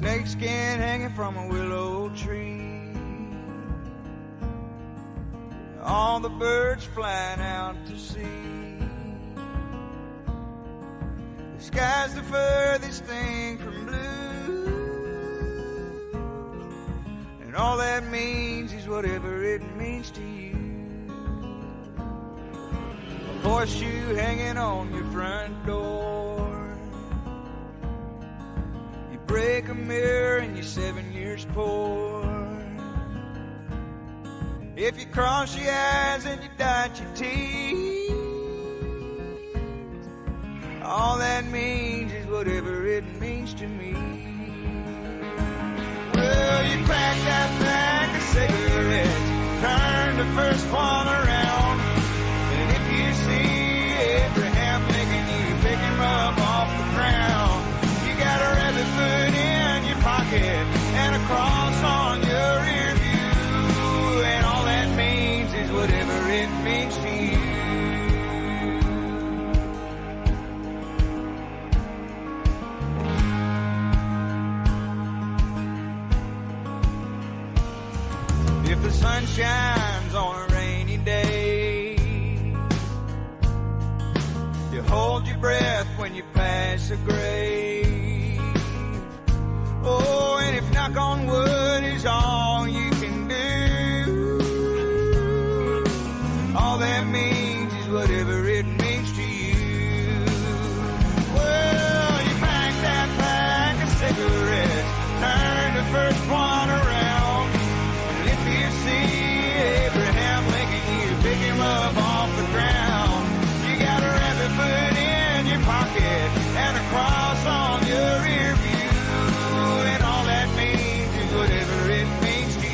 snakeskin hanging from a willow tree. All the birds flying out to sea. The sky's the furthest thing from blue, and all that means is whatever it means to you. A horseshoe hanging on your front door. You break a mirror and you're 7 years poor. If you cross your eyes and you dot your T's, all that means is whatever it means to me. Well, you crack that pack of cigarettes, turn the first one around, and if you see Abraham Lincoln, you pick him up off the ground. You got a rabbit foot in your pocket and a cross on your rear view, and all that means is whatever it means to you. If the sun shines on a rainy day, you hold your breath when you pass a grave. Oh, and if knock on wood is all you can do, all that means is whatever it means to you. Well, you pack that pack of cigarettes, turn the first one around, and if you see Abraham Lincoln, you pick him up off the ground. You got a rabbit foot in your pocket and a cross on your rear view, and all that means is whatever it means to you.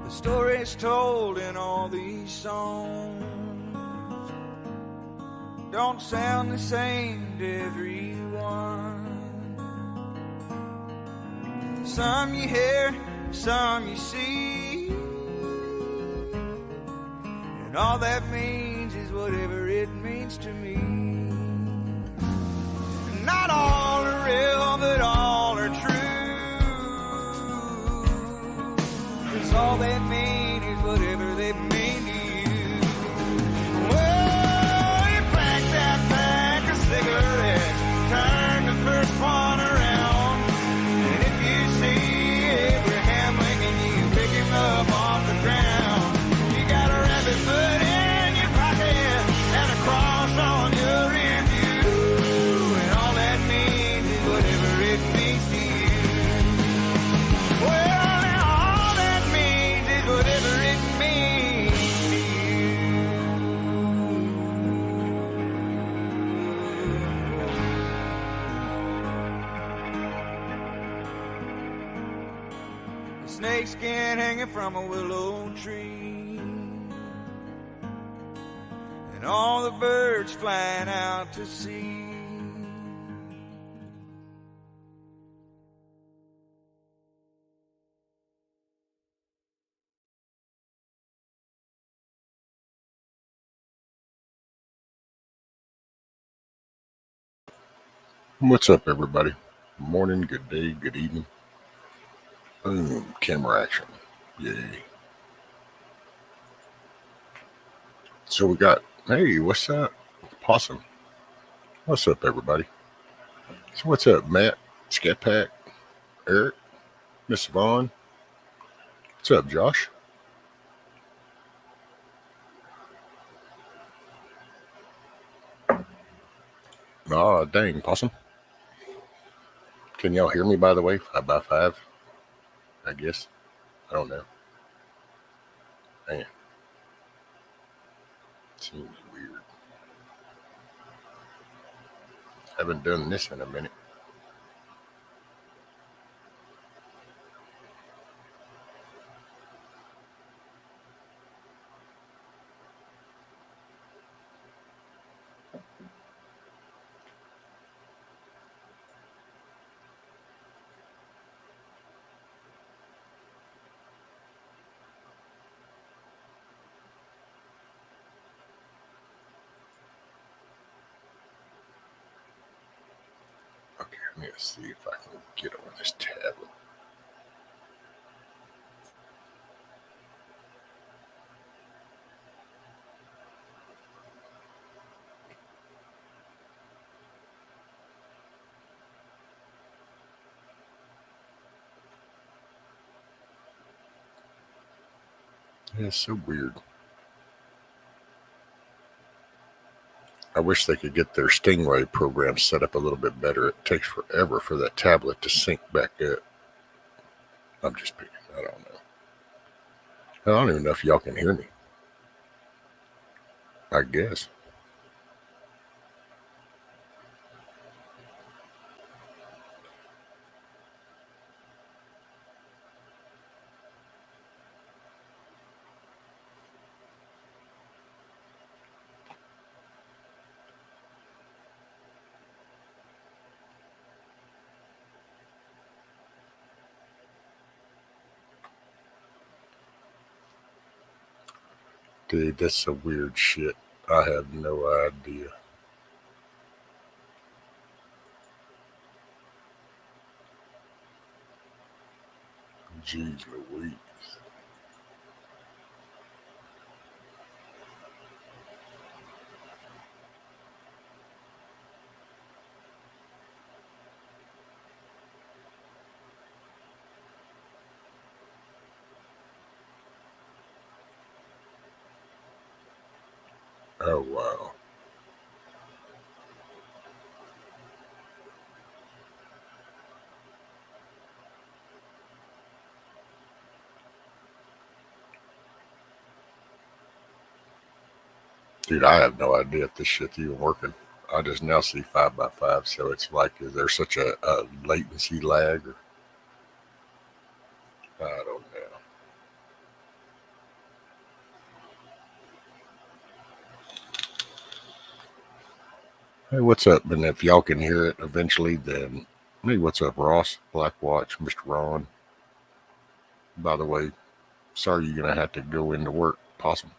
The stories told in all these songs don't sound the same to everyone. Some you hear, some you see, and all that means is whatever it means to me. Not all are real, but all are true. 'Cause all they mean is whatever they mean to you. Well, you pack that pack of cigarettes, turn the first one around, and if you see Abraham Lincoln, you pick him up off the ground. You got a rabbit foot in your pocket and a cross on your rear view, and all that means is whatever it means to you. Well, now all that means is whatever it means to you. A snakeskin hanging from a willow tree, and all the birds flying out to sea. What's up, everybody? Good morning, good day, good evening. Boom, camera action. Yay. So we got, hey, what's up? Possum. What's up, everybody? So what's up, Matt, Scat Pack, Eric, Miss Vaughn? What's up, Josh? Aw, dang, Possum. Can y'all hear me, by the way? 5x5, I guess. I don't know. Man. Seems weird. Haven't done this in a minute. Let me see if I can get on this tablet. Yeah, it's so weird. I wish they could get their Stingray program set up a little bit better. It takes forever for that tablet to sync back up. I'm just picking. I don't know. I don't even know if y'all can hear me. I guess. Dude, that's some weird shit. I have no idea. Jeez Louise. Oh, wow. Dude, I have no idea if this shit's even working. I just now see 5x5, so it's like, is there such a latency lag? Or, I don't know. Hey, what's up? And if y'all can hear it eventually, then hey, what's up, Ross? Black Watch, Mr. Ron. By the way, sorry you're gonna have to go into work, Possum.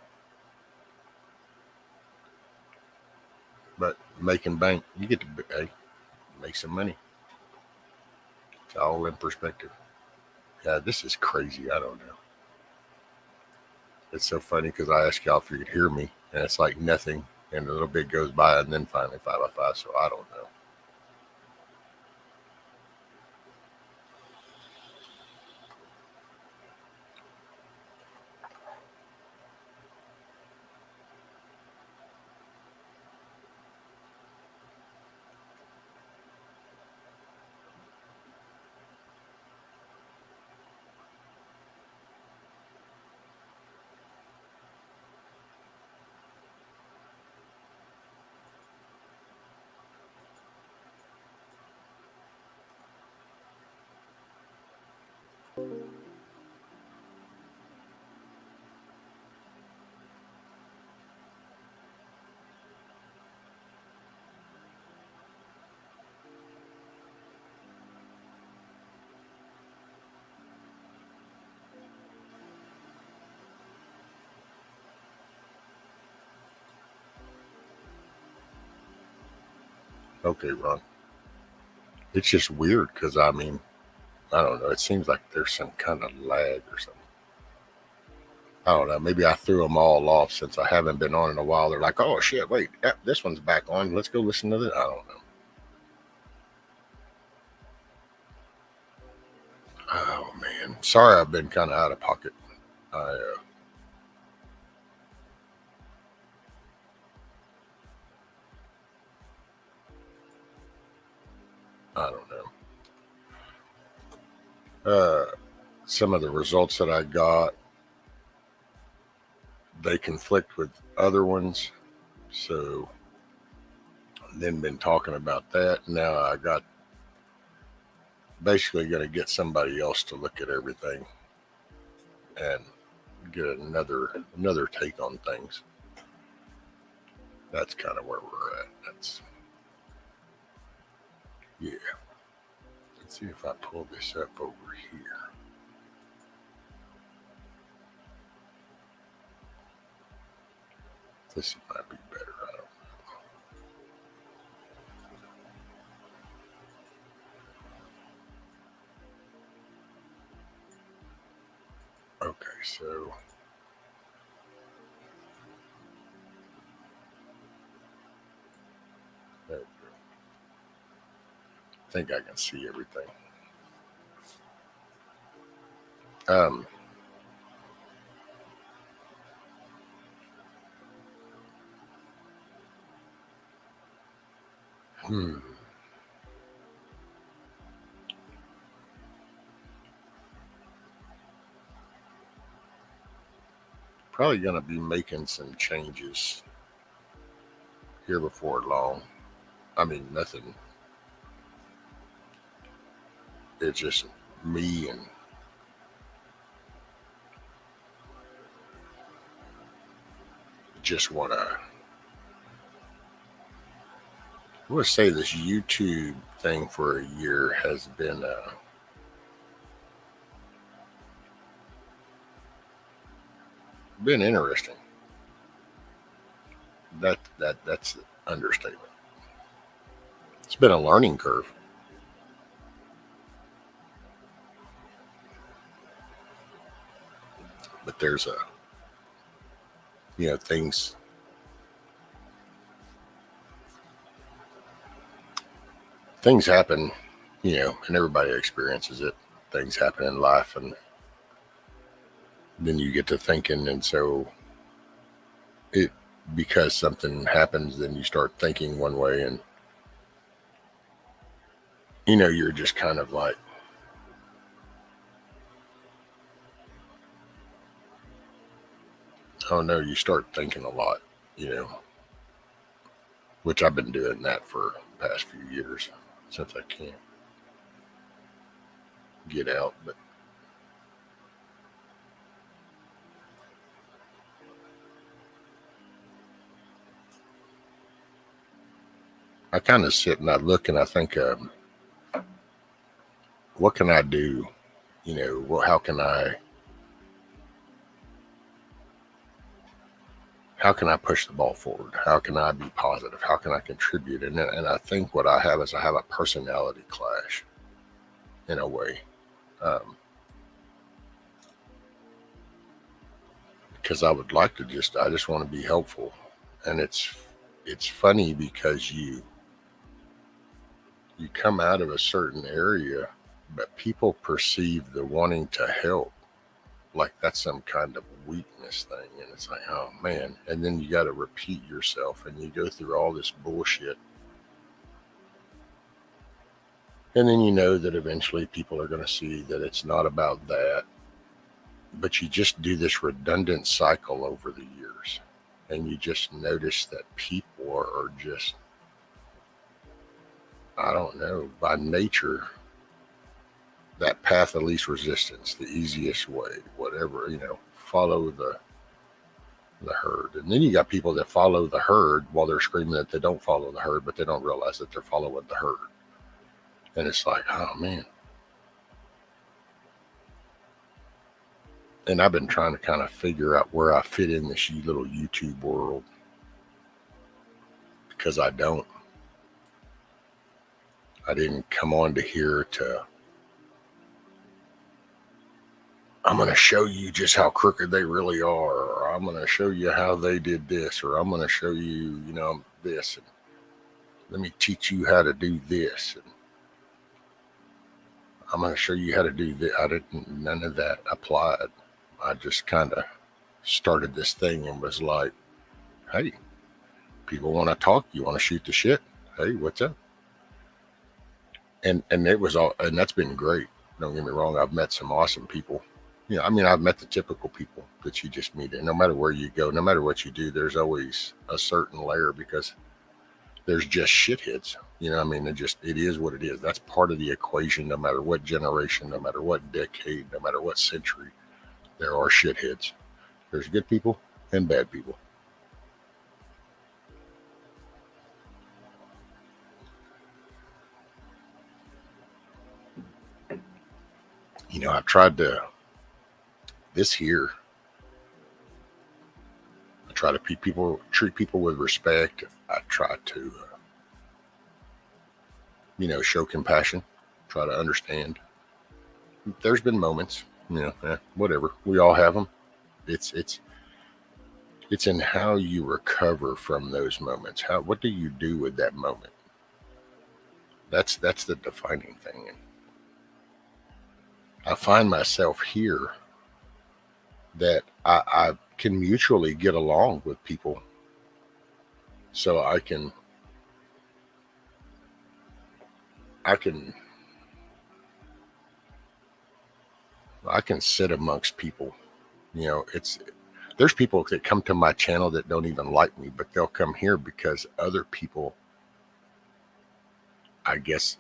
But making bank, you get to hey, make some money. It's all in perspective. Yeah, this is crazy. I don't know. It's so funny because I asked y'all if you could hear me, and it's like nothing, and a little bit goes by, and then finally 5x5. So I don't know. Okay, Ron. It's just weird because I mean, I don't know. It seems like there's some kind of lag or something. I don't know. Maybe I threw them all off since I haven't been on in a while. They're like, oh shit, wait, this one's back on. Let's go listen to this. I don't know. Oh man, sorry, I've been kind of out of pocket. I don't know. Some of the results that I got, they conflict with other ones. So then been talking about that. Now I got basically going to get somebody else to look at everything and get another take on things. That's kind of where we're at. That's yeah. Let's see if I pull this up over here. This might be better. I don't So there we go. I think I can see everything. Um, hmm. Probably going to be making some changes here before long. I mean, nothing. It's just me and just want to. I would say this YouTube thing for a year has been interesting. That's an understatement. It's been a learning curve. But there's things happen, and everybody experiences it. Things happen in life, and then you get to thinking, and so because something happens, then you start thinking one way, and you're just kind of like, oh no, you start thinking a lot, which I've been doing that for the past few years since I can't get out. But I kind of sit and I look and I think, what can I do? Well, how can I push the ball forward? How can I be positive? How can I contribute? And I think what I have is I have a personality clash in a way. Because I would like to I just want to be helpful. And it's funny because you come out of a certain area, but people perceive the wanting to help like that's some kind of weakness thing. And it's like, oh man. And then you got to repeat yourself and you go through all this bullshit. And then you know that eventually people are going to see that it's not about that. But you just do this redundant cycle over the years. And you just notice that people are just, I don't know, by nature, that path of least resistance, the easiest way, whatever, follow the herd. And then you got people that follow the herd while they're screaming that they don't follow the herd, but they don't realize that they're following the herd. And it's like, oh man. And I've been trying to kind of figure out where I fit in this little YouTube world, because I didn't come on to here to, I'm going to show you just how crooked they really are, or I'm going to show you how they did this, or I'm going to show you, this, and let me teach you how to do this, and I'm going to show you how to do that. None of that applied. I just kind of started this thing and was like, hey, people want to talk. You want to shoot the shit? Hey, what's up? And it was all, and that's been great. Don't get me wrong. I've met some awesome people. I've met the typical people that you just meet. And no matter where you go, no matter what you do, there's always a certain layer, because there's just shitheads. It is what it is. That's part of the equation. No matter what generation, no matter what decade, no matter what century, there are shitheads. There's good people and bad people. I've tried to, this year, I try to treat people with respect. I try to, show compassion, try to understand. There's been moments, whatever. We all have them. It's in how you recover from those moments. What do you do with that moment? That's the defining thing. And I find myself here that I can mutually get along with people, so I can sit amongst people. There's people that come to my channel that don't even like me, but they'll come here because other people, I guess,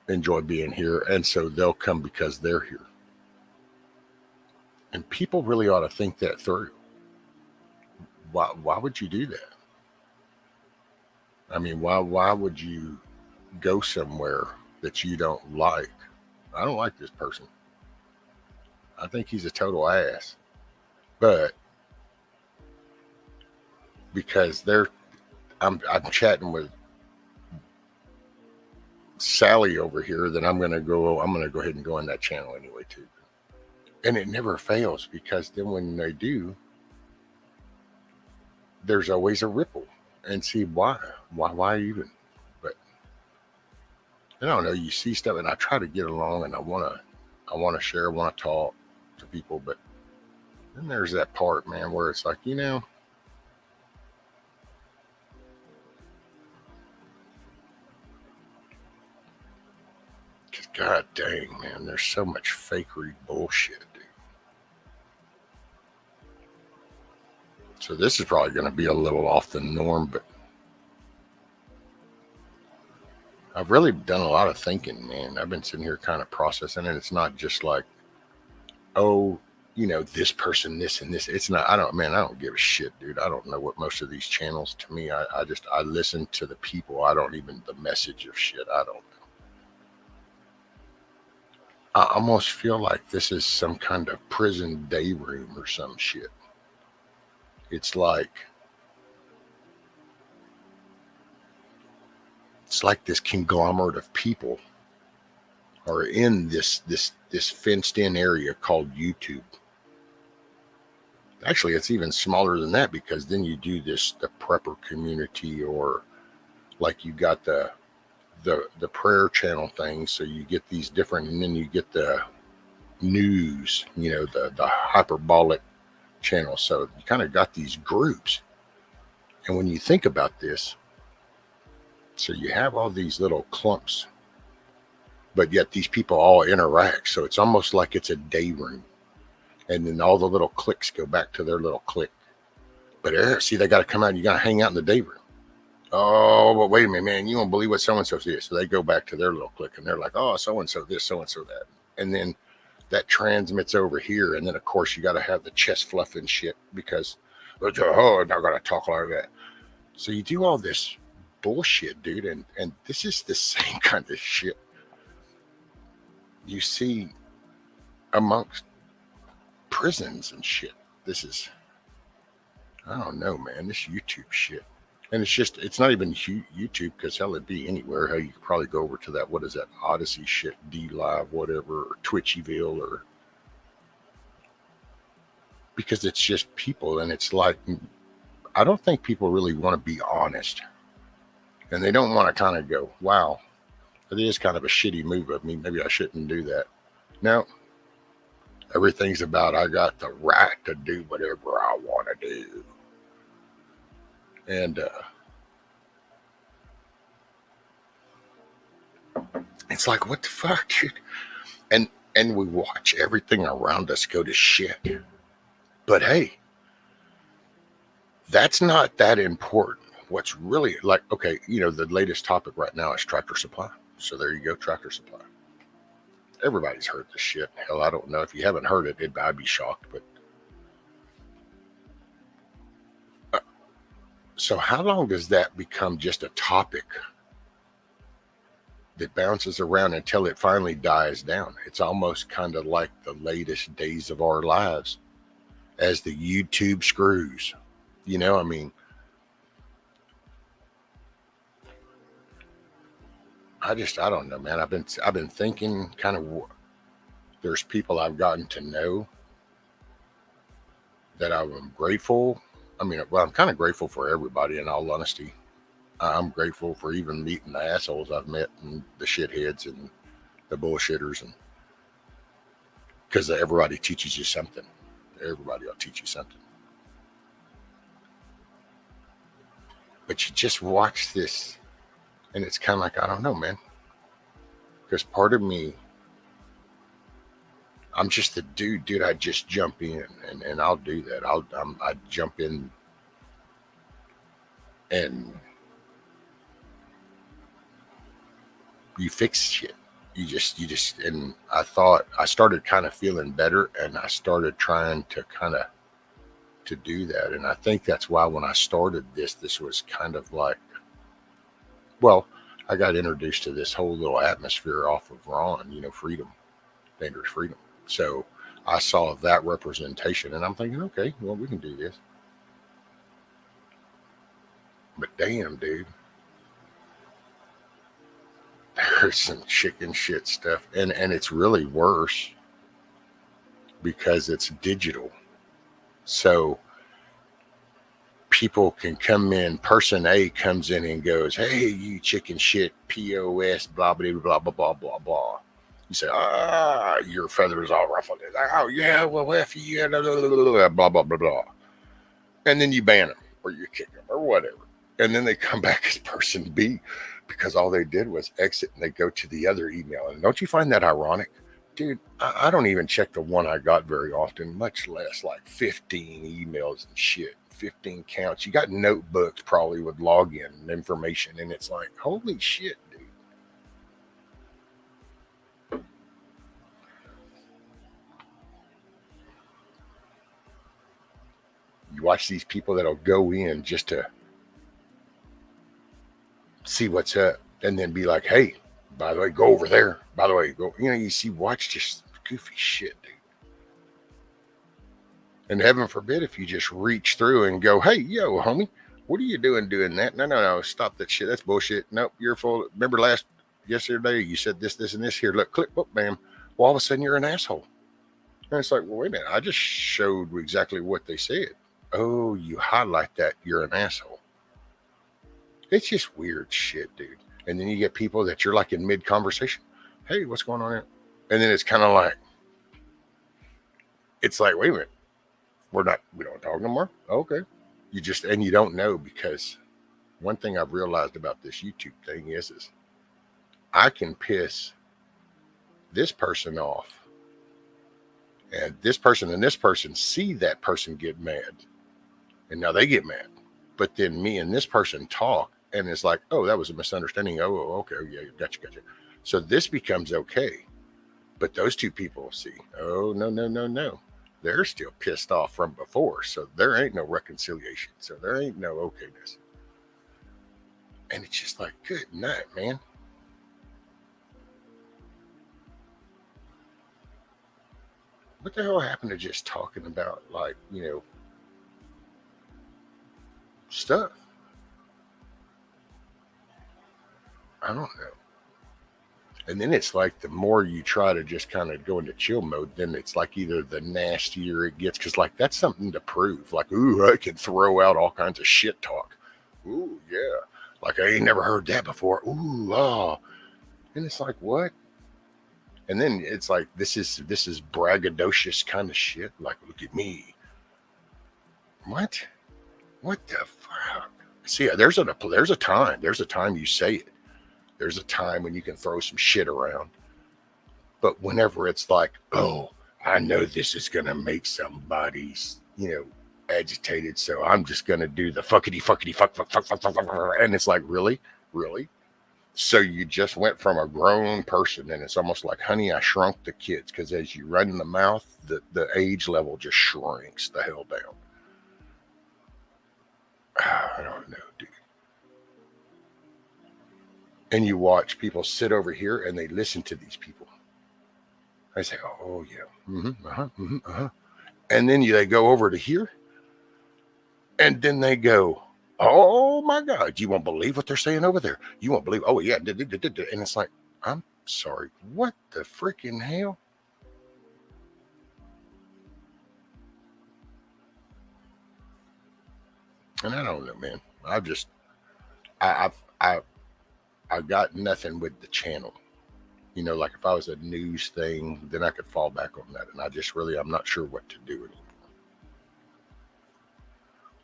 enjoy being here, and so they'll come because they're here. And people really ought to think that through. Why would you do that? I mean, why would you go somewhere that you don't like? I don't like this person. I think he's a total ass. But because I'm chatting with Sally over here, then I'm gonna go ahead and go on that channel anyway too. And it never fails, because then when they do, there's always a ripple. And see, why even? But I don't know, you see stuff, and I try to get along, and I wanna share, I wanna talk to people, but then there's that part, man, where it's like, God dang, man, there's so much fakery bullshit, dude. So this is probably going to be a little off the norm, but I've really done a lot of thinking, man. I've been sitting here kind of processing it. It's not just like, oh, this person, this and this. It's not, I don't give a shit, dude. I don't know what most of these channels, to me, I listen to the people. I don't even, the message of shit, I don't know. I almost feel like this is some kind of prison day room or some shit. It's like this conglomerate of people are in this fenced in area called YouTube. Actually, it's even smaller than that, because then you do the prepper community, or like you got the prayer channel thing. So you get these different, and then you get the news, the hyperbolic channel. So you kind of got these groups. And when you think about this, so you have all these little clumps, but yet these people all interact. So it's almost like it's a day room. And then all the little cliques go back to their little clique. But see, they got to come out and you got to hang out in the day room. Oh, but wait a minute, man, you won't believe what so-and-so is. So they go back to their little clique, and they're like, oh, so-and-so this, so-and-so that. And then that transmits over here. And then, of course, you got to have the chest fluffing shit, because, oh, I'm not going to talk like that. So you do all this bullshit, dude. And this is the same kind of shit you see amongst prisons and shit. This is, I don't know, man, this YouTube shit. And it's not even YouTube, because hell, it'd be anywhere. Hell, you could probably go over to that, what is that, Odyssey shit, D-Live, whatever, or Twitchyville, or, because it's just people. And it's like, I don't think people really want to be honest. And they don't want to kind of go, wow, it is kind of a shitty move of me. Maybe I shouldn't do that. No, everything's about, I got the right to do whatever I want to do. And it's like, what the fuck, dude? And we watch everything around us go to shit. But hey, that's not that important. What's really, like, okay, the latest topic right now is Tractor Supply. So there you go, Tractor Supply. Everybody's heard this shit. Hell, I don't know. If you haven't heard it, I'd be shocked. But so how long does that become just a topic that bounces around until it finally dies down? It's almost kind of like the latest days of our lives as the YouTube screws. I mean, I don't know, man. I've been thinking kind of, there's people I've gotten to know that I'm grateful. I mean, well, I'm kind of grateful for everybody, in all honesty. I'm grateful for even meeting the assholes I've met, and the shitheads and the bullshitters, and because everybody teaches you something. Everybody will teach you something. But you just watch this, and it's kind of like, I don't know, man. Because part of me, I'm just the dude. I just jump in, and I'll do that. I jump in, and you fix shit. You just, and I thought I started kind of feeling better, and I started trying to kind of to do that. And I think that's why when I started this was kind of like, well, I got introduced to this whole little atmosphere off of Ron, freedom, dangerous freedom. So I saw that representation, and I'm thinking, okay, well, we can do this. But damn, dude, there's some chicken shit stuff, and it's really worse because it's digital. So people can come in, person A comes in and goes, hey, you chicken shit, POS, blah, blah, blah, blah, blah, blah, blah. You say, your feathers all ruffled. Oh, yeah, well, F you, blah, blah, blah, blah, blah. And then you ban them, or you kick them, or whatever. And then they come back as person B because all they did was exit, and they go to the other email. And don't you find that ironic? Dude, I don't even check the one I got very often, much less like 15 emails and shit, 15 counts. You got notebooks probably with login information, and it's like, holy shit, dude. You watch these people that'll go in just to see what's up, and then be like, hey, by the way, go over there. By the way, go. You see, watch just goofy shit, dude. And heaven forbid if you just reach through and go, hey, yo, homie, what are you doing that? No, stop that shit. That's bullshit. Nope, you're full. Remember yesterday, you said this, and this. Here, look, click, boop, bam. Well, all of a sudden, you're an asshole. And it's like, well, wait a minute. I just showed exactly what they said. Oh, you highlight that, you're an asshole. It's just weird shit, dude. And then you get people that you're like in mid-conversation. Hey, what's going on here? And then it's kind of like, it's like, wait a minute. We don't talk no more. Okay. You don't know, because one thing I've realized about this YouTube thing is I can piss this person off, and this person see that person get mad, and now they get mad. But then me and this person talk, and it's like, oh, that was a misunderstanding. Oh, okay. Yeah, gotcha. So this becomes okay. But those two people see, oh, no. They're still pissed off from before. So there ain't no reconciliation. So there ain't no okayness. And it's just like, good night, man. What the hell happened to just talking about, like, stuff? I don't know. And then it's like the more you try to just kind of go into chill mode, then it's like either the nastier it gets, because like that's something to prove. Like, ooh, I can throw out all kinds of shit talk. Ooh, yeah. Like, I ain't never heard that before. Ooh, oh. And it's like, what? And then it's like, this is braggadocious kind of shit. Like, look at me. What the fuck? See, there's a time. There's a time you say it. There's a time when you can throw some shit around. But whenever it's like, oh, I know this is going to make somebody, agitated, so I'm just going to do the fuckity fuck. And it's like, really? So you just went from a grown person, and it's almost like, honey, I shrunk the kids, because as you run in the mouth, the age level just shrinks the hell down. I don't know, dude. And you watch people sit over here and they listen to these people. I say, oh, yeah. And then they go over to here. And then they go, oh, my God, you won't believe what they're saying over there. You won't believe, oh, yeah. And it's like, I'm sorry, what the freaking hell? And I don't know, man. I I got nothing with the channel. You know, like if I was a news thing, then I could fall back on that. And I'm not sure what to do anymore.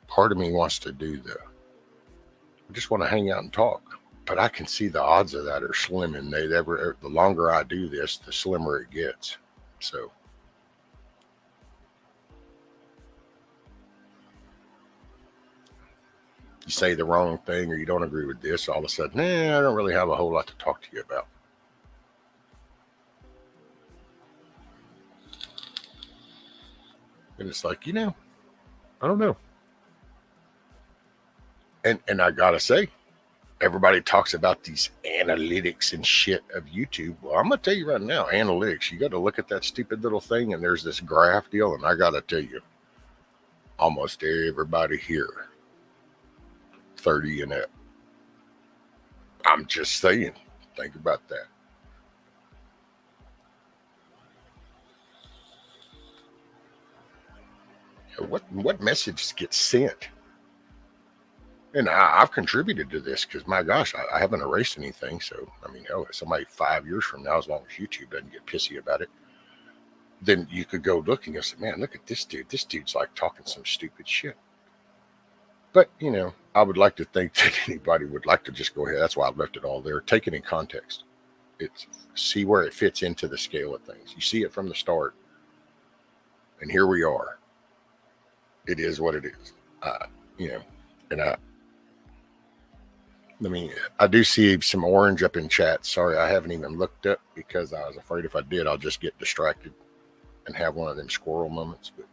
Part of me wants to do I just want to hang out and talk. But I can see the odds of that are slim, and the longer I do this, the slimmer it gets. So you say the wrong thing or you don't agree with this, all of a sudden, I don't really have a whole lot to talk to you about. And it's like, I don't know. And I gotta say, everybody talks about these analytics and shit of YouTube. Well, I'm gonna tell you right now, analytics, you got to look at that stupid little thing, and there's this graph deal, and I gotta tell you, almost everybody here, 30 and up. I'm just saying, think about that. What messages get sent? And I've contributed to this because, my gosh, I haven't erased anything. So, I mean, hell, somebody 5 years from now, as long as YouTube doesn't get pissy about it, then you could go look and you'll say, man, look at this dude. This dude's like talking some stupid shit. But, I would like to think that anybody would like to just go ahead. That's why I left it all there. Take it in context. See where it fits into the scale of things. You see it from the start. And here we are. It is what it is. And I do see some orange up in chat. Sorry, I haven't even looked up because I was afraid if I did, I'll just get distracted and have one of them squirrel moments. But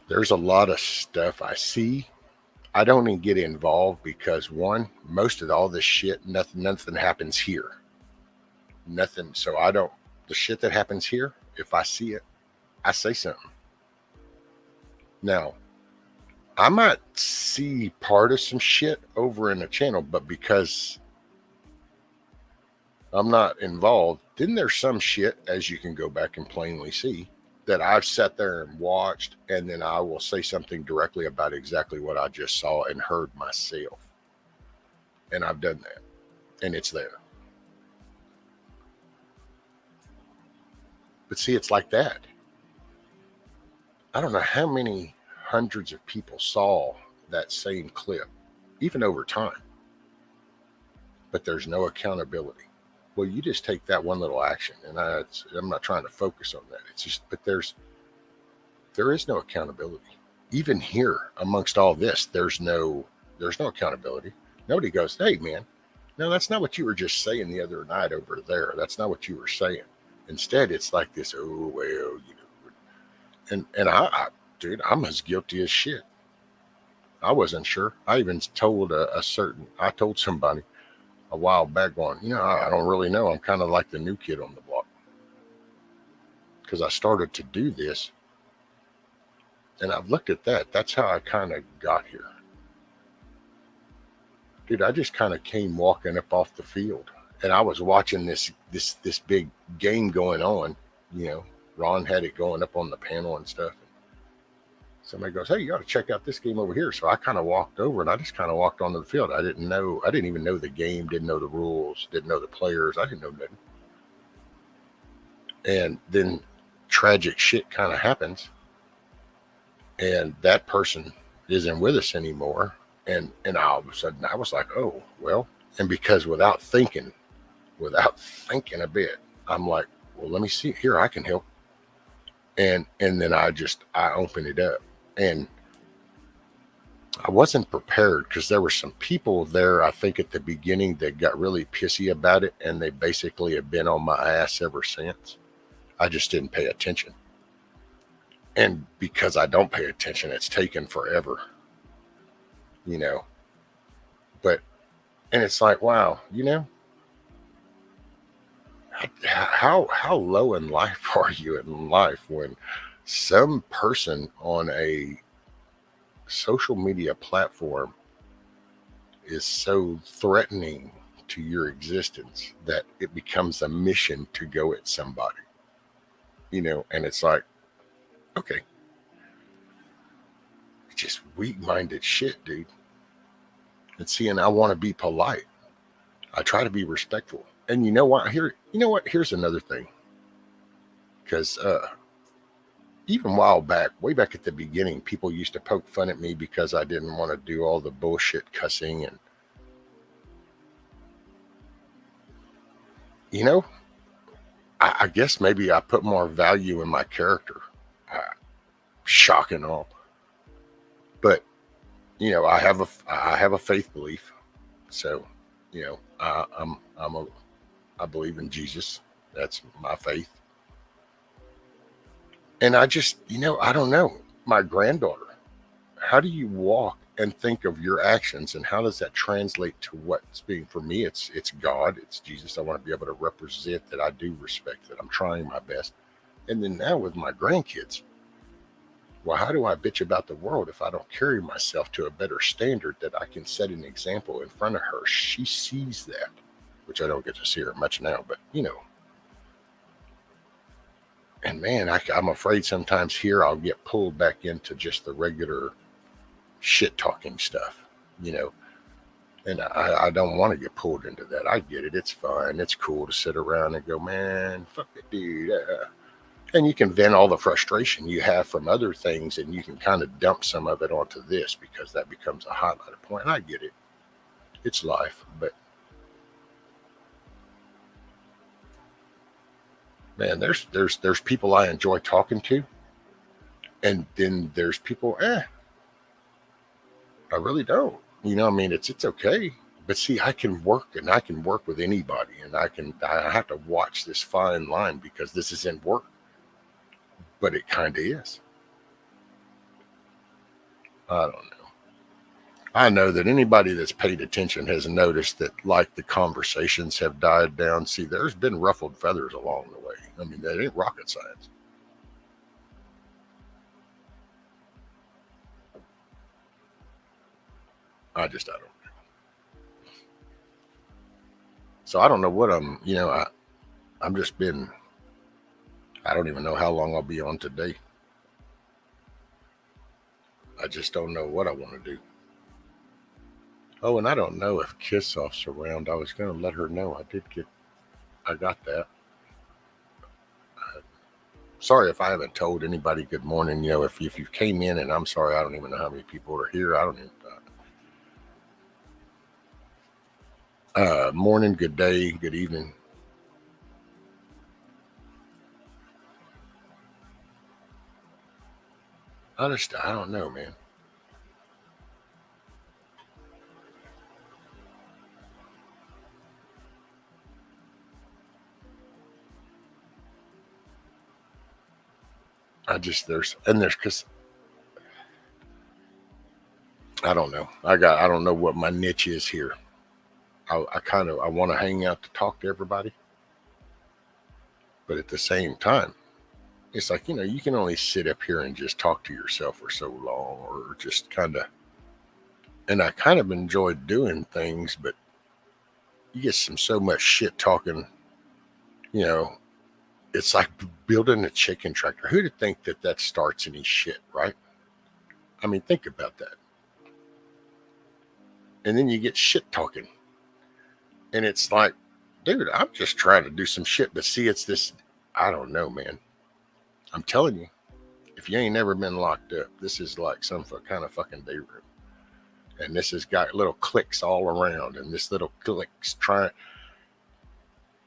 there's a lot of stuff I see. I don't even get involved because, one, most of all this shit, nothing happens here. Nothing. So the shit that happens here, if I see it, I say something. Now, I might see part of some shit over in the channel, but because I'm not involved, then there's some shit, as you can go back and plainly see, that I've sat there and watched, and then I will say something directly about exactly what I just saw and heard myself. And I've done that, and it's there. But see, it's like that. I don't know how many hundreds of people saw that same clip, even over time. But there's no accountability. Well, you just take that one little action, and I'm not trying to focus on that. It's just, but there is no accountability. Even here, amongst all this, there's no accountability. Nobody goes, hey, man, no, that's not what you were just saying the other night over there. That's not what you were saying. Instead, it's like this, oh, well, and I dude, I'm as guilty as shit. I wasn't sure. I even told I told somebody a while back going, I don't really know. I'm kind of like the new kid on the block. Because I started to do this. And I've looked at that. That's how I kind of got here. Dude, I just kind of came walking up off the field. And I was watching this big game going on. Ron had it going up on the panel and stuff. Somebody goes, hey, you got to check out this game over here. So I kind of walked over and I just kind of walked onto the field. I didn't even know the game, didn't know the rules, didn't know the players. I didn't know nothing. And then tragic shit kind of happens. And that person isn't with us anymore. And all of a sudden I was like, oh, well, and because without thinking a bit, I'm like, well, let me see here. I can help. And then I opened it up. And I wasn't prepared because there were some people there, I think, at the beginning that got really pissy about it. And they basically have been on my ass ever since. I just didn't pay attention. And because I don't pay attention, it's taken forever. But, and it's like, wow, how low in life are you in life when some person on a social media platform is so threatening to your existence that it becomes a mission to go at somebody, and it's like, Okay. Just weak-minded shit, dude. And seeing I want to be polite. I try to be respectful. And you know what? Here's another thing. Because even a while back, way back at the beginning, people used to poke fun at me because I didn't want to do all the bullshit cussing. And, I guess maybe I put more value in my character. Shock and all. But, I have a faith belief. So, I believe in Jesus. That's my faith. And I just, I don't know. My granddaughter, how do you walk and think of your actions, and how does that translate to what's being? For me, it's God, it's Jesus. I want to be able to represent that I do respect, that I'm trying my best. And then now with my grandkids, well, how do I bitch about the world if I don't carry myself to a better standard that I can set an example in front of her? She sees that, which I don't get to see her much now, but and man, I'm afraid sometimes here I'll get pulled back into just the regular shit talking stuff, and I don't want to get pulled into that. I get it. It's fun. It's cool to sit around and go, man, fuck it, dude. And you can vent all the frustration you have from other things, and you can kind of dump some of it onto this because that becomes a highlighted point. And I get it. It's life. But man, there's people I enjoy talking to. And then there's people, I really don't. It's okay. But see, I can work with anybody, and I have to watch this fine line because this isn't work. But it kind of is. I don't know. I know that anybody that's paid attention has noticed that, like, the conversations have died down. See, there's been ruffled feathers along the way. That ain't rocket science. I don't know. So I don't know what I'm just been, I don't even know how long I'll be on today. I just don't know what I want to do. Oh, and I don't know if Kiss Off's around. I was going to let her know. I got that. Sorry if I haven't told anybody good morning. If you came in, and I'm sorry, I don't even know how many people are here. I don't even. Morning, good day, good evening. I don't know, man. There's because I don't know. I don't know what my niche is here. I want to hang out to talk to everybody. But at the same time, it's like, you can only sit up here and just talk to yourself for so long, or just and I kind of enjoy doing things, but you get so much shit talking, it's like building a chicken tractor. Who'd think that starts any shit, right? Think about that. And then you get shit talking. And it's like, dude, I'm just trying to do some shit. But see, it's this, I don't know, man. I'm telling you, if you ain't never been locked up, this is like some kind of fucking day room. And this has got little clicks all around. And this little click's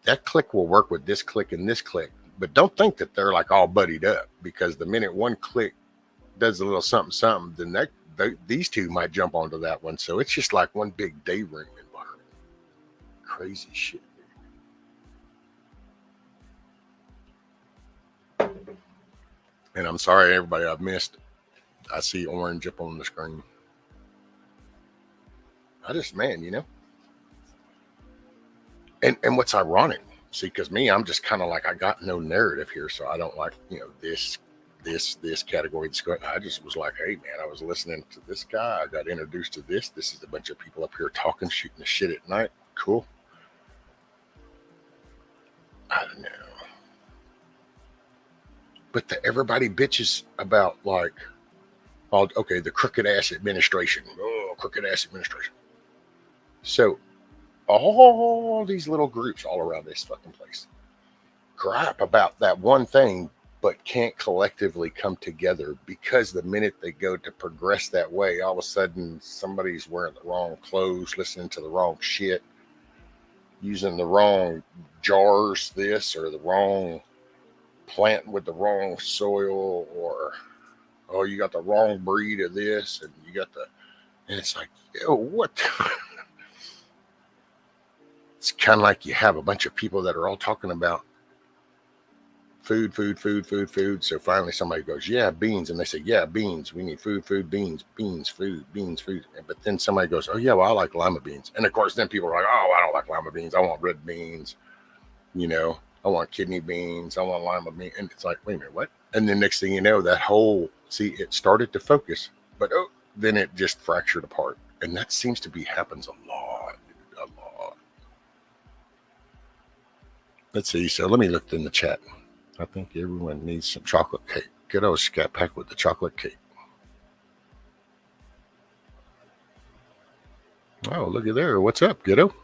that click will work with this click and this click. But don't think that they're like all buddied up, because the minute one click does a little something, then these two might jump onto that one. So it's just like one big day room environment. Crazy shit. And I'm sorry, everybody, I've missed. I see orange up on the screen. Man, And what's ironic, see, because me, I'm just kind of like, I got no narrative here, so I don't like, this category. I just was like, hey, man, I was listening to this guy. I got introduced to this. This is a bunch of people up here talking, shooting the shit at night. Cool. I don't know. But everybody bitches about like, oh, okay, the crooked ass administration. Oh, crooked ass administration. So all these little groups all around this fucking place gripe about that one thing, but can't collectively come together because the minute they go to progress that way, all of a sudden somebody's wearing the wrong clothes, listening to the wrong shit, using the wrong jars, this or the wrong plant with the wrong soil, or oh, you got the wrong breed of this, and you got the, and it's like, yo, what? It's kind of like you have a bunch of people that are all talking about food, food, food, food, food. So finally somebody goes, yeah, beans. And they say, yeah, beans. We need food, food, beans, beans, food, beans, food. But then somebody goes, oh, yeah, well, I like lima beans. And of course, then people are like, oh, I don't like lima beans. I want red beans. You know, I want kidney beans. I want lima beans. And it's like, wait a minute, what? And then next thing you know, that whole, see, it started to focus, but oh, then it just fractured apart. And that seems to be happens a lot. Let's see. So let me look in the chat. I think everyone needs some chocolate cake. Good old Scat Pack with the chocolate cake. Oh, looky there. What's up, kiddo?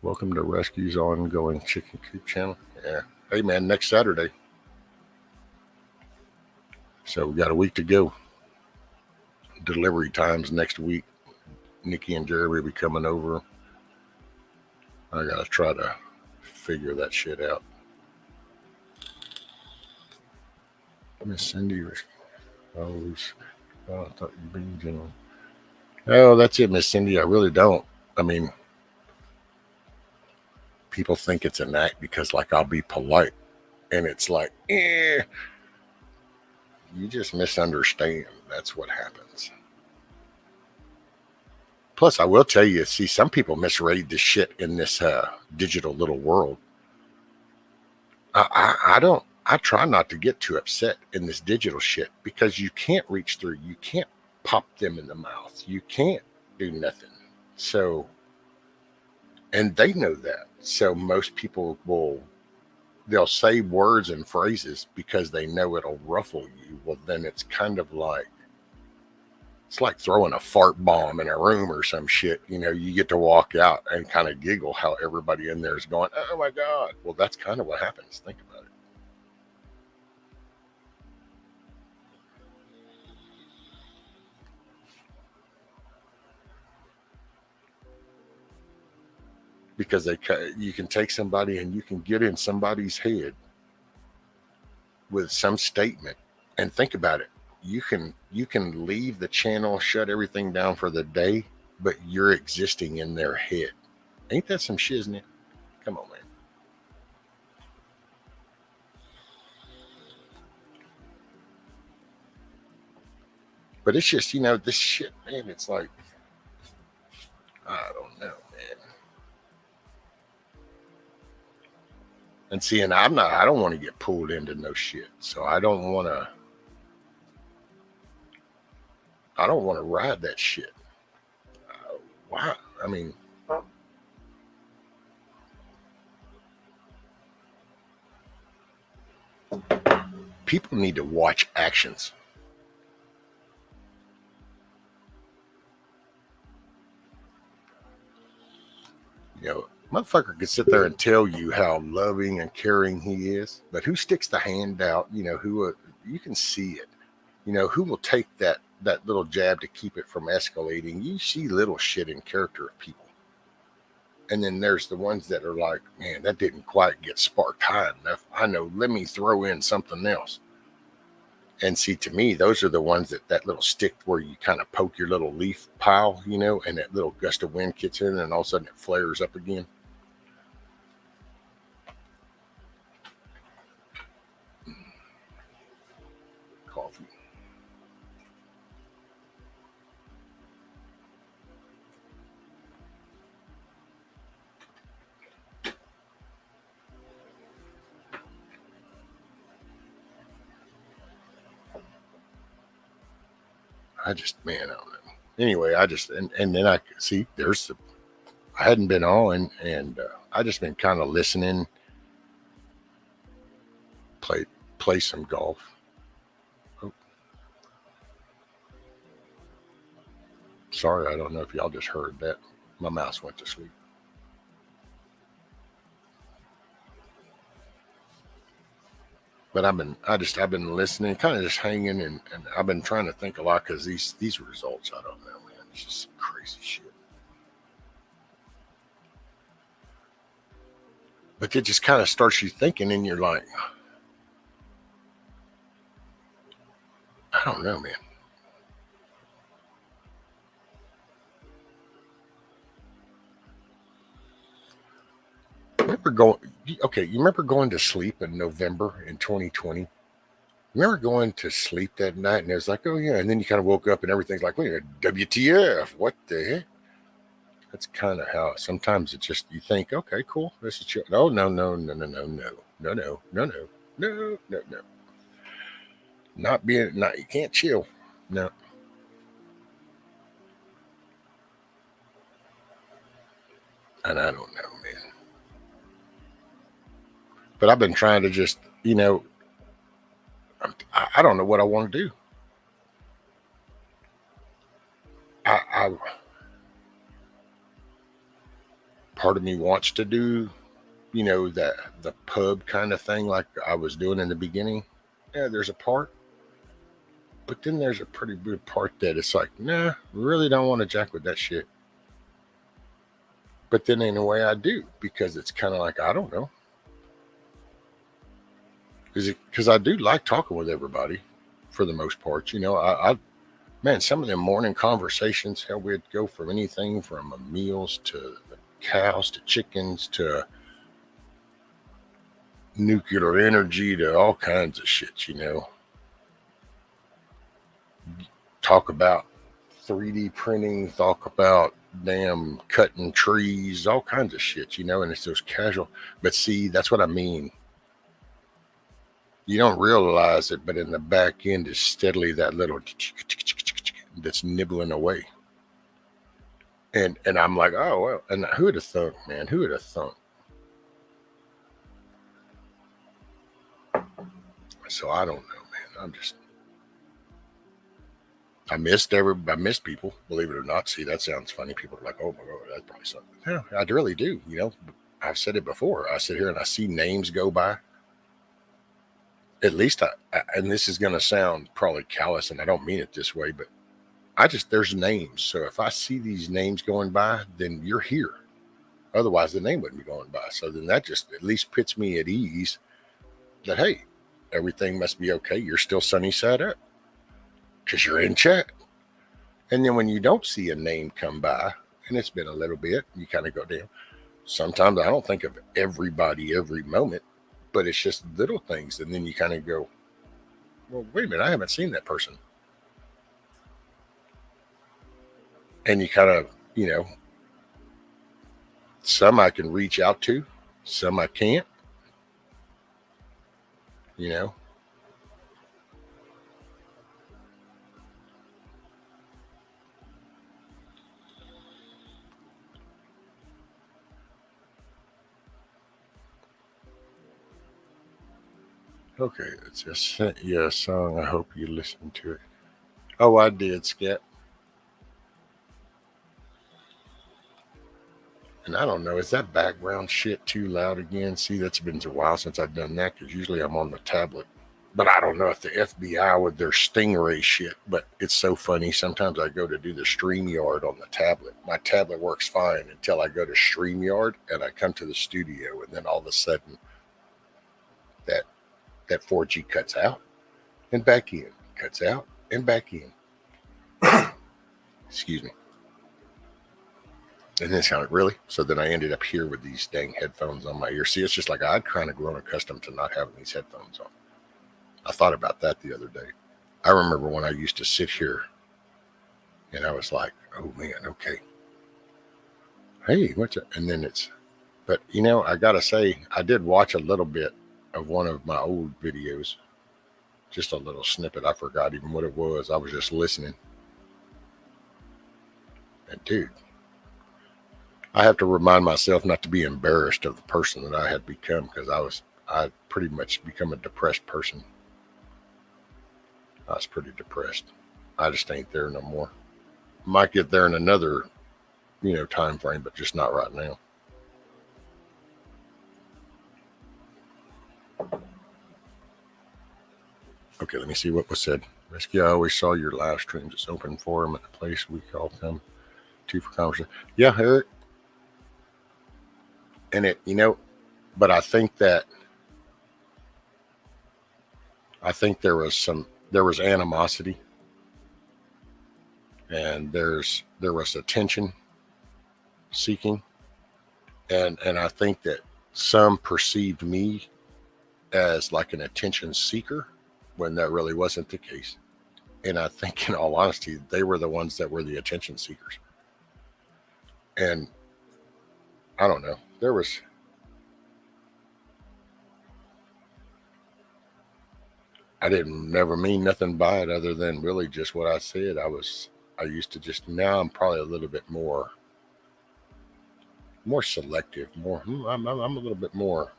Welcome to Rescue's ongoing chicken coop channel. Yeah. Hey, man, next Saturday. So we got a week to go. Delivery times next week. Nikki and Jerry will be coming over. I got to try to figure that shit out. Miss Cindy. Oh, I thought you'd be general. Oh, that's it, Miss Cindy. I really don't. I mean, people think it's an act because, like, I'll be polite. And it's like, you just misunderstand. That's what happens. Plus, I will tell you, see, some people misread the shit in this digital little world. I try not to get too upset in this digital shit because you can't reach through. You can't pop them in the mouth. You can't do nothing. So, and they know that. So most people they'll say words and phrases because they know it'll ruffle you. Well, then it's kind of like, it's like throwing a fart bomb in a room or some shit. You know, you get to walk out and kind of giggle how everybody in there is going, oh my God. Well, that's kind of what happens. Think about it. Because you can take somebody and you can get in somebody's head with some statement, and think about it. You can leave the channel, shut everything down for the day, but you're existing in their head. Ain't that some shiznit? Come on, man. But it's just, this shit, man, it's like, I don't know, man. And see, and I don't want to get pulled into no shit. So I don't want to ride that shit. Why? I mean, people need to watch actions. Motherfucker could sit there and tell you how loving and caring he is, but who sticks the hand out? Who you can see it. Who will take that little jab to keep it from escalating? You see little shit in character of people. And then there's the ones that are like, man, that didn't quite get sparked high enough. I know, let me throw in something else. And see, to me, those are the ones that little stick where you kind of poke your little leaf pile, and that little gust of wind gets in and all of a sudden it flares up again. Coffee. I don't know. Anyway, I just and then I see there's the, I hadn't been on, and I just been kind of listening, play some golf. Oh, sorry, I don't know if y'all just heard that. My mouse went to sleep. But I've been listening, kind of just hanging, and I've been trying to think a lot because these results, I don't know, man, it's just some crazy shit. But it just kind of starts you thinking, and you're like, I don't know, man. Remember going? Okay, you remember going to sleep in November in 2020? Remember going to sleep that night, and it was like, oh yeah, and then you kind of woke up, and everything's like, wait, WTF? What the heck? That's kind of how sometimes it just you think, okay, cool, this is chill. Oh no, no, no, no, no, no, no, no, no, no, no, no, no. Not being, not you can't chill. No, and I don't know, man. But I've been trying to just, I don't know what I want to do. I part of me wants to do, that the pub kind of thing like I was doing in the beginning. Yeah, there's a part, but then there's a pretty good part that it's like, nah, really don't want to jack with that shit. But then in a way I do because it's kind of like I don't know, because I do like talking with everybody for the most part. I man, some of them morning conversations, hell, we'd go from anything from meals to cows to chickens to nuclear energy to all kinds of shit. Talk about 3D printing, talk about damn cutting trees, all kinds of shit, and it's those casual. But see, that's what I mean. You don't realize it, but in the back end is steadily that little that's nibbling away. And I'm like, oh well, and who would have thunk, man? Who would have thunk? So I don't know, man. I missed people, believe it or not. See, that sounds funny. People are like, oh my God, that's probably something. Yeah, I really do. I've said it before. I sit here and I see names go by. At least and this is going to sound probably callous, and I don't mean it this way, but there's names. So if I see these names going by, then you're here. Otherwise, the name wouldn't be going by. So then that just at least puts me at ease that, hey, everything must be okay. You're still sunny side up because you're in chat. And then when you don't see a name come by, and it's been a little bit, you kind of go down. Sometimes I don't think of everybody every moment, but it's just little things. And then you kind of go, well, wait a minute, I haven't seen that person. And you kind of, some I can reach out to, some I can't, Okay, I just sent you a song. I hope you listened to it. Oh, I did, Scat. And I don't know, is that background shit too loud again? See, that's been a while since I've done that because usually I'm on the tablet. But I don't know if the FBI with their Stingray shit, but it's so funny. Sometimes I go to do the StreamYard on the tablet. My tablet works fine until I go to StreamYard and I come to the studio, and then all of a sudden that 4G cuts out and back in, cuts out and back in. Excuse me. And then it's kind of really. So then I ended up here with these dang headphones on my ear. See, it's just like I'd kind of grown accustomed to not having these headphones on. I thought about that the other day. I remember when I used to sit here and I was like, oh man, okay. Hey, what's it? And then but I got to say, I did watch a little bit of one of my old videos. Just a little snippet. I forgot even what it was. I was just listening. And dude, I have to remind myself not to be embarrassed of the person that I had become, because I pretty much become a depressed person. I was pretty depressed. I just ain't there no more. Might get there in another, time frame, but just not right now. Okay, let me see what was said. Risky, I always saw your live streams. It's open forum and a place we can all come to for conversation. Yeah, Eric. And but I think there was animosity, and there was attention seeking, and I think that some perceived me as like an attention seeker when that really wasn't the case. And I think, in all honesty, they were the ones that were the attention seekers. And I don't know, I didn't never mean nothing by it other than really just what I said. I used to just, now I'm probably a little bit more selective, I'm a little bit more,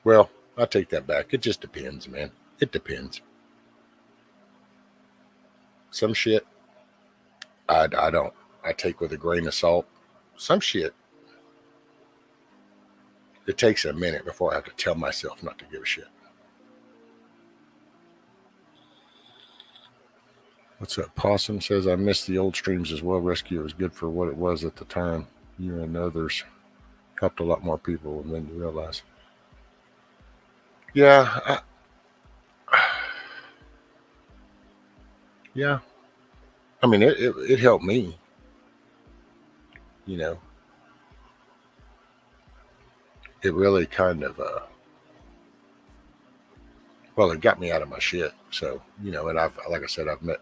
well, I take that back. It just depends, man. It depends. Some shit I don't, I take with a grain of salt. Some shit, it takes a minute before I have to tell myself not to give a shit. What's up? Possum says, I miss the old streams as well. Rescue was good for what it was at the time. You and others helped a lot more people than you realize. Yeah. Yeah. I mean, it helped me, It really kind of, well, it got me out of my shit. So, and like I said, I've met,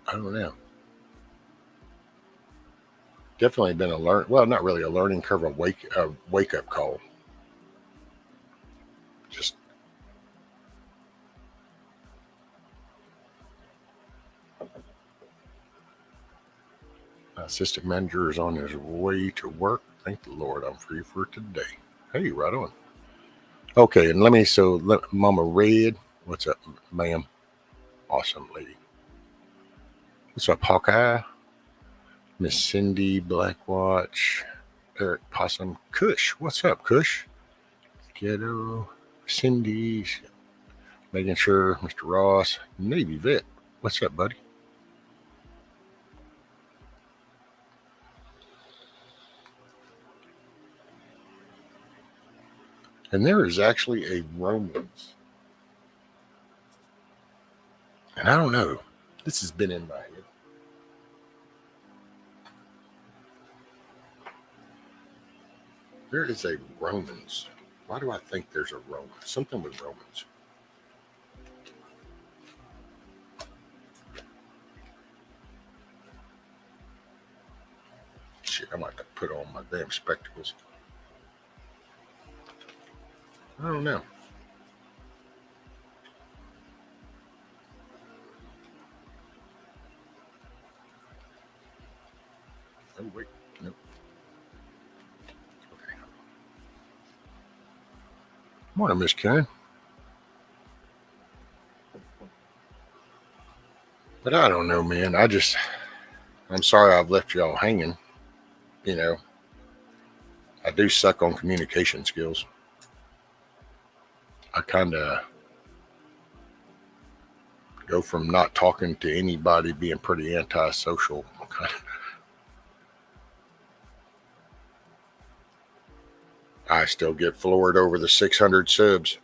I don't know, definitely been not really a learning curve, a wake up call. Just, assistant manager is on his way to work. Thank the Lord, I'm free for today. Hey, right on. Okay, and Mama Red, what's up, ma'am? Awesome lady. What's up, Hawkeye? Miss Cindy, Blackwatch, Eric Possum, Kush. What's up, Kush? Ghetto, Cindy, making sure, Mr. Ross, Navy Vet. What's up, buddy? And there is actually a Romans. And I don't know. This has been in my head. There is a Romans. Why do I think there's a Romans? Something with Romans. Shit, I might have to put on my damn spectacles. I don't know. Oh, wait. Nope. Okay. Morning, Miss Karen. But I don't know, man. I'm sorry I've left y'all hanging. I do suck on communication skills. I kind of go from not talking to anybody, being pretty antisocial. I still get floored over the 600 subs.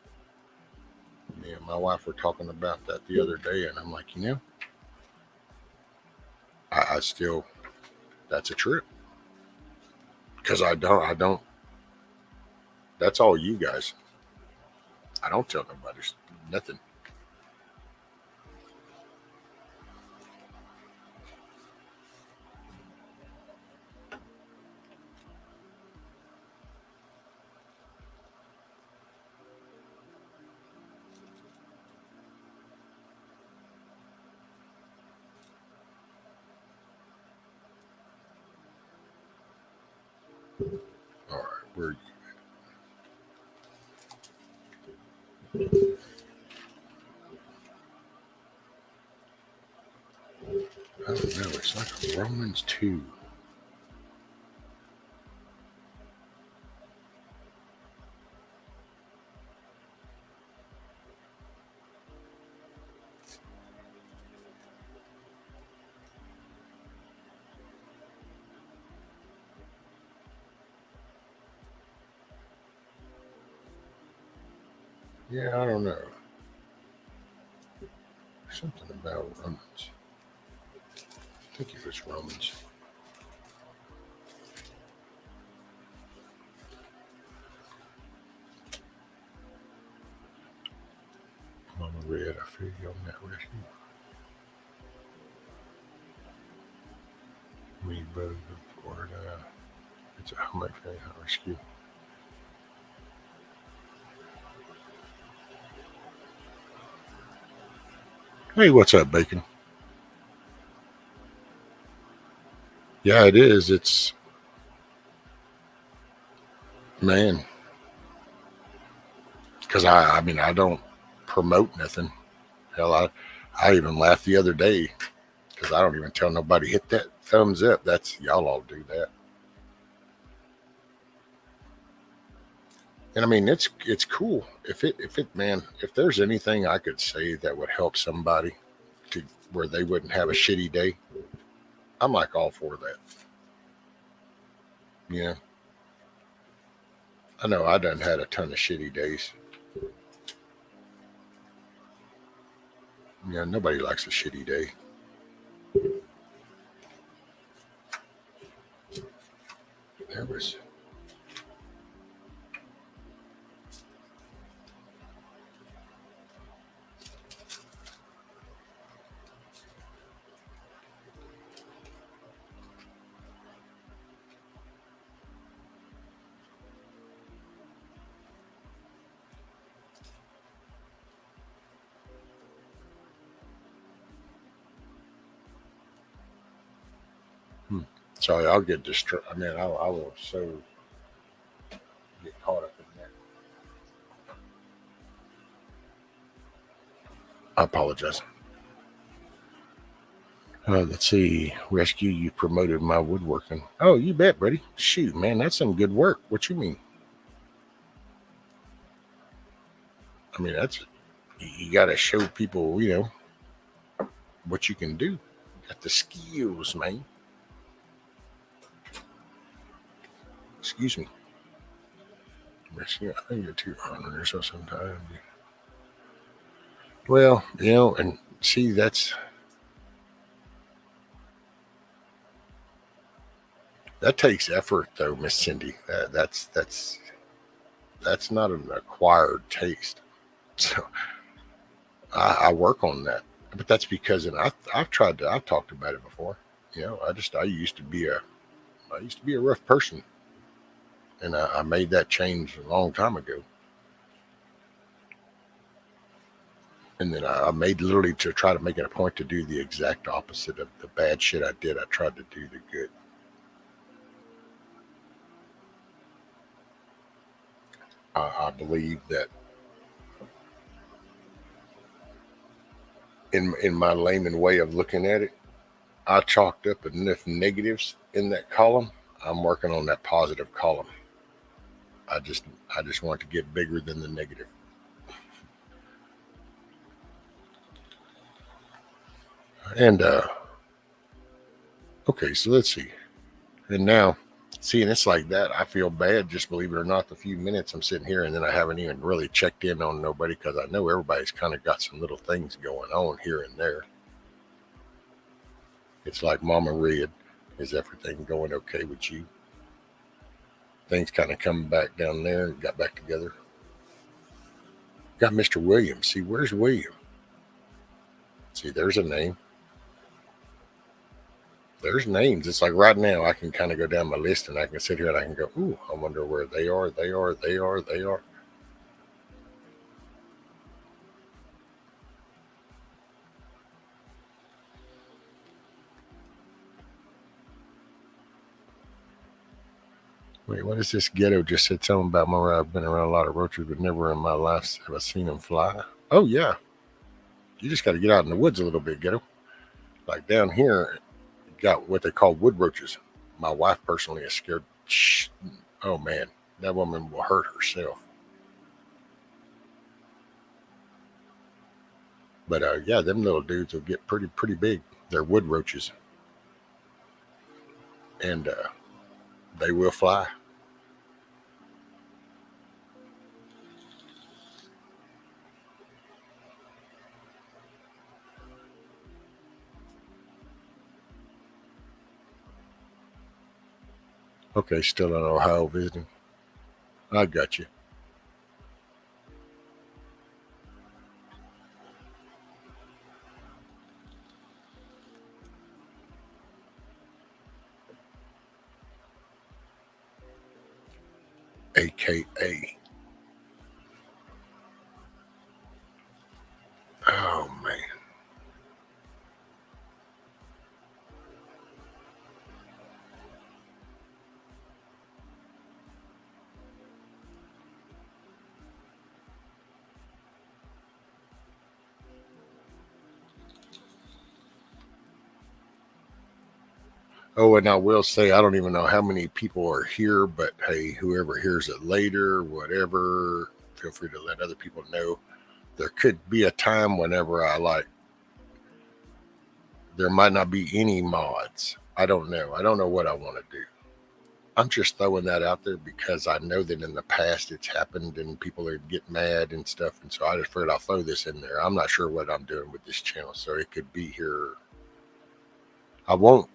Me and my wife were talking about that the other day, and I'm like, I still, that's a trip. Because I don't, that's all you guys. I don't tell nobody nothing. All right, where I don't know. It's like Romans 2. Yeah, I don't know. Something about Romans. I think it was Romans. Mama read, I feel you on that rescue. We both report, it's a home rescue. Hey, what's up, Bacon? Yeah, it is. It's, man, because I mean, I don't promote nothing. Hell, I even laughed the other day because I don't even tell nobody hit that thumbs up. That's y'all all do that. And I mean, it's cool if it man, if there's anything I could say that would help somebody to where they wouldn't have a shitty day, I'm like all for that. Yeah, I know I done had a ton of shitty days. Yeah, nobody likes a shitty day. There was. Sorry, I'll get distracted. I mean, I will so get caught up in that. I apologize. Let's see. Rescue, you promoted my woodworking. Oh, you bet, buddy. Shoot, man, that's some good work. What you mean? I mean, that's you got to show people, what you can do. Got the skills, man. Excuse me. Rescue, I think you're too hard on yourself sometimes. Well, and see, that takes effort, though, Miss Cindy. That's not an acquired taste. So I work on that, but that's because, and I've talked about it before. I used to be a rough person, and I made that change a long time ago. And then I made literally to try to make it a point to do the exact opposite of the bad shit I did. I tried to do the good. I believe that in my layman way of looking at it, I chalked up enough negatives in that column. I'm working on that positive column. I just I just want to get bigger than the negative. And okay, so let's see. And now, seeing it's like that, I feel bad. Just believe it or not, the few minutes I'm sitting here, and then I haven't even really checked in on nobody because I know everybody's kind of got some little things going on here and there. It's like Mama Red. Is everything going okay with you? Things kind of coming back down there and got back together. Got Mr. Williams. See, where's William? See, there's a name. There's names. It's like right now I can kind of go down my list and I can sit here and I can go, ooh, I wonder where they are, they are, they are, they are. Wait, what is this? Ghetto just said something about my. I've been around a lot of roaches, but never in my life have I seen them fly. Oh yeah, you just got to get out in the woods a little bit, Ghetto. Like down here, you got what they call wood roaches. My wife personally is scared. Oh man, that woman will hurt herself. But yeah, them little dudes will get pretty big. They're wood roaches, and they will fly. Okay, still in Ohio visiting. I got you. AKA. Oh man. Oh, and I will say, I don't even know how many people are here, but hey, whoever hears it later, whatever, feel free to let other people know. There could be a time whenever there might not be any mods. I don't know. I don't know what I want to do. I'm just throwing that out there because I know that in the past it's happened and people get mad and stuff. And so I just figured I'll throw this in there. I'm not sure what I'm doing with this channel, so it could be here. I won't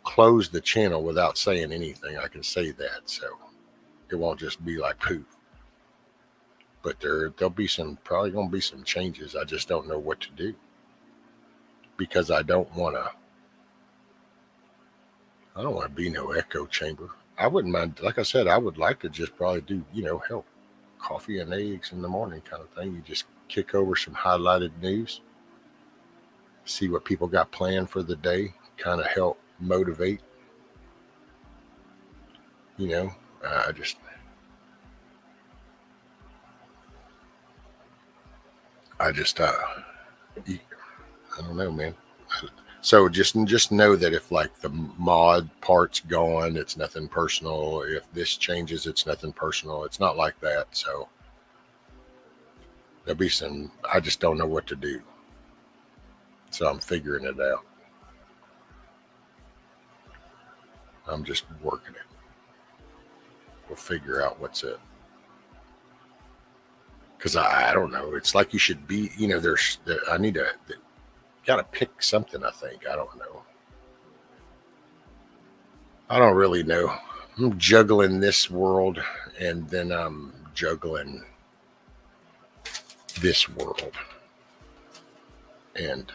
close the channel without saying anything. I can say that, so it won't just be like poof. But there'll be probably gonna be some changes. I just don't know what to do because I don't want to be no echo chamber. I wouldn't mind, like I said, I would like to just probably do, help coffee and eggs in the morning kind of thing. You just kick over some highlighted news, see what people got planned for the day, kind of help motivate. I don't know, man. So just know that if like the mod part's gone, it's nothing personal. If this changes, it's nothing personal. It's not like that. So there'll be some. I just don't know what to do. So I'm figuring it out. I'm just working it. We'll figure out what's it. Because I don't know. It's like you should be. I need to. Gotta pick something. I think. I don't know. I don't really know. I'm juggling this world, and then I'm juggling this world, and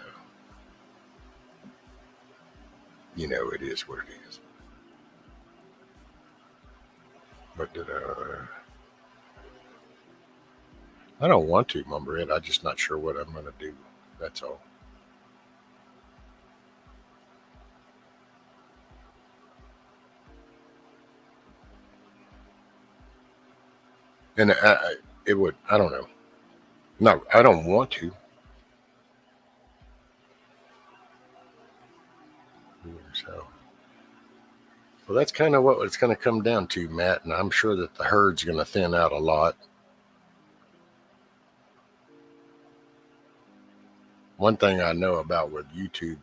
it is what it is. But I don't want to, Mumber It. I'm just not sure what I'm going to do. That's all. And it would, I don't know. No, I don't want to. So, well, that's kind of what it's going to come down to, Matt. And I'm sure that the herd's going to thin out a lot. One thing I know about with YouTube,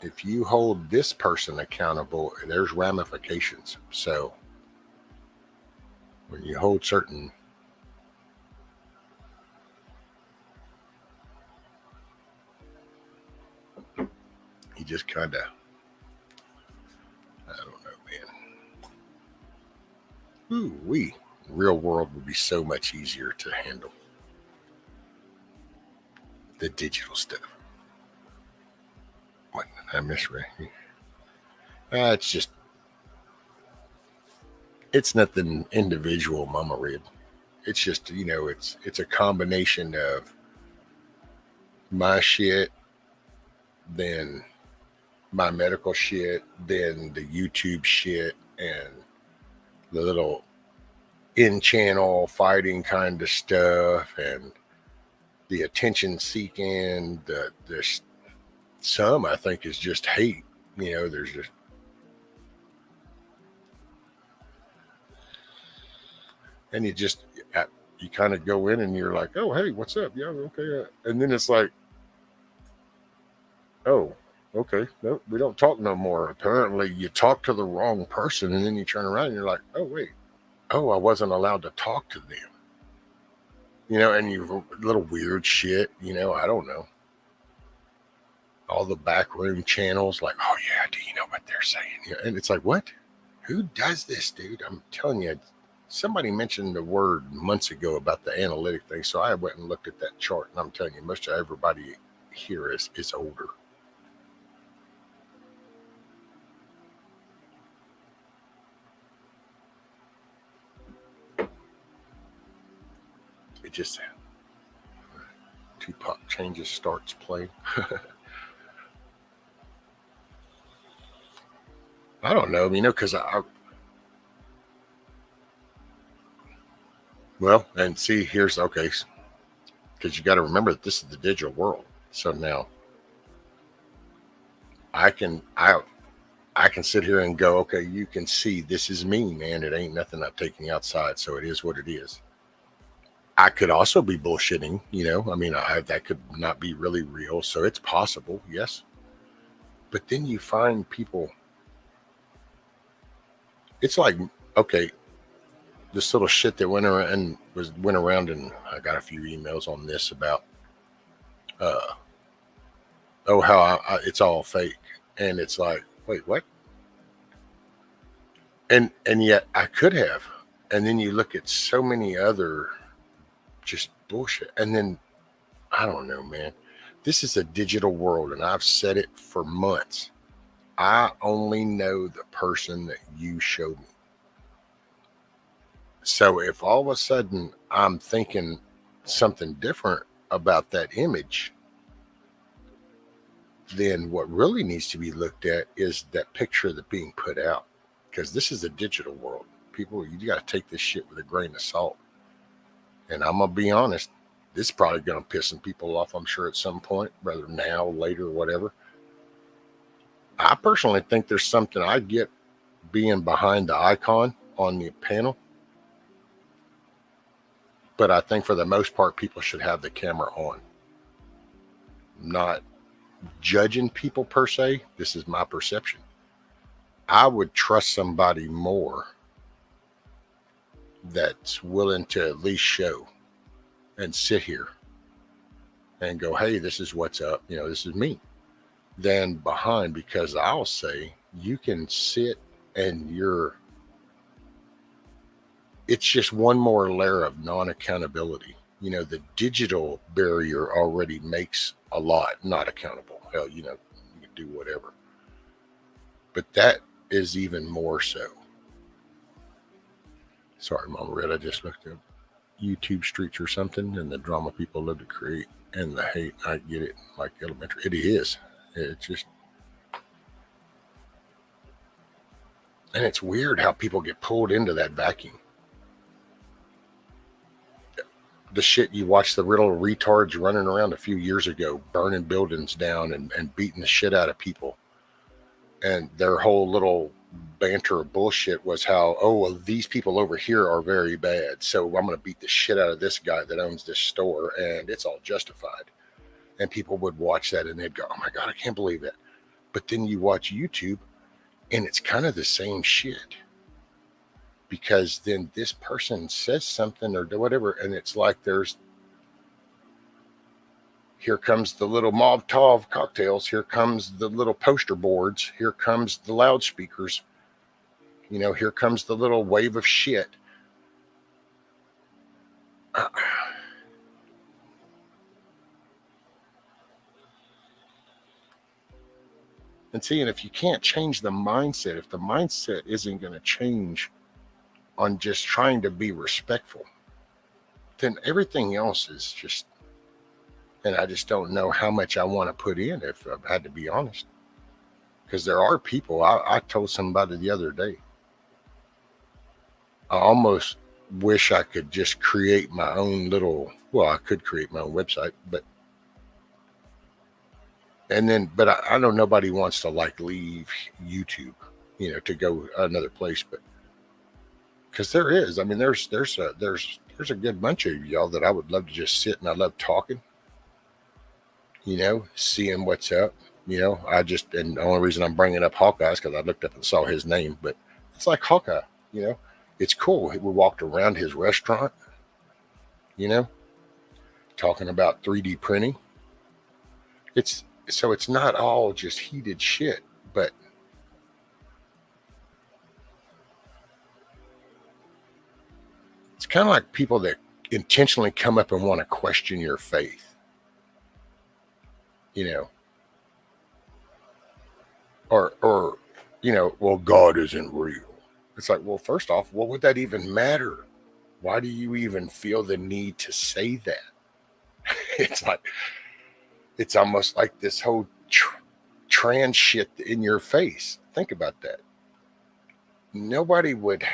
if you hold this person accountable, there's ramifications. So when you hold certain, you just kind of, I don't know, man. Ooh, real world would be so much easier to handle. The digital stuff. What did I misread? It's nothing individual, Mama Red. It's just, it's a combination of my shit, then my medical shit, then the YouTube shit, and the little in-channel fighting kind of stuff, and the attention seeking. There's some I think is just hate. There's just, and you kind of go in and you're like, oh hey, what's up? Yeah, okay, and then it's like, oh, okay, no, we don't talk no more. Apparently, you talk to the wrong person, and then you turn around and you're like, oh wait, oh, I wasn't allowed to talk to them. And you little weird shit. I don't know. All the backroom channels, like, oh yeah, do you know what they're saying? And it's like, what? Who does this, dude? I'm telling you, somebody mentioned the word months ago about the analytic thing, so I went and looked at that chart, and I'm telling you, most of everybody here is older. It just Tupac changes, starts playing. I don't know, because well, and see, here's okay, because you got to remember that this is the digital world. So now I can sit here and go, okay, you can see this is me, man. It ain't nothing I'm taking outside, so it is what it is. I could also be bullshitting, that could not be really real, so it's possible, yes. But then you find people. It's like, okay, this little shit that went around, and I got a few emails on this about, how it's all fake, and it's like, wait, what? And yet I could have, and then you look at so many other just bullshit, and then I don't know, man. This is a digital world, and I've said it for months. I only know the person that you showed me. So if all of a sudden I'm thinking something different about that image, then what really needs to be looked at is that picture that's being put out, because this is a digital world. People, you got to take this shit with a grain of salt. And I'm going to be honest, this is probably going to piss some people off, I'm sure, at some point, whether now, later, whatever. I personally think there's something I get being behind the icon on the panel. But I think for the most part, people should have the camera on. Not judging people per se. This is my perception. I would trust somebody more that's willing to at least show and sit here and go, hey, this is what's up. This is me. Than behind, because I'll say you can sit and it's just one more layer of non-accountability. The digital barrier already makes a lot not accountable. Hell, you can do whatever. But that is even more so. Sorry, Mama Red, I just looked up YouTube Streets or something, and the drama people love to create and the hate. I get it, like elementary. It is. It's just, and it's weird how people get pulled into that vacuum. The shit you watch, the little retards running around a few years ago, burning buildings down and beating the shit out of people. And their whole little banter of bullshit was how, oh, well, these people over here are very bad, so I'm going to beat the shit out of this guy that owns this store, and it's all justified. And people would watch that and they'd go, oh my God, I can't believe that. But then you watch YouTube and it's kind of the same shit. Because then this person says something or whatever, and it's like here comes the little Molotov cocktails, here comes the little poster boards, here comes the loudspeakers, here comes the little wave of shit. And see, and if you can't change the mindset, if the mindset isn't going to change on just trying to be respectful, then everything else is just, and I just don't know how much I want to put in, if I had to be honest. Because there are people, I told somebody the other day, I almost wish I could just create my own little, well, I could create my own website, but I know nobody wants to like leave YouTube, to go another place, but because there is, I mean, there's a good bunch of y'all that I would love to just sit and I love talking, seeing what's up. And the only reason I'm bringing up Hawkeye is because I looked up and saw his name, but it's like Hawkeye, it's cool. We walked around his restaurant, talking about 3D printing. It's not all just heated shit, but it's kind of like people that intentionally come up and want to question your faith, or well, God isn't real. It's like, well, first off, what would that even matter? Why do you even feel the need to say that? It's almost like this whole trans shit in your face. Think about that. Nobody would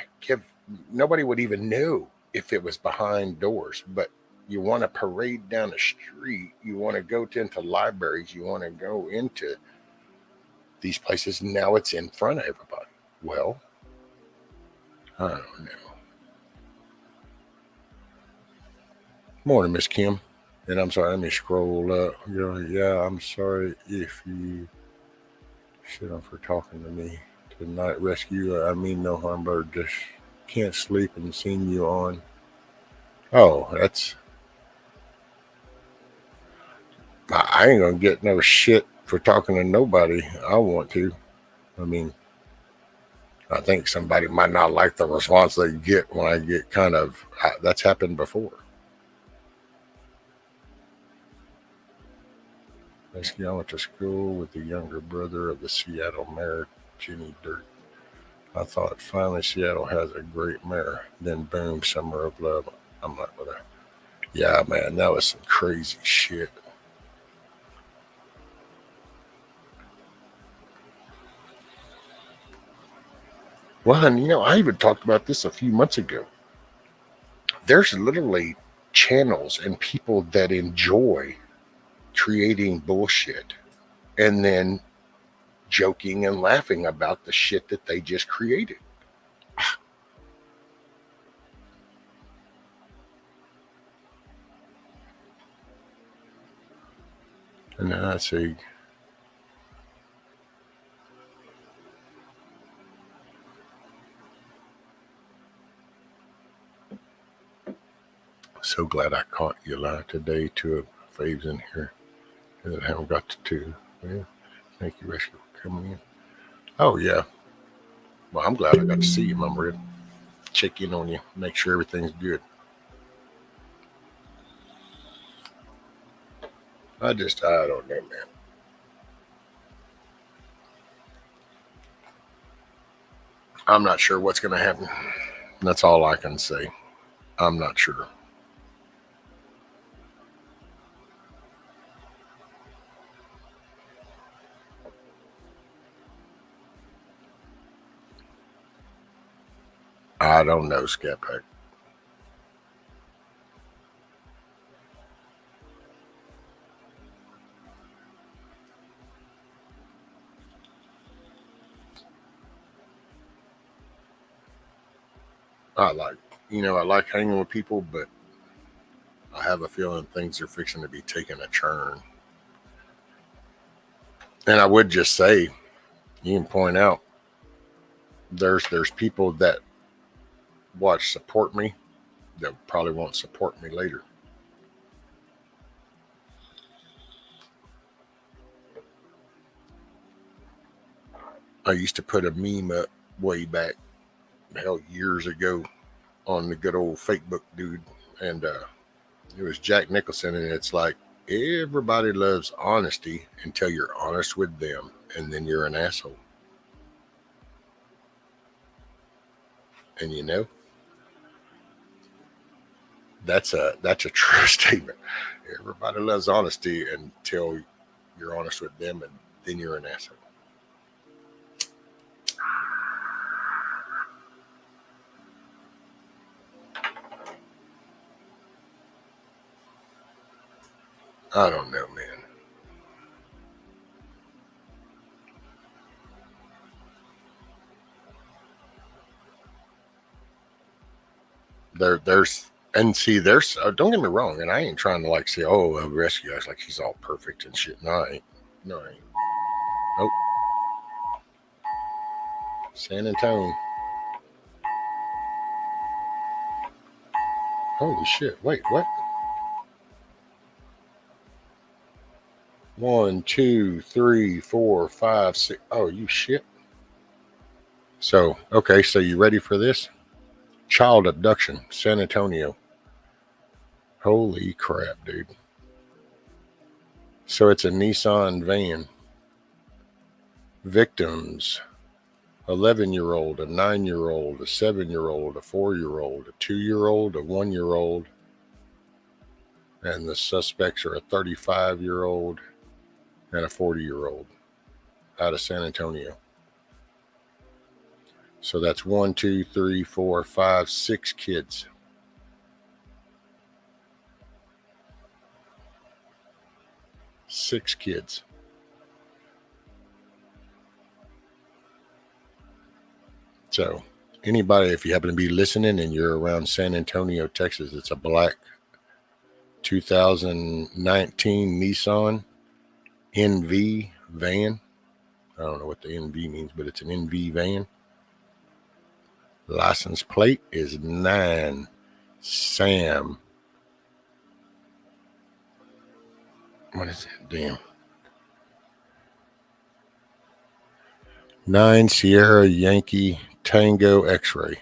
even know if it was behind doors, but you want to parade down the street, you want to go into libraries, you want to go into these places. Now it's in front of everybody. Well, I don't know. Morning, Miss Kim. And I'm sorry, let me scroll up. Yeah, I'm sorry if you shit on for talking to me tonight. Rescue, I mean no harm, but just can't sleep and seeing you on. Oh, I ain't gonna get no shit for talking to nobody. I want to. I mean, I think somebody might not like the response they get when I get that's happened before. Basically, I went to school with the younger brother of the Seattle mayor, Jenny Dirt. I thought finally Seattle has a great mayor. Then boom, Summer of Love. I'm like, what? Yeah, man, that was some crazy shit. Well, and I even talked about this a few months ago. There's literally channels and people that enjoy creating bullshit and then joking and laughing about the shit that they just created. And then I say, so glad I caught you live today. Two of faves in here that I haven't got to. Well, thank you, Rescue, for coming in. Oh, yeah. Well, I'm glad I got to see you, Mom Red. Check in on you, make sure everything's good. I don't know, man. I'm not sure what's going to happen. That's all I can say. I'm not sure. I don't know, Scat Pack. I like hanging with people, but I have a feeling things are fixing to be taking a turn. And I would just say, you can point out, there's people that support me that probably won't support me later. I used to put a meme up way back, years ago, on the good old fake book dude, and it was Jack Nicholson, and it's like, everybody loves honesty until you're honest with them, and then you're an asshole. And that's a true statement. Everybody loves honesty until you're honest with them, and then you're an asshole. I don't know, man. There's and see, there's don't get me wrong, and I ain't trying to like say, oh, rescue guys like he's all perfect and shit. No, I ain't. No, I ain't. Nope. San Antonio. Holy shit! Wait, what? 1, 2, 3, 4, 5, 6. Oh, you shit. So, okay, so you ready for this? Child abduction, San Antonio. Holy crap, dude. So it's a Nissan van. Victims: 11-year-old, a 9-year-old, a 7-year-old, a 4-year-old, a 2-year-old, a 1-year-old, and the suspects are a 35-year-old and a 40-year-old out of San Antonio. So that's 1, 2, 3, 4, 5, 6 kids. Six kids. So anybody, if you happen to be listening and you're around San Antonio, Texas, it's a black 2019 Nissan NV van. I don't know what the NV means, but it's an NV van. License plate is 9 Sam. What is it? Damn. 9 Sierra Yankee Tango X-ray.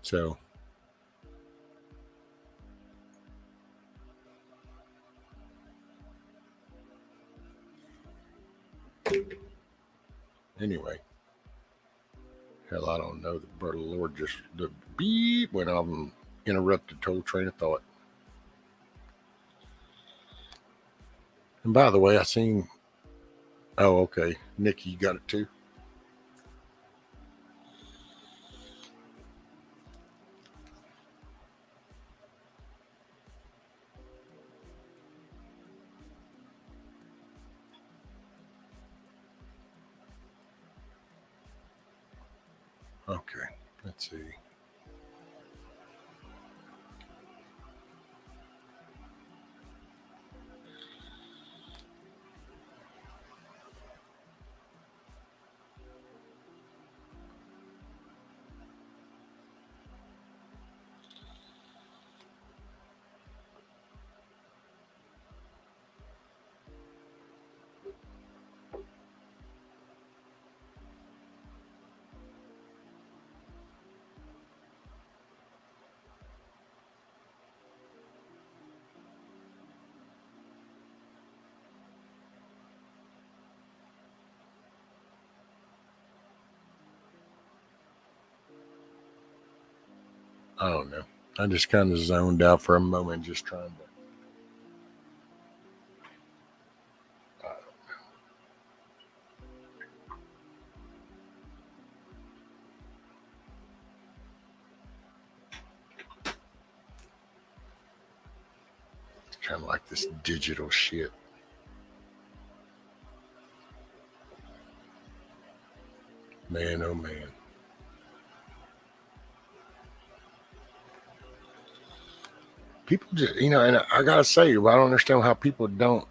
So anyway, hell, I don't know. The Lord just the beep went off and interrupted total train of thought. And by the way, I seen. Oh, okay, Nikki, you got it too. Okay, let's see. I don't know. I just kind of zoned out for a moment, just trying to. It's kind of like this digital shit. Man, oh man. People just, and I gotta say, I don't understand how people don't.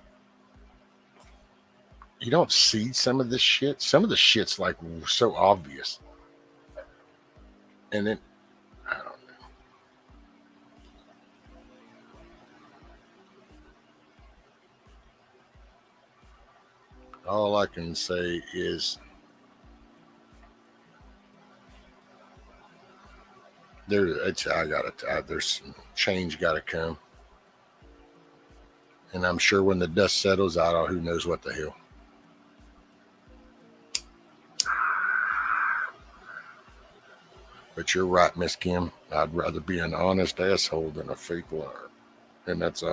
You don't see some of this shit. Some of the shit's like so obvious, and then I don't know. All I can say is there's some change got to come, and I'm sure when the dust settles, who knows what the hell. But you're right, Miss Kim. I'd rather be an honest asshole than a fake liar, and that's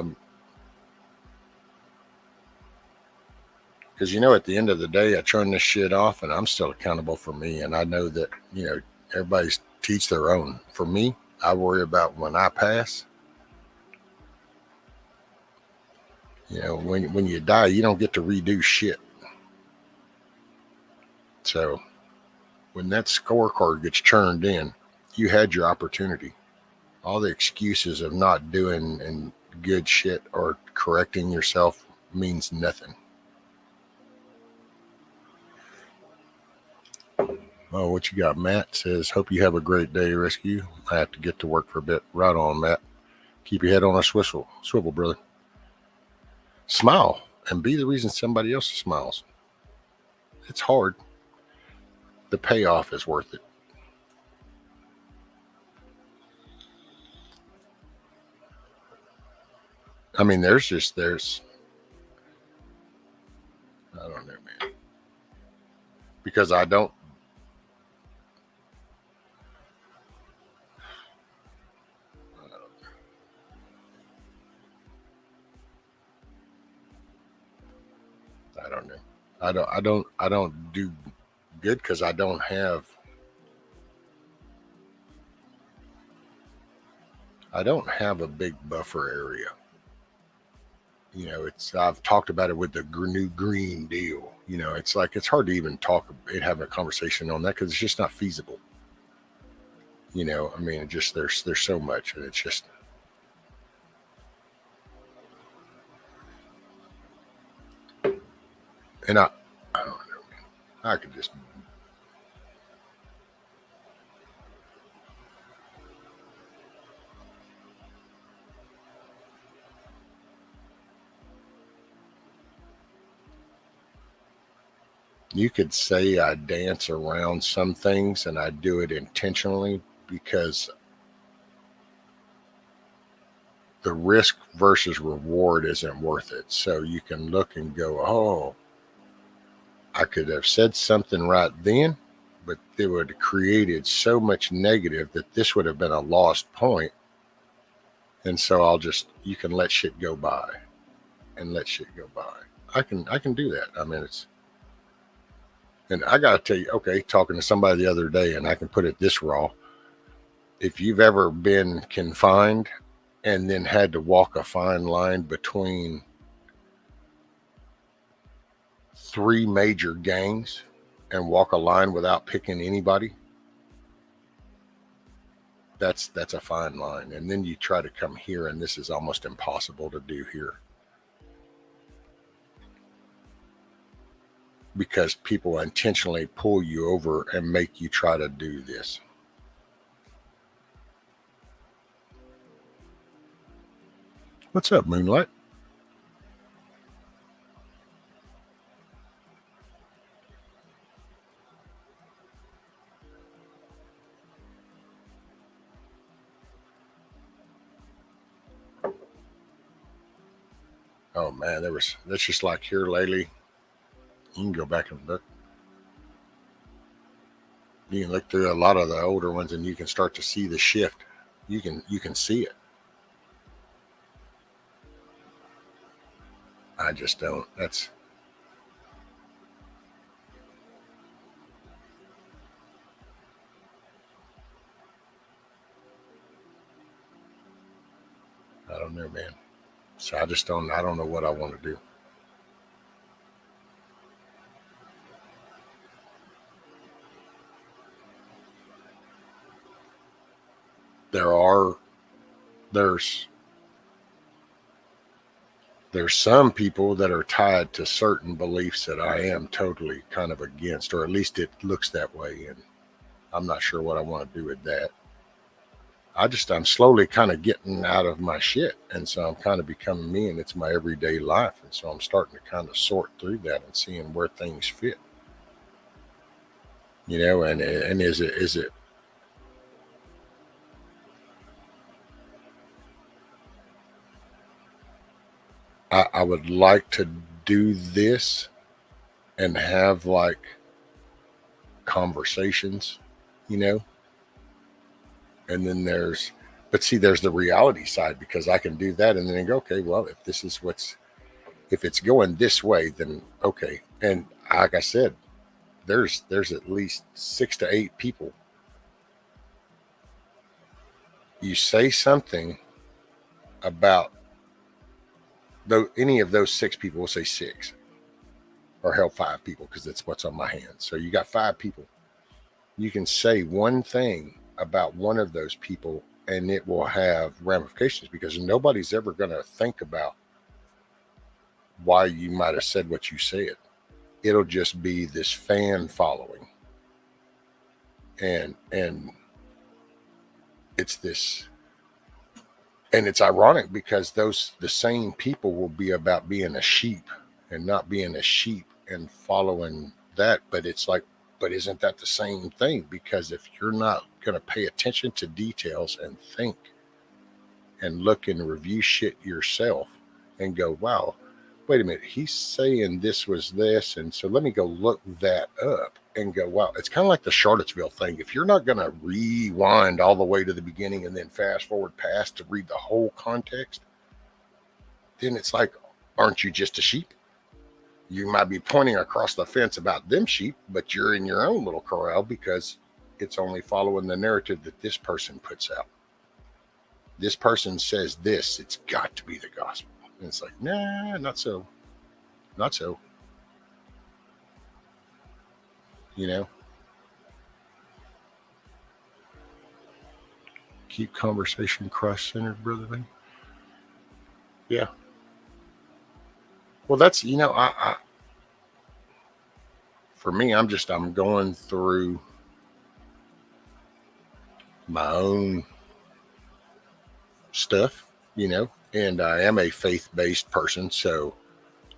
because at the end of the day, I turn this shit off, and I'm still accountable for me, and I know that everybody's teach their own. For me, I worry about when I pass. You know, when you die, you don't get to redo shit. So when that scorecard gets churned in, you had your opportunity. All the excuses of not doing and good shit or correcting yourself means nothing. Oh, what you got? Matt says, hope you have a great day, Rescue. I have to get to work for a bit. Right on, Matt. Keep your head on a swivel, brother. Smile and be the reason somebody else smiles. It's hard. The payoff is worth it. I mean, there's I don't know, man. Because I don't know. I don't do good because I don't have a big buffer area. You know, I've talked about it with the new Green Deal. You know, it's like it's hard to even have a conversation on that because it's just not feasible. You know, I mean, there's so much, and it's just. And I don't know, man. I could just. You could say I dance around some things, and I do it intentionally because the risk versus reward isn't worth it. So you can look and go, oh, I could have said something right then, but it would have created so much negative that this would have been a lost point. And so you can let shit go by and let shit go by. I can do that. I mean, and I got to tell you, okay, talking to somebody the other day, and I can put it this raw. If you've ever been confined and then had to walk a fine line between 3 major gangs and walk a line without picking anybody, that's a fine line. And then you try to come here, and this is almost impossible to do here because people intentionally pull you over and make you try to do this. What's up, Moonlight? Oh man, that's just like here lately. You can go back and look. You can look through a lot of the older ones, and you can start to see the shift. You can see it. I just don't. I don't know, man. So I don't know what I want to do. There's some people that are tied to certain beliefs that I am totally kind of against, or at least it looks that way. And I'm not sure what I want to do with that. I'm slowly kind of getting out of my shit. And so I'm kind of becoming me, and it's my everyday life. And so I'm starting to kind of sort through that and seeing where things fit, you know, and is it, I would like to do this and have like conversations, you know, and then there's the reality side because I can do that and then go, okay, well, if it's going this way, then okay. And like I said, there's at least 6 to 8 people you say something about though any of those 6 people, we'll say 6, or hell 5 people because that's what's on my hands. So you got 5 people. You can say one thing about one of those people and it will have ramifications because nobody's ever going to think about why you might have said what you said. It'll just be this fan following. And it's this, and it's ironic because the same people will be about being a sheep and not being a sheep and following that. But it's like, but isn't that the same thing? Because if you're not going to pay attention to details and think and look and review shit yourself and go, wow, wait a minute, he's saying this was this, and so let me go look that up and go, wow. It's kind of like the Charlottesville thing. If you're not going to rewind all the way to the beginning and then fast forward past to read the whole context, then it's like, aren't you just a sheep? You might be pointing across the fence about them sheep, but you're in your own little corral because it's only following the narrative that this person puts out. This person says this, it's got to be the gospel. And it's like, nah, not so. Not so. You know? Keep conversation Christ-centered, brother Lee. Yeah. Well, that's, I for me, I'm going through my own stuff, and I am a faith-based person, so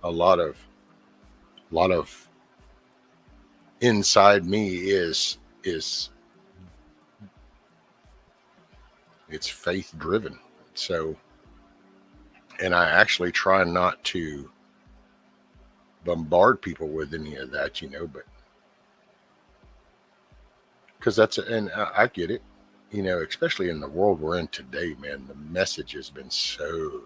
a lot of inside me is it's faith driven. So, and I actually try not to bombard people with any of that, but because and I get it, especially in the world we're in today, man. The message has been so.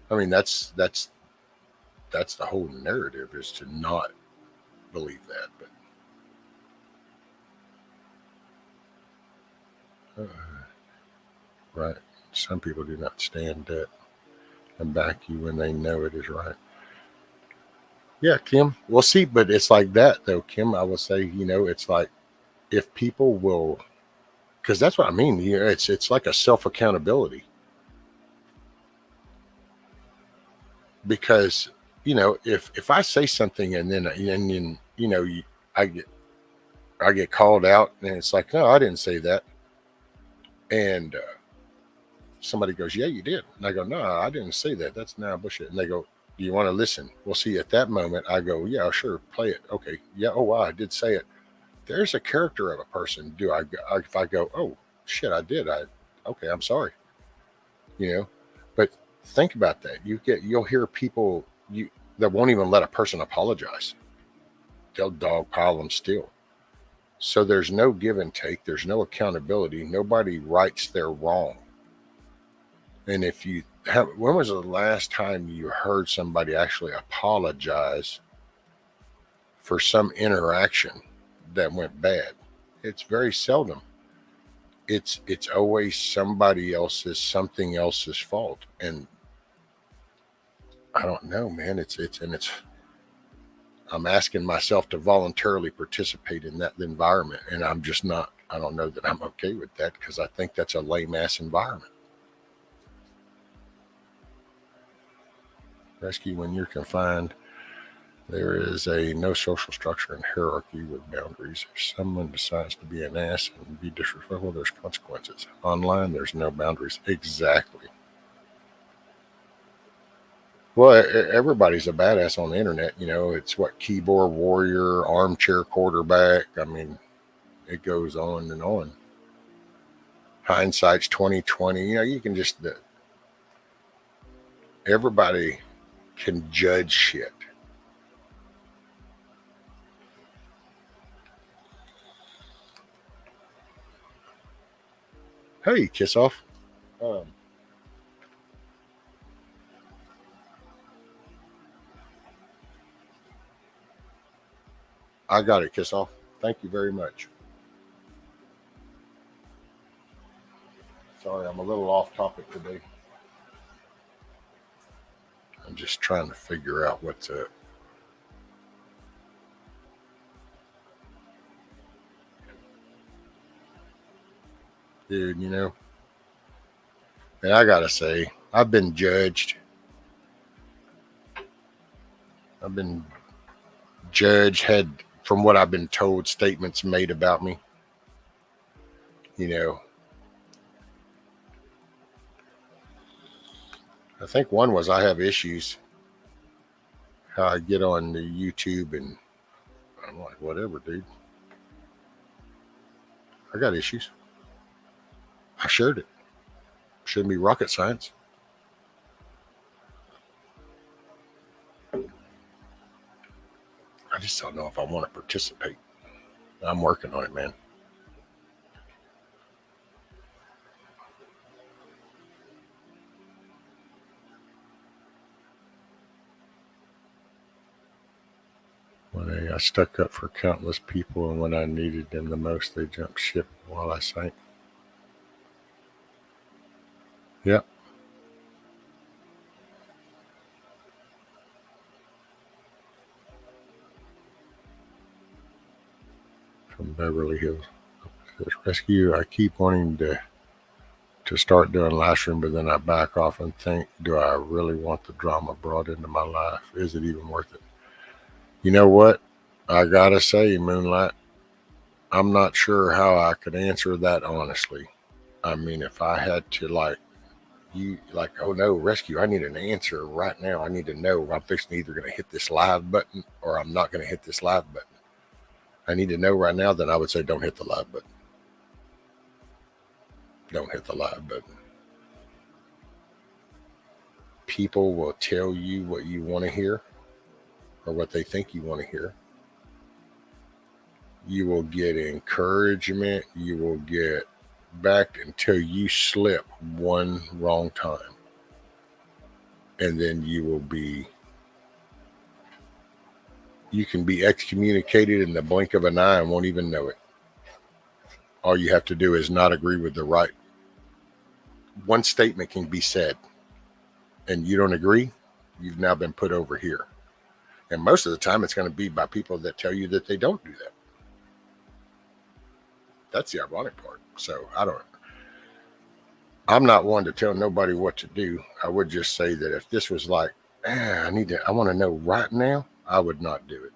I mean, that's the whole narrative, is to not believe that, but right. Some people do not stand up and back you when they know it is right. Yeah, Kim. We'll see, but it's like that though, Kim. I will say, it's like if people will, because that's what I mean. It's like a self accountability. Because if I say something and then I get called out and it's like, no, I didn't say that, and somebody goes, yeah, you did, and I go, no, I didn't say that. That's now bullshit. And they go, do you want to listen? Well, see, at that moment, I go, yeah, sure, play it. Okay, yeah, oh wow, I did say it. There's a character of a person. If I go, oh shit, I did. Okay, I'm sorry. But think about that. You'll hear people that won't even let a person apologize. They'll dogpile them still. So there's no give and take. There's no accountability. Nobody rights their wrong. And when was the last time you heard somebody actually apologize for some interaction that went bad? It's very seldom. It's always something else's fault. And I don't know, man. It's I'm asking myself to voluntarily participate in that environment, and I'm just not. I don't know that I'm okay with that because I think that's a lame ass environment. Rescue when you're confined. There is no social structure and hierarchy with boundaries. If someone decides to be an ass and be disrespectful, there's consequences. Online, there's no boundaries. Exactly. Well, everybody's a badass on the internet. It's what keyboard warrior, armchair quarterback. I mean, it goes on and on. Hindsight's 2020. You can just everybody can judge shit. Hey, kiss off. I got it, kiss off. Thank you very much. Sorry, I'm a little off topic today. I'm just trying to figure out what's up. Dude, you know, and I gotta say, I've been judged. I've been judged, had, from what I've been told, statements made about me. You know, I think one was I have issues. How I get on the YouTube and I'm like, whatever, dude. I got issues. I shared it. Shouldn't be rocket science. I just don't know if I want to participate. I'm working on it, man. When I stuck up for countless people, and when I needed them the most, they jumped ship while I sank. Yep. From Beverly Hills. Rescue, I keep wanting to start doing live stream, but then I back off and think, do I really want the drama brought into my life? Is it even worth it? You know what? I gotta say, Moonlight, I'm not sure how I could answer that honestly. I mean, if I had to oh no, Rescue, I need an answer right now. I need to know I'm fixing either going to hit this live button or I'm not going to hit this live button. I need to know right now, then I would say don't hit the live button. Don't hit the live button. People will tell you what you want to hear or what they think you want to hear. You will get encouragement. You will get backed until you slip one wrong time. And then you can be excommunicated in the blink of an eye and won't even know it. All you have to do is not agree with the right. One statement can be said and you don't agree, you've now been put over here. And most of the time it's going to be by people that tell you that they don't do that. That's the ironic part. So I'm not one to tell nobody what to do. I would just say that if this was like, I want to know right now, I would not do it.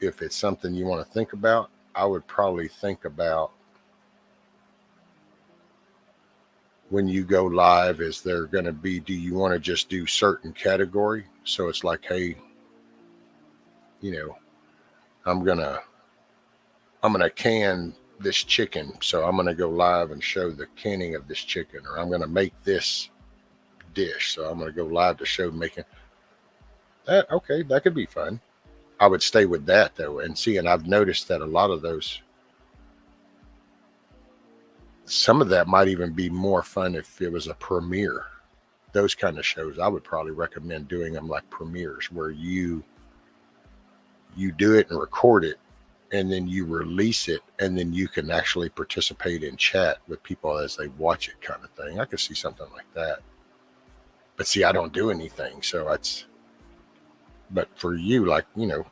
If it's something you want to think about, I would probably think about when you go live, is there going to be, do you want to just do certain category? So it's like, hey, you know, I'm going to can this chicken. So I'm going to go live and show the canning of this chicken, or I'm going to make this dish. So I'm going to go live to show making that. Okay. That could be fun. I would stay with that though. And I've noticed that a lot of those, some of that might even be more fun if it was a premiere. Those kind of shows, I would probably recommend doing them like premieres where you do it and record it and then you release it and then you can actually participate in chat with people as they watch it, kind of thing. I could see something like that. But see, I don't do anything. So but for you, like, you know,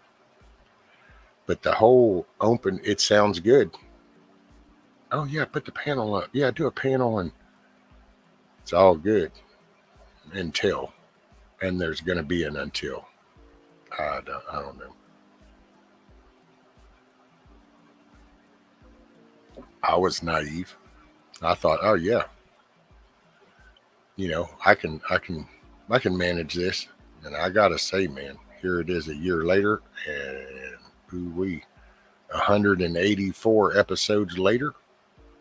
but the whole open, it sounds good. Oh yeah, put the panel up. Yeah, do a panel and it's all good until, and there's going to be an until. I don't know. I was naive. I thought, oh yeah, you know, I can manage this. And I gotta say, man, here it is a year later, and 184 episodes later,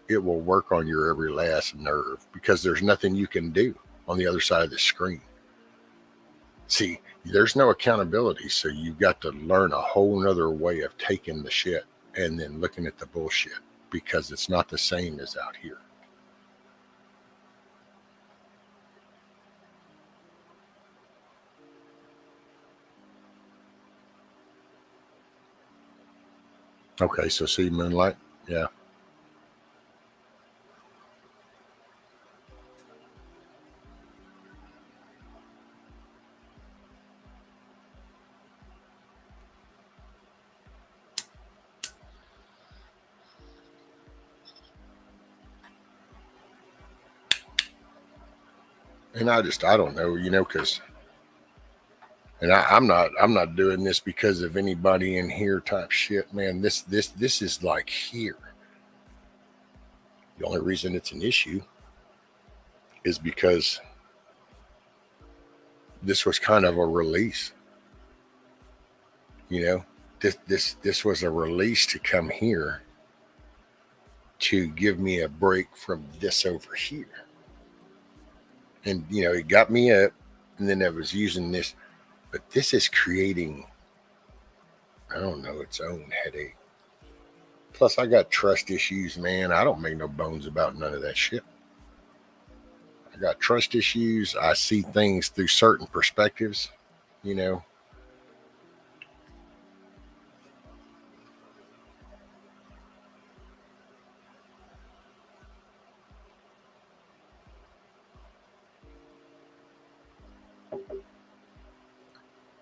it will work on your every last nerve because there's nothing you can do on the other side of the screen. See, there's no accountability, so you've got to learn a whole nother way of taking the shit and then looking at the bullshit, because it's not the same as out here. Okay, so see, Moonlight, yeah. And I don't know, you know, because, and I'm not doing this because of anybody in here type shit, man. This is like here. The only reason it's an issue is because this was kind of a release. You know, this was a release to come here to give me a break from this over here. And you know, it got me up, and then I was using this, but this is creating, I don't know, its own headache. Plus, I got trust issues, man. I don't make no bones about none of that shit. I got trust issues. I see things through certain perspectives, you know.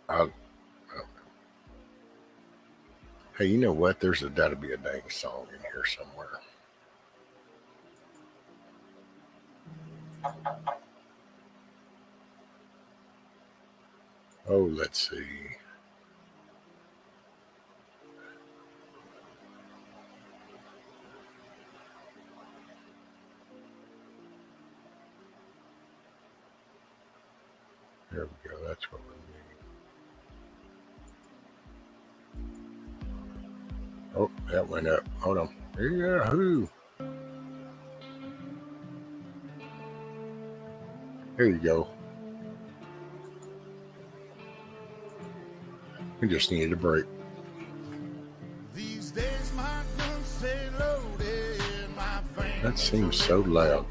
I, hey, you know what? There's got to be a dang song in here somewhere. Oh, let's see. There we go. That's what we need. Oh, that went up. Hold on. Yahoo! There you go. We just needed a break. These days my guns stay loaded, my That seems so loud.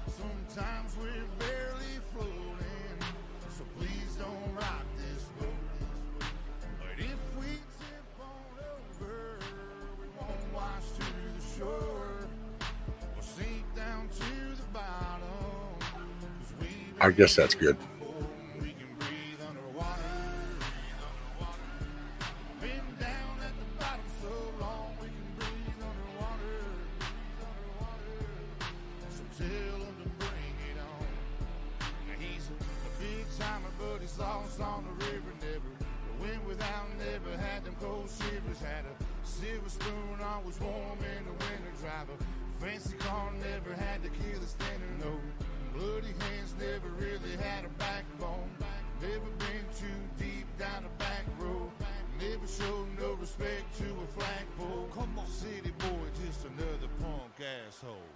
Sometimes we're barely floating, so please don't rock this boat. But if we tip on over, we won't wash to the shore, or sink down to the bottom. I guess that's good. We can breathe underwater. Been down at the bottom so long, we can breathe underwater. So tell him to bring it on. Now he's a big timer, but he's lost on the river. Never went without, never had them cold shivers. Had a silver spoon, always warm in the winter. Drive a fancy car, never had to kill a standard. No bloody hands, never really had a backbone. Never been too deep down a back road. Never showed no respect to a flagpole. Come on, city boy, just another punk asshole.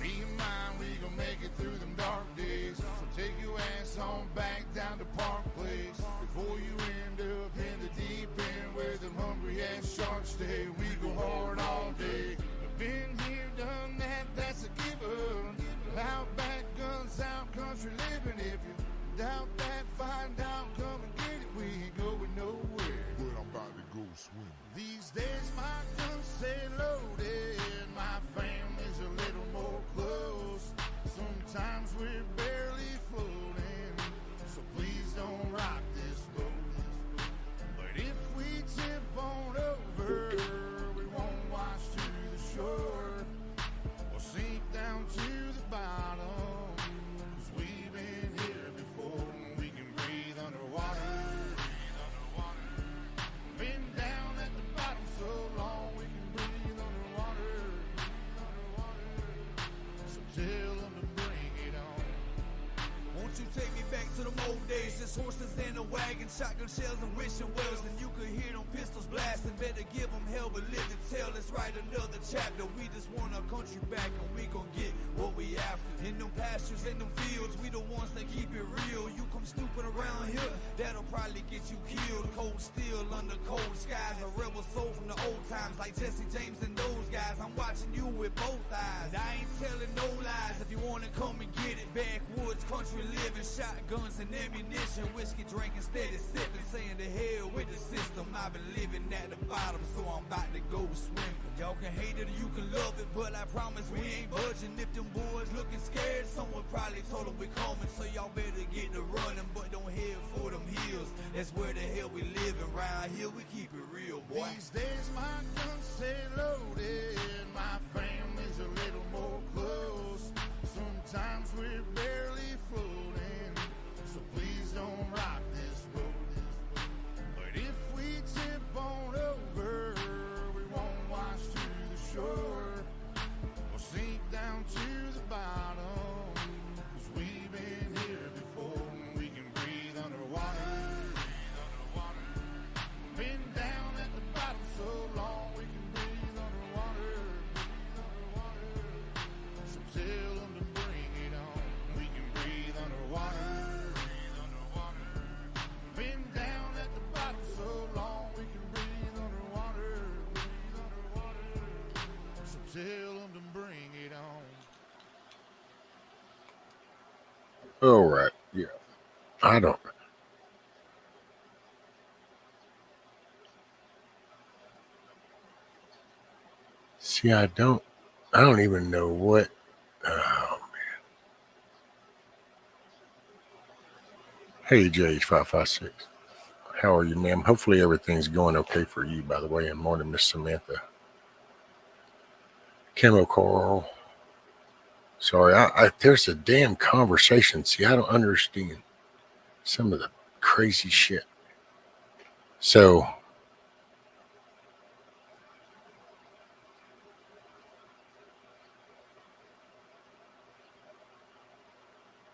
Me and mine, we gon' make it through them dark days. So take your ass on back down to Park Place before you end up in the deep end where them hungry ass sharks stay. We go hard all day. Been here, done that, that's a given. Out back, guns out, country living. If you doubt that, find out, come and get it. We ain't going nowhere, but I'm about to go swim. These days my guns stay loaded, my family's a little more close. Sometimes we're barely floating, so please don't rock this boat. But if we tip on over, we won't wash to the shore, or sink down to the bottom, 'cause we've been here before. We can breathe underwater. Been down at the bottom so long, we can breathe underwater. So tell them to bring it on. Won't you take me back to the old days? Just horses in a wagon, shotgun shells and wishing wells, and you could hear them pistols blasting. Better give them hell, but live to tell. Let's write another chapter. We just want our country back, and we gon' get what we after. In them pastures, in them fields, we the ones that keep it real. You come snooping around here, that'll probably get you killed. Cold steel under cold skies, a rebel soul from the old times, like Jesse James and those guys. I'm watching you with both eyes. I ain't telling no lies. If you wanna come and get it, backwoods, country living, shotguns and ammunition, whiskey drinking, steady sipping, saying to hell with the system. I've been living at the bottom, so I'm about to go swimming. Y'all can hate it or you can love it, but I promise we ain't budging. If them boys looking scared, someone probably told them we coming, so y'all better get to running, but don't head for them hills. That's where the hell we living. Round here we keep it real, boy. These days my guns stay loaded, my family's a little more close. Sometimes we're barely full. Tell them to bring it on. All right. Yeah. I don't. See, I don't even know what. Oh, man. Hey, JH556. How are you, ma'am? Hopefully everything's going okay for you, by the way. And morning, Miss Samantha. Camo Carl. Sorry, there's a damn conversation. See, I don't understand some of the crazy shit. So,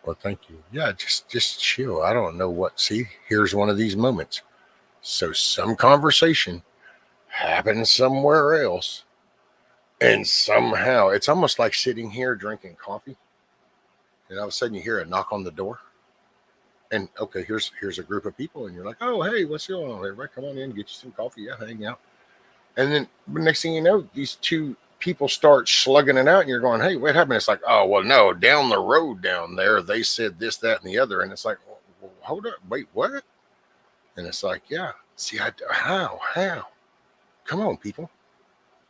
well, thank you. Yeah, just chill. I don't know what. See, here's one of these moments. So some conversation happens somewhere else, and somehow it's almost like sitting here drinking coffee, and all of a sudden you hear a knock on the door, and okay, here's a group of people, and you're like, oh hey, what's going on? Everybody, come on in, get you some coffee, yeah, hang out, and then the next thing you know, these two people start slugging it out, and you're going, hey, what happened? It's like, oh well, no, down the road down there, they said this, that, and the other, and it's like, well, hold up, wait, what? And it's like, yeah, see, how? Come on, people.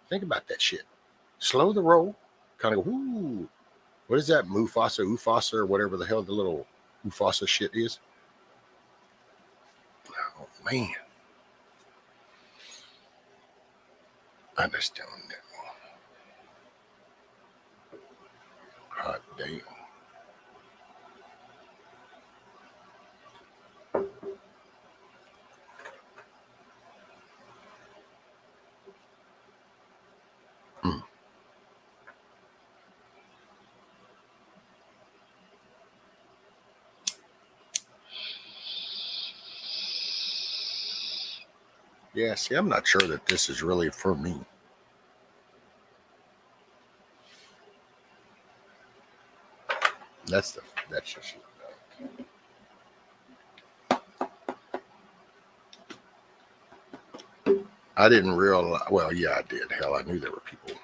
Think about that shit. Slow the roll. Kind of go, ooh. What is that? Ufasa, or whatever the hell the little Ufasa shit is. Oh, man. I just don't know. Hot damn. Yeah, see, I'm not sure that this is really for me. That's just. I didn't realize. Well, yeah, I did. Hell, I knew there were people.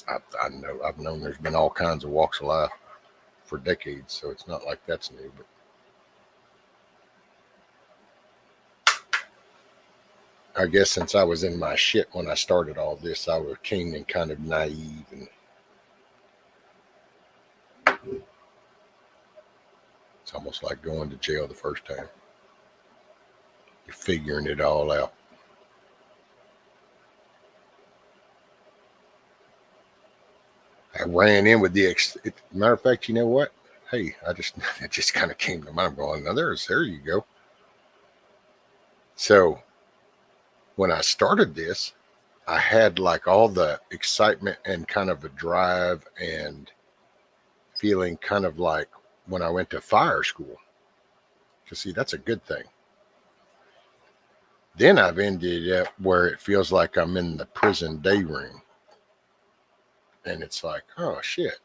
I've known there's been all kinds of walks of life for decades, so it's not like that's new. But I guess since I was in my shit when I started all this, I was keen and kind of naive, and it's almost like going to jail the first time. You're figuring it all out. I ran in with matter of fact, you know what? Hey, it just kind of came to mind. I'm going, now there you go. So when I started this, I had like all the excitement and kind of a drive and feeling kind of like when I went to fire school. Because see, that's a good thing. Then I've ended up where it feels like I'm in the prison day room. And it's like, oh shit.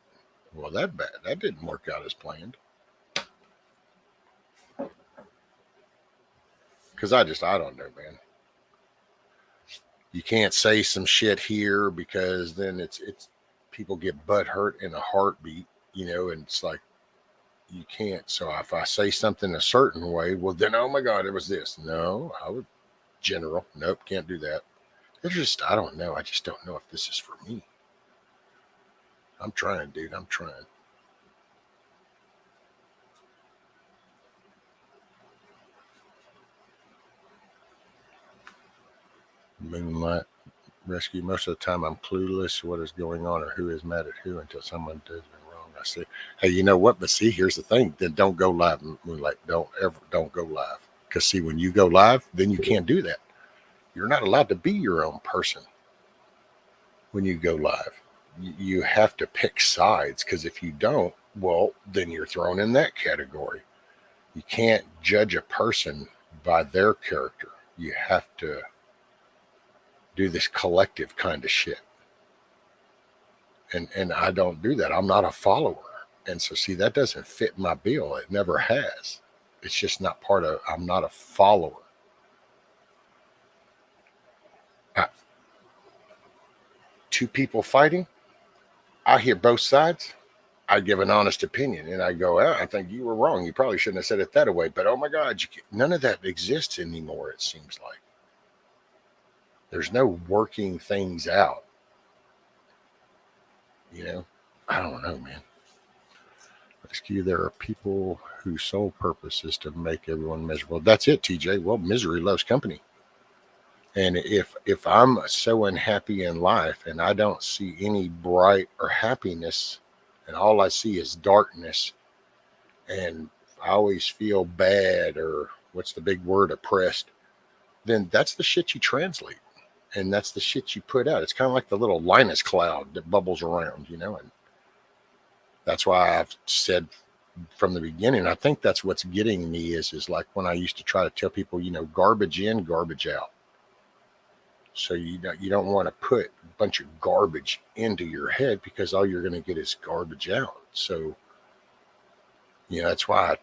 Well, that didn't work out as planned. Because I don't know, man. You can't say some shit here because then it's people get butt hurt in a heartbeat, and it's like you can't. So if I say something a certain way, well then, oh my God, it was this. No, I would general. Nope, can't do that. It's just, I don't know. I just don't know if this is for me. I'm trying, dude. I'm trying. Moonlight Rescue. Most of the time I'm clueless what is going on or who is mad at who until someone does me wrong. I say, hey, you know what? But see, here's the thing. Then don't go live, Moonlight. Don't go live. Because see, when you go live, then you can't do that. You're not allowed to be your own person when you go live. You have to pick sides, because if you don't, well, then you're thrown in that category. You can't judge a person by their character. You have to do this collective kind of shit. And I don't do that. I'm not a follower. And so, see, that doesn't fit my bill. It never has. It's just not I'm not a follower. two people fighting, I hear both sides. I give an honest opinion, and I go, I think you were wrong. You probably shouldn't have said it that way. But oh my God, none of that exists anymore, it seems like. There's no working things out. I don't know, man. Rescue, there are people whose sole purpose is to make everyone miserable. That's it, TJ. Well, misery loves company. And if I'm so unhappy in life and I don't see any bright or happiness, and all I see is darkness, and I always feel bad, or what's the big word, oppressed, then that's the shit you translate. And that's the shit you put out. It's kind of like the little Linus cloud that bubbles around, and that's why I've said from the beginning, I think that's what's getting me is like when I used to try to tell people, garbage in, garbage out. So you don't want to put a bunch of garbage into your head, because all you're going to get is garbage out. So, that's why I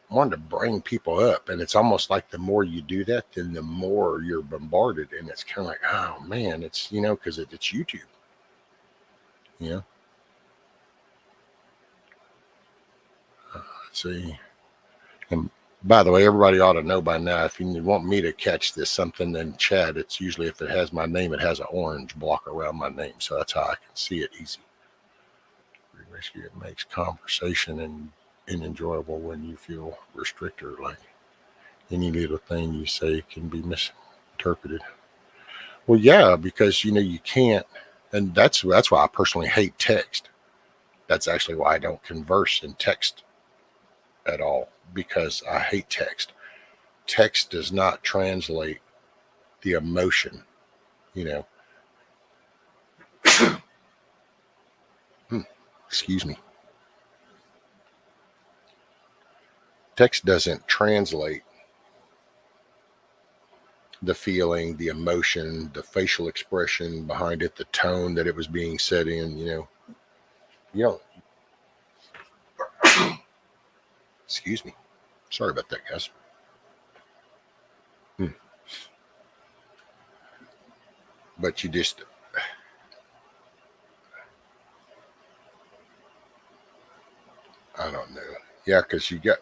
wanted to bring people up. And it's almost like the more you do that, then the more you're bombarded. And it's kind of like, oh man, it's, because it's YouTube, Let's see. And by the way, everybody ought to know by now, if you want me to catch this something in chat, it's usually, if it has my name, it has an orange block around my name. So that's how I can see it easy. Rescue, it makes conversation and enjoyable when you feel restricted, like any little thing you say can be misinterpreted. Well, yeah, because, you can't, and that's why I personally hate text. That's actually why I don't converse in text at all, because I hate text. Text does not translate the emotion, Excuse me. Text doesn't translate the feeling, the emotion, the facial expression behind it, the tone that it was being said in, You don't. Excuse me. Sorry about that, guys. But you just, I don't know. Yeah, because you got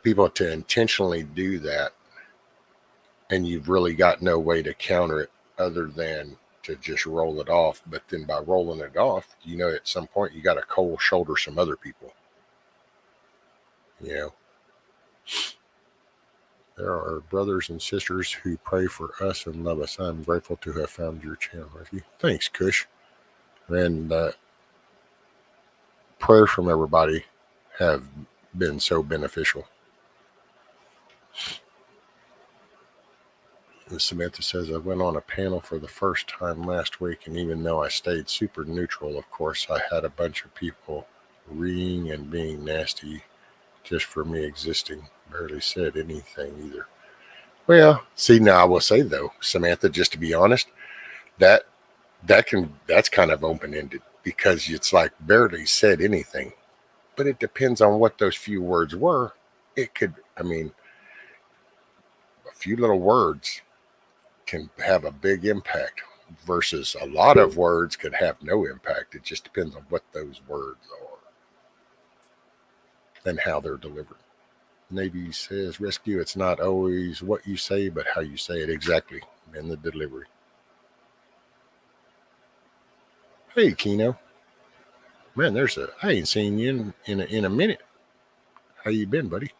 people to intentionally do that, and you've really got no way to counter it other than to just roll it off. But then by rolling it off, at some point you got to cold shoulder some other people. There are brothers and sisters who pray for us and love us. I'm grateful to have found your channel. Thanks, Kush. And prayers from everybody have been so beneficial. And Samantha says, I went on a panel for the first time last week, and even though I stayed super neutral, of course, I had a bunch of people reading and being nasty just for me existing. Barely said anything either. Well, see, now I will say though, Samantha, just to be honest, that's kind of open-ended, because it's like barely said anything, but it depends on what those few words were. It could, a few little words can have a big impact versus a lot of words could have no impact. It just depends on what those words are and how they're delivered. Navy says, Rescue, it's not always what you say, but how you say it. Exactly. And the delivery. Hey, Kino. Man, I ain't seen you in a minute. How you been, buddy?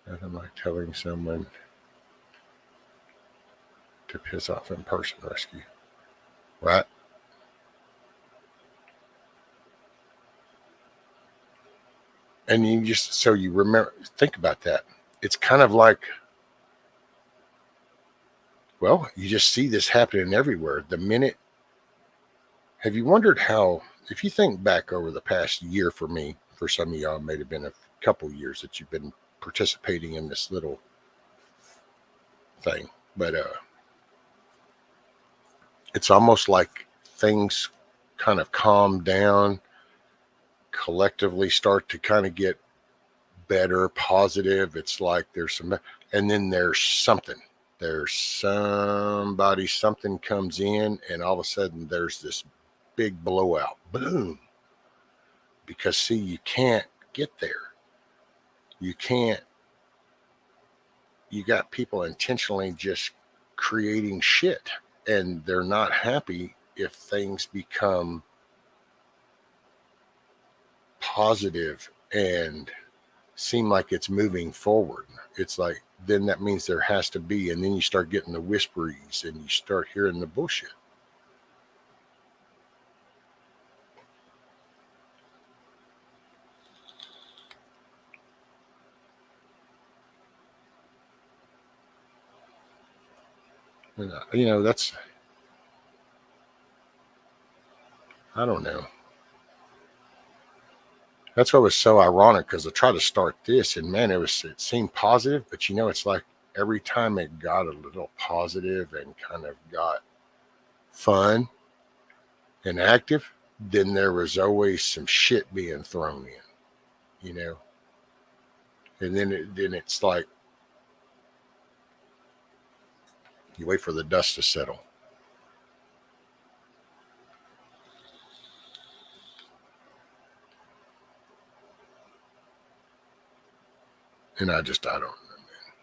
Nothing like telling someone to piss off in person, Rescue. Right? And you remember, think about that. It's kind of like, well, you just see this happening everywhere. Have you wondered how, if you think back over the past year for me, for some of y'all, it may have been a couple years that you've been participating in this little thing, but it's almost like things kind of calm down, collectively start to kind of get better, positive. It's like there's some, and then there's something. There's somebody, something comes in, and all of a sudden there's this big blowout. Boom. Because, see, you can't get there. You can't. You got people intentionally just creating shit, and they're not happy if things become positive and seem like it's moving forward. It's like, then that means there has to be, and then you start getting the whisperings and you start hearing the bullshit. And, that's, I don't know. That's what was so ironic, because I tried to start this, and man, it seemed positive, but it's like every time it got a little positive and kind of got fun and active, then there was always some shit being thrown in, and then it's like you wait for the dust to settle. And I don't know, man.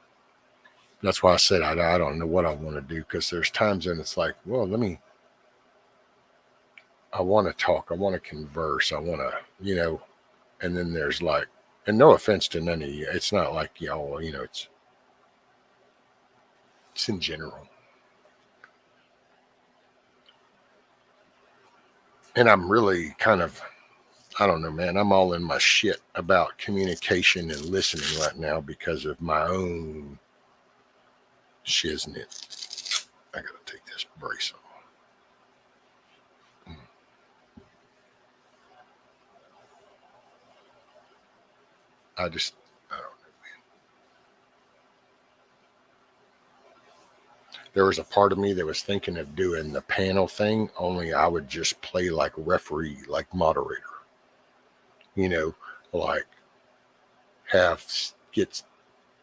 That's why I said I don't know what I want to do, because there's times when it's like, well, I want to talk, I want to converse, I want to, and then there's like, and no offense to none of you, it's not like y'all, it's in general. And I'm really kind of, I don't know, man, I'm all in my shit about communication and listening right now because of my own shiznit. I gotta take this brace off. I don't know, man. There was a part of me that was thinking of doing the panel thing, only I would just play like referee, like moderator. Like get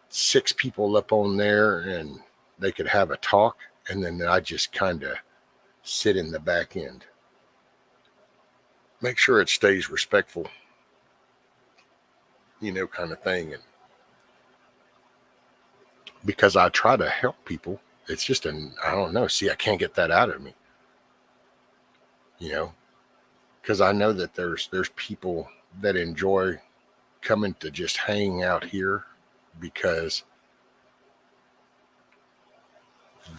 6 people up on there and they could have a talk, and then I just kind of sit in the back end. Make sure it stays respectful, kind of thing. And because I try to help people, it's just I don't know. See, I can't get that out of me, because I know that there's people that enjoy coming to just hang out here because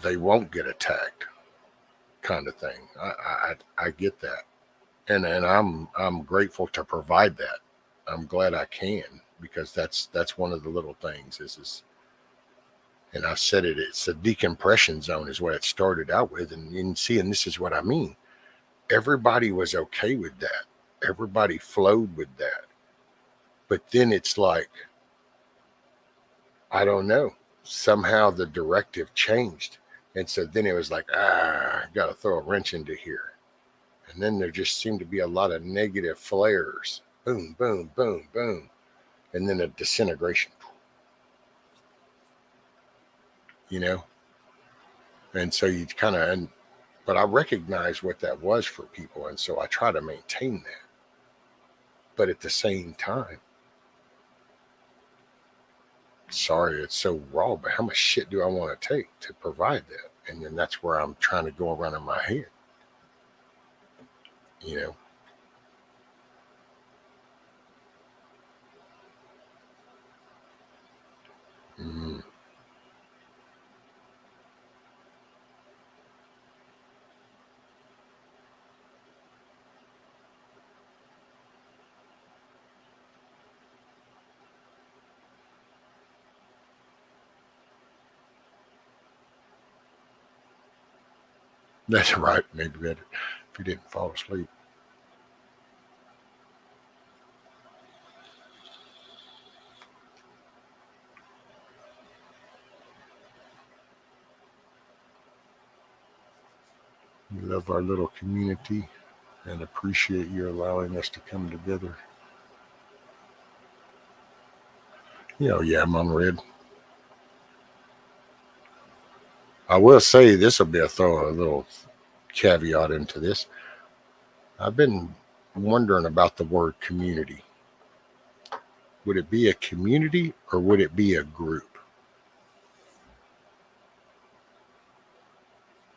they won't get attacked, kind of thing. I get that, and I'm grateful to provide that. I'm glad I can, because that's one of the little things is and I've said it, it's a decompression zone is what it started out with, and you can see, and this is what I mean. Everybody was okay with that. Everybody flowed with that. But then it's like, I don't know, somehow the directive changed. And so then it was like, got to throw a wrench into here. And then there just seemed to be a lot of negative flares. Boom, boom, boom, boom. And then a disintegration. And so you kind of, but I recognize what that was for people. And so I try to maintain that. But at the same time, sorry, it's so raw, but how much shit do I want to take to provide that? And then that's where I'm trying to go around in my head. Mm. That's right. Maybe better if you didn't fall asleep. We love our little community and appreciate you allowing us to come together. Yeah, I'm on red. I will say this will be throw a little caveat into this. I've been wondering about the word community. Would it be a community or would it be a group?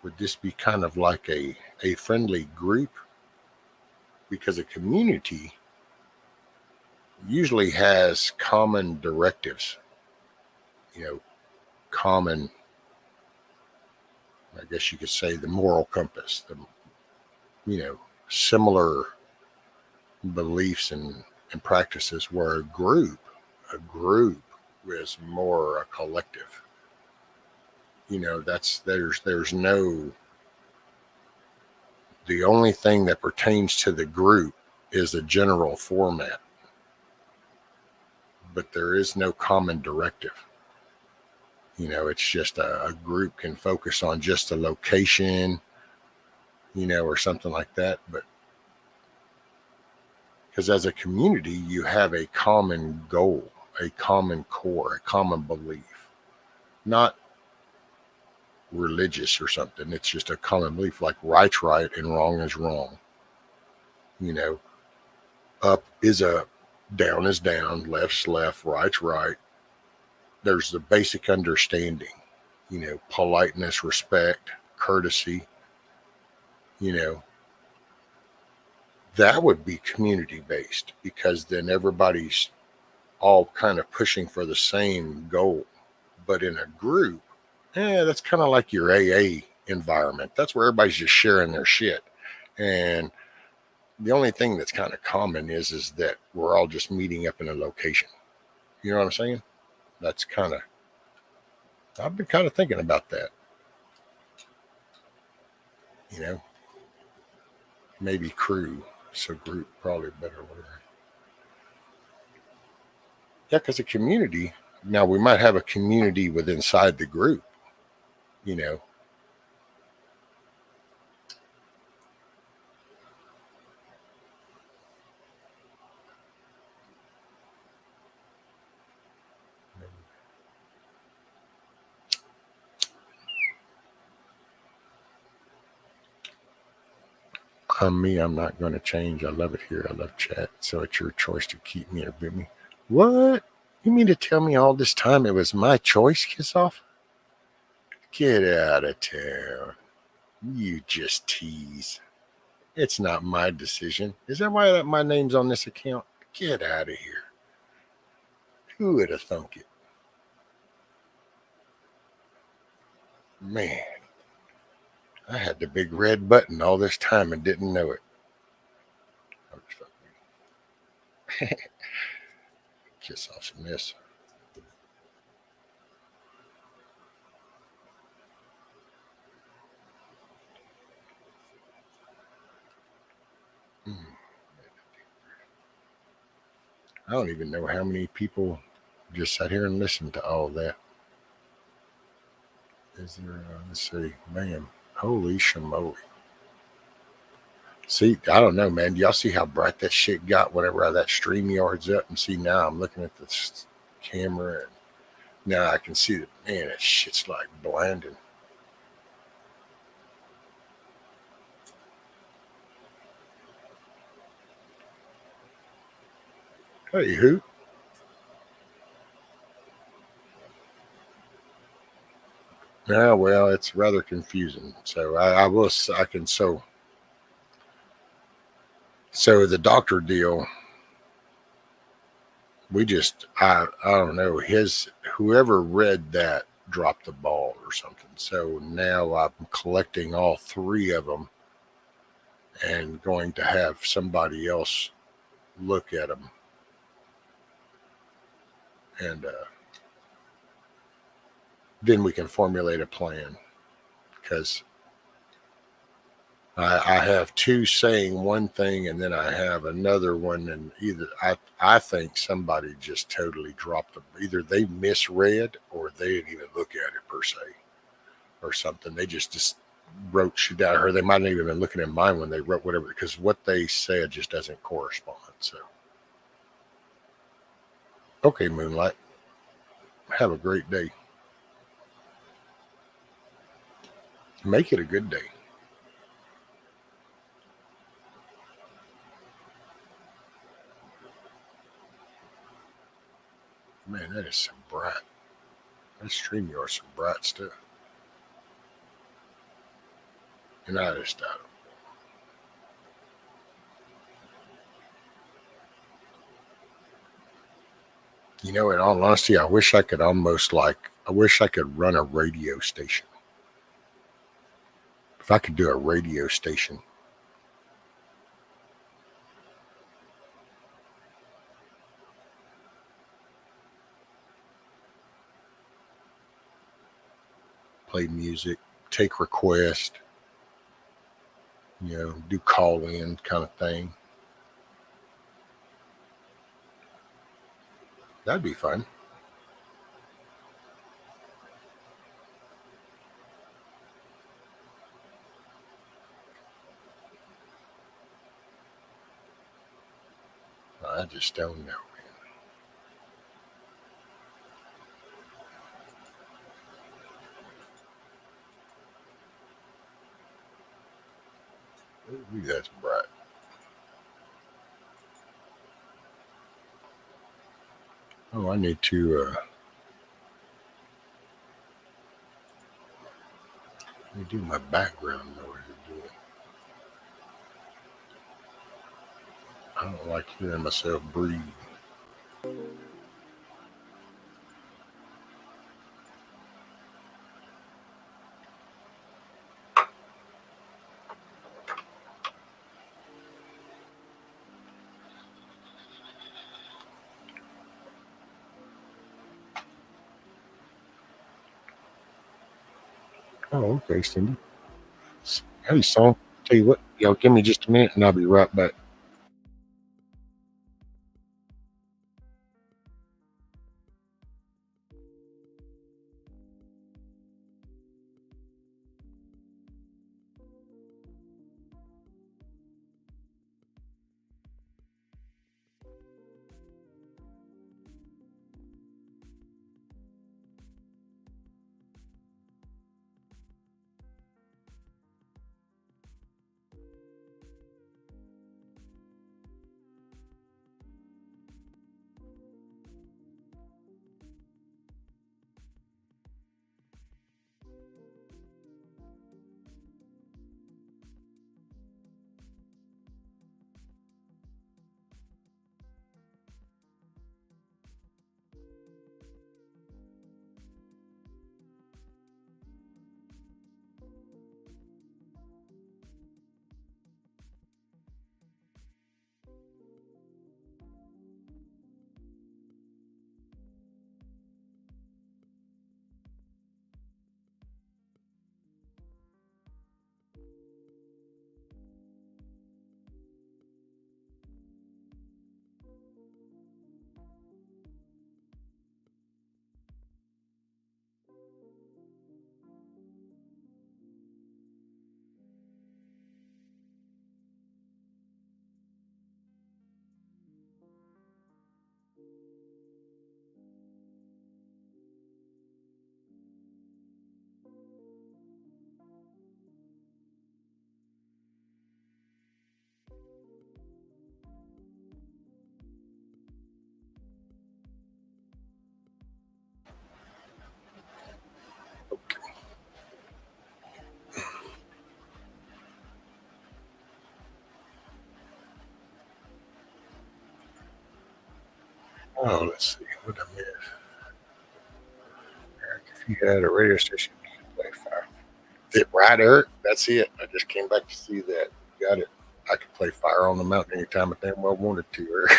Would this be kind of like a friendly group? Because a community usually has common directives, common, I guess you could say, the moral compass, similar beliefs and practices, where a group is more a collective. There's no, the only thing that pertains to the group is the general format, but there is no common directive. It's just a group can focus on just a location, or something like that. But because as a community, you have a common goal, a common core, a common belief, not religious or something. It's just a common belief, like right's right and wrong is wrong. Up is up, down is down, left's left, right's right. There's the basic understanding, politeness, respect, courtesy, you know, that would be community based, because then everybody's all kind of pushing for the same goal. But in a group, that's kind of like your AA environment. That's where everybody's just sharing their shit. And the only thing that's kind of common is that we're all just meeting up in a location. You know what I'm saying? That's kind of, I've been kind of thinking about that. Maybe crew. So group, probably better word. Yeah, because a community, now we might have a community with inside the group, you know. Me, I'm not going to change. I love it here. I love chat. So it's your choice to keep me or boot me. What? You mean to tell me all this time it was my choice, Kiss Off? Get out of town. You just tease. It's not my decision. Is that why my name's on this account? Get out of here. Who would have thunk it? Man, I had the big red button all this time and didn't know it. Kiss off some this. I don't even know how many people just sat here and listened to all that. Is there, let's see, man, holy shamoly. See, I don't know, man. Do y'all see how bright that shit got whenever that StreamYard's up? And see, now I'm looking at the camera and now I can see that, man, that shit's like blinding. Hey, who? Yeah, well, it's rather confusing. So I can, so the doctor deal, I don't know, whoever read that dropped the ball or something. So now I'm collecting all three of them and going to have somebody else look at them. And then we can formulate a plan, because I have two saying one thing and then I have another one, and either I think somebody just totally dropped them. Either they misread or they didn't even look at it per se or something. They just wrote shit out of her. They might not even been looking at mine when they wrote whatever, because what they said just doesn't correspond. So, okay, Moonlight. Have a great day. Make it a good day. Man, that is some bright. That StreamYard some bright stuff. And I just don't. You know, in all honesty, I wish I could run a radio station. If I could do a radio station. Play music, take requests, do call in kind of thing. That'd be fun. I just don't know, man. Ooh, that's bright. Oh, I need to do my background noise again. I don't like hearing myself breathe. Oh, okay, Cindy. Hey, son. Tell you what, y'all give me just a minute and I'll be right back. Oh, let's see. What I miss? Eric, if you had a radio station, you could play fire. Is it right, Eric? That's it. I just came back to see that. Got it. I could play Fire on the Mountain anytime I damn well wanted to, Eric.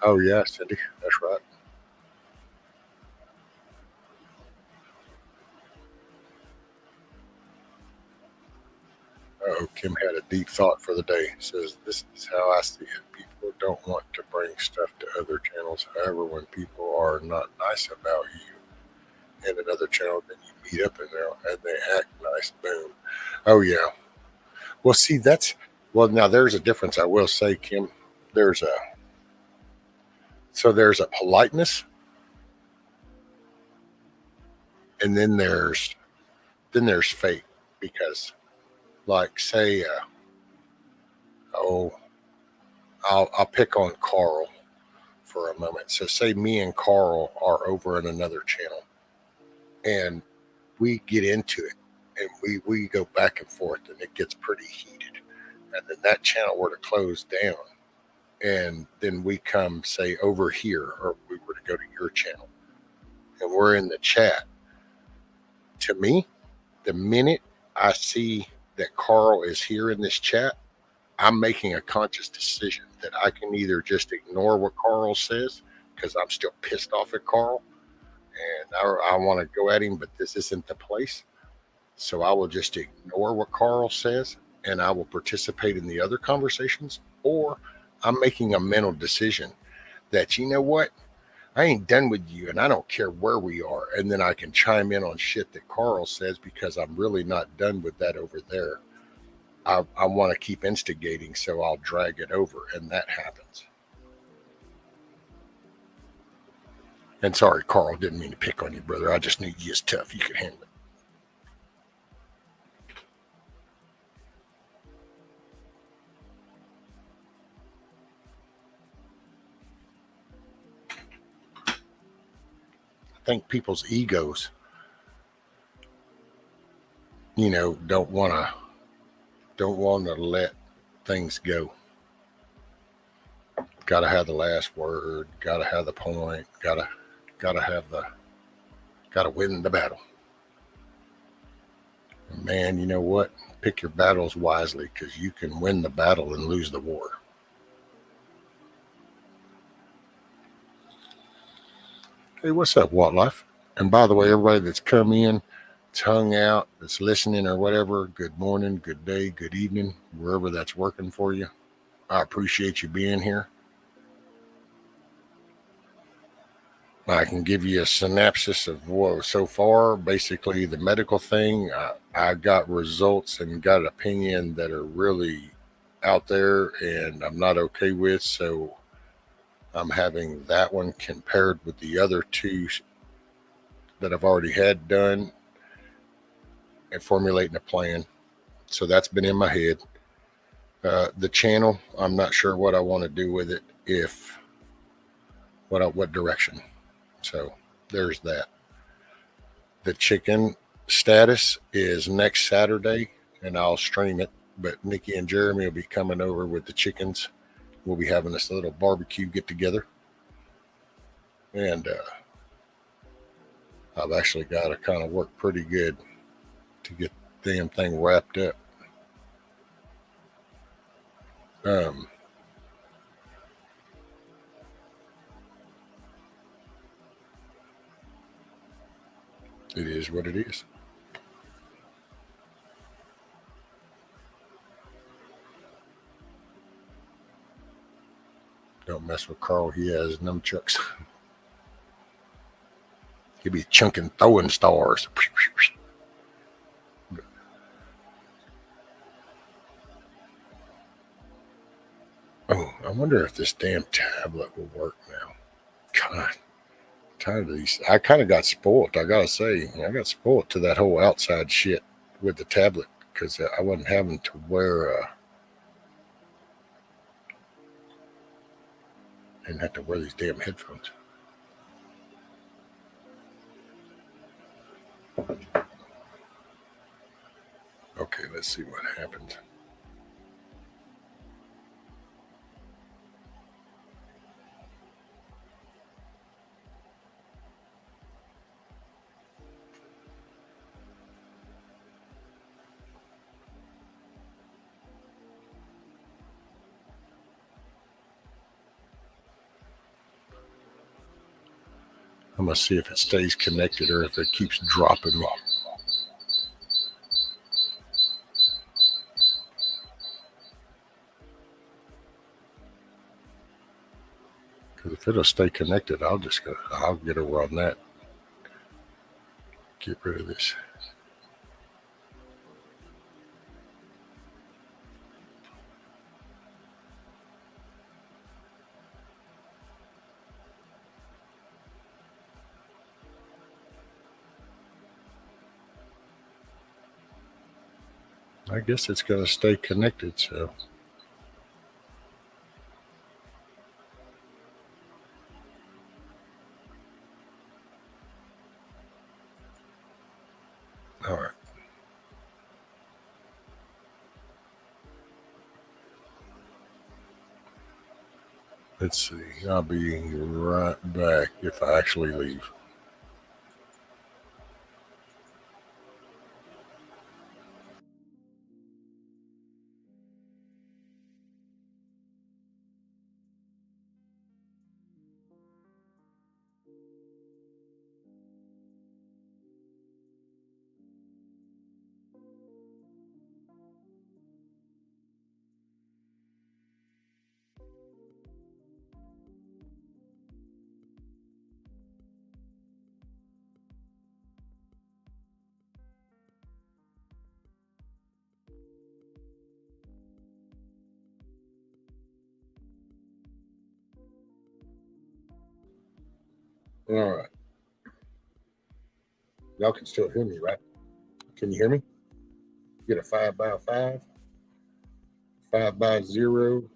Oh, yeah, Cindy. That's right. Oh, Kim had a deep thought for the day. Says, "This is how I see it. People are don't want to bring stuff to other channels. However, when people are not nice about you in another channel, then you meet up in there and they act nice. Boom. Oh yeah. Well, see, now there's a difference. I will say, Kim, there's a there's a politeness, and then there's fake, because, like, say, oh, I'll pick on Carl for a moment. So say me and Carl are over in another channel, and we get into it, and we go back and forth, and it gets pretty heated, and then that channel were to close down, and then we come, say, over here, or we were to go to your channel, and we're in the chat. To me, the minute I see that Carl is here in this chat, I'm making a conscious decision that I can either just ignore what Carl says because I'm still pissed off at Carl and I want to go at him, but this isn't the place. So I will just ignore what Carl says and I will participate in the other conversations. Or I'm making a mental decision that, you know what, I ain't done with you and I don't care where we are. And then I can chime in on shit that Carl says because I'm really not done with that over there. I want to keep instigating, so I'll drag it over, and that happens. And sorry, Carl, didn't mean to pick on you, brother. I just knew you was tough. You could handle it. I think people's egos, don't want to let things go. Got to have the last word. Got to have the point. Got to win the battle. And man, you know what? Pick your battles wisely, because you can win the battle and lose the war. Hey, what's up, Wildlife? And by the way, everybody that's come in, that's hung out, that's listening or whatever, good morning, good day, good evening, wherever that's working for you. I appreciate you being here. I can give you a synopsis of what so far. Basically, the medical thing, I got results and got an opinion that are really out there and I'm not okay with. So I'm having that one compared with the other two that I've already had done and formulating a plan. So that's been in my head. The channel, I'm not sure what I want to do with it, what direction. So there's that. The chicken status is next Saturday, and I'll stream it. But Nikki and Jeremy will be coming over with the chickens. We'll be having this little barbecue get together. And I've actually got to kind of work pretty good to get the damn thing wrapped up. It is what it is. Don't mess with Carl. He has nunchucks. He'll be chunking throwing stars. Oh, I wonder if this damn tablet will work now. God, tired of these. I kind of got spoiled. I gotta say, I got spoiled to that whole outside shit with the tablet because I wasn't having to wear. Didn't have to wear these damn headphones. Okay, let's see what happens. I'm going to see if it stays connected or if it keeps dropping me. If it'll stay connected, I'll get over on that. Get rid of this. I guess it's going to stay connected, so. All right. Let's see. I'll be right back if I actually leave. All right. Y'all can still hear me, right? Can you hear me? Get a 5x5, 5x0.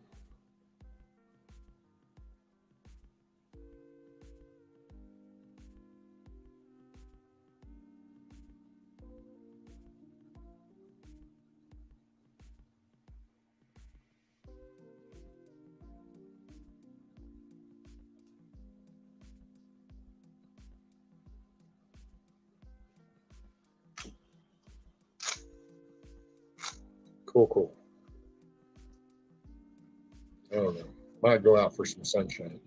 Cool. I don't know. Might go out for some sunshine.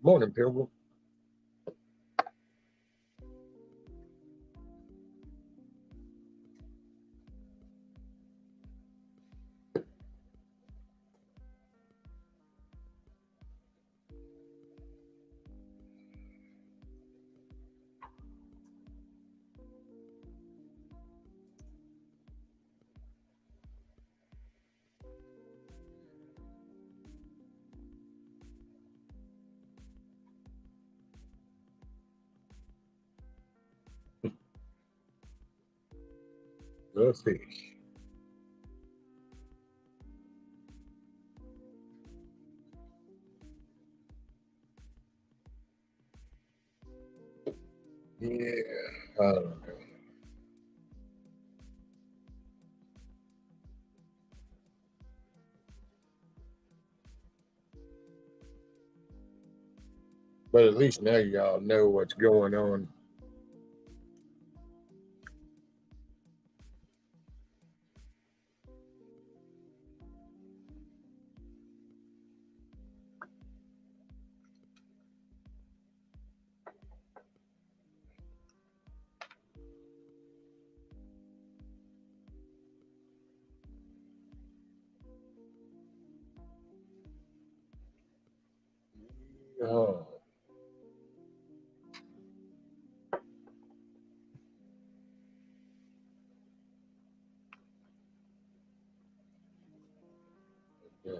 Morning, Pilgrim. The fish. Yeah, I don't know. But at least now y'all know what's going on. Oh. Yeah.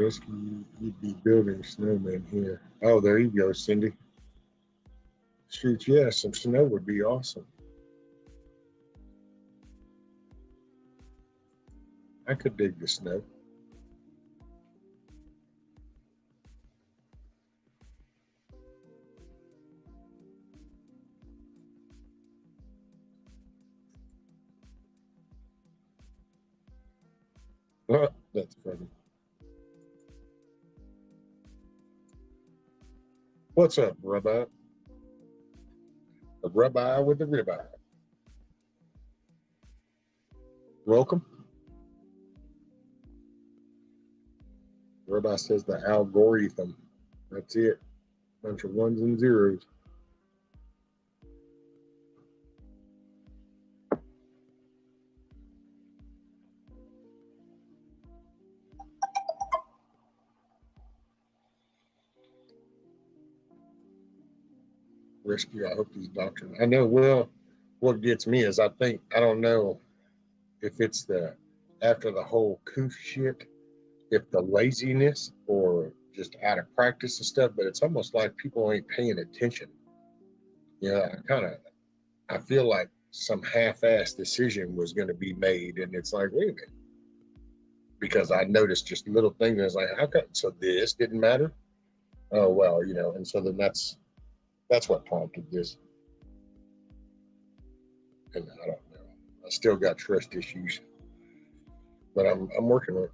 Whiskey, you'd be building snowmen here. Oh, there you go, Cindy. Shoot, yeah, some snow would be awesome. I could dig the snow. That's funny. What's up, Rabbi? The rabbi with the ribeye. Welcome. Rabbi says the algorithm. That's it. Bunch of ones and zeros. Rescue. I hope these doctors. I know. Well, what gets me is I don't know if it's the after the whole coof shit, if the laziness or just out of practice and stuff, but it's almost like people ain't paying attention. Yeah, I feel like some half-assed decision was going to be made, and it's like, wait a minute, because I noticed just little things. And it's like, how come? So this didn't matter? Oh well, and so then that's what prompted this, and I don't know. I still got trust issues, but I'm working on it.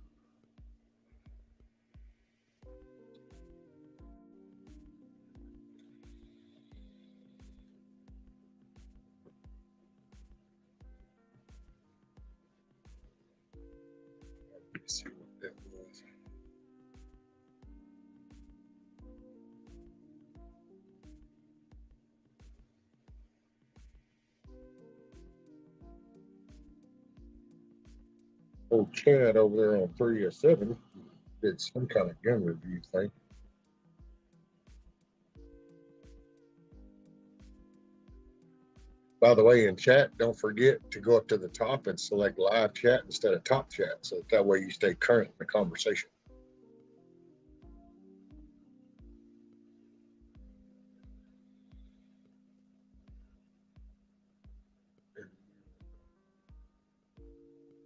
Let's see what that was. Old Chad over there on 307 did some kind of gun review thing. By the way, in chat, don't forget to go up to the top and select live chat instead of top chat, so that way you stay current in the conversation.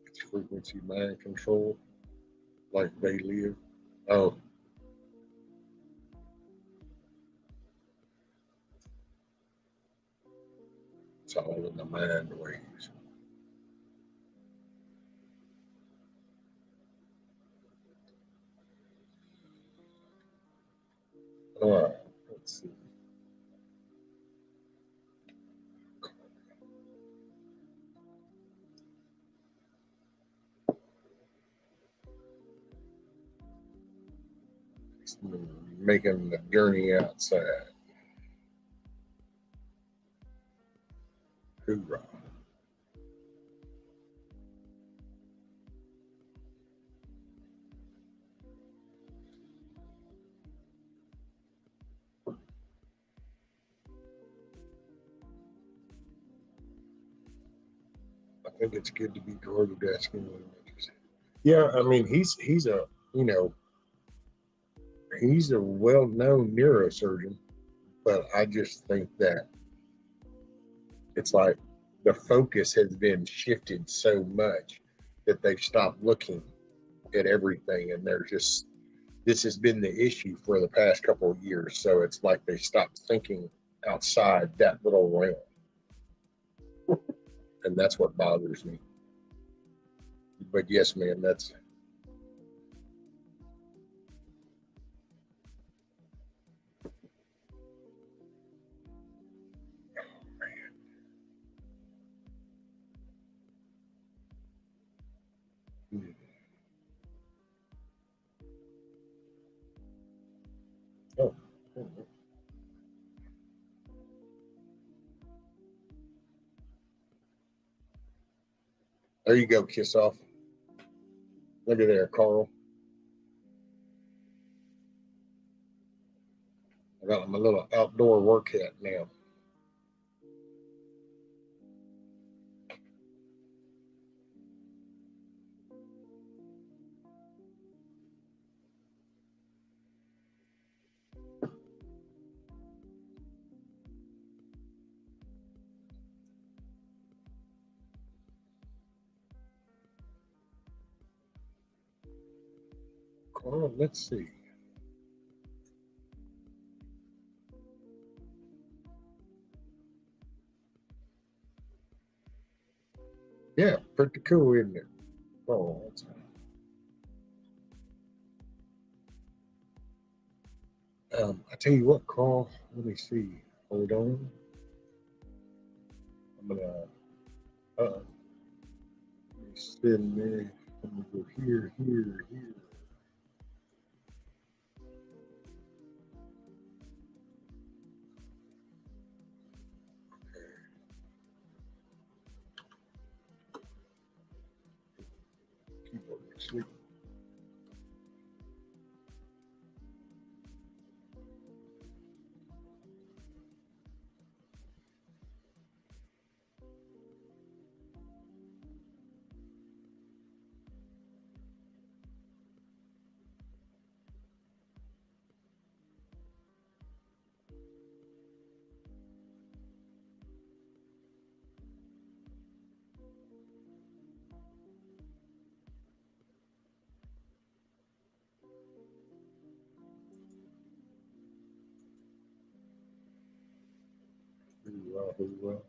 It's frequency mind control, like they live. Oh, it's all in the mind ways. All right, let's see. Making the journey outside. Hoorah. I think it's good to be guarded asking what he Yeah, I mean he's a he's a well-known neurosurgeon, but I just think that it's like the focus has been shifted so much that they've stopped looking at everything, and they're just this has been the issue for the past couple of years. So it's like they stopped thinking outside that little realm, and that's what bothers me. But yes, man, that's oh. There you go, kiss off. Look at there, Carl. I got my little outdoor work hat now. Oh, let's see. Yeah, pretty cool, isn't it? Oh, that's I tell you what, Carl. Let me see. Hold on. I'm gonna let me send there. I'm gonna go here, here, here. Keyboard sleep. Pretty well, pretty well.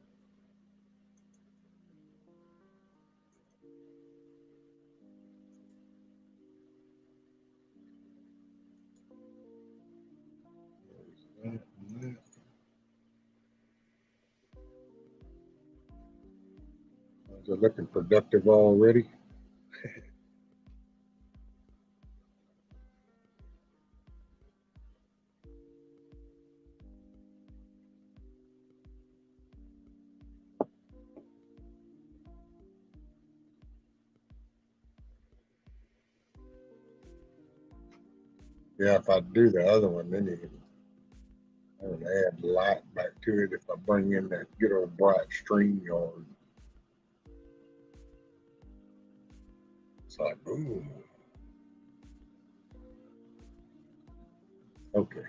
There's that and that. Is it looking productive already? Yeah, if I do the other one, then you can I would add light back to it if I bring in that good old bright stream yard. It's like, ooh, okay.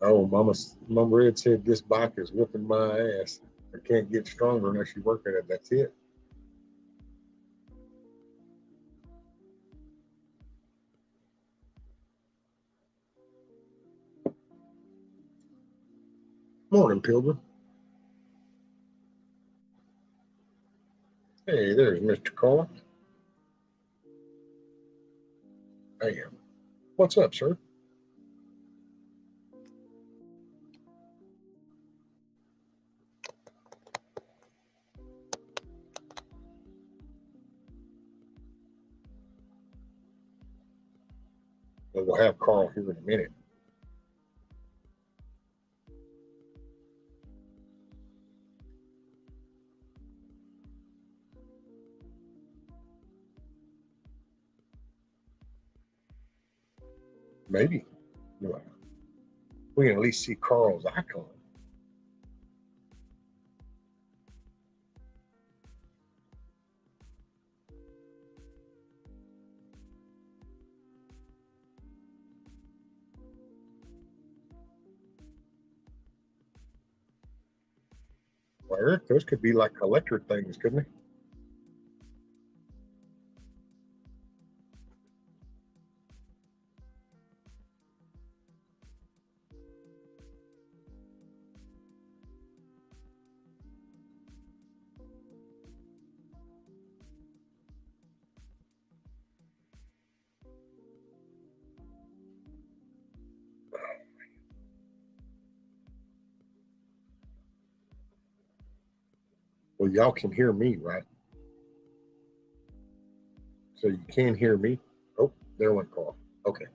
Oh, Mama Red said this bike is whipping my ass. I can't get stronger unless you work at it. That's it. Morning, Pilgrim. Hey, there's Mr. Carl. Hey, what's up, sir? Well, we'll have Carl here in a minute. Maybe. Well, we can at least see Carl's icon. Well, Eric, those could be like collector things, couldn't they? Well, y'all can hear me, right? So you can hear me. Oh, there went Carl. Okay.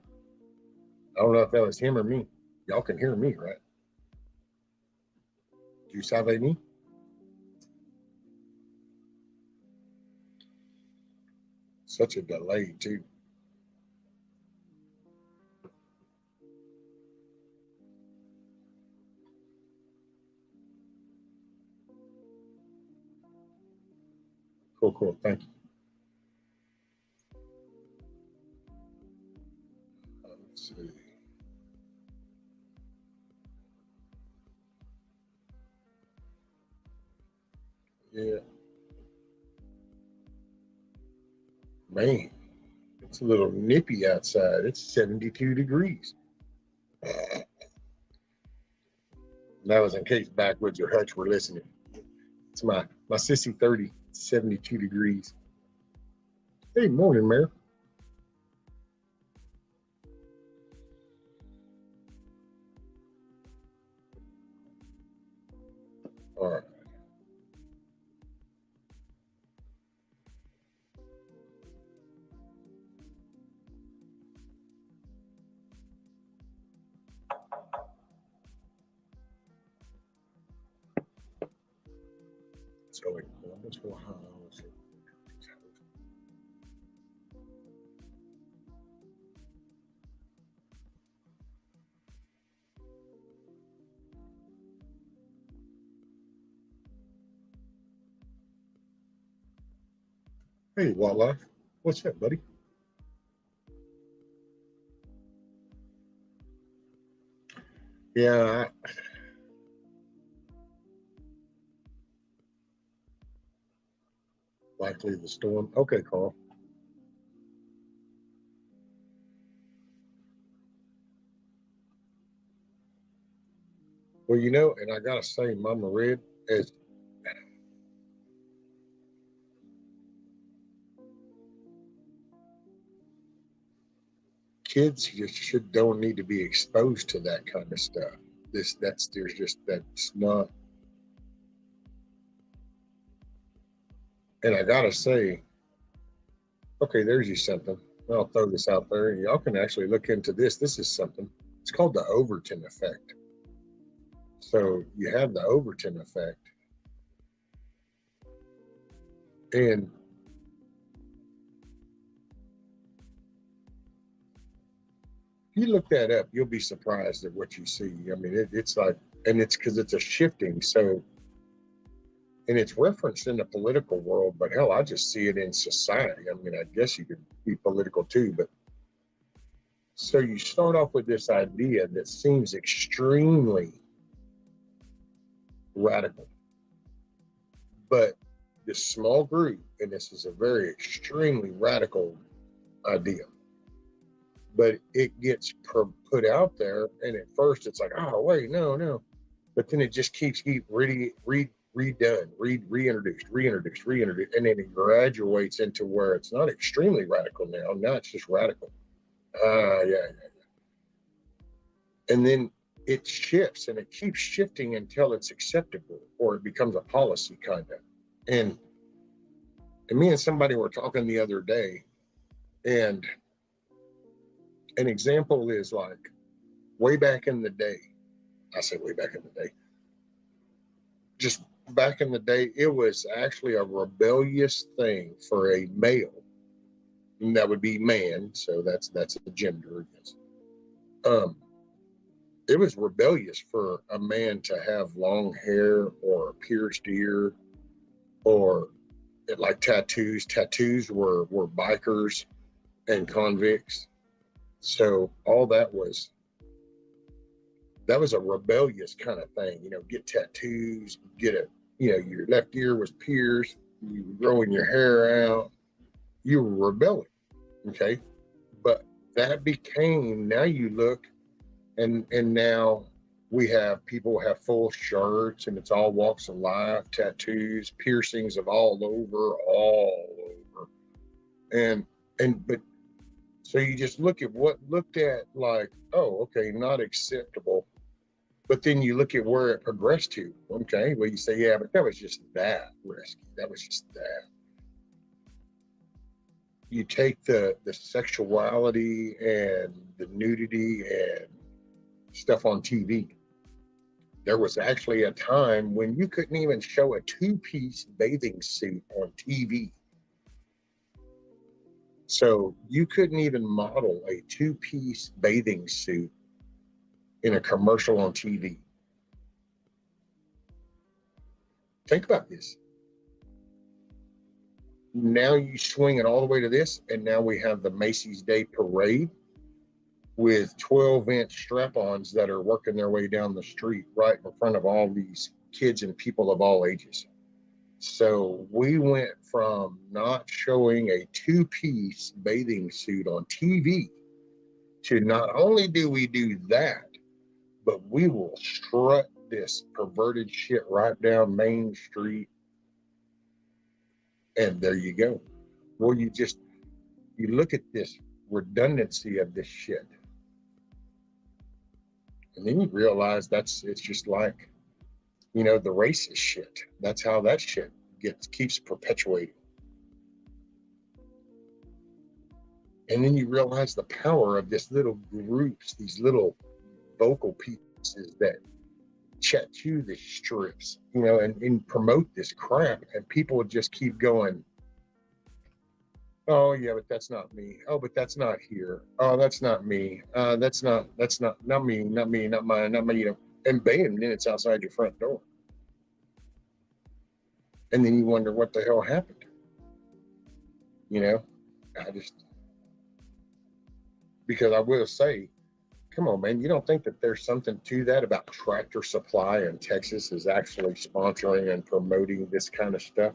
I don't know if that was him or me. Y'all can hear me, right? Do you savez me? Such a delay too. Cool. Thank you. Let's see. Yeah. Man, it's a little nippy outside. It's 72 degrees. That was in case Backwoods or Hutch were listening. It's my sissy 30, 72 degrees. Hey, morning, Mayor. All right. So, like, Columbus, Ohio. Hey, Wildlife. What's up, buddy? Yeah. Likely the storm. Okay, Carl. Well, and I gotta say, Mama Red, as kids just don't need to be exposed to that kind of stuff. That's not. And I gotta say, okay, there's you something. I'll throw this out there. Y'all can actually look into this. This is something. It's called the Overton effect. So you have the Overton effect, and if you look that up, you'll be surprised at what you see. I mean, it's like, and it's because it's a shifting. So, and it's referenced in the political world, but hell, I just see it in society. I mean, I guess you could be political too, but so you start off with this idea that seems extremely radical, but this small group, and this is a very extremely radical idea, but it gets put out there, and at first it's like, oh wait, no, but then it just keeps redone, reintroduced, and then it graduates into where it's not extremely radical now. Now it's just radical. Yeah. And then it shifts, and it keeps shifting until it's acceptable, or it becomes a policy kind of. And me and somebody were talking the other day, and an example is like way back in the day. I say way back in the day. Just back in the day, it was actually a rebellious thing for a male, and that would be man. So that's a gender, I guess. It was rebellious for a man to have long hair or a pierced ear, or like tattoos. Tattoos were bikers and convicts. So all that was a rebellious kind of thing. Get tattoos, your left ear was pierced, you were growing your hair out, you were rebelling. Okay. But that became, now you look, and now we have people have full shirts, and it's all walks of life, tattoos, piercings of all over. But so you just look at what looked at like, oh, okay, not acceptable. But then you look at where it progressed to. Okay, well, you say, yeah, but that was just that risky. That was just that. You take the sexuality and the nudity and stuff on TV. There was actually a time when you couldn't even show a two-piece bathing suit on TV. So you couldn't even model a two-piece bathing suit in a commercial on TV. Think about this. Now you swing it all the way to this, and now we have the Macy's Day Parade with 12-inch strap-ons that are working their way down the street right in front of all these kids and people of all ages. So we went from not showing a two-piece bathing suit on TV to not only do we do that, but we will strut this perverted shit right down Main Street. And there you go. Well, you look at this redundancy of this shit. And then you realize it's just like, the racist shit. That's how that shit keeps perpetuating. And then you realize the power of this little groups, these little vocal pieces that tattoo the strips, and promote this crap, and people would just keep going, oh yeah, but that's not me. Oh, but that's not here. Oh, that's not me. That's not me, not me, not mine, not me, and bam, then it's outside your front door. And then you wonder what the hell happened. Because I will say, come on, man, you don't think that there's something to that about Tractor Supply in Texas is actually sponsoring and promoting this kind of stuff?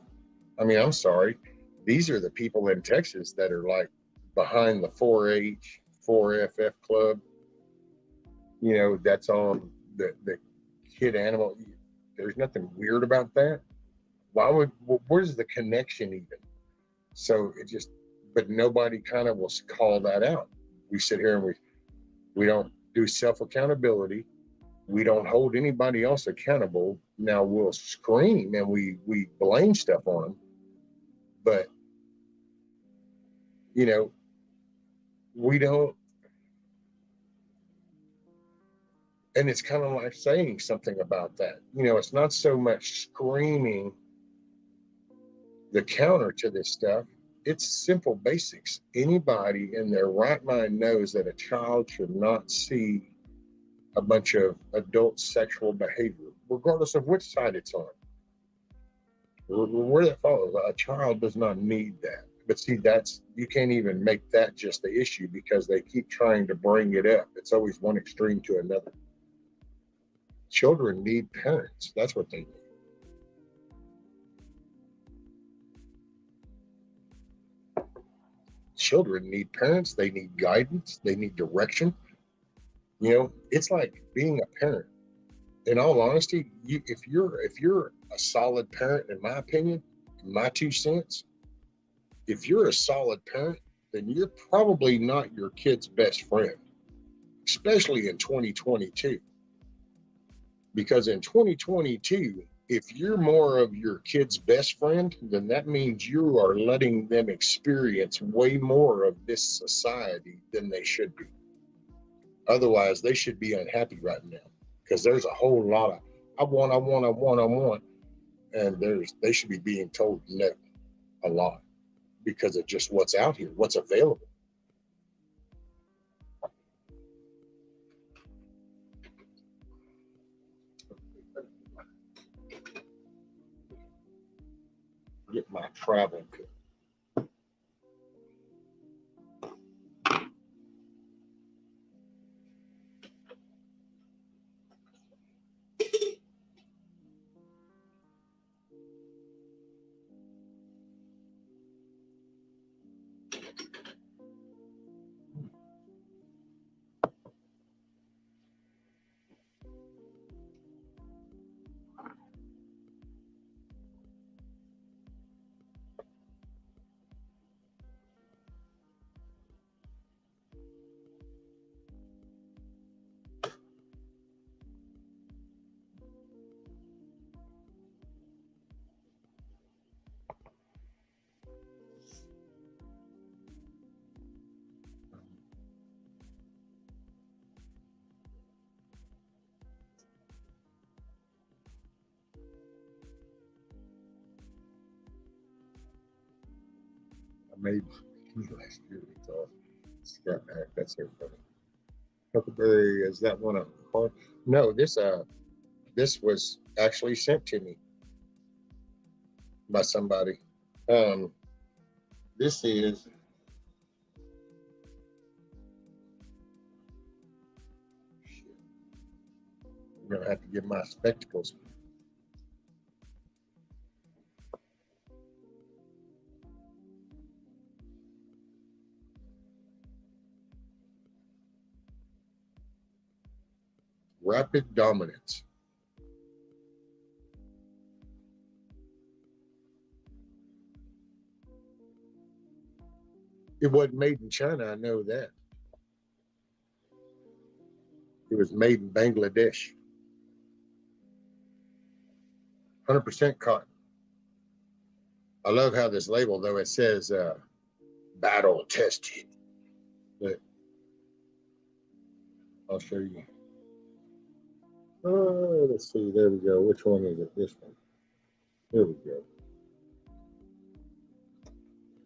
I mean, I'm sorry. These are the people in Texas that are like behind the 4-H, 4FF club. That's on the kid animal. There's nothing weird about that. Where's the connection even? So but nobody kind of will call that out. We sit here and we don't do self-accountability. We don't hold anybody else accountable. Now we'll scream and we blame stuff on them. But, we don't. And it's kind of like saying something about that. It's not so much screaming the counter to this stuff. It's simple basics. Anybody in their right mind knows that a child should not see a bunch of adult sexual behavior, regardless of which side it's on. Where that follows, a child does not need that. But see, you can't even make that just the issue because they keep trying to bring it up. It's always one extreme to another. Children need parents. That's what they need. Children need parents. They need guidance. They need direction. It's like being a parent. In all honesty, if you're a solid parent, in my opinion, my 2 cents, if you're a solid parent, then you're probably not your kid's best friend, especially in 2022. Because in 2022, if you're more of your kid's best friend, then that means you are letting them experience way more of this society than they should be. Otherwise, they should be unhappy right now because there's a whole lot of, I want. And they should be being told no a lot because of just what's out here, what's available. Get my travel kit. Last year we thought Scat Pack. That's so funny. Huckleberry, is that one a card? No, this was actually sent to me by somebody. This is shit. I'm gonna have to get my spectacles. Rapid Dominance. It wasn't made in China, I know that. It was made in Bangladesh. 100% cotton. I love how this label, though, it says battle tested. But I'll show you. Let's see. There we go. Which one is it? This one. There we go.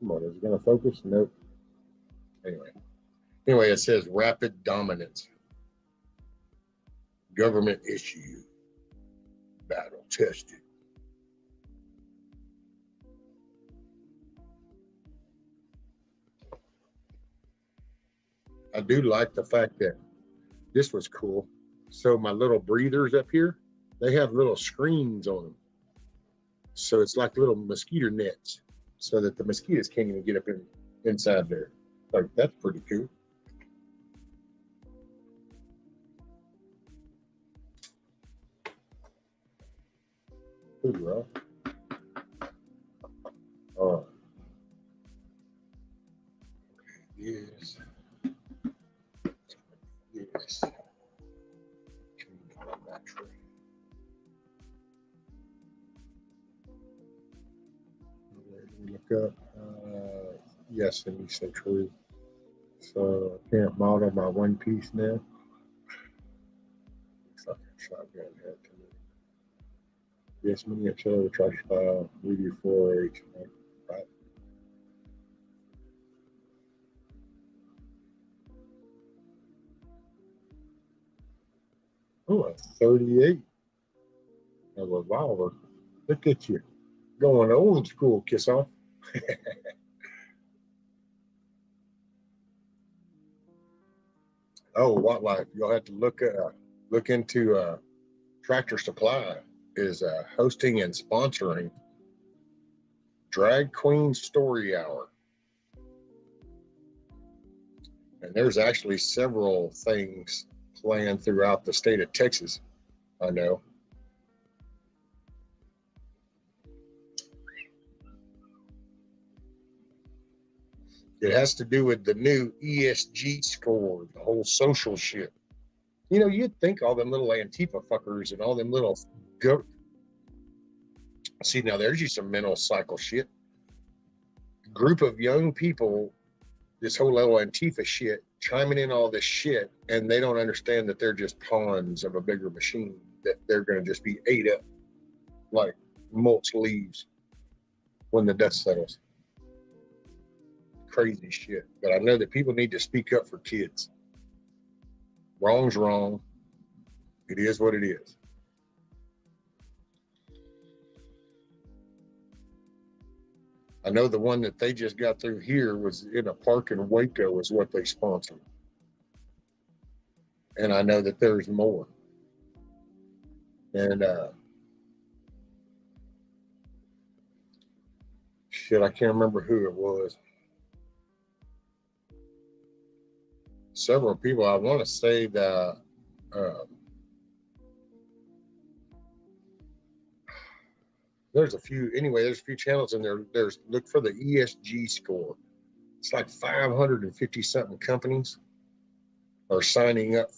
Come on, is it going to focus? Nope. Anyway, it says Rapid Dominance. Government issue. Battle tested. I do like the fact that this was cool. So my little breathers up here, they have little screens on them. So it's like little mosquito nets so that the mosquitoes can't even get up inside there. Like, that's pretty cool. Hoorah. All right. Yes. Yes. Battery. Look up. Yes, and you say true. So I can't model my one piece now. Looks like a shotgun head to me. Yes, miniature trash file, video 4H. Right. Oh, a 38. A revolver. Look at you. Going old school, kiss off. Oh, Wildlife. You'll have to look into Tractor Supply is hosting and sponsoring Drag Queen Story Hour. And there's actually several things planned throughout the state of Texas, I know. It has to do with the new ESG score, the whole social shit. You know, you'd think all them little Antifa fuckers and all them little See, now there's you some mental cycle shit. Group of young people, this whole little Antifa shit, chiming in all this shit, and they don't understand that they're just pawns of a bigger machine, that they're going to just be ate up like mulch leaves when the dust settles. Crazy shit. But I know that people need to speak up for kids. Wrong's wrong. It is what it is. I know the one that they just got through here was in a park in Waco is what they sponsored. And I know that there's more. And shit, I can't remember who it was. Several people, I want to say that there's a few channels in there. There's look for the ESG score. It's like 550 something companies are signing up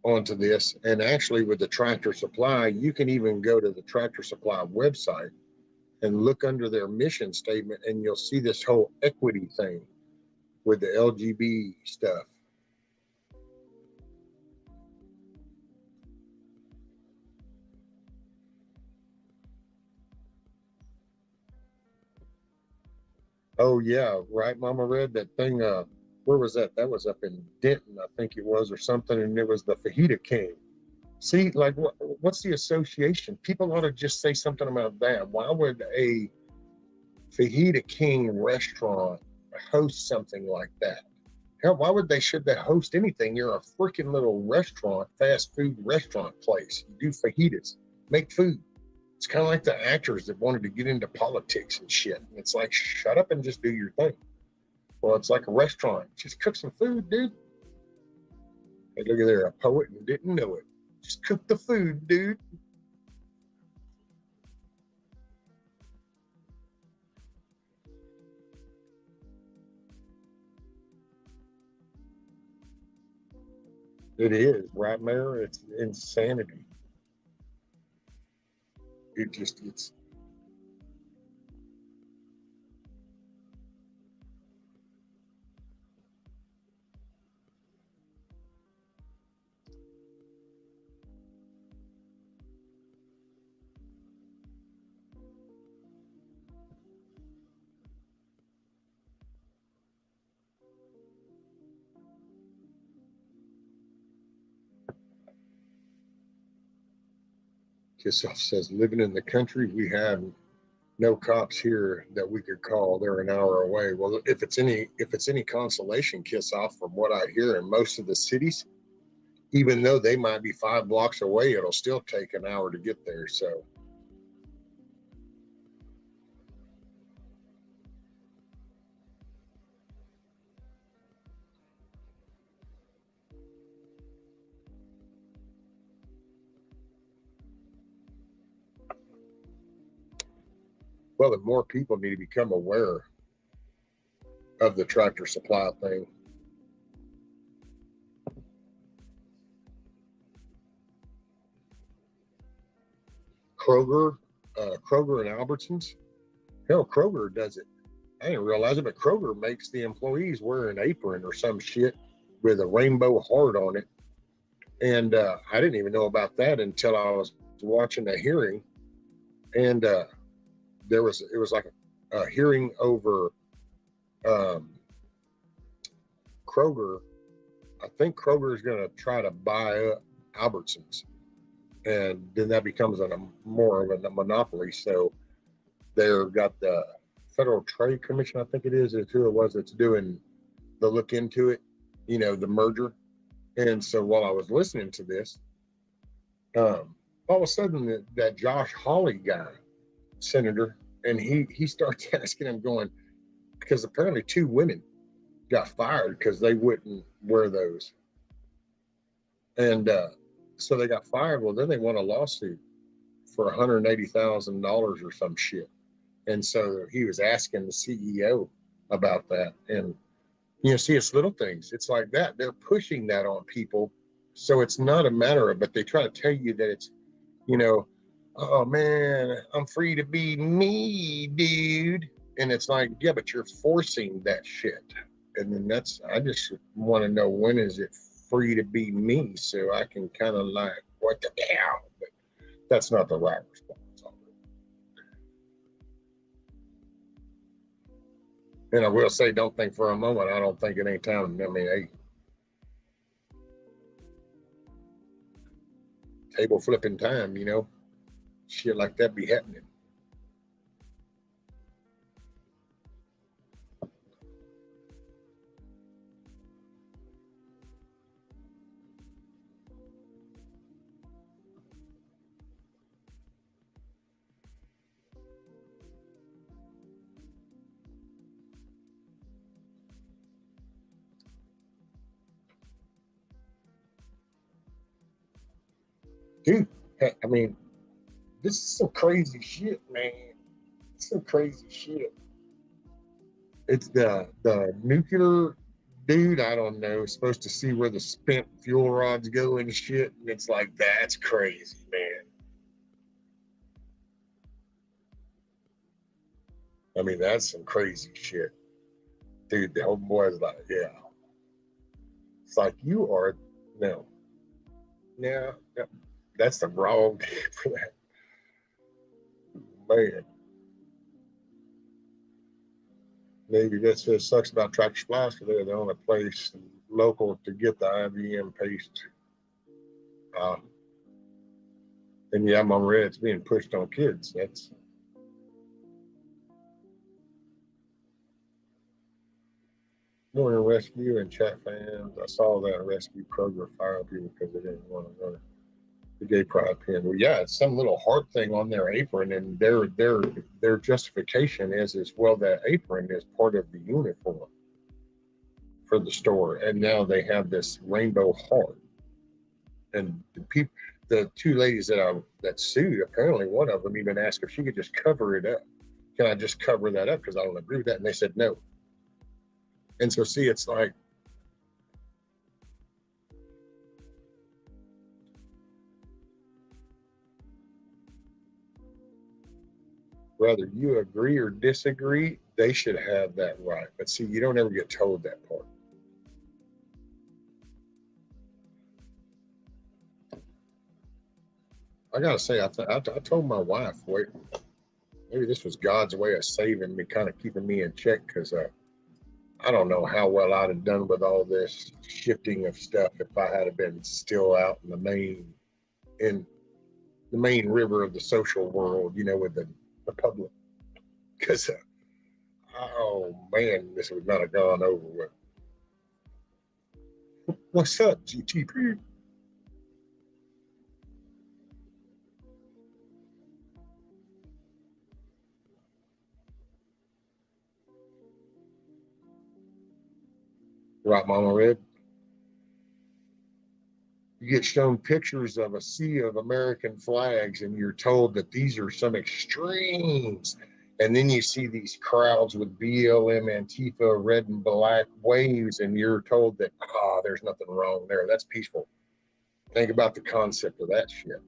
onto this. And actually with the Tractor Supply, you can even go to the Tractor Supply website and look under their mission statement, and you'll see this whole equity thing with the LGBT stuff. Oh yeah, right, Mama Red. That thing. Where was that? That was up in Denton, I think it was, or something. And it was the Fajita King. See, like, what's the association? People ought to just say something about that. Why would a Fajita King restaurant host something like that? Hell, why would should they host anything? You're a freaking little restaurant, fast food restaurant place. You do fajitas, make food. It's kind of like the actors that wanted to get into politics and shit. It's like, shut up and just do your thing. Well, it's like a restaurant. Just cook some food, dude. Hey, look at there, a poet and didn't know it. Just cook the food, dude. It is, right, Mayor? It's insanity. It's Kissoff says, living in the country, we have no cops here that we could call. They're an hour away. Well, if it's any consolation, Kissoff, from what I hear in most of the cities, even though they might be 5 blocks away, it'll still take an hour to get there. So, well, the more people need to become aware of the Tractor Supply thing. Kroger, Kroger and Albertsons. Hell, Kroger does it. I didn't realize it, but Kroger makes the employees wear an apron or some shit with a rainbow heart on it. And I didn't even know about that until I was watching a hearing. And it was like a hearing over um, Kroger. I think Kroger is going to try to buy up Albertsons, and then that becomes more of a monopoly. So they've got the Federal Trade Commission, I think is who it was that's doing the look into it, the merger. And so while I was listening to this, all of a sudden that Josh Hawley guy, senator, and he starts asking him, going, because apparently 2 women got fired because they wouldn't wear those. And so they got fired. Well, then they won a lawsuit for $180,000 or some shit. And so he was asking the CEO about that. And, see, it's little things. It's like that. They're pushing that on people. So it's not a matter of, but they try to tell you that it's, oh man, I'm free to be me, dude. And it's like, yeah, but you're forcing that shit. And then I just want to know, when is it free to be me, so I can kind of like, what the hell? But that's not the right response. And I will say, don't think for a moment, I don't think at any time, hey, table flipping time, shit like that be happening. Dude, I mean, this is some crazy shit, man. It's some crazy shit. It's the nuclear dude, I don't know, supposed to see where the spent fuel rods go and shit. And it's like, that's crazy, man. I mean, that's some crazy shit. Dude, the old boy is like, yeah. It's like, you are, no. Yeah, that's the wrong dude for that. Man. Maybe that's what sucks about Tractor Supply, because they're the only place local to get the IVM paste. And yeah, I'm on red. It's being pushed on kids. That's morning rescue and chat fans. I saw that rescue Kroger fire people because they didn't want to run the gay pride pin. Well, yeah, it's some little heart thing on their apron, and their justification is well, that apron is part of the uniform for the store, and now they have this rainbow heart. And the two ladies that sued, apparently one of them even asked if she could just cover it up. Can I just cover that up because I don't agree with that? And they said no. And so, see, it's like, whether you agree or disagree, they should have that right. But see, you don't ever get told that part. I gotta say, I told my wife, wait, maybe this was God's way of saving me, kind of keeping me in check, because I don't know how well I'd have done with all this shifting of stuff if I had been still out in the main river of the social world, with the public. Because, oh man, this would not have gone over with. What's up, GTP? Right, Mama Red? You get shown pictures of a sea of American flags, and you're told that these are some extremes. And then you see these crowds with BLM, Antifa, red and black waves, and you're told that, there's nothing wrong there. That's peaceful. Think about the concept of that shit. I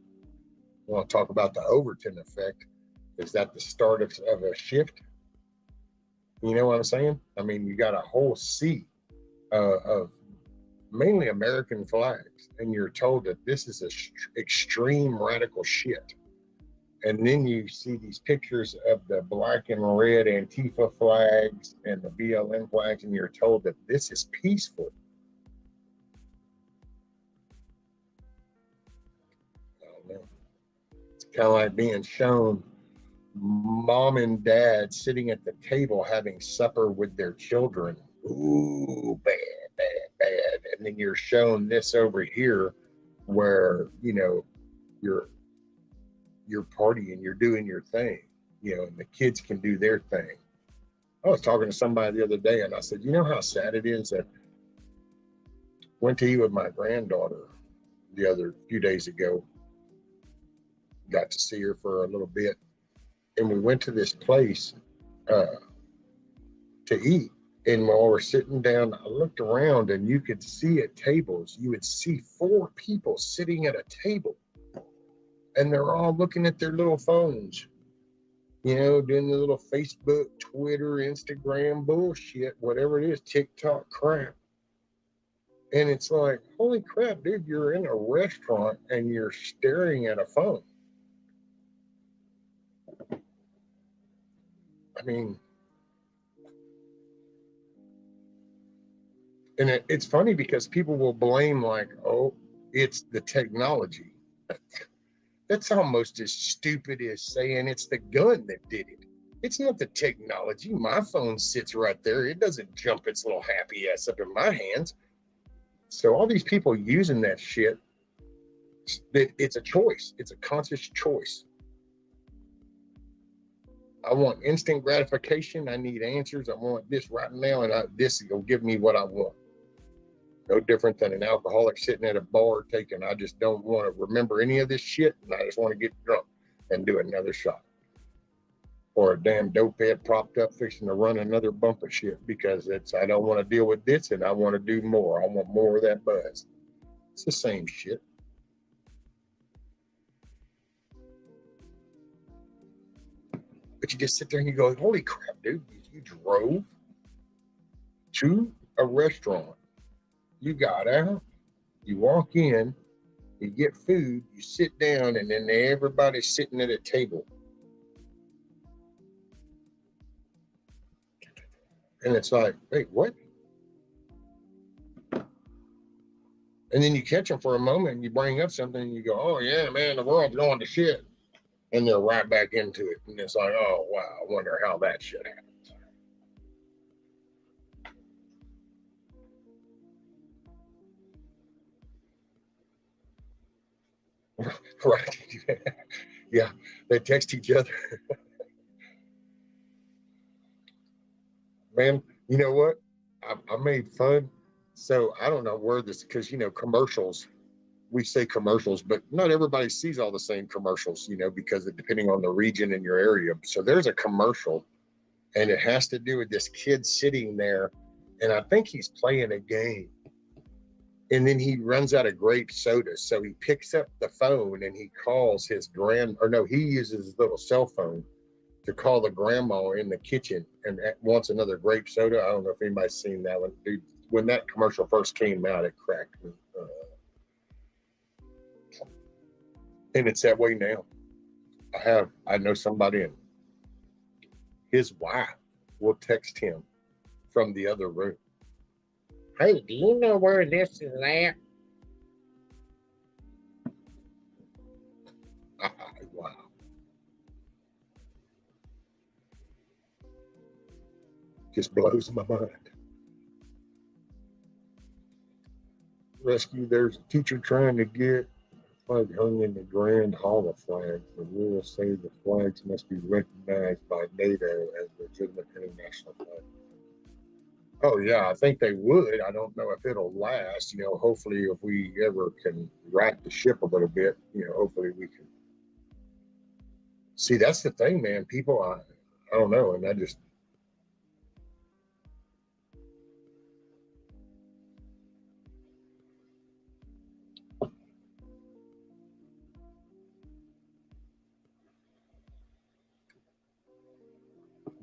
want to talk about the Overton effect. Is that the start of a shift? You know what I'm saying? I mean, you got a whole sea of mainly American flags, and you're told that this is extreme radical shit. And then you see these pictures of the black and red Antifa flags and the BLM flags, and you're told that this is peaceful. I don't know. It's kind of like being shown mom and dad sitting at the table having supper with their children. Ooh, bad. And then you're shown this over here where, you're partying, you're doing your thing, and the kids can do their thing. I was talking to somebody the other day, and I said, you know how sad it is that went to eat with my granddaughter the other few days ago, got to see her for a little bit, and we went to this place to eat. And while we're sitting down, I looked around, and you could see at tables, you would see 4 people sitting at a table, and they're all looking at their little phones, doing the little Facebook, Twitter, Instagram bullshit, whatever it is, TikTok crap. And it's like, holy crap, dude, you're in a restaurant and you're staring at a phone. I mean, and it's funny because people will blame, like, oh, it's the technology. That's almost as stupid as saying it's the gun that did it. It's not the technology. My phone sits right there. It doesn't jump its little happy ass up in my hands. So all these people using that shit, it's a choice. It's a conscious choice. I want instant gratification. I need answers. I want this right now, and this will give me what I want. No different than an alcoholic sitting at a bar taking, I just don't want to remember any of this shit, and I just want to get drunk and do another shot. Or a damn dope head propped up fixing to run another bump of shit because I don't want to deal with this, and I want to do more. I want more of that buzz. It's the same shit. But you just sit there and you go, holy crap, dude, you drove to a restaurant. You got out, you walk in, you get food, you sit down, and then everybody's sitting at a table. And it's like, wait, what? And then you catch them for a moment and you bring up something and you go, oh, yeah, man, the world's going to shit. And they're right back into it. And it's like, oh, wow, I wonder how that shit happens. Right. Yeah, they text each other. Man, you know what? I made fun. So I don't know where this, because, commercials, we say commercials, but not everybody sees all the same commercials, because depending on the region in your area. So there's a commercial and it has to do with this kid sitting there. And I think he's playing a game. And then he runs out of grape soda. So he picks up the phone and he calls his he uses his little cell phone to call the grandma in the kitchen and wants another grape soda. I don't know if anybody's seen that one. Dude, when that commercial first came out, it cracked me. And it's that way now. I know somebody, and his wife will text him from the other room. Hey, do you know where this is at? Wow. Just blows my mind. Rescue, there's a teacher trying to get flag hung in the Grand Hall of Flags. The rules say the flags must be recognized by NATO as legitimate international flags. Oh, yeah, I think they would. I don't know if it'll last. Hopefully if we ever can right the ship a little bit, hopefully we can. See, that's the thing, man. People, I don't know. And I just,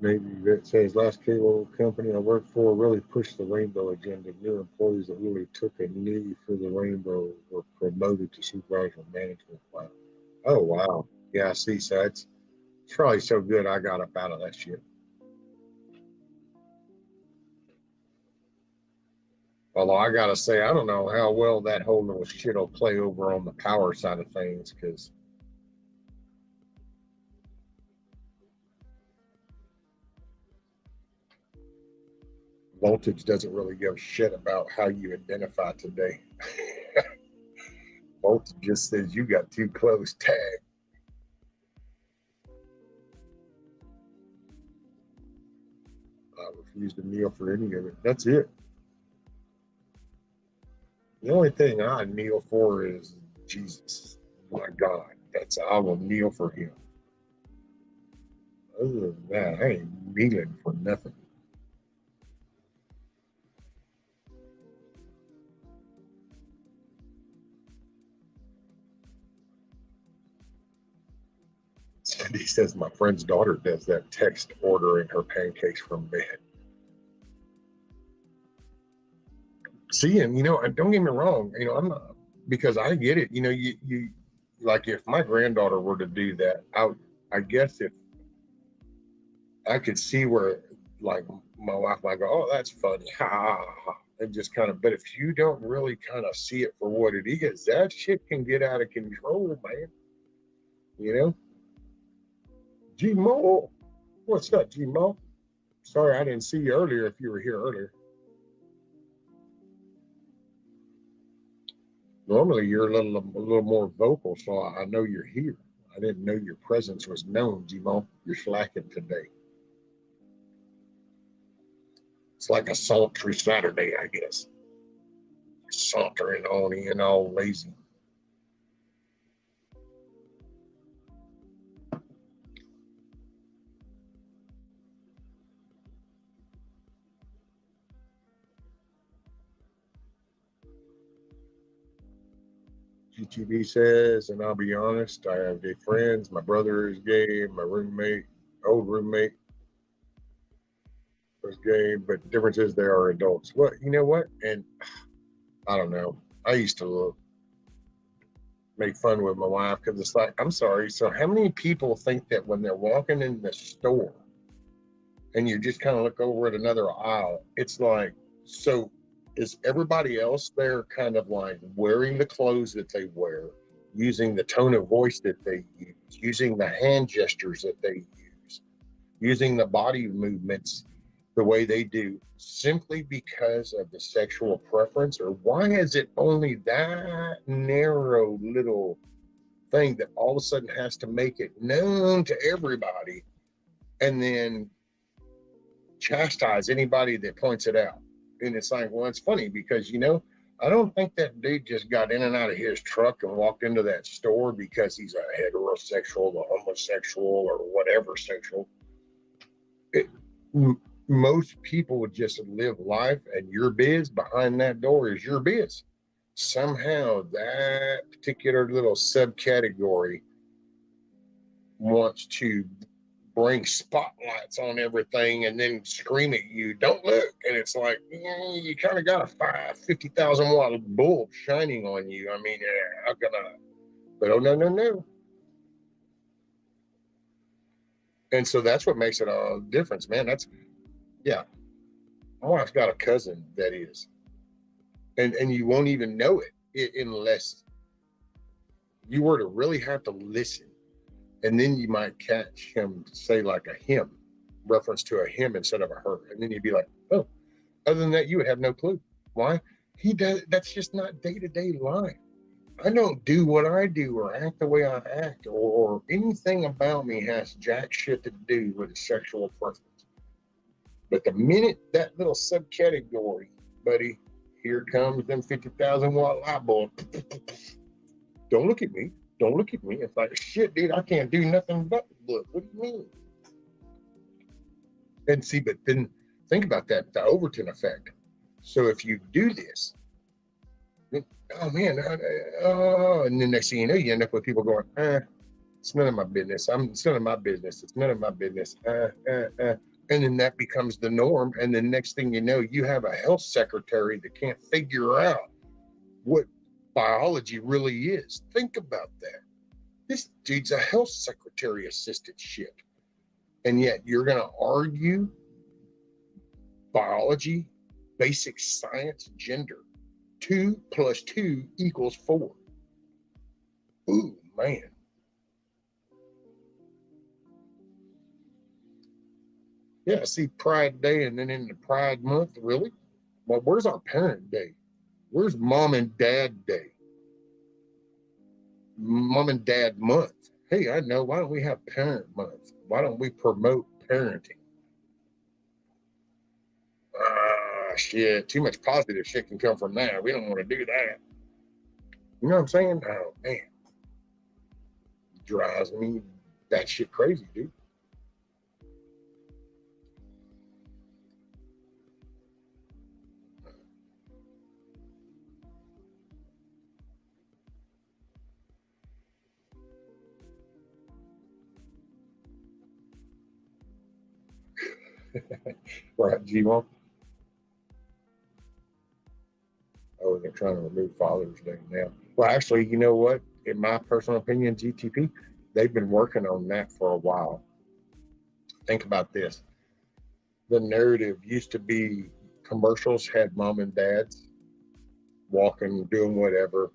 maybe that says last cable company I worked for really pushed the rainbow agenda. New employees that really took a knee for the rainbow were promoted to supervisor management. Wow. Oh, wow. Yeah, I see. So it's probably so good I got up out of that shit. Although I got to say, I don't know how well that whole little shit will play over on the power side of things, because voltage doesn't really give a shit about how you identify today. Voltage just says you got too close, tag. I refuse to kneel for any of it. That's it. The only thing I kneel for is Jesus, my God. I will kneel for him. Other than that, I ain't kneeling for nothing. He says my friend's daughter does that, text ordering her pancakes from bed. See, and don't get me wrong, I'm not, because I get it. You like, if my granddaughter were to do that, I guess if I could see where, like, my wife might go, oh, that's funny, ha ha ha, and just kind of. But if you don't really kind of see it for what it is, that shit can get out of control, man. G-Mo, what's up, G-Mo? Sorry, I didn't see you earlier. If you were here earlier. Normally you're a little more vocal, so I know you're here. I didn't know your presence was known, G-Mo. You're slacking today. It's like a sultry Saturday, I guess. You're sauntering on in all lazy. GTV says, and I'll be honest, I have gay friends. My brother is gay. My old roommate was gay, but the difference is they are adults. Well, you know what? And I don't know. I used to make fun with my wife because it's like, I'm sorry. So how many people think that when they're walking in the store and you just kind of look over at another aisle. It's like, so is everybody else there kind of like wearing the clothes that they wear, using the tone of voice that they use, using the hand gestures that they use, using the body movements the way they do, simply because of the sexual preference? Or why is it only that narrow little thing that all of a sudden has to make it known to everybody and then chastise anybody that points it out? And it's like, well, it's funny because, I don't think that dude just got in and out of his truck and walked into that store because he's a heterosexual or homosexual or whatever sexual. Most people would just live life, and your biz behind that door is your biz. Somehow that particular little subcategory wants to bring spotlights on everything and then scream at you, don't look. And it's like, you kind of got a 50,000 watt bulb shining on you. I mean, how can I? But oh, no. And so that's what makes it a difference, man. Yeah. My wife's got a cousin that is. And you won't even know it unless you were to really have to listen. And then you might catch him say like a him, reference to a him instead of a her. And then you'd be like, oh, other than that, you would have no clue. Why? He does. That's just not day-to-day life. I don't do what I do or act the way I act, or anything about me has jack shit to do with sexual preference. But the minute that little subcategory, buddy, here comes them 50,000 watt light bulb. Don't look at me. Don't look at me. It's like, shit, dude, I can't do nothing but look. What do you mean? And see, but then think about that, the Overton effect. So if you do this, oh man, and then next thing you know, you end up with people going, it's none of my business. It's none of my business. It's none of my business. And then that becomes the norm. And then next thing you know, you have a health secretary that can't figure out what biology really is. Think about that. This dude's a health secretary assistant shit. And yet you're going to argue biology, basic science, gender. 2 + 2 = 4. Ooh, man. Yeah, see Pride Day and then into Pride Month, really? Well, where's our Parent Day? Where's Mom and Dad Day? Mom and Dad Month. Hey, I know. Why don't we have Parent Month? Why don't we promote parenting? Shit. Too much positive shit can come from that. We don't want to do that. You know what I'm saying? Oh, man. Drives me that shit crazy, dude. Right, G1. Oh, they're trying to remove Father's Day now. Well, actually, you know what? In my personal opinion, GTP, they've been working on that for a while. Think about this. The narrative used to be commercials had mom and dads walking, doing whatever.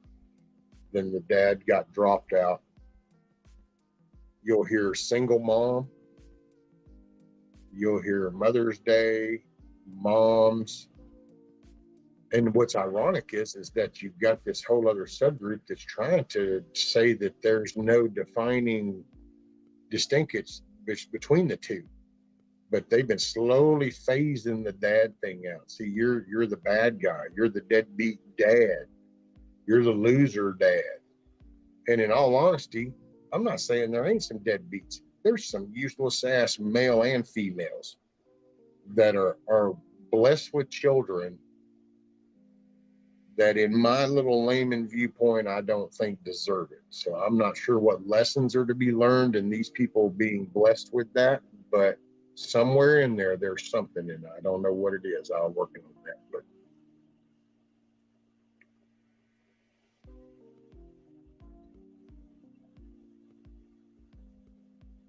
Then the dad got dropped out. You'll hear single mom. You'll hear Mother's Day, moms. And what's ironic is that you've got this whole other subgroup that's trying to say that there's no defining distinctions between the two. But they've been slowly phasing the dad thing out. See, you're the bad guy. You're the deadbeat dad. You're the loser dad. And in all honesty, I'm not saying there ain't some deadbeats. There's some useless ass male and females that are blessed with children that, in my little layman viewpoint, I don't think deserve it. So I'm not sure what lessons are to be learned in these people being blessed with that, but somewhere in there, there's something in it. I don't know what it is. I'm working on that, but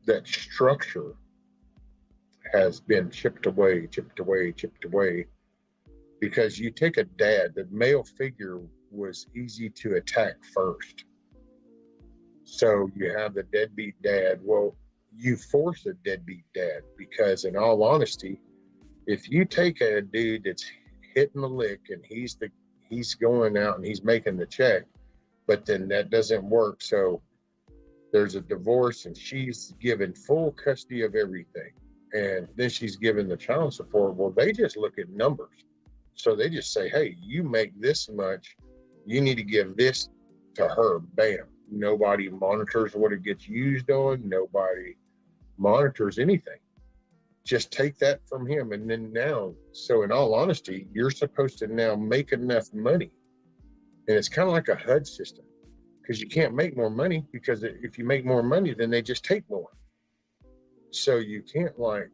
that structure has been chipped away, chipped away, chipped away. Because you take a dad, the male figure was easy to attack first. So you have the deadbeat dad. Well, you force a deadbeat dad because, in all honesty, if you take a dude that's hitting the lick and he's going out and he's making the check, but then that doesn't work. So there's a divorce and she's given full custody of everything. And then she's given the child support. Well, they just look at numbers. So they just say, hey, you make this much, you need to give this to her. Bam. Nobody monitors what it gets used on. Nobody monitors anything. Just take that from him. And then now, so in all honesty, you're supposed to now make enough money. And it's kind of like a HUD system, because you can't make more money, because if you make more money, then they just take more. So you can't like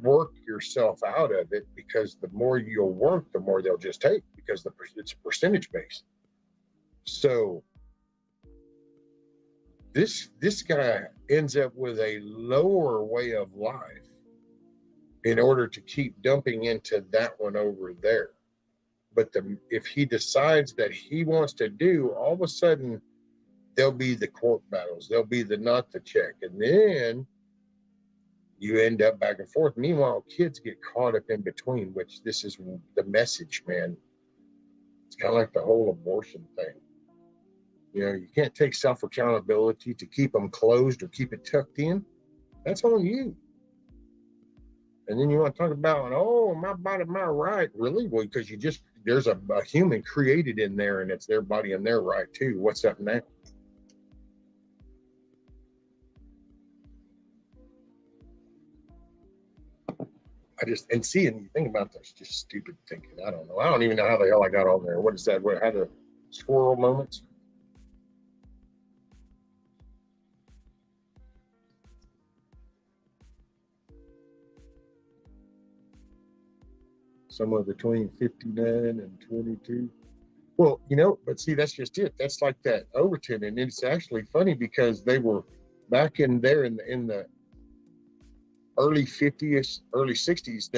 work yourself out of it, because the more you'll work, the more they'll just take, because it's percentage based. So this guy ends up with a lower way of life in order to keep dumping into that one over there. But if he decides that he wants to do, all of a sudden there'll be the court battles, there'll be the not the check, and then you end up back and forth. Meanwhile, kids get caught up in between, which this is the message, man. It's kind of like the whole abortion thing. You know, you can't take self-accountability to keep them closed or keep it tucked in. That's on you. And then you want to talk about, oh, my body, my right. Really? Well, because there's a human created in there, and it's their body and their right too. What's up now? And you think about this, just stupid thinking. I don't know. I don't even know how the hell I got on there. What is that? How the squirrel moments? Somewhere between 59 and 22. Well, but see, that's just it. That's like that Overton. And it's actually funny because they were back in there in the early 50s, early 60s,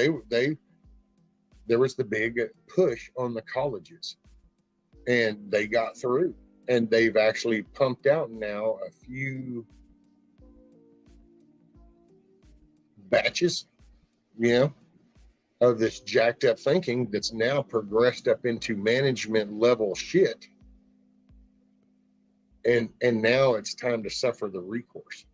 there was the big push on the colleges, and they got through, and they've actually pumped out now a few batches, of this jacked up thinking that's now progressed up into management level shit. And now it's time to suffer the recourse.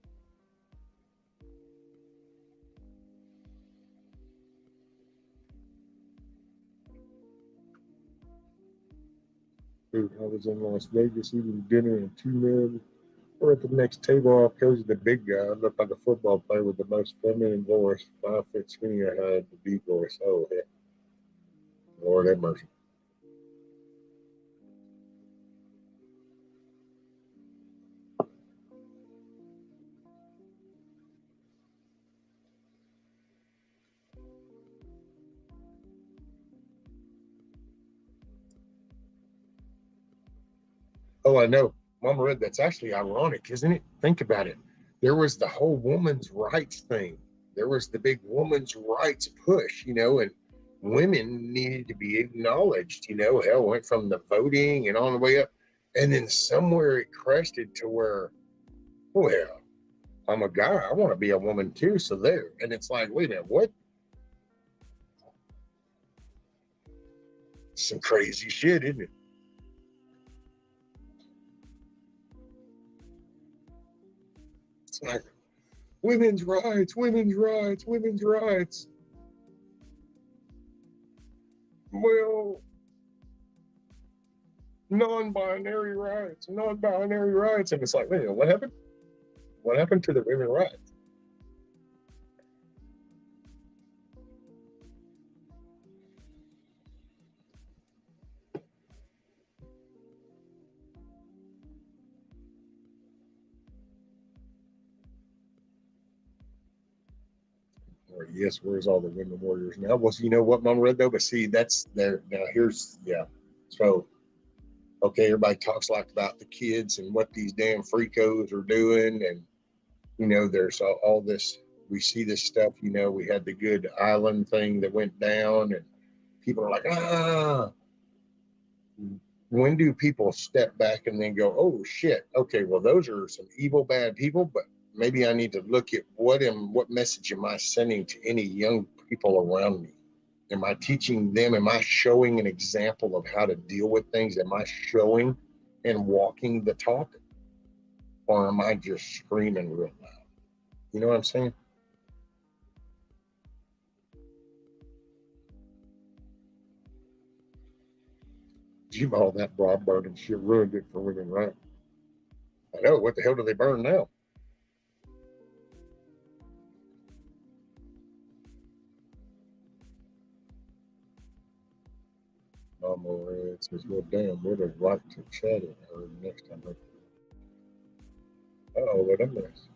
Dude, I was in Las Vegas eating dinner and 2 men. We're at the next table off goes the big guy. I looked like a football player with the most feminine voice, 5 foot skinny. I had the deep voice. Oh, heck. Lord have mercy. Oh, I know. Mama Red, that's actually ironic, isn't it? Think about it. There was the whole women's rights thing. There was the big women's rights push, and women needed to be acknowledged, hell, went from the voting and on the way up. And then somewhere it crested to where, well, I'm a guy, I want to be a woman too. So there. And it's like, wait a minute, what? Some crazy shit, isn't it? It's like women's rights, women's rights, women's rights. Well, non-binary rights, non-binary rights. And it's like, wait a minute, what happened? What happened to the women's rights? Or yes, where's all the women warriors now? Well, you know what, Mama Red, though? But see, that's there. Now here's, So, okay, everybody talks like about the kids and what these damn freakos are doing. And, there's all this we see this stuff, we had the good island thing that went down, and people are like, when do people step back and then go, oh shit, okay, well, those are some evil, bad people, but maybe I need to look at what message am I sending to any young people around me? Am I teaching them? Am I showing an example of how to deal with things? Am I showing and walking the talk? Or am I just screaming real loud? You know what I'm saying? All that broad burning shit ruined it for women, right? I know. What the hell do they burn now? Mama Red says, well, damn, would have liked to chat it her next time. Oh, what a mess.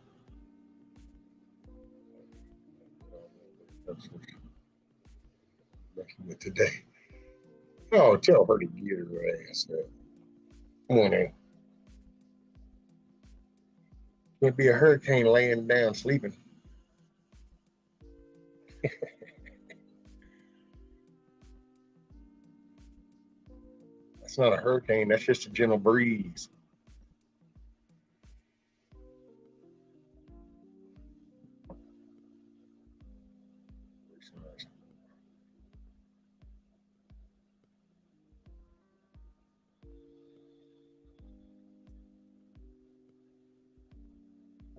That's what she's messing with today. Oh, tell her to get her ass up. Come on in. Could be a hurricane laying down sleeping. That's not a hurricane. That's just a gentle breeze.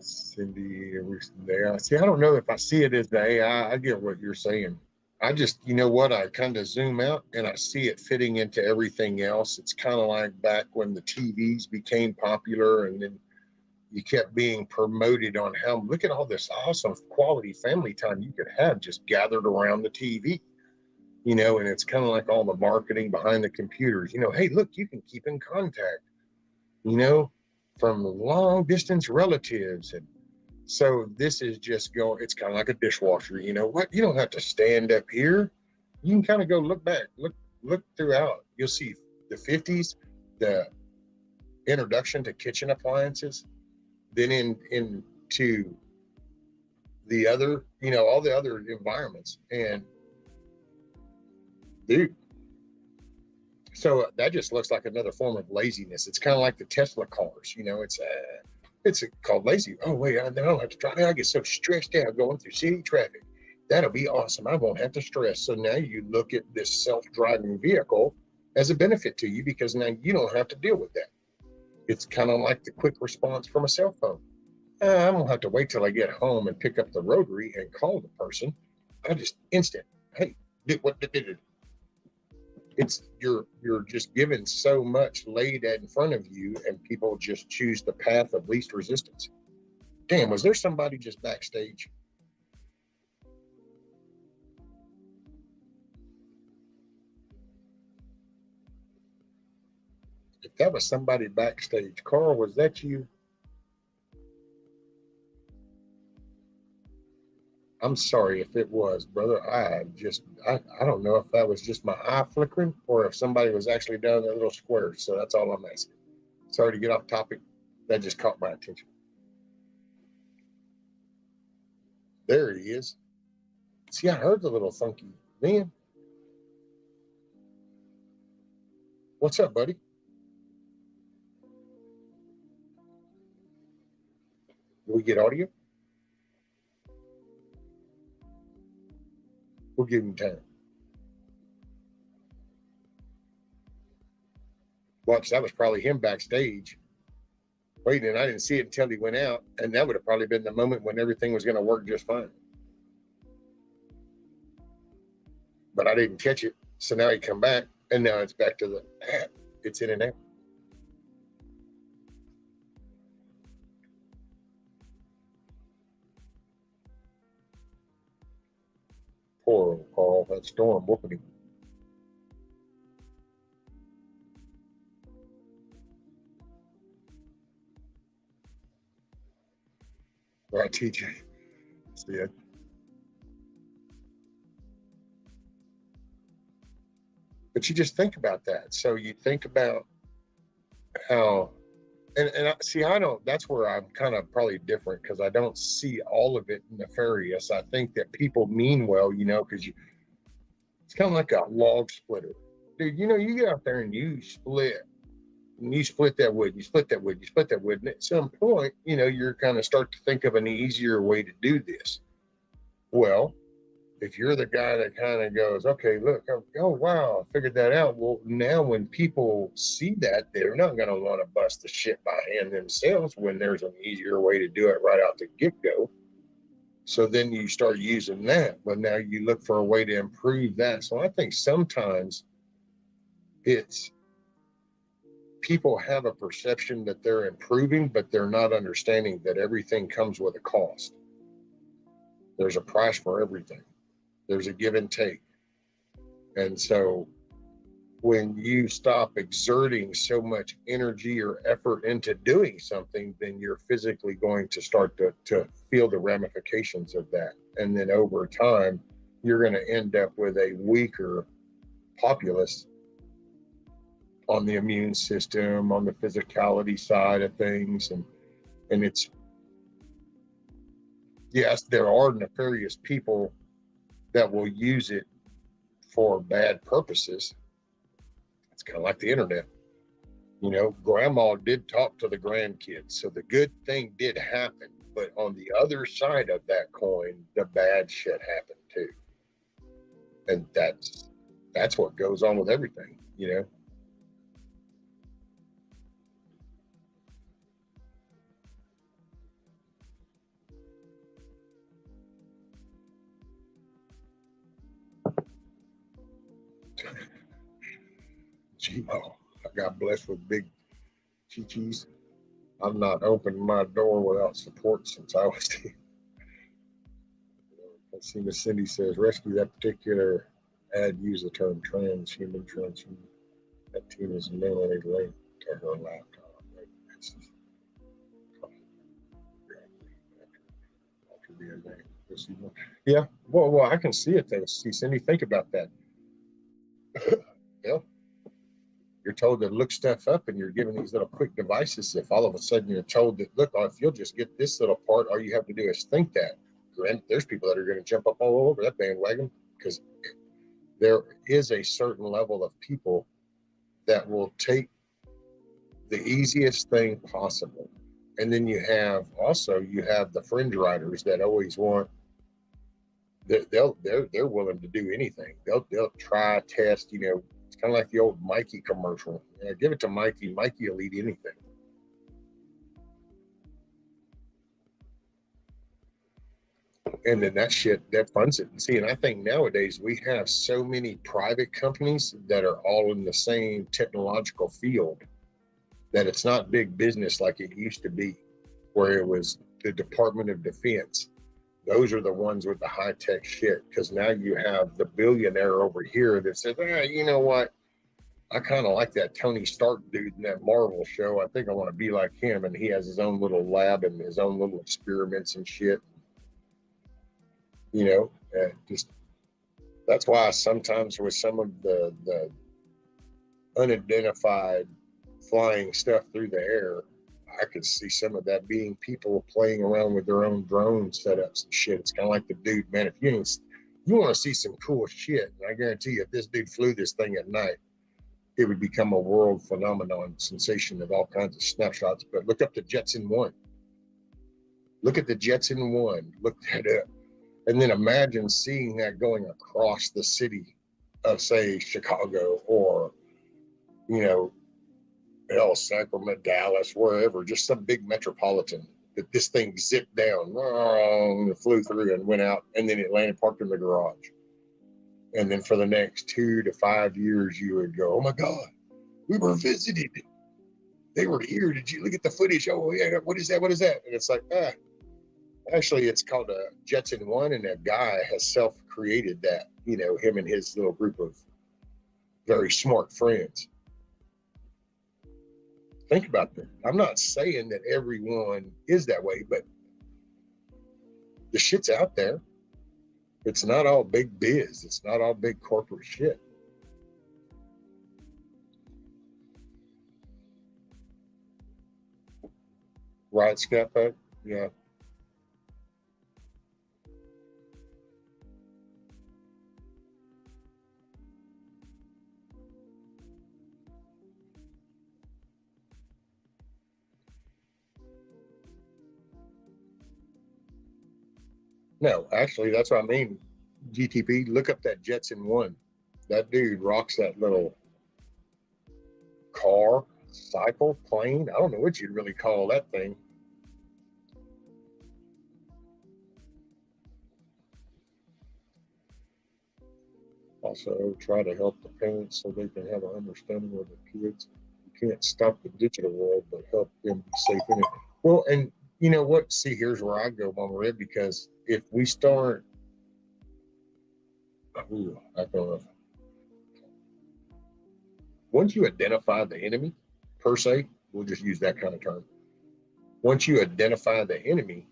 Cindy, there. See, I don't know if I see it as the AI. I get what you're saying. I just, you know what? I kind of zoom out and I see it fitting into everything else. It's kind of like back when the TVs became popular, and then you kept being promoted on how, look at all this awesome quality family time you could have just gathered around the TV, and it's kind of like all the marketing behind the computers. Hey, look, you can keep in contact, you know, from long distance relatives. And so this is just going, it's kind of like a dishwasher. You know what? You don't have to stand up here. You can kind of go look back, look throughout. You'll see the 50s, the introduction to kitchen appliances, then into the other, all the other environments. And dude, so that just looks like another form of laziness. It's kind of like the Tesla cars, it's called lazy. Oh wait, I don't have to drive. I get so stressed out going through city traffic. That'll be awesome. I won't have to stress. So now you look at this self-driving vehicle as a benefit to you because now you don't have to deal with that. It's kind of like the quick response from a cell phone. I don't have to wait till I get home and pick up the rotary and call the person. I just instant. Hey, what did it? It's you're just given so much laid in front of you, and people just choose the path of least resistance. Damn, was there somebody just backstage? If that was somebody backstage, Carl, was that you? I'm sorry if it was, brother. I don't know if that was just my eye flickering or if somebody was actually down that little square. So that's all I'm asking. Sorry to get off topic. That just caught my attention. There he is. See, I heard the little funky man. What's up, buddy? Do we get audio? We'll give him time. Watch, that was probably him backstage waiting, and I didn't see it until he went out, and that would have probably been the moment when everything was going to work just fine. But I didn't catch it, so now he come back, and now it's back to the app. It's in and out. Poor old Carl, that storm whooping him. Right, TJ. See it. But you just think about that. So you think about how And see, I don't. That's where I'm kind of probably different because I don't see all of it nefarious. I think that people mean well, because it's kind of like a log splitter, dude. You get out there and you split. And you split that wood, you split that wood, you split that wood. And at some point, you're kind of start to think of an easier way to do this. Well, if you're the guy that kind of goes, okay, look, oh, wow, I figured that out. Well, now when people see that, they're not going to want to bust the shit by hand themselves when there's an easier way to do it right out the get-go. So then you start using that, but now you look for a way to improve that. So I think sometimes it's people have a perception that they're improving, but they're not understanding that everything comes with a cost. There's a price for everything. There's a give and take. And so when you stop exerting so much energy or effort into doing something, then you're physically going to start to feel the ramifications of that. And then over time, you're going to end up with a weaker populace on the immune system, on the physicality side of things. And it's, yes, there are nefarious people that will use it for bad purposes. It's kind of like the internet. Grandma did talk to the grandkids, so the good thing did happen. But on the other side of that coin, the bad shit happened too. And that's what goes on with everything, Gmo. I got blessed with big chi-chis. I've not opened my door without support since I was 10. Let's see, Miss Cindy says, rescue that particular ad, use the term transhuman. That team is mainly linked to her laptop. Yeah, well, I can see it though. See, Cindy, think about that. Yeah. You're told to look stuff up and you're given these little quick devices. If all of a sudden you're told that, look, if you'll just get this little part, all you have to do is think that. Granted, there's people that are going to jump up all over that bandwagon because there is a certain level of people that will take the easiest thing possible. And then you have the fringe riders that always want, they're willing to do anything. They'll try, test, it's kind of like the old Mikey commercial. Give it to Mikey. Mikey will eat anything. And then that shit, that funds it. And see, and I think nowadays we have so many private companies that are all in the same technological field that it's not big business like it used to be, where it was the Department of Defense. Those are the ones with the high-tech shit, because now you have the billionaire over here that says, you know what? I kind of like that Tony Stark dude in that Marvel show. I think I want to be like him. And he has his own little lab and his own little experiments and shit. Just that's why sometimes with some of the unidentified flying stuff through the air, I could see some of that being people playing around with their own drone setups and shit. It's kind of like the dude, man, if you want to see some cool shit, and I guarantee you if this dude flew this thing at night, it would become a world phenomenon, sensation of all kinds of snapshots. But look up the Jetson 1. Look at the Jetson 1. Look that up. And then imagine seeing that going across the city of, say, Chicago or, Sacramento, Dallas, wherever, just some big metropolitan, that this thing zipped down, flew through and went out, and then it landed parked in the garage. And then for the next 2 to 5 years, you would go, oh my God, we were visited. They were here. Did you look at the footage? Oh yeah, what is that? What is that? And it's like, actually it's called a Jetson 1, and that guy has self-created that, him and his little group of very smart friends. Think about that. I'm not saying that everyone is that way, but the shit's out there. It's not all big biz. It's not all big corporate shit. Right, Scat Pack? Yeah. No, actually, that's what I mean. GTP, look up that Jetson 1. That dude rocks that little car, cycle, plane. I don't know what you'd really call that thing. Also, try to help the parents so they can have an understanding of their kids. You can't stop the digital world, but help them be safe in it. Well, and you know what? See, here's where I go, Mama Red, because if we start, ooh, I don't know. Once you identify the enemy, per se, we'll just use that kind of term. Once you identify the enemy,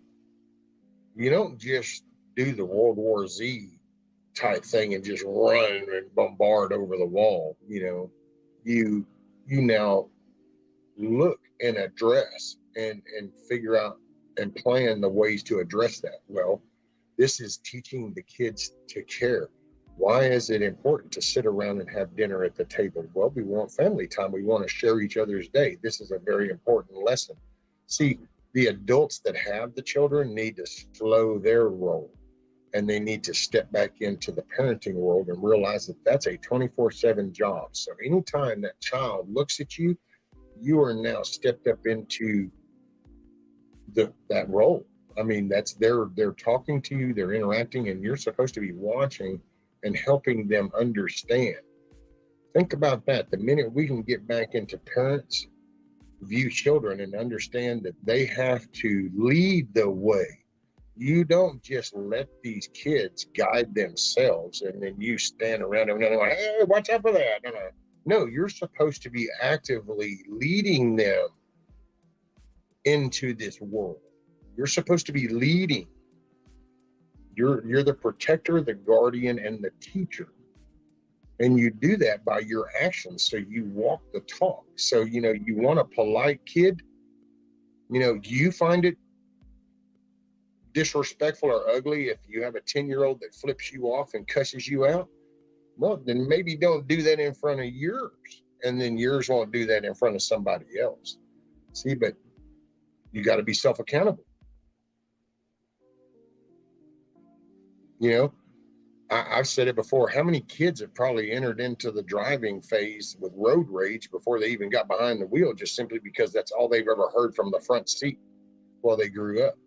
you don't just do the World War Z type thing and just run and bombard over the wall. You know, you now look and address and figure out and plan the ways to address that. Well, this is teaching the kids to care. Why is it important to sit around and have dinner at the table? Well, we want family time. We want to share each other's day. This is a very important lesson. See, the adults that have the children need to slow their roll, and they need to step back into the parenting world and realize that that's a 24/7 job. So anytime that child looks at you, you are now stepped up into that role. I mean, that's they're talking to you, they're interacting, and you're supposed to be watching and helping them understand. Think about that. The minute we can get back into parents view children and understand that they have to lead the way. You don't just let these kids guide themselves and then you stand around and go, hey, watch out for that. No, you're supposed to be actively leading them into this world. You're supposed to be leading. You're the protector, the guardian, and the teacher. And you do that by your actions. So you walk the talk. So, you know, you want a polite kid. You know, do you find it disrespectful or ugly if you have a 10-year-old that flips you off and cusses you out? Well, then maybe don't do that in front of yours. And then yours won't do that in front of somebody else. See, but you got to be self-accountable. You know, I've said it before. How many kids have probably entered into the driving phase with road rage before they even got behind the wheel, just simply because that's all they've ever heard from the front seat while they grew up?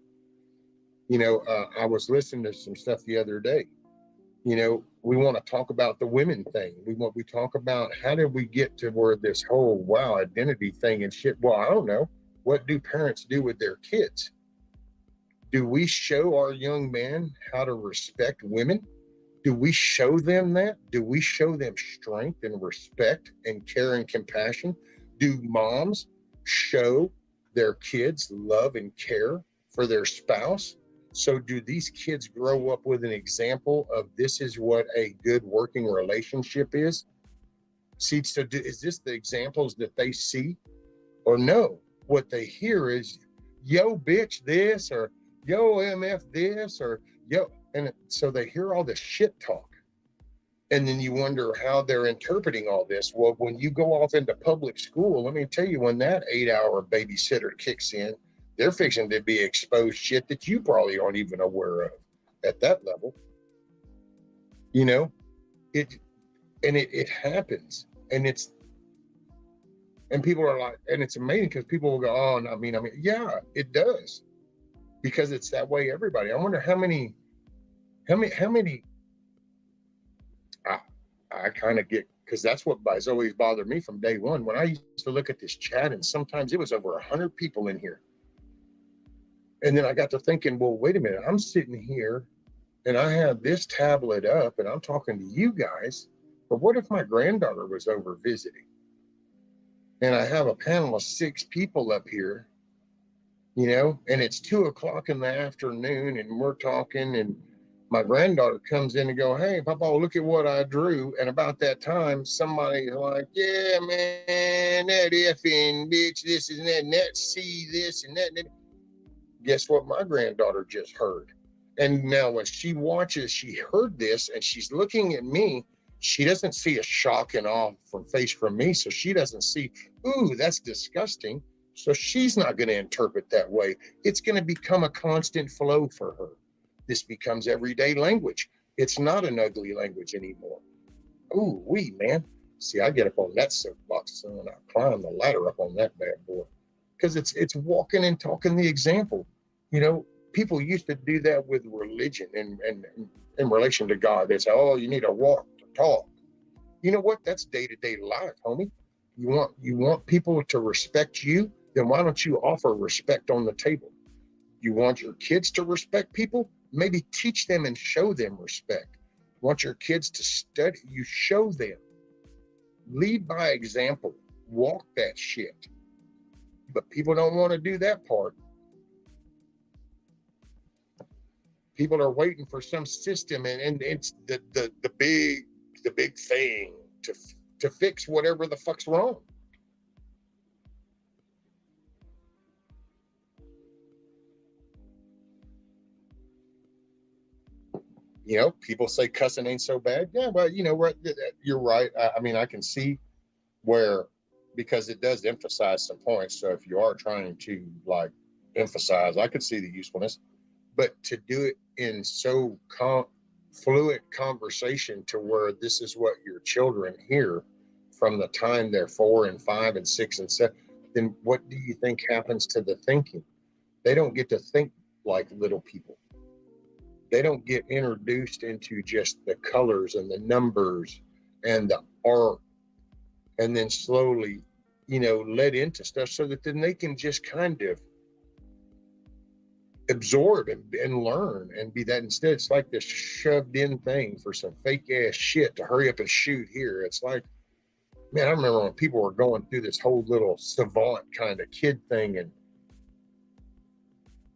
You know, I was listening to some stuff the other day. You know, we want to talk about the women thing. We talk about how did we get to where this whole identity thing and shit. Well, I don't know. What do parents do with their kids? Do we show our young men how to respect women? Do we show them that? Do we show them strength and respect and care and compassion? Do moms show their kids love and care for their spouse? So do these kids grow up with an example of this is what a good working relationship is? See, so is this the examples that they see? Or no, what they hear is, yo, bitch, this, or yo, MF this, or yo. And so they hear all this shit talk. And then you wonder how they're interpreting all this. Well, when you go off into public school, let me tell you, when that 8-hour babysitter kicks in, they're fixing to be exposed shit that you probably aren't even aware of at that level. You know, it happens. And people are like, and it's amazing because people will go, oh, I mean, yeah, it does. Because it's that way, everybody. I wonder how many I kind of get, because that's what has always bothered me from day one. When I used to look at this chat, and sometimes it was over 100 people in here. And then I got to thinking, well, wait a minute, I'm sitting here and I have this tablet up and I'm talking to you guys. But what if my granddaughter was over visiting? And I have a panel of 6 people up here, you know, and it's 2:00 in the afternoon and we're talking, and my granddaughter comes in and go, hey, Papa, look at what I drew. And about that time, somebody like, yeah, man, that effing bitch, this and that, see this and that. And that. Guess what my granddaughter just heard? And now when she watches, she heard this and she's looking at me. She doesn't see a shock and awe from me. So she doesn't see, ooh, that's disgusting. So she's not going to interpret that way. It's going to become a constant flow for her. This becomes everyday language. It's not an ugly language anymore. Ooh, man. See, I get up on that soapbox and I climb the ladder up on that bad boy. Because it's walking and talking the example. You know, people used to do that with religion and in relation to God. They say, oh, you need to walk to talk. You know what? That's day-to-day life, homie. You want people to respect you, then why don't you offer respect on the table? You want your kids to respect people? Maybe teach them and show them respect. You want your kids to study? You show them. Lead by example. Walk that shit. But people don't want to do that part. People are waiting for some system, and it's the big thing to fix whatever the fuck's wrong. You know, people say cussing ain't so bad. Yeah, well, you know what? You're right. I mean, I can see where, because it does emphasize some points. So if you are trying to like emphasize, I could see the usefulness. But to do it in so fluid conversation to where this is what your children hear from the time they're 4 and 5 and 6 and 7, then what do you think happens to the thinking? They don't get to think like little people. They don't get introduced into just the colors and the numbers and the art, and then slowly, you know, led into stuff so that then they can just kind of absorb and learn and be that. Instead, it's like this shoved in thing for some fake ass shit to hurry up and shoot here. It's like, man, I remember when people were going through this whole little savant kind of kid thing, and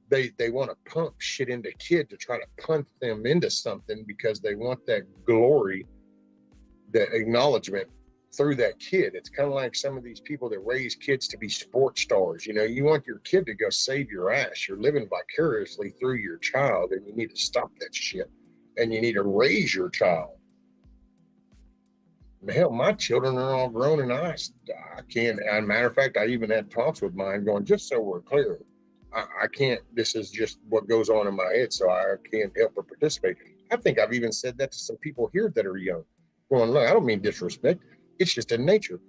they want to pump shit into kid to try to punt them into something because they want that glory, that acknowledgement through that kid. It's kind of like some of these people that raise kids to be sports stars. You know, you want your kid to go save your ass. You're living vicariously through your child, and you need to stop that shit. And you need to raise your child. Hell, my children are all grown, and I can't. As a matter of fact, I even had talks with mine going, just so we're clear, I can't. This is just what goes on in my head, so I can't help but participate. I think I've even said that to some people here that are young. Going, look, I don't mean disrespect. It's just in nature.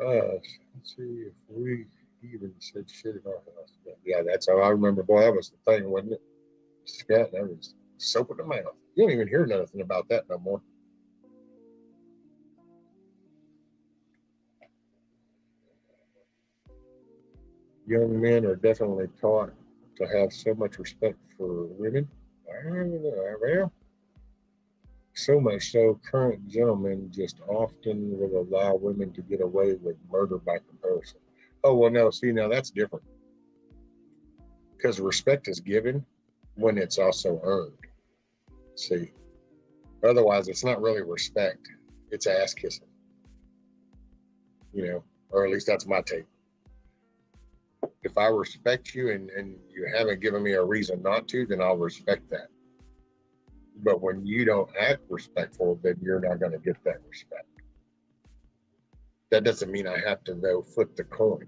Let's see if we even said shit in our house. Yeah, that's how I remember. Boy, that was the thing, wasn't it? Scat, that was soap in the mouth. You don't even hear nothing about that no more. Young men are definitely taught to have so much respect for women. Well, so much so, current gentlemen just often will allow women to get away with murder by comparison. Oh, well, no, see, now that's different. Because respect is given when it's also earned. See, otherwise, it's not really respect, it's ass kissing. You know, or at least that's my take. If I respect you and you haven't given me a reason not to, then I'll respect that. But when you don't act respectful, then you're not going to get that respect. That doesn't mean I have to, though, flip the coin.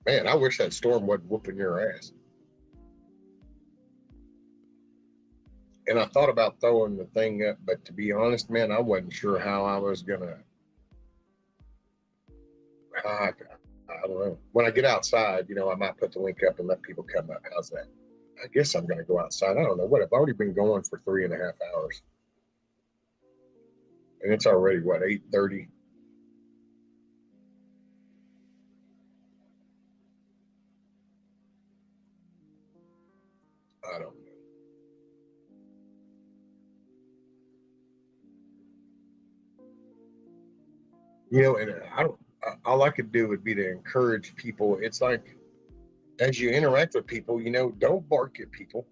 Man, I wish that storm wasn't whooping your ass. And I thought about throwing the thing up, but to be honest, man, I wasn't sure how I was gonna. I don't know. When I get outside, you know, I might put the link up and let people come up. How's that? I guess I'm going to go outside. I don't know what. I've already been going for 3.5 hours. And it's already, what, 8:30? I don't know. You know, and all I could do would be to encourage people. It's like, as you interact with people, you know, don't bark at people.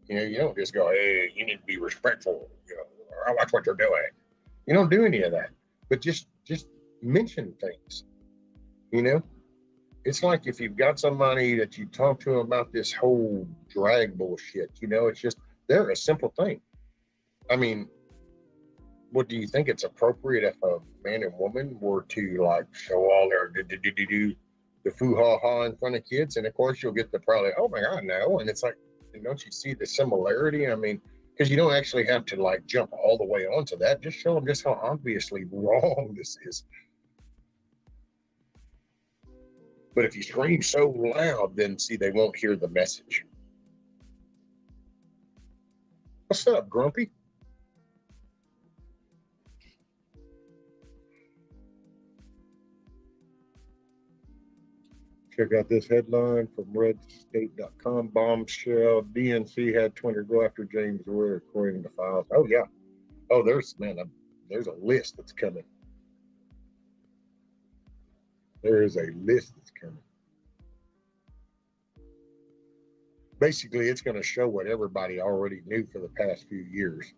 You know, you don't just go, hey, you need to be respectful. You know, or I watch what they're doing. You don't do any of that, but just mention things. You know, it's like if you've got somebody that you talk to about this whole drag bullshit. You know, it's just they're a simple thing. I mean, what do you think it's appropriate if a man and woman were to like show all their the foo ha ha in front of kids? And of course, you'll get the probably, oh my God, no. And it's like, don't you see the similarity? I mean, because you don't actually have to like jump all the way onto that. Just show them just how obviously wrong this is. But if you scream so loud, then see, they won't hear the message. What's up, Grumpy? Check out this headline from redstate.com. Bombshell. DNC had 20 go after James Wood, according to files. Oh, yeah. Oh, there's a list that's coming. There is a list that's coming. Basically, it's going to show what everybody already knew for the past few years.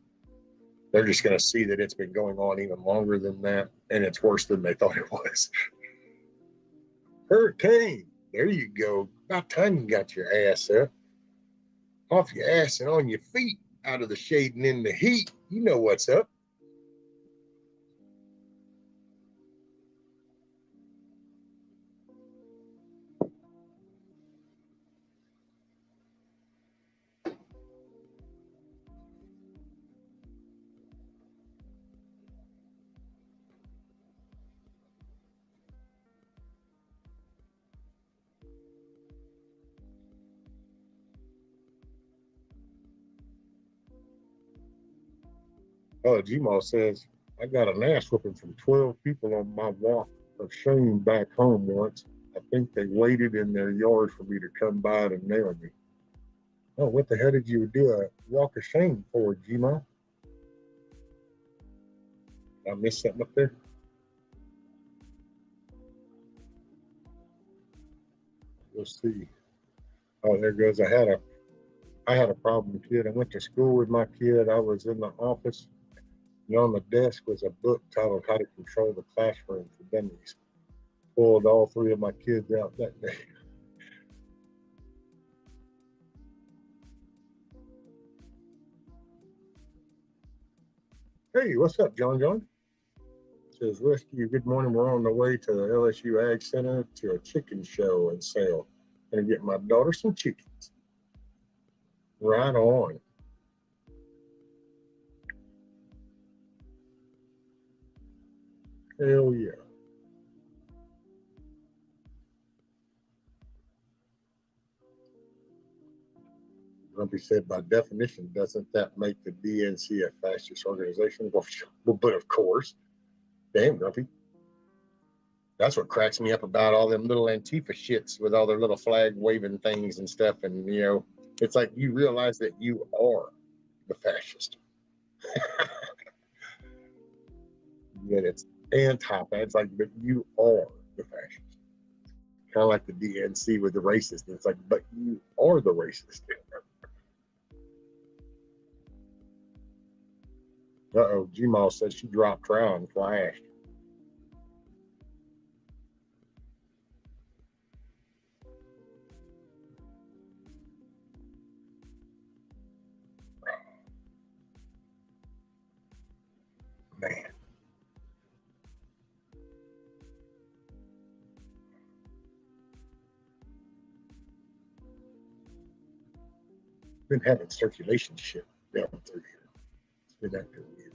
They're just going to see that it's been going on even longer than that, and it's worse than they thought it was. Hurricane. There you go. About time you got your ass up. Off your ass and on your feet, out of the shade and in the heat. You know what's up. Oh, Gmo says, I got an ass whooping from 12 people on my walk of shame back home once. I think they waited in their yard for me to come by to nail me. Oh, what the hell did you do a walk of shame for, Gmo? I missed something up there? Let's see. Oh, there goes. I had a problem kid. I went to school with my kid. I was in the office. And on the desk was a book titled How to Control the Classroom for Dummies. Pulled all 3 of my kids out that day. Hey, what's up, John John? Says, Rescue, good morning. We're on the way to the LSU Ag Center to a chicken show and sale. Gonna get my daughter some chickens. Right on. Hell yeah. Grumpy said, by definition, doesn't that make the DNC a fascist organization? Well, but of course. Damn, Grumpy. That's what cracks me up about all them little Antifa shits with all their little flag waving things and stuff. And, you know, it's like you realize that you are the fascist. Yet it's it's like, but you are the fascist. Kind of like the DNC with the racist. It's like, but you are the racist. Uh-oh, Gmal said she dropped trout and flashed. Man. Been having circulation shit down through here. It's been acting weird.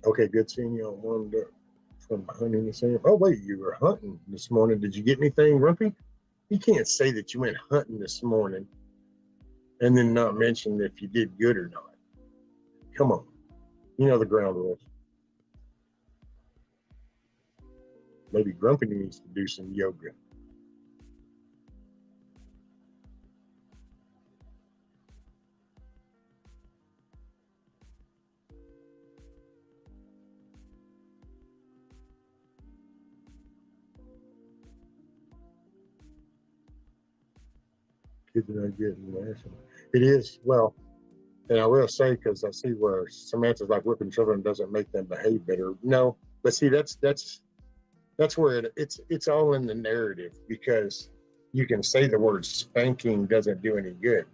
Okay, good seeing you on one from hunting the same. Oh wait, you were hunting this morning. Did you get anything, Rumpy? You can't say that you went hunting this morning and then not mention if you did good or not. Come on, you know the ground rules. Maybe Grumpy needs to do some yoga. Kids are not getting national. It is, well, and I will say, because I see where Samantha's like whipping children doesn't make them behave better. No, but see, that's where it's all in the narrative, because you can say the word spanking doesn't do any good,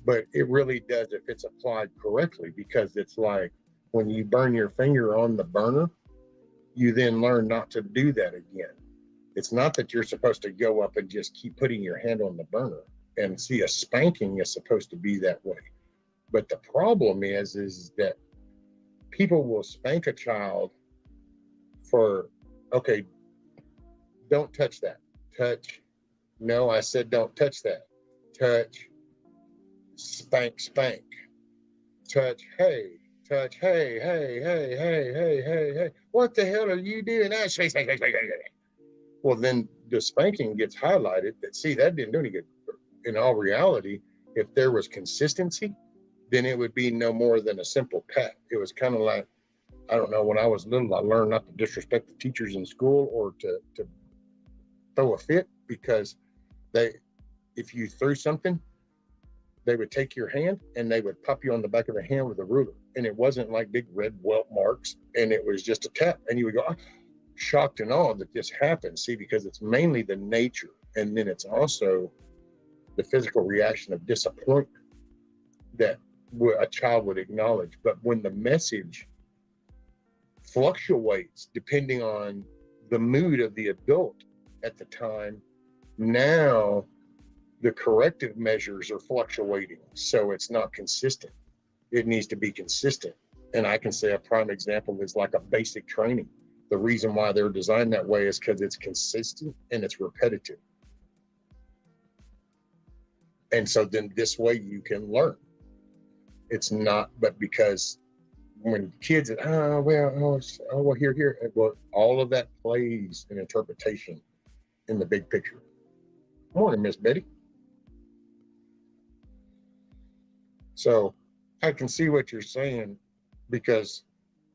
but it really does if it's applied correctly, because it's like when you burn your finger on the burner, you then learn not to do that again. It's not that you're supposed to go up and just keep putting your hand on the burner. And see, a spanking is supposed to be that way. But the problem is that people will spank a child for, okay, don't touch that. Touch. No, I said don't touch that. Touch. Spank, spank. Touch, hey. Touch, hey, hey, hey, hey, hey, hey, hey. What the hell are you doing? Well, then the spanking gets highlighted that, see, that didn't do any good. In all reality, if there was consistency, then it would be no more than a simple pat. It was kind of like, I don't know, when I was little, I learned not to disrespect the teachers in school or to throw a fit, because if you threw something, they would take your hand and they would pop you on the back of the hand with a ruler. And it wasn't like big red welt marks, and it was just a tap. And you would go, oh, shocked and awed that this happened. See, because it's mainly the nature, and then it's also the physical reaction of disappointment that a child would acknowledge. But when the message fluctuates depending on the mood of the adult at the time, now the corrective measures are fluctuating. So it's not consistent. It needs to be consistent. And I can say a prime example is like a basic training. The reason why they're designed that way is because it's consistent and it's repetitive. And so then this way you can learn. It's not, but because when kids, well, here, well, all of that plays an interpretation in the big picture. Morning, Miss Betty. So I can see what you're saying, because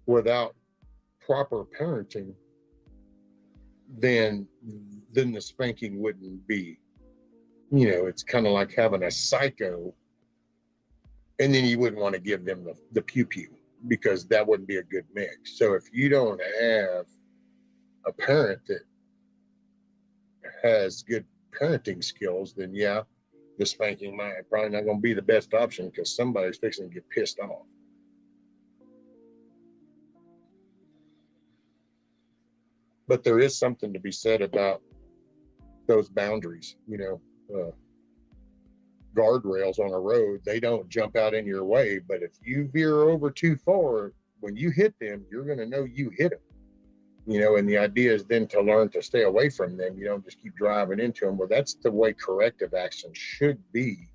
without proper parenting, then the spanking wouldn't be. It's kind of like having a psycho, and then you wouldn't want to give them the pew-pew, because that wouldn't be a good mix. So if you don't have a parent that has good parenting skills, then yeah, the spanking might probably not going to be the best option, because somebody's fixing to get pissed off. But there is something to be said about those boundaries, guardrails on a road. They don't jump out in your way, but if you veer over too far, when you hit them, you're going to know you hit them. And the idea is then to learn to stay away from them. You don't just keep driving into them. Well, that's the way corrective action should be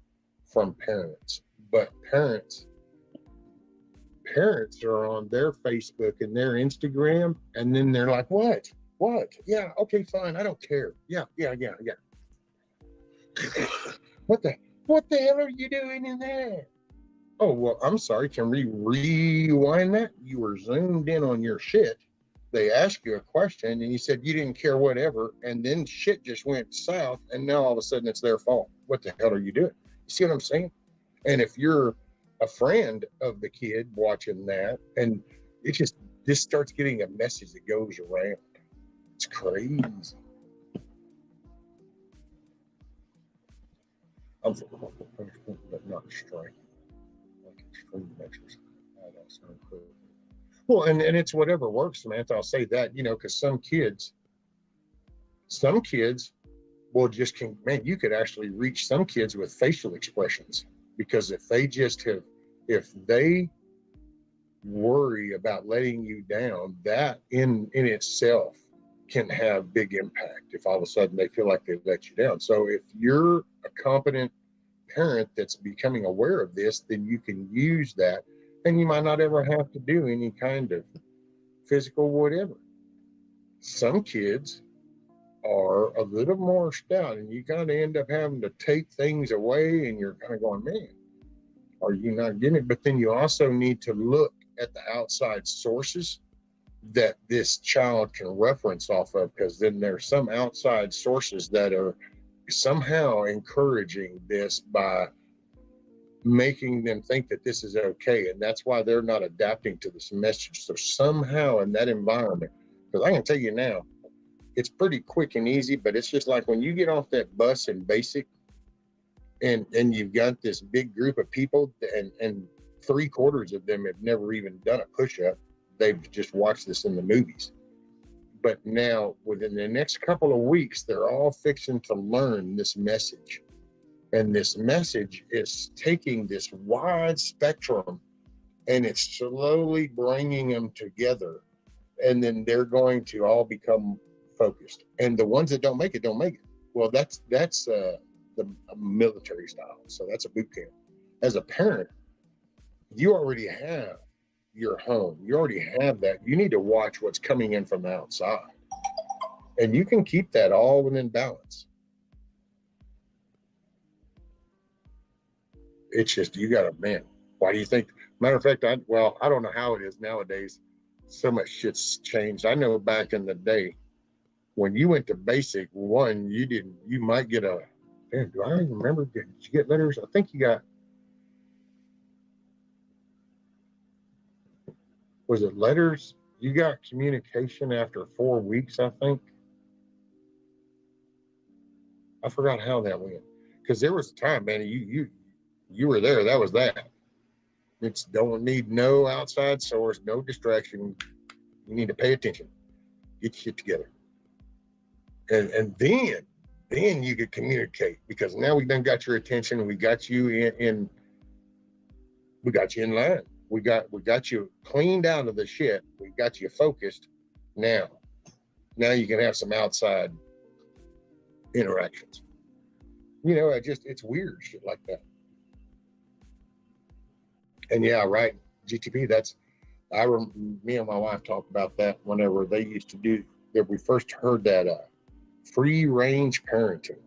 from parents. But parents are on their Facebook and their Instagram, and then they're like, what? Yeah, okay, fine, I don't care. Yeah. What the hell are you doing in there? Oh, well, I'm sorry, can we rewind that? You were zoomed in on your shit. They asked you a question and you said you didn't care, whatever, and then shit just went south, and now all of a sudden it's their fault. What the hell are you doing? You see what I'm saying? And if you're a friend of the kid watching that, and this starts getting a message that goes around. It's crazy. I'm for corporal punishment, but not strike. Like extreme measures. That sounds cool. Well, and it's whatever works, Samantha. I'll say that, because some kids will just you could actually reach some kids with facial expressions, because if they worry about letting you down, that in itself can have big impact if all of a sudden they feel like they've let you down. So if you're a competent parent that's becoming aware of this, then you can use that, and you might not ever have to do any kind of physical whatever. Some kids are a little more stout, and you kind of end up having to take things away, and you're kind of going, man, are you not getting it? But then you also need to look at the outside sources that this child can reference off of, because then there's some outside sources that are somehow encouraging this by making them think that this is okay, and that's why they're not adapting to this message. So somehow in that environment, because I can tell you now, it's pretty quick and easy, but it's just like when you get off that bus in basic, and you've got this big group of people, and 3/4 of them have never even done a push-up. They've just watched this in the movies. But now within the next couple of weeks, they're all fixing to learn this message. And this message is taking this wide spectrum, and it's slowly bringing them together. And then they're going to all become focused. And the ones that don't make it, don't make it. Well, that's the military style. So that's a boot camp. As a parent, you already have your home. You already have that. You need to watch what's coming in from the outside. And you can keep that all within balance. It's just, you got to, man, why do you think? Matter of fact, I don't know how it is nowadays. So much shit's changed. I know back in the day when you went to basic one, you might get a, man, do I even remember? Did you get letters? I think you got, was it letters? You got communication after 4 weeks, I think. I forgot how that went. Because there was a time, man, you were there. That was that. It's don't need no outside source, no distraction. You need to pay attention. Get your shit together. And then you could communicate, because now we done got your attention. We got you in line. We got you cleaned out of the shit. We got you focused. Now you can have some outside interactions. You know, it's weird shit like that. And yeah, right, GTP. Me and my wife talked about that whenever they used to do that. We first heard that free range parenting,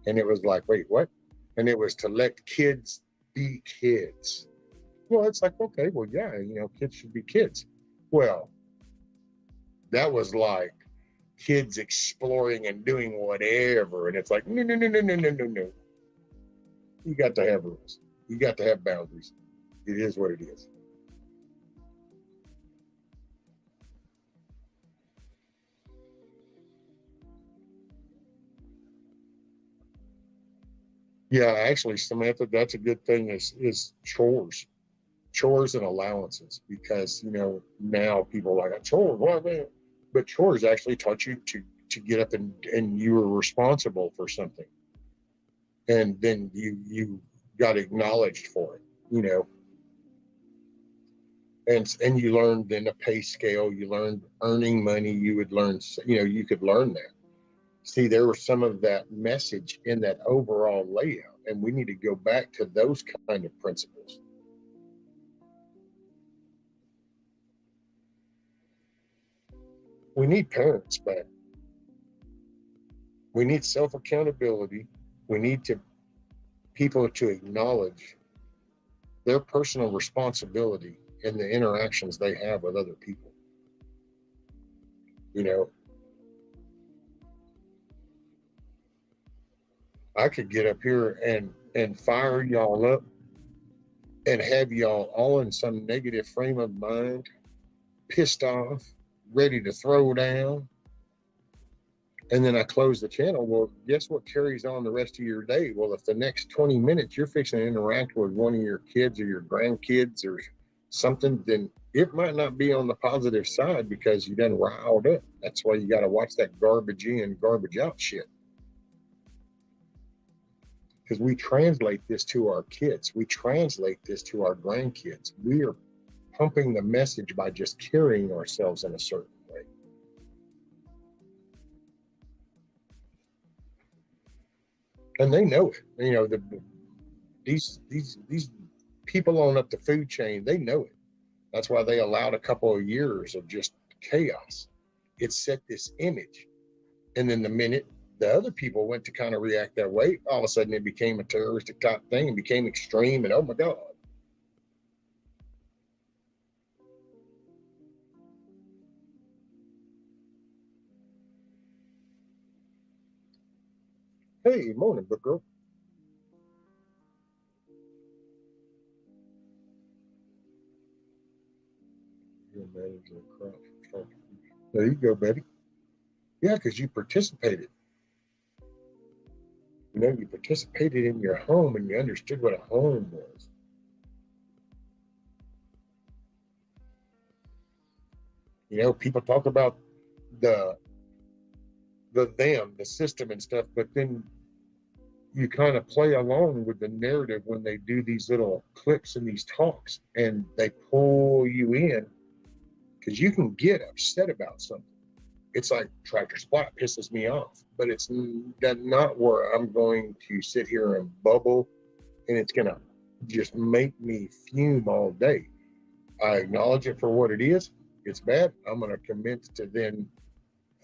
and it was like, wait, what? And it was to let kids be kids. Well, it's like, okay, well, yeah, kids should be kids. Well, that was like kids exploring and doing whatever. And it's like, no. You got to have rules. You got to have boundaries. It is what it is. Yeah, actually, Samantha, that's a good thing is chores and allowances, because now people are like, a chore, what, man? But chores actually taught you to get up and you were responsible for something, and then you got acknowledged for it, and you learned then a pay scale. You learned earning money. You would learn, you could learn that. See, there was some of that message in that overall layout, and we need to go back to those kind of principles. We need parents back. We need self-accountability. We need people to acknowledge their personal responsibility in the interactions they have with other people. I could get up here and fire y'all up and have y'all all in some negative frame of mind, pissed off, ready to throw down, and then I close the channel. Well, guess what carries on the rest of your day? Well, if the next 20 minutes you're fixing to interact with one of your kids or your grandkids or something, then it might not be on the positive side, because you done riled up. That's why you got to watch that garbage in, garbage out shit. Because we translate this to our kids. We translate this to our grandkids. We are pumping the message by just carrying ourselves in a certain way. And they know it. You know, these people on up the food chain, they know it. That's why they allowed a couple of years of just chaos. It set this image. And then the minute the other people went to kind of react that way, all of a sudden it became a terroristic type thing and became extreme. And oh my God. Hey, morning, book girl. There you go, baby. Yeah, because you participated. You know, you participated in your home and you understood what a home was. You know, people talk about the system and stuff, but then you kind of play along with the narrative when they do these little clips and these talks, and they pull you in because you can get upset about something. It's like Tractor Supply pisses me off, but it's not where I'm going to sit here and bubble and it's going to just make me fume all day. I acknowledge it for what it is. It's bad. I'm going to commit to then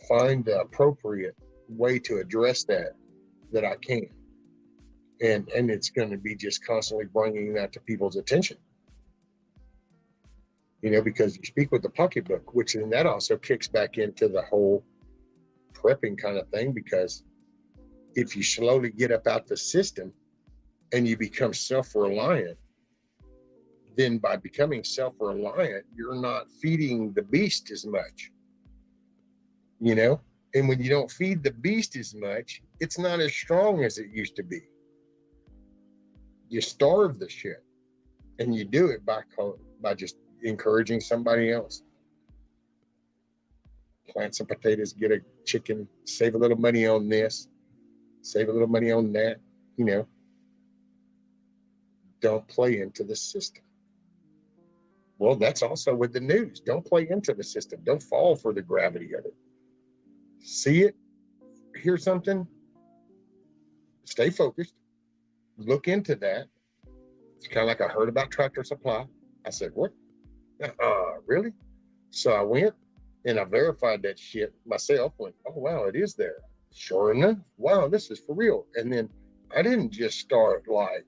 find the appropriate way to address that I can. And it's going to be just constantly bringing that to people's attention. You know, because you speak with the pocketbook, which then that also kicks back into the whole prepping kind of thing, because if you slowly get up out the system and you become self-reliant, then by becoming self-reliant, you're not feeding the beast as much, you know? And when you don't feed the beast as much, it's not as strong as it used to be. You starve the shit, and you do it by just encouraging somebody else. Plant some potatoes, get a chicken, save a little money on this, save a little money on that, you know. Don't play into the system. Well, that's also with the news. Don't play into the system. Don't fall for the gravity of it. See it, hear something, stay focused, look into that. It's kind of like I heard about Tractor Supply. I said, what? Really? So I went and I verified that shit myself. Went, oh, wow, it is there. Sure enough, wow, this is for real. And then I didn't just start like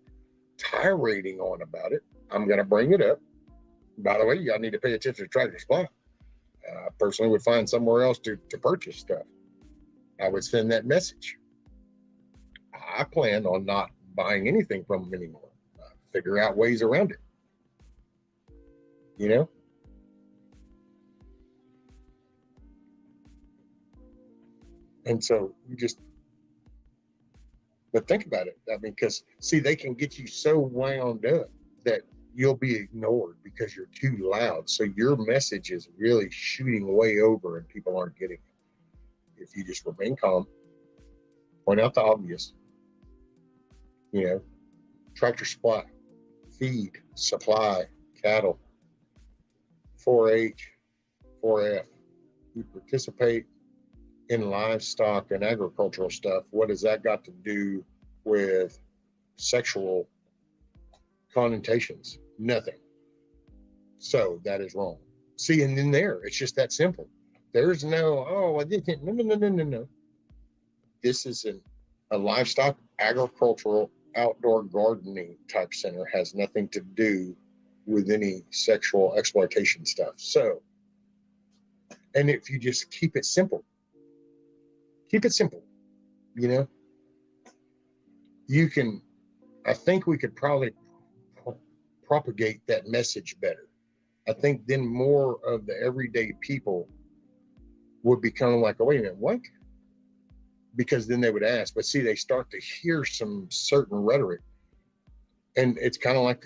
tirading on about it. I'm going to bring it up. By the way, y'all need to pay attention to Tractor Supply. I personally would find somewhere else to purchase stuff. I would send that message. I plan on not buying anything from them anymore. Figure out ways around it. You know? And so you just, but think about it. I mean, because see, they can get you so wound up that you'll be ignored because you're too loud. So your message is really shooting way over and people aren't getting it. If you just remain calm, point out the obvious, you know, Tractor Supply, feed, supply, cattle, 4-H, 4F. You participate in livestock and agricultural stuff. What has that got to do with sexual connotations? Nothing. So that is wrong. See, and in there, it's just that simple. There's no, oh, I didn't, no. This is a livestock, agricultural, outdoor gardening type center, has nothing to do with any sexual exploitation stuff. So, and if you just keep it simple, you know, you can, I think we could probably propagate that message better. I think then more of the everyday people would become like, oh, wait a minute, what? Because then they would ask, but see, they start to hear some certain rhetoric, and it's kind of like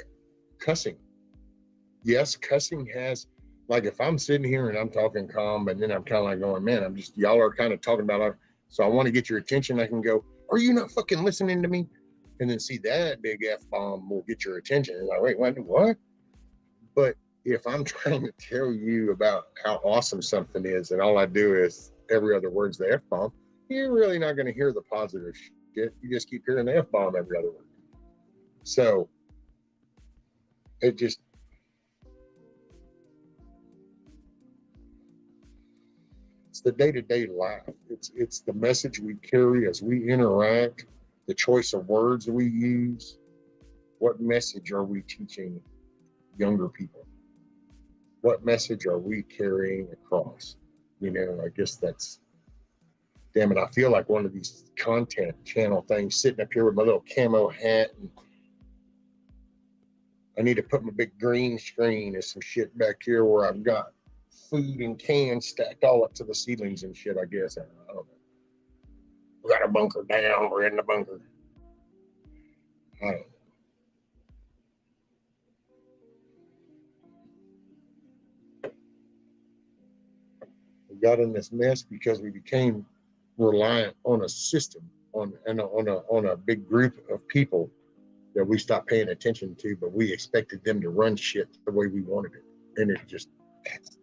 cussing. Yes, cussing has, like if I'm sitting here and I'm talking calm, but then I'm kind of like going, man, y'all are kind of talking about, so I want to get your attention. I can go, are you not fucking listening to me? And then see that big F-bomb will get your attention. And like, wait, what? But if I'm trying to tell you about how awesome something is, and all I do is every other word's the F-bomb, you're really not going to hear the positive shit. You just keep hearing the F-bomb every other word. So it just, it's the day-to-day life. It's the message we carry as we interact, the choice of words we use. What message are we teaching younger people? What message are we carrying across? You know, I guess that's, damn it, I feel like one of these content channel things, sitting up here with my little camo hat, and I need to put my big green screen and some shit back here where I've got food and cans stacked all up to the ceilings and shit, I guess. I don't know. We got a bunker down, we're in the bunker. I don't know. We got in this mess because we became reliant on a system, on a big group of people that we stopped paying attention to, but we expected them to run shit the way we wanted it, and it's just not happening.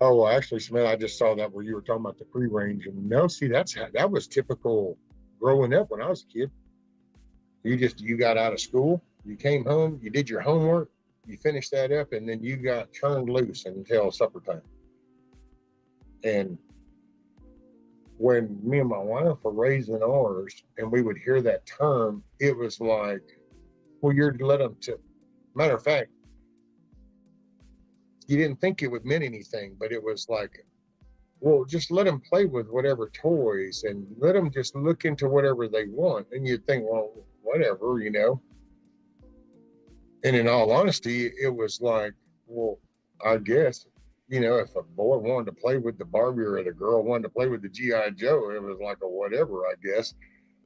Oh, well, actually, Smith, I just saw that where you were talking about the free range, and no, see, that was typical growing up when I was a kid. You got out of school, you came home, you did your homework, you finished that up, and then you got turned loose until supper time. And when me and my wife were raising ours, and we would hear that term, it was like, well, you're to let them to. Matter of fact, you didn't think it would mean anything, but it was like, well, just let them play with whatever toys and let them just look into whatever they want. And you'd think, well, whatever, you know. And in all honesty, it was like, well, I guess, you know, if a boy wanted to play with the Barbie or the girl wanted to play with the G.I. Joe, it was like a whatever, I guess.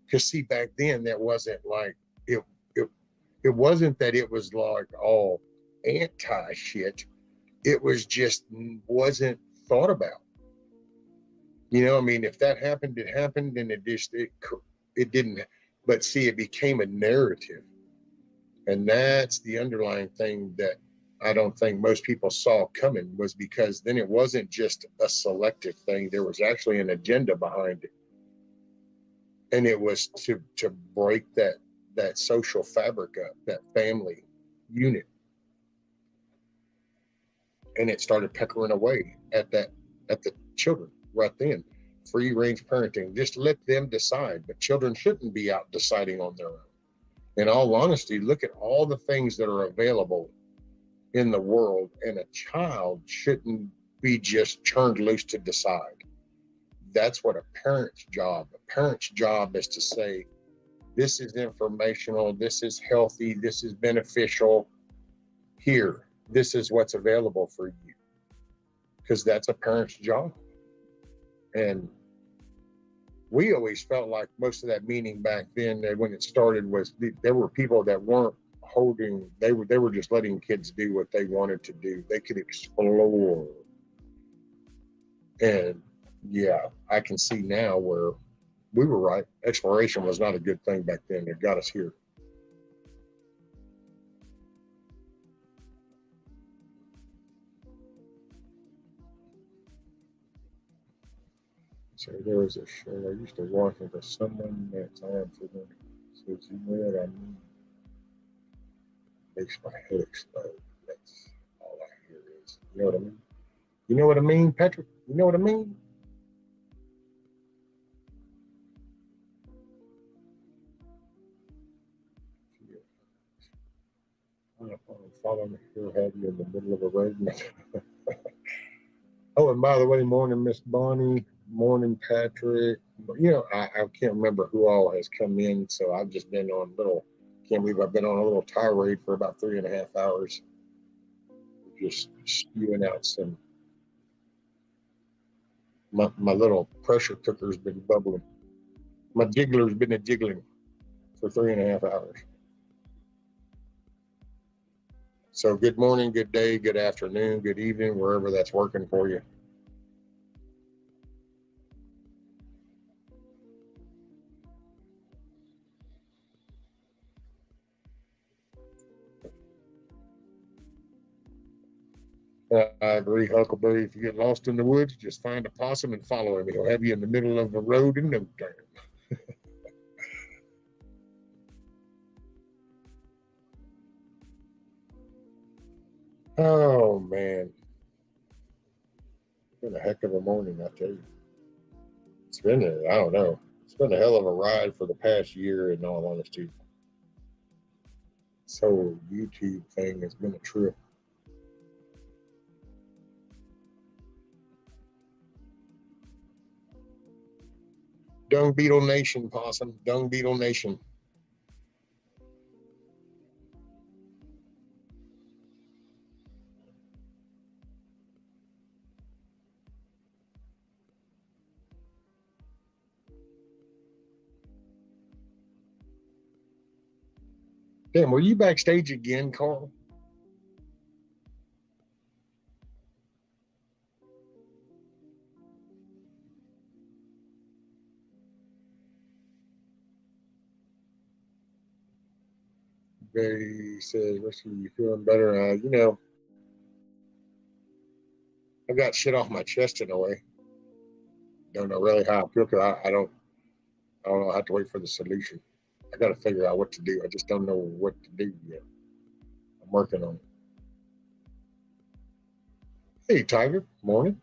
Because see, back then, that wasn't like, it, it, it wasn't that it was like all anti shit. It was just wasn't thought about. You know, I mean, if that happened, it happened, and it didn't. But see, it became a narrative, and that's the underlying thing that I don't think most people saw coming, was because then it wasn't just a selective thing. There was actually an agenda behind it, and it was to break that social fabric up, that family unit, and it started peckering away at the children right then. Free range parenting, just let them decide, but children shouldn't be out deciding on their own. In all honesty, look at all the things that are available in the world, and a child shouldn't be just turned loose to decide. That's what a parent's job. A parent's job is to say, this is informational, this is healthy, this is beneficial. Here, this is what's available for you. Because that's a parent's job. And we always felt like most of that meaning back then, when it started, was there were people that weren't holding, they were just letting kids do what they wanted to do. They could explore. And yeah, I can see now where we were right. Exploration was not a good thing back then. It got us here. So there was a show I used to watch it, but someone that's on for them says, you know what I mean? Makes my head explode. That's all I hear is, you know what I mean? You know what I mean, Patrick? You know what I mean? I'm following me here, have you in the middle of a road. Oh, and by the way, morning, Miss Bonnie. Morning, Patrick. You know, I can't remember who all has come in, so I've just been on can't believe I've been on a little tirade for about 3.5 hours. Just spewing out some, my little pressure cooker's been bubbling. My jiggler's been a jiggling for 3.5 hours. So good morning, good day, good afternoon, good evening, wherever that's working for you. I agree, Huckleberry. If you get lost in the woods, just find a possum and follow him. He'll have you in the middle of the road in no time. Oh, man. It's been a heck of a morning, I tell you. It's been, I don't know. It's been a hell of a ride for the past year, in all honesty. This whole YouTube thing has been a trip. Dung Beetle Nation, possum. Dung Beetle Nation. Damn, were you backstage again, Carl? Betty says, "Rusty, you feeling better?" I got shit off my chest in a way. Don't know really how I feel because I don't know. I have to wait for the solution. I got to figure out what to do. I just don't know what to do yet. I'm working on it. Hey, Tiger. Morning.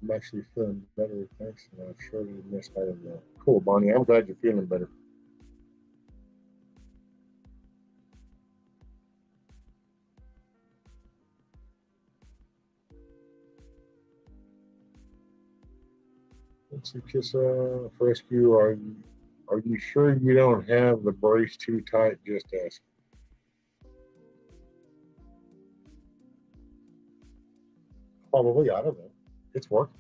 I'm actually feeling better. Thanks. And I've surely missed out of that. Cool, Bonnie. I'm glad you're feeling better. Let's see, Kiss Rescue. Are you sure you don't have the brace too tight? Just ask. Probably. I don't know. It's working.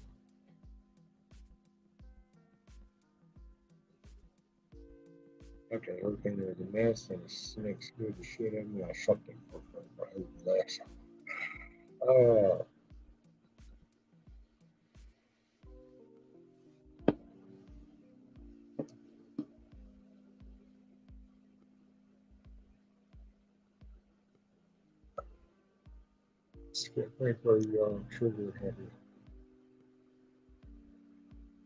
Okay, everything is a mess and the snakes scared the shit out of me. I shut them for last. Skip right where you are. I'm sure you're happy.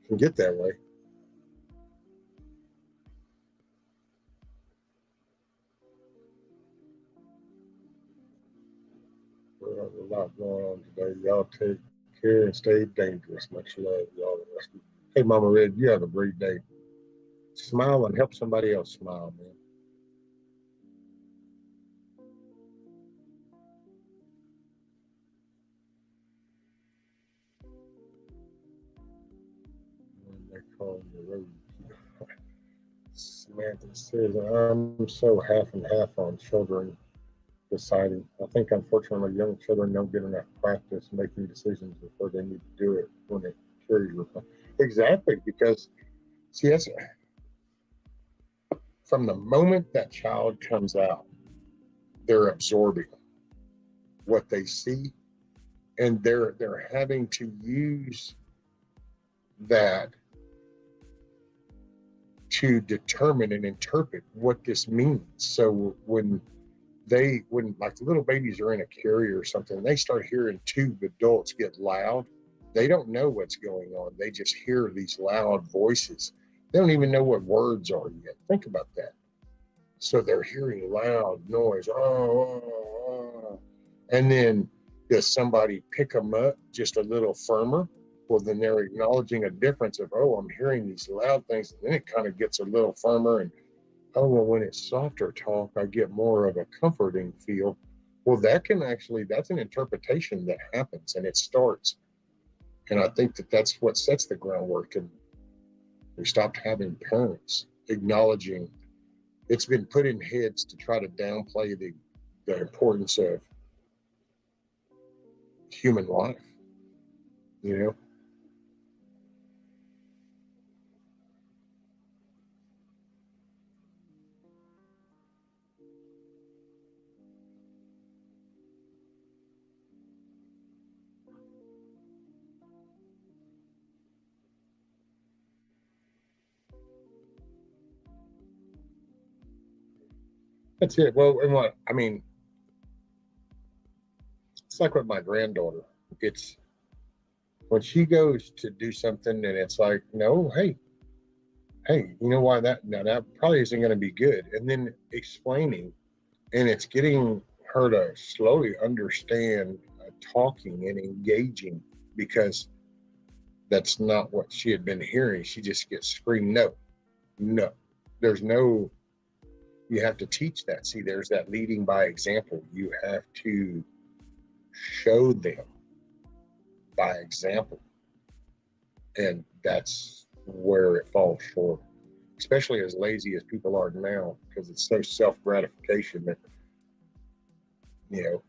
Can get that way. We have a lot going on today. Y'all take care and stay dangerous. Much love, y'all. Hey, Mama Red, you have a great day. Smile and help somebody else smile, man. When they call the road. Samantha says, I'm so half and half on children deciding. I think, unfortunately, young children don't get enough practice making decisions before they need to do it when it carries with them. Exactly, because, see, that's from the moment that child comes out, they're absorbing what they see, and they're having to use that to determine and interpret what this means. So when like little babies are in a carrier or something, they start hearing two adults get loud, they don't know what's going on. They just hear these loud voices. They don't even know what words are yet. Think about that. So they're hearing loud noise. And then does somebody pick them up just a little firmer? Well, then they're acknowledging a difference of, I'm hearing these loud things. And then it kind of gets a little firmer. And, well, when it's softer talk, I get more of a comforting feel. Well, that's an interpretation that happens and it starts. And I think that's what sets the groundwork. And we stopped having parents acknowledging it's been put in heads to try to downplay the importance of human life, you know? That's it. Well, and what I mean, it's like with my granddaughter. It's when she goes to do something and it's like, no, hey, you know why that probably isn't going to be good. And then explaining, and it's getting her to slowly understand talking and engaging, because that's not what she had been hearing. She just gets screamed, no. There's no, you have to teach that. See, there's that leading by example. You have to show them by example. And that's where it falls short, especially as lazy as people are now, because it's so self-gratification that, you know,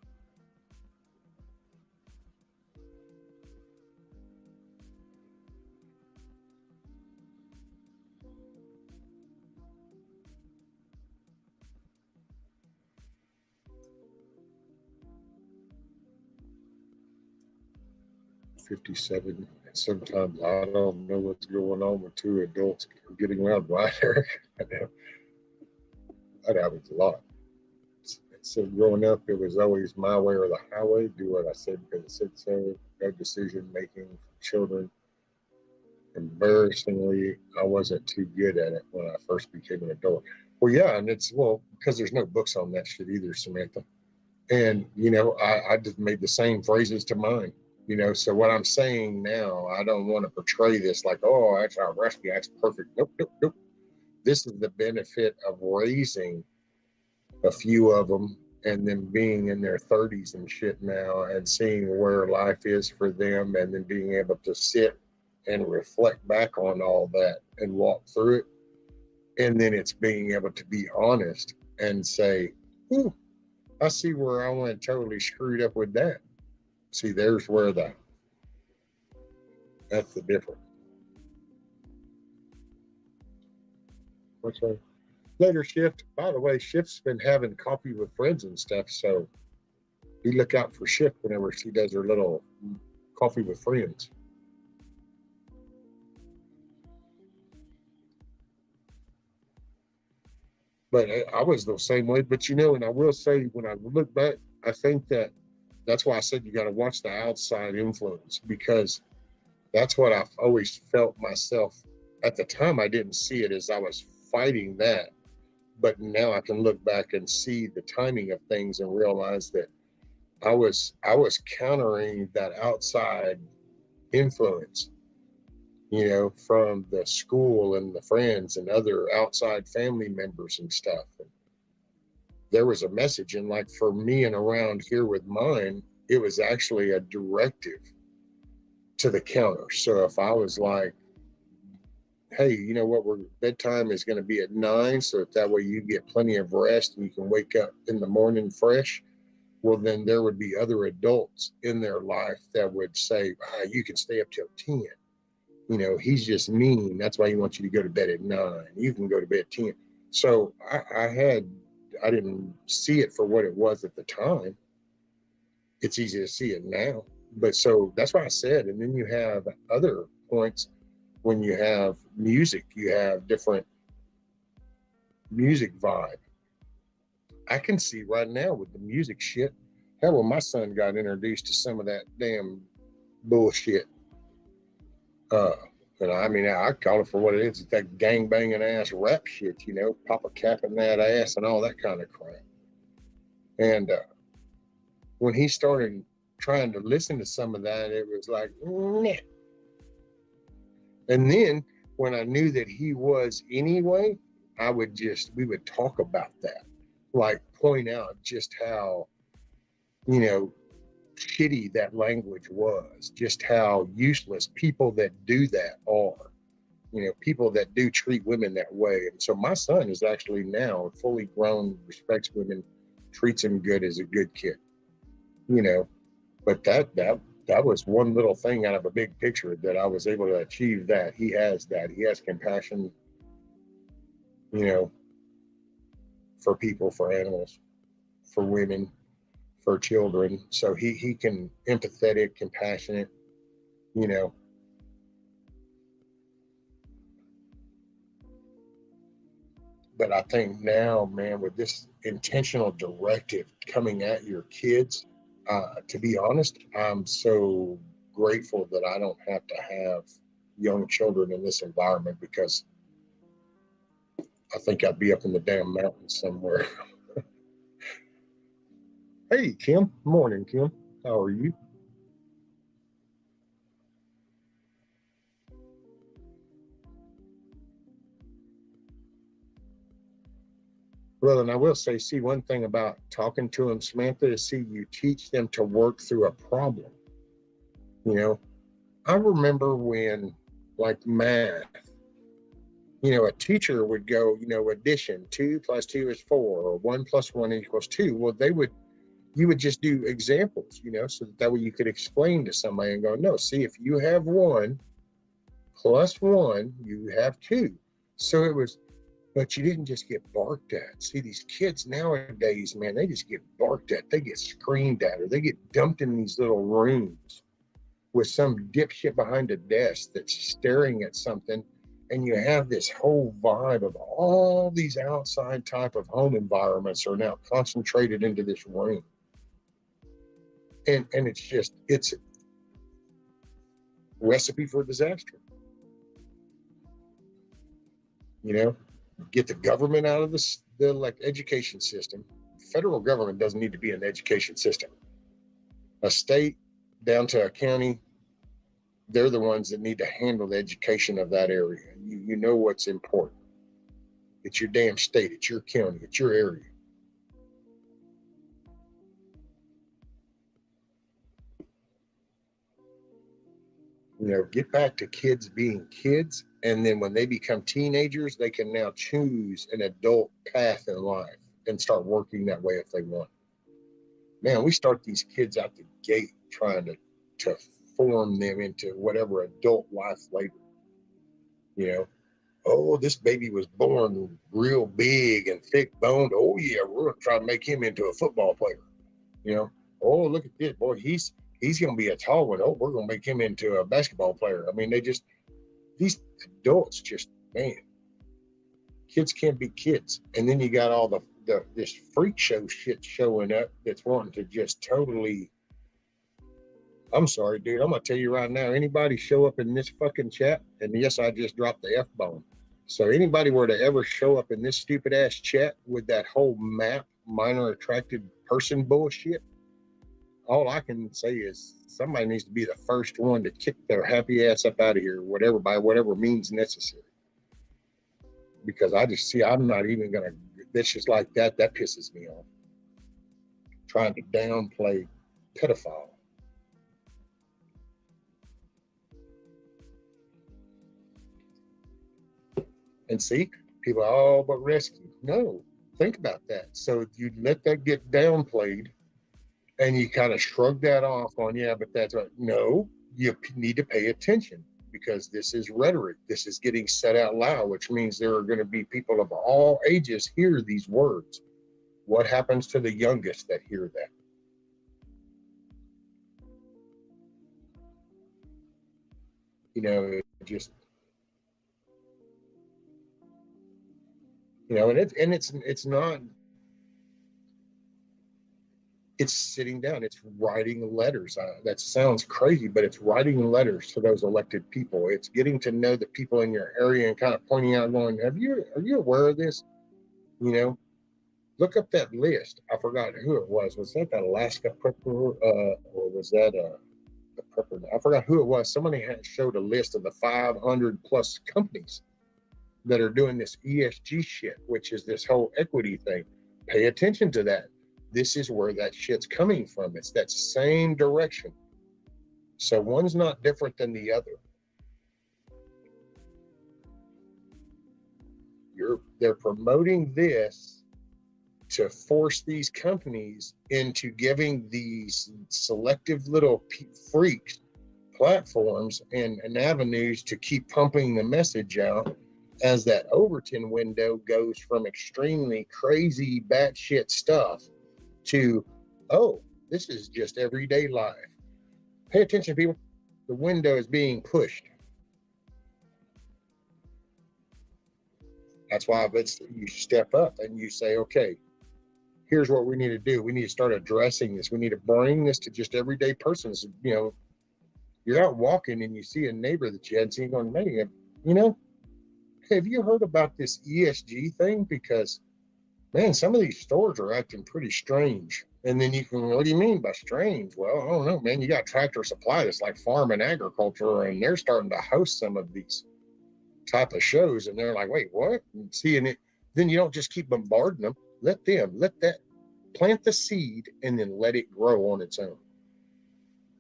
'57. And sometimes I don't know what's going on with two adults getting around by Eric. That happens a lot. So growing up, it was always my way or the highway. Do what I said because it said so. No decision making for children. Embarrassingly, I wasn't too good at it when I first became an adult. Well, yeah, and it's because there's no books on that shit either, Samantha. And you know, I just made the same phrases to mine. You know, so what I'm saying now, I don't want to portray this like, oh, that's our recipe, that's perfect. Nope. This is the benefit of raising a few of them and then being in their 30s and shit now and seeing where life is for them, and then being able to sit and reflect back on all that and walk through it. And then it's being able to be honest and say, ooh, I see where I went totally screwed up with that. See, there's where that's the difference. What's that? Later Shift. By the way, Shift's been having coffee with friends and stuff, so you look out for Shift whenever she does her little coffee with friends. But I was the same way. But you know, and I will say, when I look back, I think that's why I said you got to watch the outside influence, because that's what I've always felt myself. At the time, I didn't see it as I was fighting that. But now I can look back and see the timing of things and realize that I was countering that outside influence, you know, from the school and the friends and other outside family members and stuff. And there was a message, and like for me and around here with mine, it was actually a directive to the counter. So if I was like, hey, you know what, bedtime is going to be at 9, so that way you get plenty of rest and you can wake up in the morning fresh. Well, then there would be other adults in their life that would say, you can stay up till 10. You know, he's just mean. That's why he wants you to go to bed at 9. You can go to bed at 10. So I didn't see it for what it was at the time. It's easy to see it now. But so that's why I said, and then you have other points. When you have music, you have different music vibe. I can see right now with the music shit, hell, when my son got introduced to some of that damn bullshit, and I mean, I call it for what it is. It's that gang banging ass rap shit, you know, Papa capping that ass and all that kind of crap. And when he started trying to listen to some of that, it was like, nah. And then when I knew that he was anyway, we would talk about that, like point out just how, you know, shitty that language was, just how useless people that do that are. people that do treat women that way. And so my son is actually now fully grown, respects women, treats them good as a good kid, but that was one little thing out of a big picture that I was able to achieve. That he has compassion, for people, for animals, for women, for children. So he can empathetic, compassionate, But I think now, man, with this intentional directive coming at your kids, to be honest, I'm so grateful that I don't have to have young children in this environment, because I think I'd be up in the damn mountains somewhere. Hey, Kim. Morning, Kim. How are you? Well, and I will say, see, one thing about talking to them, Samantha, is see, you teach them to work through a problem. I remember when, like math, a teacher would go, addition, 2 + 2 is 4, or 1 + 1 = 2. Well, you would just do examples, so that way you could explain to somebody and go, no, see, if you have 1 + 1, you have 2. So it was, but you didn't just get barked at. See, these kids nowadays, man, they just get barked at. They get screamed at, or they get dumped in these little rooms with some dipshit behind a desk that's staring at something. And you have this whole vibe of all these outside type of home environments are now concentrated into this room. And it's a recipe for disaster. Get the government out of the like education system. Federal government doesn't need to be an education system. A state down to a county, they're the ones that need to handle the education of that area. You know what's important. It's your damn state, it's your county, it's your area. Get back to kids being kids. And then when they become teenagers, they can now choose an adult path in life and start working that way if they want. Man, we start these kids out the gate trying to form them into whatever adult life later. Oh, this baby was born real big and thick boned. Oh yeah, we're gonna try to make him into a football player. Oh, look at this boy, he's gonna be a tall one. Oh, we're gonna make him into a basketball player. I mean, these adults just, man, kids can't be kids. And then you got all this freak show shit showing up that's wanting to just totally, I'm sorry, dude, I'm gonna tell you right now, anybody show up in this fucking chat, and yes, I just dropped the F-bomb. So anybody were to ever show up in this stupid ass chat with that whole map, minor attracted person bullshit, all I can say is somebody needs to be the first one to kick their happy ass up out of here, by whatever means necessary. Because I'm not even gonna, it's just like that pisses me off. Trying to downplay pedophile. And see, people, oh, but rescue. No, think about that. So you let that get downplayed, and you kind of shrug that off on, yeah, but that's right. No, you need to pay attention, because this is rhetoric. This is getting said out loud, which means there are going to be people of all ages hear these words. What happens to the youngest that hear that? Just, and it's not, it's sitting down, it's writing letters. That sounds crazy, but it's writing letters to those elected people. It's getting to know the people in your area and kind of pointing out, going, are you aware of this? Look up that list. I forgot who it was. Was that the Alaska Prepper, or was that the Prepper? I forgot who it was. Somebody had showed a list of the 500 plus companies that are doing this ESG shit, which is this whole equity thing. Pay attention to that. This is where that shit's coming from. It's that same direction. So one's not different than the other. They're promoting this to force these companies into giving these selective little freaks platforms and avenues to keep pumping the message out, as that Overton window goes from extremely crazy batshit stuff to, oh, this is just everyday life. Pay attention, people. The window is being pushed. That's why you step up and you say, okay, here's what we need to do. We need to start addressing this. We need to bring this to just everyday persons. You know, you're out walking and you see a neighbor that you hadn't seen on many, you know, hey, have you heard about this ESG thing? Because, man, some of these stores are acting pretty strange. And then you can, what do you mean by strange? Well, I don't know, man. You got Tractor Supply that's like farm and agriculture, and they're starting to host some of these type of shows. And they're like, wait, what? And seeing it, then you don't just keep bombarding them. Let that plant the seed and then let it grow on its own.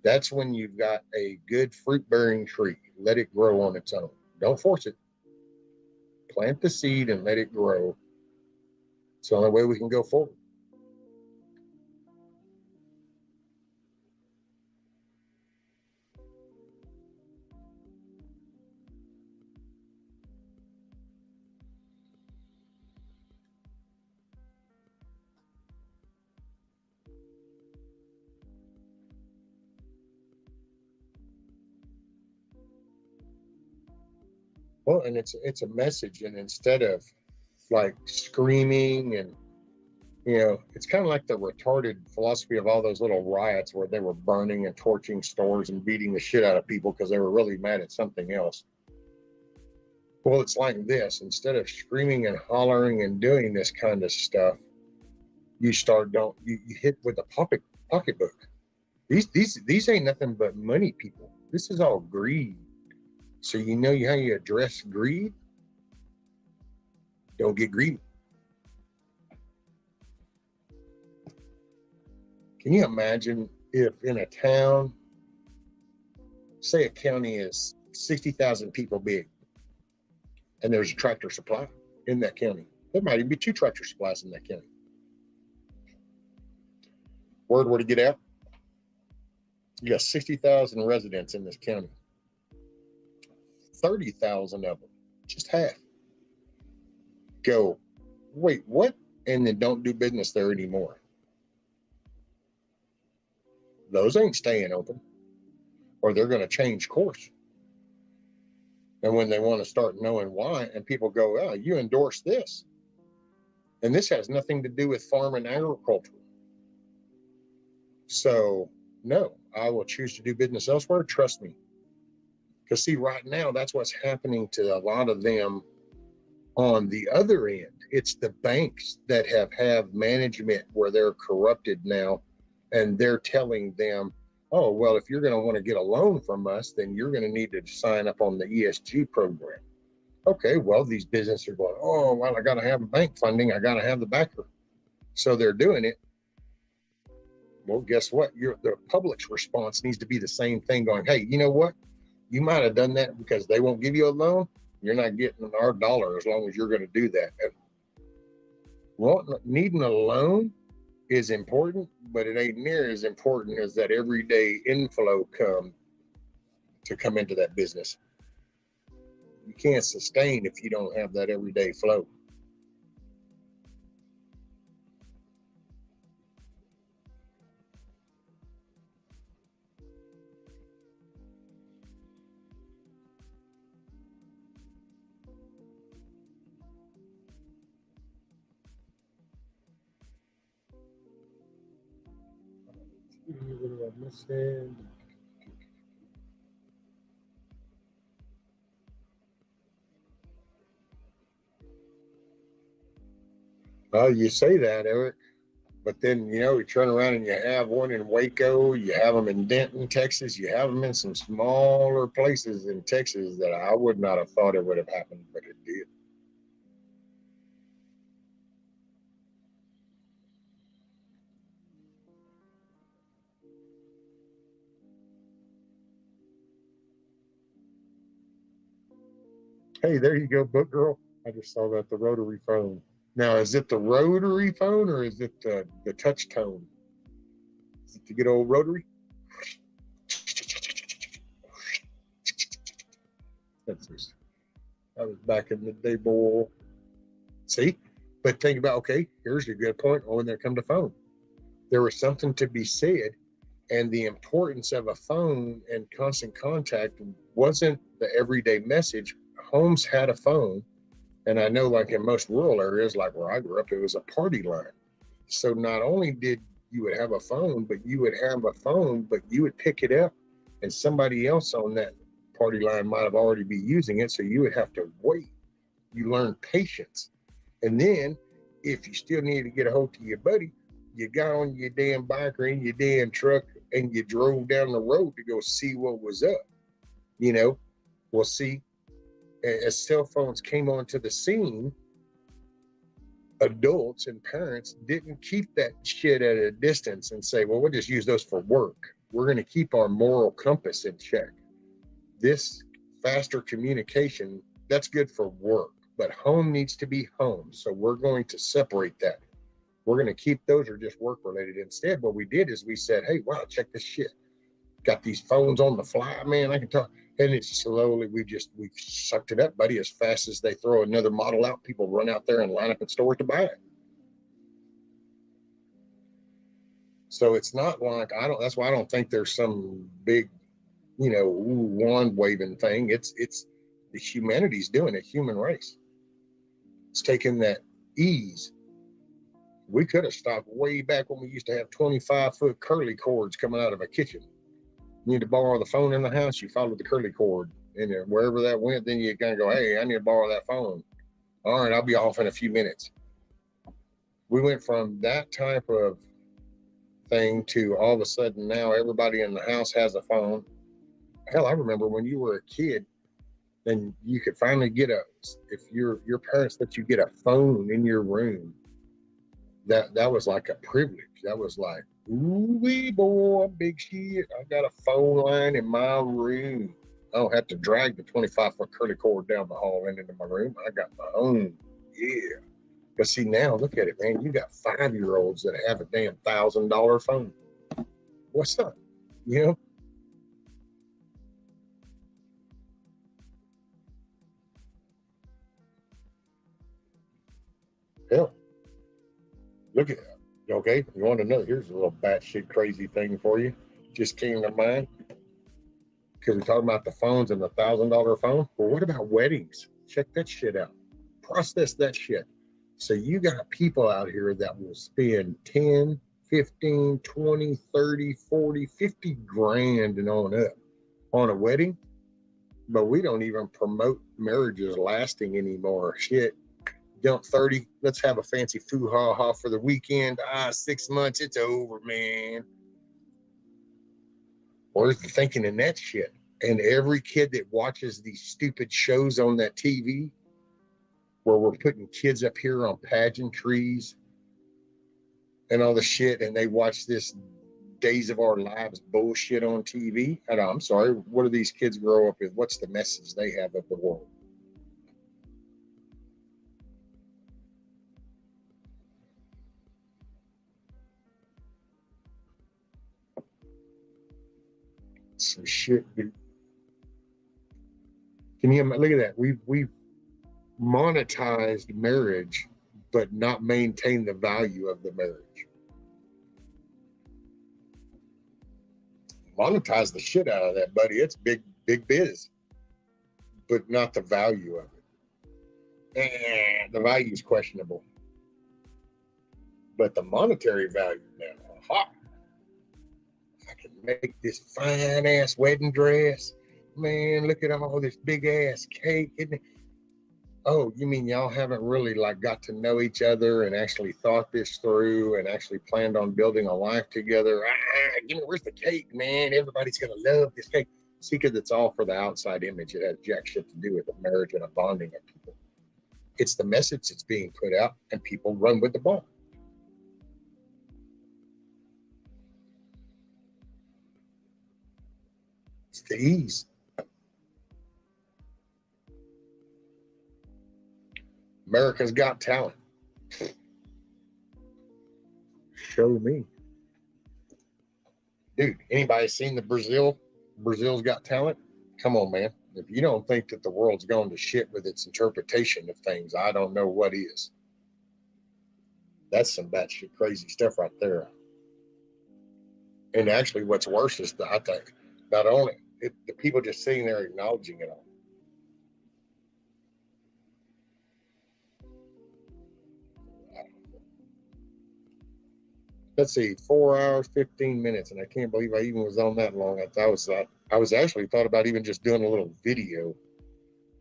That's when you've got a good fruit bearing tree. Let it grow on its own. Don't force it. Plant the seed and let it grow. It's the only way we can go forward. Well, and it's a message, and instead of like screaming and, you know, it's kind of like the retarded philosophy of all those little riots where they were burning and torching stores and beating the shit out of people because they were really mad at something else. Well, it's like this. Instead of screaming and hollering and doing this kind of stuff, you hit with a pocketbook. These ain't nothing but money, people. This is all greed. So you know how you address greed? Don't get greedy. Can you imagine if in a town, say a county is 60,000 people big, and there's a Tractor Supply in that county? There might even be 2 Tractor Supplies in that county. Word were to get out, you got 60,000 residents in this county. 30,000 of them, just half, go, wait, what? And then don't do business there anymore. Those ain't staying open, or they're going to change course. And when they want to start knowing why, and people go, oh, you endorse this. And this has nothing to do with farm and agriculture. So, no, I will choose to do business elsewhere. Trust me. Because see, right now, that's what's happening to a lot of them on the other end. It's the banks that have management where they're corrupted now, and they're telling them, oh, well, if you're going to want to get a loan from us, then you're going to need to sign up on the ESG program. Okay, well, these businesses are going, oh, well, I got to have bank funding. I got to have the backer. So they're doing it. Well, guess what? The public's response needs to be the same thing, going, hey, you know what? You might have done that because they won't give you a loan. You're not getting our dollar as long as you're going to do that. And needing a loan is important, but it ain't near as important as that everyday inflow come into that business. You can't sustain if you don't have that everyday flow. What am I missing? Well, you say that, Eric, but then, you know, you turn around and you have one in Waco, you have them in Denton, Texas, you have them in some smaller places in Texas that I would not have thought it would have happened, but it did. Hey, there you go, book girl. I just saw that, the rotary phone. Now, is it the rotary phone or is it the touch tone? Is it the good old rotary? That was back in the day, boy. See? But think about, okay, here's a good point. Oh, when there come to phone, there was something to be said, and the importance of a phone and constant contact wasn't the everyday message. Homes had a phone, and I know, like in most rural areas, like where I grew up, it was a party line. So not only did you would have a phone, but you would pick it up, and somebody else on that party line might have already be using it, so you would have to wait. You learn patience. And then if you still need to get a hold of your buddy, you got on your damn bike or in your damn truck and you drove down the road to go see what was up. You know, well, see, as cell phones came onto the scene, adults and parents didn't keep that shit at a distance and say, well, we'll just use those for work. We're going to keep our moral compass in check. This faster communication, that's good for work, but home needs to be home. So we're going to separate that. We're going to keep those are just work related. Instead, what we did is we said, hey, wow, check this shit. Got these phones on the fly, man. I can talk. And it's slowly, we sucked it up, buddy. As fast as they throw another model out, people run out there and line up at stores to buy it. So it's not like, that's why I don't think there's some big, wand waving thing. It's the humanity's doing it, human race. It's taking that ease. We could have stopped way back when we used to have 25-foot curly cords coming out of a kitchen. You need to borrow the phone in the house, you follow the curly cord. And wherever that went, then you kind of go, hey, I need to borrow that phone. All right, I'll be off in a few minutes. We went from that type of thing to all of a sudden now everybody in the house has a phone. Hell, I remember when you were a kid and you could finally get if your parents let you get a phone in your room, that was like a privilege. That was like, ooh wee boy, big shit. I got a phone line in my room. I don't have to drag the 25-foot curly cord down the hall and into my room. I got my own. Yeah. But see, now look at it, man. You got 5-year-olds that have a damn $1,000 phone. What's up? Hell, look at that. Okay, you want to know? Here's a little batshit crazy thing for you. Just came to mind because we're talking about the phones and the $1,000 phone. Well, what about weddings? Check that shit out. Process that shit. So you got people out here that will spend 10, 15, 20, 30, 40, 50 grand and on up on a wedding. But we don't even promote marriages lasting anymore. Shit. Dump 30, let's have a fancy foo-ha-ha for the weekend. 6 months, it's over, man. Where's the thinking in that shit? And every kid that watches these stupid shows on that TV where we're putting kids up here on pageantries and all the shit, and they watch this Days of Our Lives bullshit on TV. I'm sorry, what do these kids grow up with? What's the message they have of the world? Some shit, dude. Can you look at that? We've monetized marriage, but not maintained the value of the marriage. Monetize the shit out of that, buddy. It's big biz, but not the value of it. The value is questionable, but the monetary value now. Aha! I can make this fine ass wedding dress. Man, look at all this big ass cake. Oh, you mean y'all haven't really got to know each other and actually thought this through and actually planned on building a life together? Where's the cake, man? Everybody's gonna love this cake. See, because it's all for the outside image. It has jack shit to do with the marriage and a bonding of people. It's the message that's being put out, and people run with the ball. It's the ease. America's Got Talent. Show me. Dude, anybody seen the Brazil's Got Talent? Come on, man. If you don't think that the world's going to shit with its interpretation of things, I don't know what is. That's some batshit crazy stuff right there. And actually, what's worse is I think not only the people just sitting there acknowledging it all. Let's see, 4 hours, 15 minutes, and I can't believe I even was on that long. I was actually thought about even just doing a little video,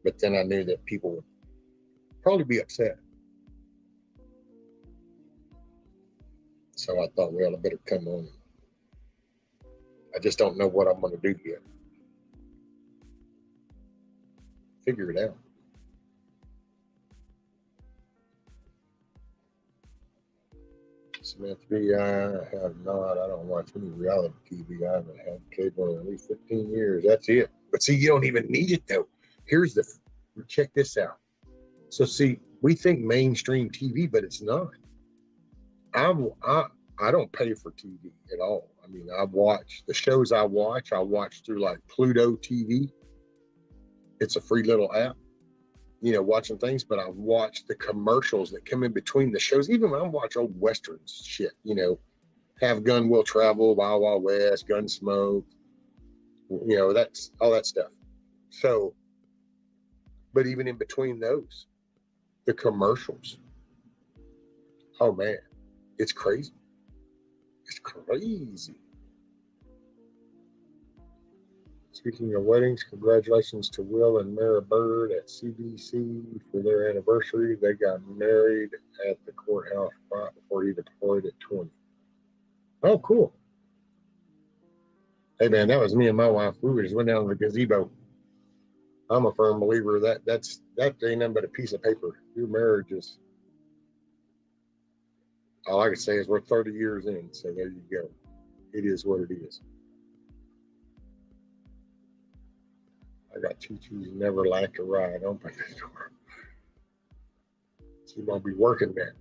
but then I knew that people would probably be upset. So I thought, well, I better come on. I just don't know what I'm going to do yet. Figure it out. Samantha B, I have not. I don't watch any reality TV. I haven't had cable in at least 15 years. That's it. But see, you don't even need it though. Check this out. So see, we think mainstream TV, but it's not. I don't pay for TV at all. I mean, I watch the shows I watch through like Pluto TV. It's a free little app, you know, watching things, but I watch the commercials that come in between the shows. Even when I watch old Westerns shit, you know, Have Gun Will Travel, Wild Wild West, Gunsmoke, you know, that's all that stuff. So, but even in between those, the commercials, oh man, it's crazy. It's crazy. Speaking of weddings, congratulations to Will and Mara Bird at CBC for their anniversary. They got married at the courthouse right before he deployed at 20. Oh, cool. Hey, man, that was me and my wife. We just went down to the gazebo. I'm a firm believer that ain't nothing but a piece of paper. Your marriage is, all I can say is we're 30 years in. So there you go. It is what it is. I got choo-choos never lacked a ride. Open the door. She won't be working there.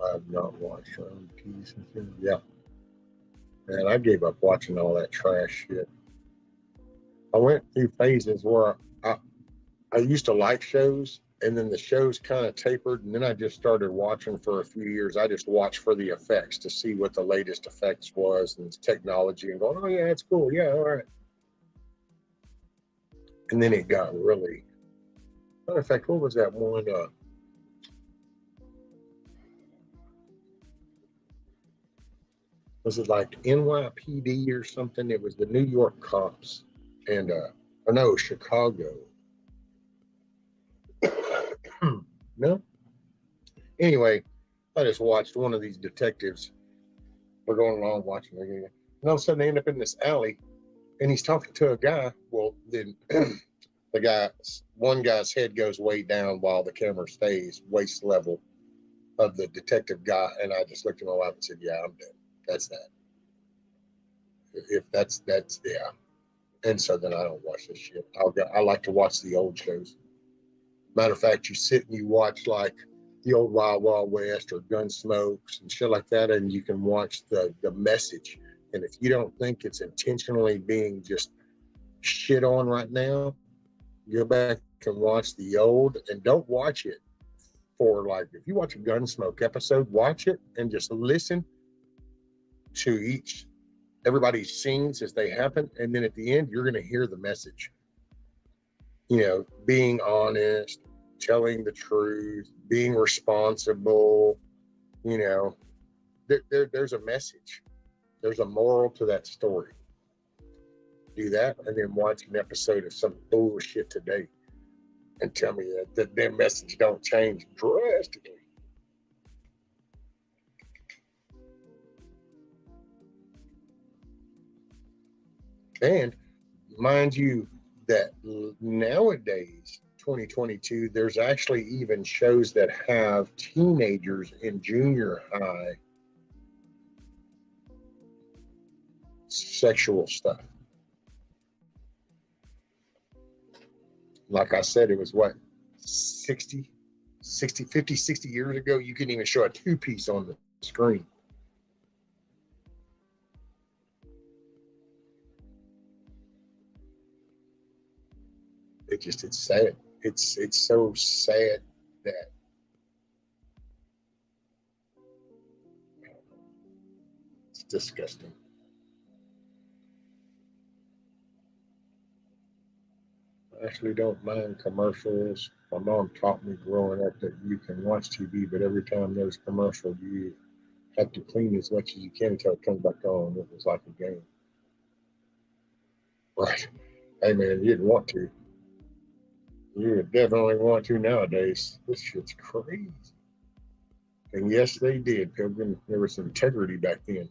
I have not watched Run Peace. Yeah. Man, I gave up watching all that trash shit. I went through phases where I used to like shows, and then the shows kind of tapered, and then I just started watching for a few years. I just watched for the effects to see what the latest effects was and technology, and going, oh yeah, it's cool, yeah, all right. And then it got really. Matter of fact, what was that one? Was it like NYPD or something? It was the New York cops, and or no, Chicago. No. Anyway, I just watched one of these detectives. We're going along watching it, and all of a sudden they end up in this alley, and he's talking to a guy. Well, then one guy's head goes way down while the camera stays waist level of the detective guy, and I just looked at my wife and said, "Yeah, I'm dead. That's that. If that's yeah." And so then I don't watch this shit. I like to watch the old shows. Matter of fact, you sit and you watch like the old Wild Wild West or Gunsmokes and shit like that, and you can watch the message. And if you don't think it's intentionally being just shit on right now, go back and watch the old, and don't watch it for like, if you watch a Gunsmoke episode, watch it and just listen to everybody's scenes as they happen, and then at the end you're going to hear the message, you know, being honest, telling the truth, being responsible, you know, there's a message, there's a moral to that story. Do that, and then watch an episode of some bullshit today and tell me that their message don't change drastically. And mind you, that nowadays, 2022, there's actually even shows that have teenagers in junior high sexual stuff. Like I said, it was what, 50, 60 years ago, you couldn't even show a two-piece on the screen. It's sad. It's so sad that it's disgusting. I actually don't mind commercials. My mom taught me growing up that you can watch TV, but every time there's a commercial, you have to clean as much as you can until it comes back on. It was like a game. Right. Hey man, you'd want to. You would definitely want to nowadays. This shit's crazy. And yes, they did, Pilgrim. There was integrity back then.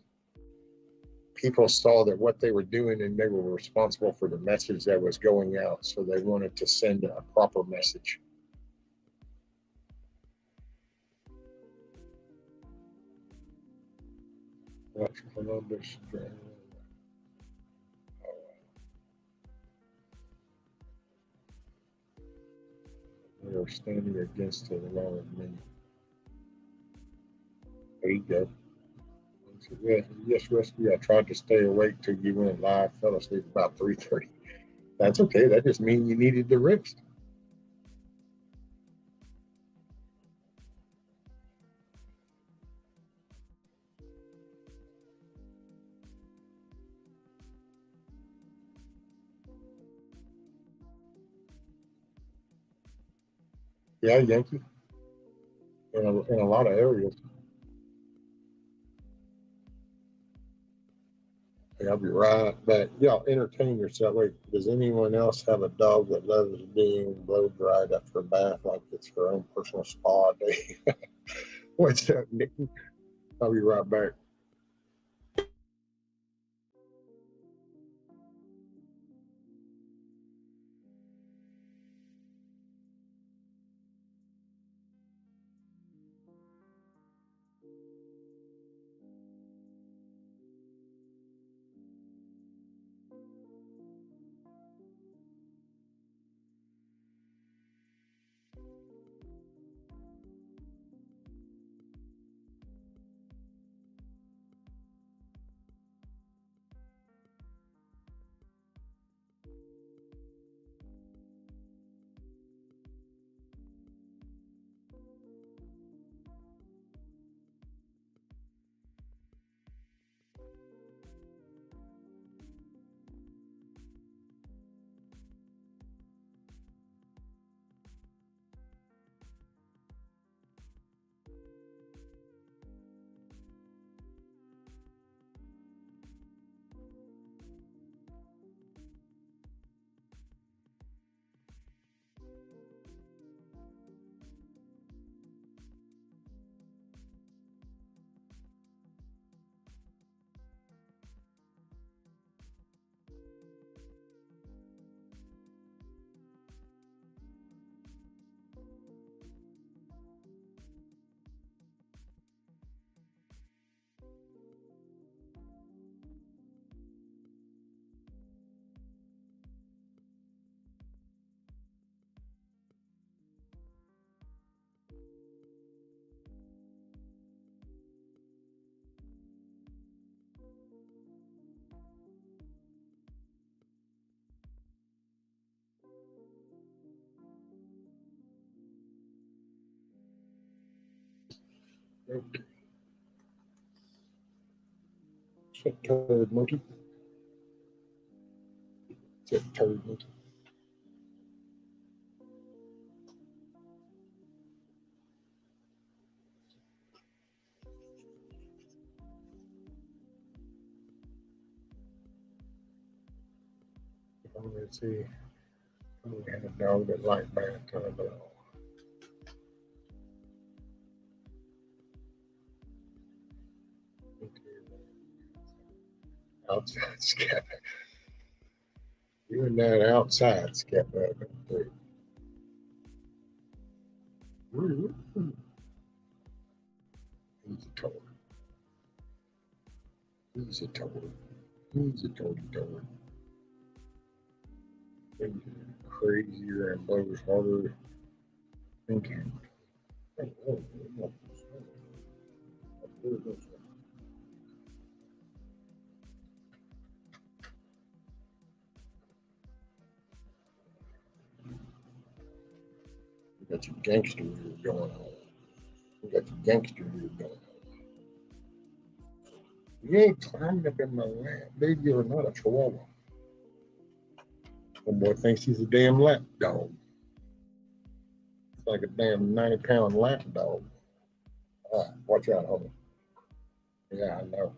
People saw that what they were doing and they were responsible for the message that was going out. So they wanted to send a proper message. Watch Columbus. They are standing against the law of many. There you go. Yes, Rescue. I tried to stay awake till you went live. Fell asleep about 3:30. That's okay. That just means you needed the rest. Yeah, Yankee. In a lot of areas. Yeah, I'll be right back. Y'all entertain yourself. Wait, does anyone else have a dog that loves being blow dried after a bath like it's her own personal spa day? What's up, Nikki? I'll be right back. Okay. Shit, turd monkey. Shit, turd monkey. Let's see. We had a dog that liked bathtub, but outside scat. Doing that outside, Skip back up there. He's a toad. He's a toad. He's a toady toad. Things are crazier and blows harder. Thinking. You got your gangster here going on. You got your gangster here going on. You ain't climbing up in my lap, baby. You're not a chihuahua. One boy thinks he's a damn lap dog. It's like a damn 90-pound lap dog. All right, watch out, homie. Yeah, I know.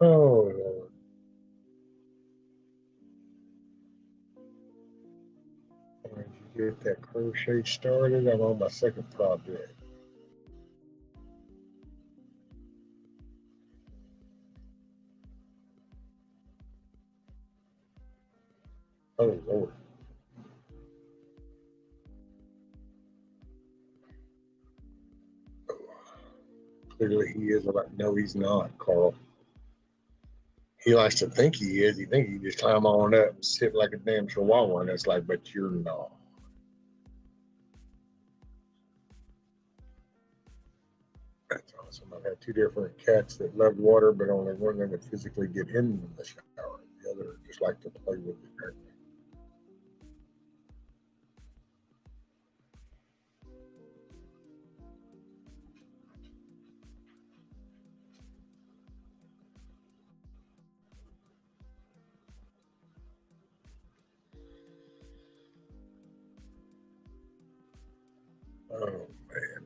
Oh, Lord. Did you get that crochet started? I'm on my second project. Oh, Lord. Clearly he is. No, he's not, Carl. He likes to think he is. He thinks he just climb on up and sit like a damn chihuahua. And it's like, but you're not. That's awesome. I've had two different cats that love water, but only one of them would physically get in the shower. The other just like to play with it. Oh, man.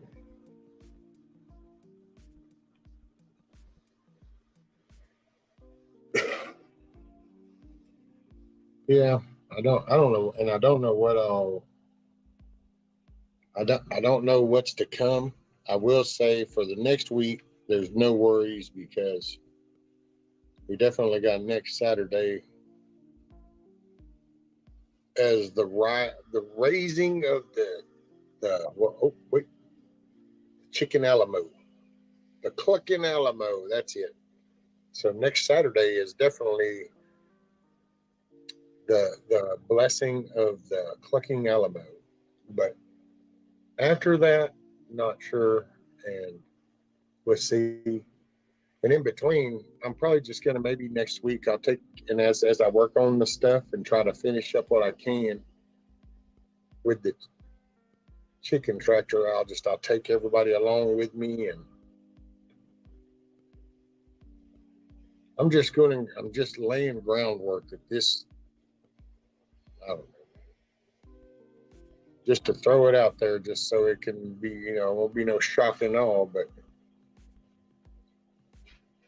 Yeah, I don't know, and I don't know what I don't know what's to come. I will say for the next week, there's no worries because we definitely got next Saturday as the raising of the chicken Alamo, the clucking Alamo. That's it. So next Saturday is definitely the blessing of the clucking Alamo. But after that, not sure, and we'll see. And in between, I'm probably just gonna maybe next week I'll take, and as I work on the stuff and try to finish up what I can with the chicken tractor, I'll take everybody along with me, and I'm just laying groundwork that this, I don't know, just to throw it out there, just so it can be, won't be no shock and awe, but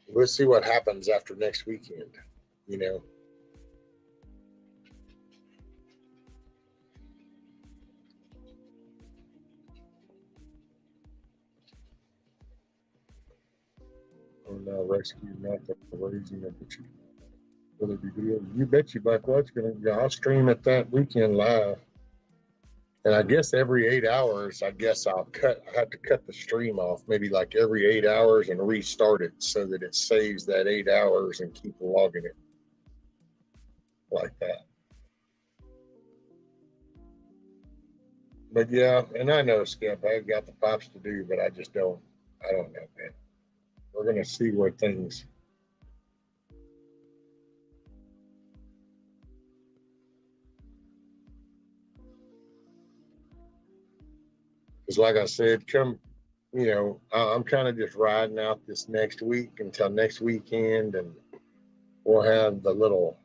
we'll see what happens after next weekend, you know. And rescue, not the raising of the chicken. Will it be good? You bet you buck what's I'll stream it that weekend live. And I guess every 8 hours, I have to cut the stream off maybe like every 8 hours and restart it so that it saves that 8 hours and keep logging it like that. But yeah, and I know, Skip, I've got the pops to do, but I don't know, man. We're going to see where things. Because like I said, I'm kind of just riding out this next week until next weekend, and we'll have the little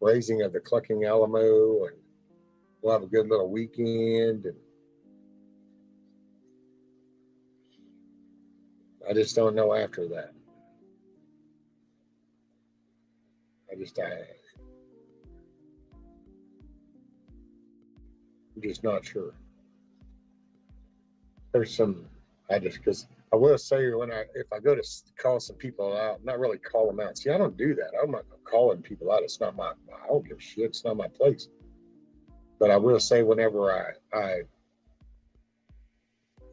raising of the clucking Alamo, and we'll have a good little weekend. And I just don't know after that. I'm just not sure. There's some, because I will say if I go to call some people out, not really call them out. See, I don't do that. I'm not calling people out. It's not I don't give a shit. It's not my place. But I will say whenever if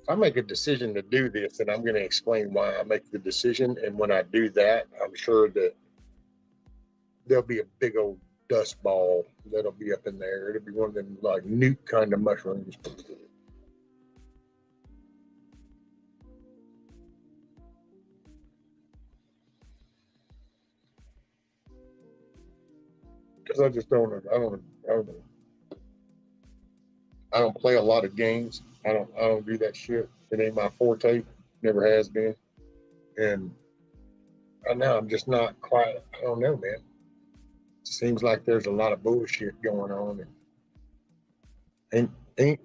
I make a decision to do this, then I'm going to explain why I make the decision. And when I do that, I'm sure that there'll be a big old dust ball that'll be up in there. It'll be one of them like nuke kind of mushrooms. Because I just I don't play a lot of games. I don't do that shit. It ain't my forte. Never has been. And right now I'm just not quite. I don't know, man. It seems like there's a lot of bullshit going on, and ain't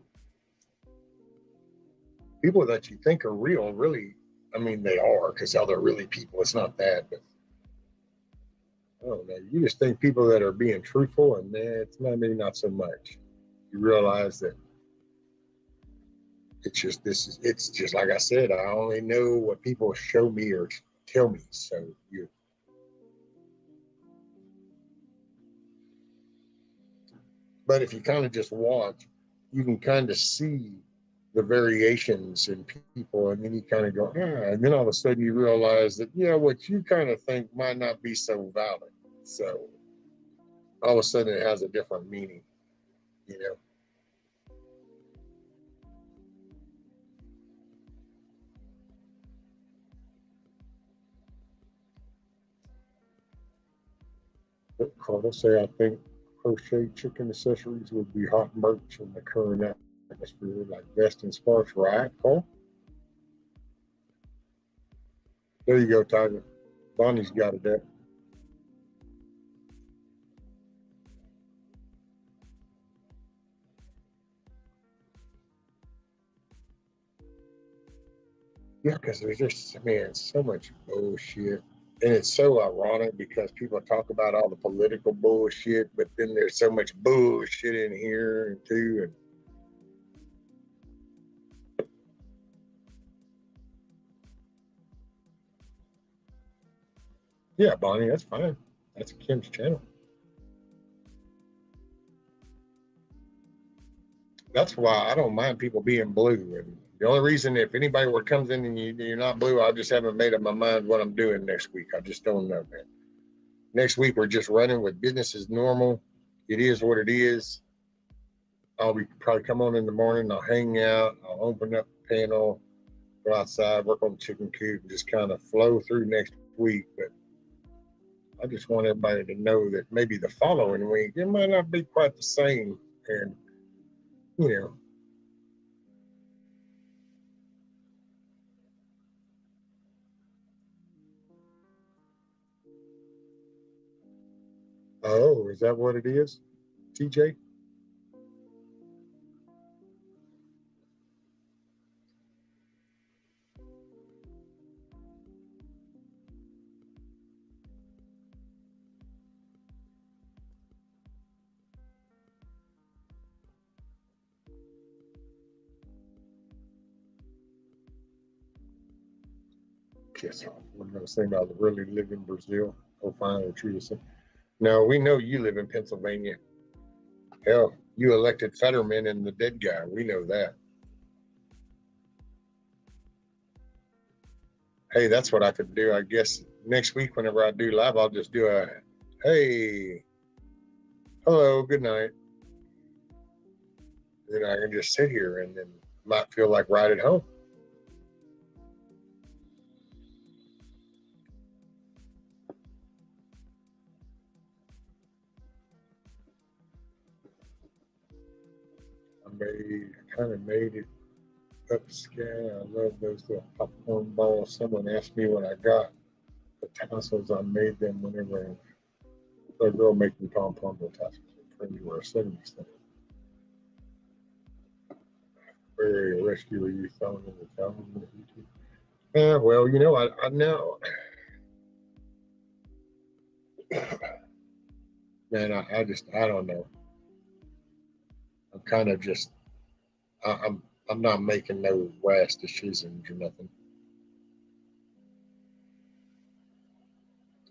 people that you think are real really. I mean, they are, because how they're really people. It's not that, but I don't know. You just think people that are being truthful, and it's maybe not so much. You realize that it's just like I said, I only know what people show me or tell me. So but if you kind of just watch, you can kind of see the variations in people, and then you kind of go, and then all of a sudden you realize that, what you kind of think might not be so valid. So all of a sudden it has a different meaning, you know. Carl say, I think crochet chicken accessories would be hot merch in the current atmosphere, like vest and scarves, right, Carl? There you go, Tiger. Bonnie's got it there. Yeah, because there's just, man, so much bullshit. And it's so ironic because people talk about all the political bullshit, but then there's so much bullshit in here too. And yeah, Bonnie, that's fine. That's Kim's channel. That's why I don't mind people being blue. And the only reason, if anybody comes in and you're not blue, I just haven't made up my mind what I'm doing next week. I just don't know, man. Next week, we're just running with business as normal. It is what it is. I'll be probably come on in the morning. I'll hang out. I'll open up the panel, go outside, work on the chicken coop, and just kind of flow through next week. But I just want everybody to know that maybe the following week, it might not be quite the same. And, you know, oh, is that what it is, TJ? Yes, we're going to say about the really live in Brazil. Go find a tree. No, we know you live in Pennsylvania. Hell, you elected Fetterman and the dead guy. We know that. Hey, that's what I could do. I guess next week, whenever I do live, I'll just do a, hey, hello, good night. Then I can just sit here and then might feel like right at home. I kind of made it upscale. I love those little popcorn balls. Someone asked me when I got the tassels. I made them whenever the girl making pom-pom tassels for me were a 70s thing. Very rescue you thrown in the town on YouTube. Yeah, well, you know, I know, man, I don't know. I'm kind of just, I'm not making no rash decisions or nothing.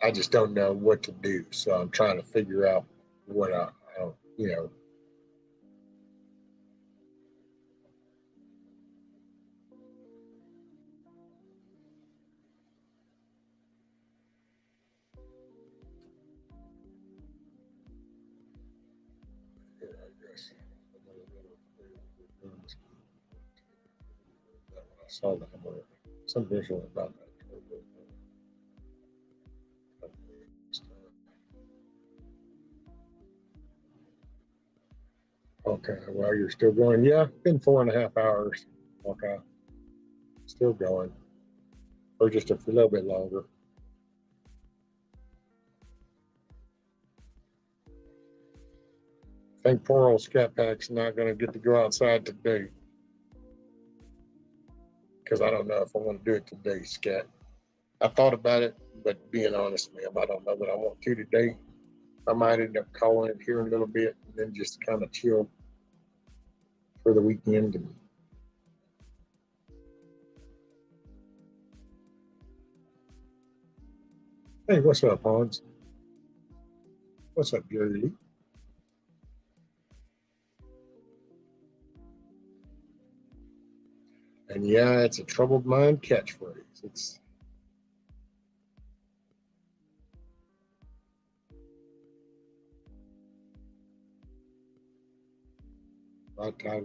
I just don't know what to do. So I'm trying to figure out what you know, I guess. I saw that some visual about that. Okay, well, you're still going. Yeah, been 4.5 hours. Okay, still going, or just a little bit longer. I think poor old Scat Pack's not going to get to go outside today because I don't know if I want to do it today, Scat. I thought about it, but being honest, ma'am, I don't know that I want to today. I might end up calling it here in a little bit and then just kind of chill for the weekend. And hey, what's up, Hans? What's up, Gary? And yeah, it's a troubled mind catchphrase. It's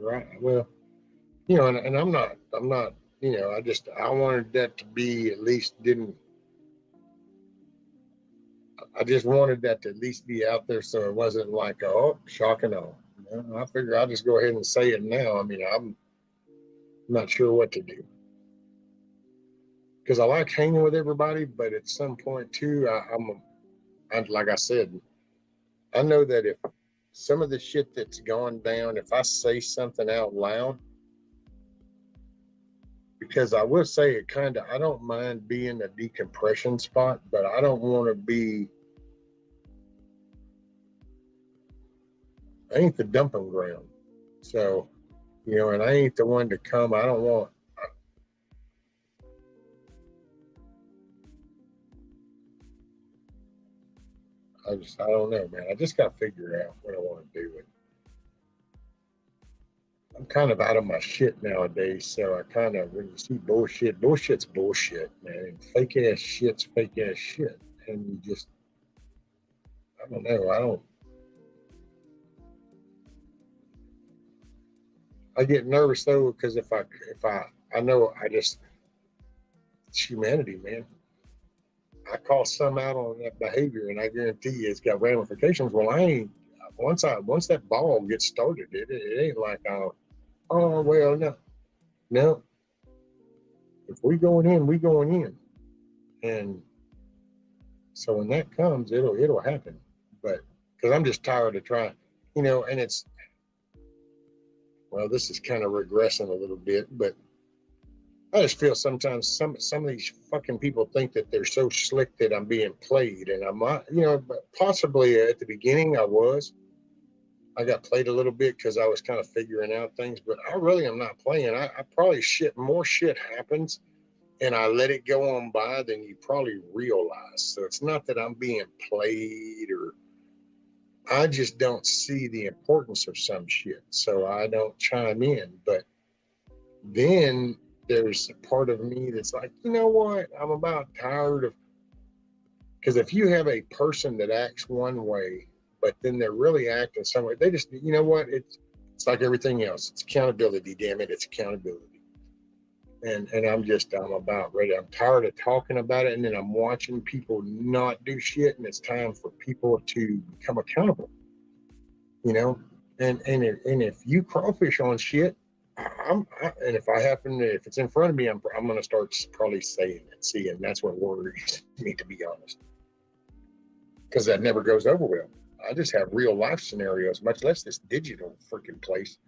right. Well, you know, and I'm not, you know, I wanted that to be at least didn't, I just wanted that to at least be out there so it wasn't like, oh, shock and awe. You know, I figure I'll just go ahead and say it now. I mean, I'm not sure what to do because I like hanging with everybody, but at some point too, like I said, I know that if some of the shit that's gone down, if I say something out loud, because I will say it kind of, I don't mind being a decompression spot, but I don't want to be, I ain't the dumping ground. So, you know, and I ain't the one to come. I don't want, I don't know, man. I just got to figure out what I want to do. And I'm kind of out of my shit nowadays. So I kind of, when you see bullshit, bullshit's bullshit, man. And fake ass shit's fake ass shit. And you just, I don't know. I get nervous though, because I know it's humanity, man. I call some out on that behavior, and I guarantee you it's got ramifications. Well, I ain't once that ball gets started, it ain't like oh well, no. If we going in, we going in, and so when that comes, it'll happen. But because I'm just tired of trying, you know, and it's well, this is kind of regressing a little bit, but I just feel sometimes some of these fucking people think that they're so slick that I'm being played, and I'm not, you know, but possibly at the beginning I got played a little bit because I was kind of figuring out things, but I really am not playing. I probably more shit happens and I let it go on by than you probably realize. So it's not that I'm being played or I just don't see the importance of some shit. So I don't chime in. But then there's a part of me that's like, you know what? I'm about tired of, because if you have a person that acts one way, but then they're really acting some way, they just, you know what? It's like everything else. It's accountability, damn it. It's accountability. And I'm about ready. I'm tired of talking about it. And then I'm watching people not do shit. And it's time for people to become accountable, you know? And if you crawfish on shit, and if it's in front of me, I'm going to start probably saying it. See, and that's what worries me, to be honest, because that never goes over well. I just have real life scenarios, much less this digital freaking place.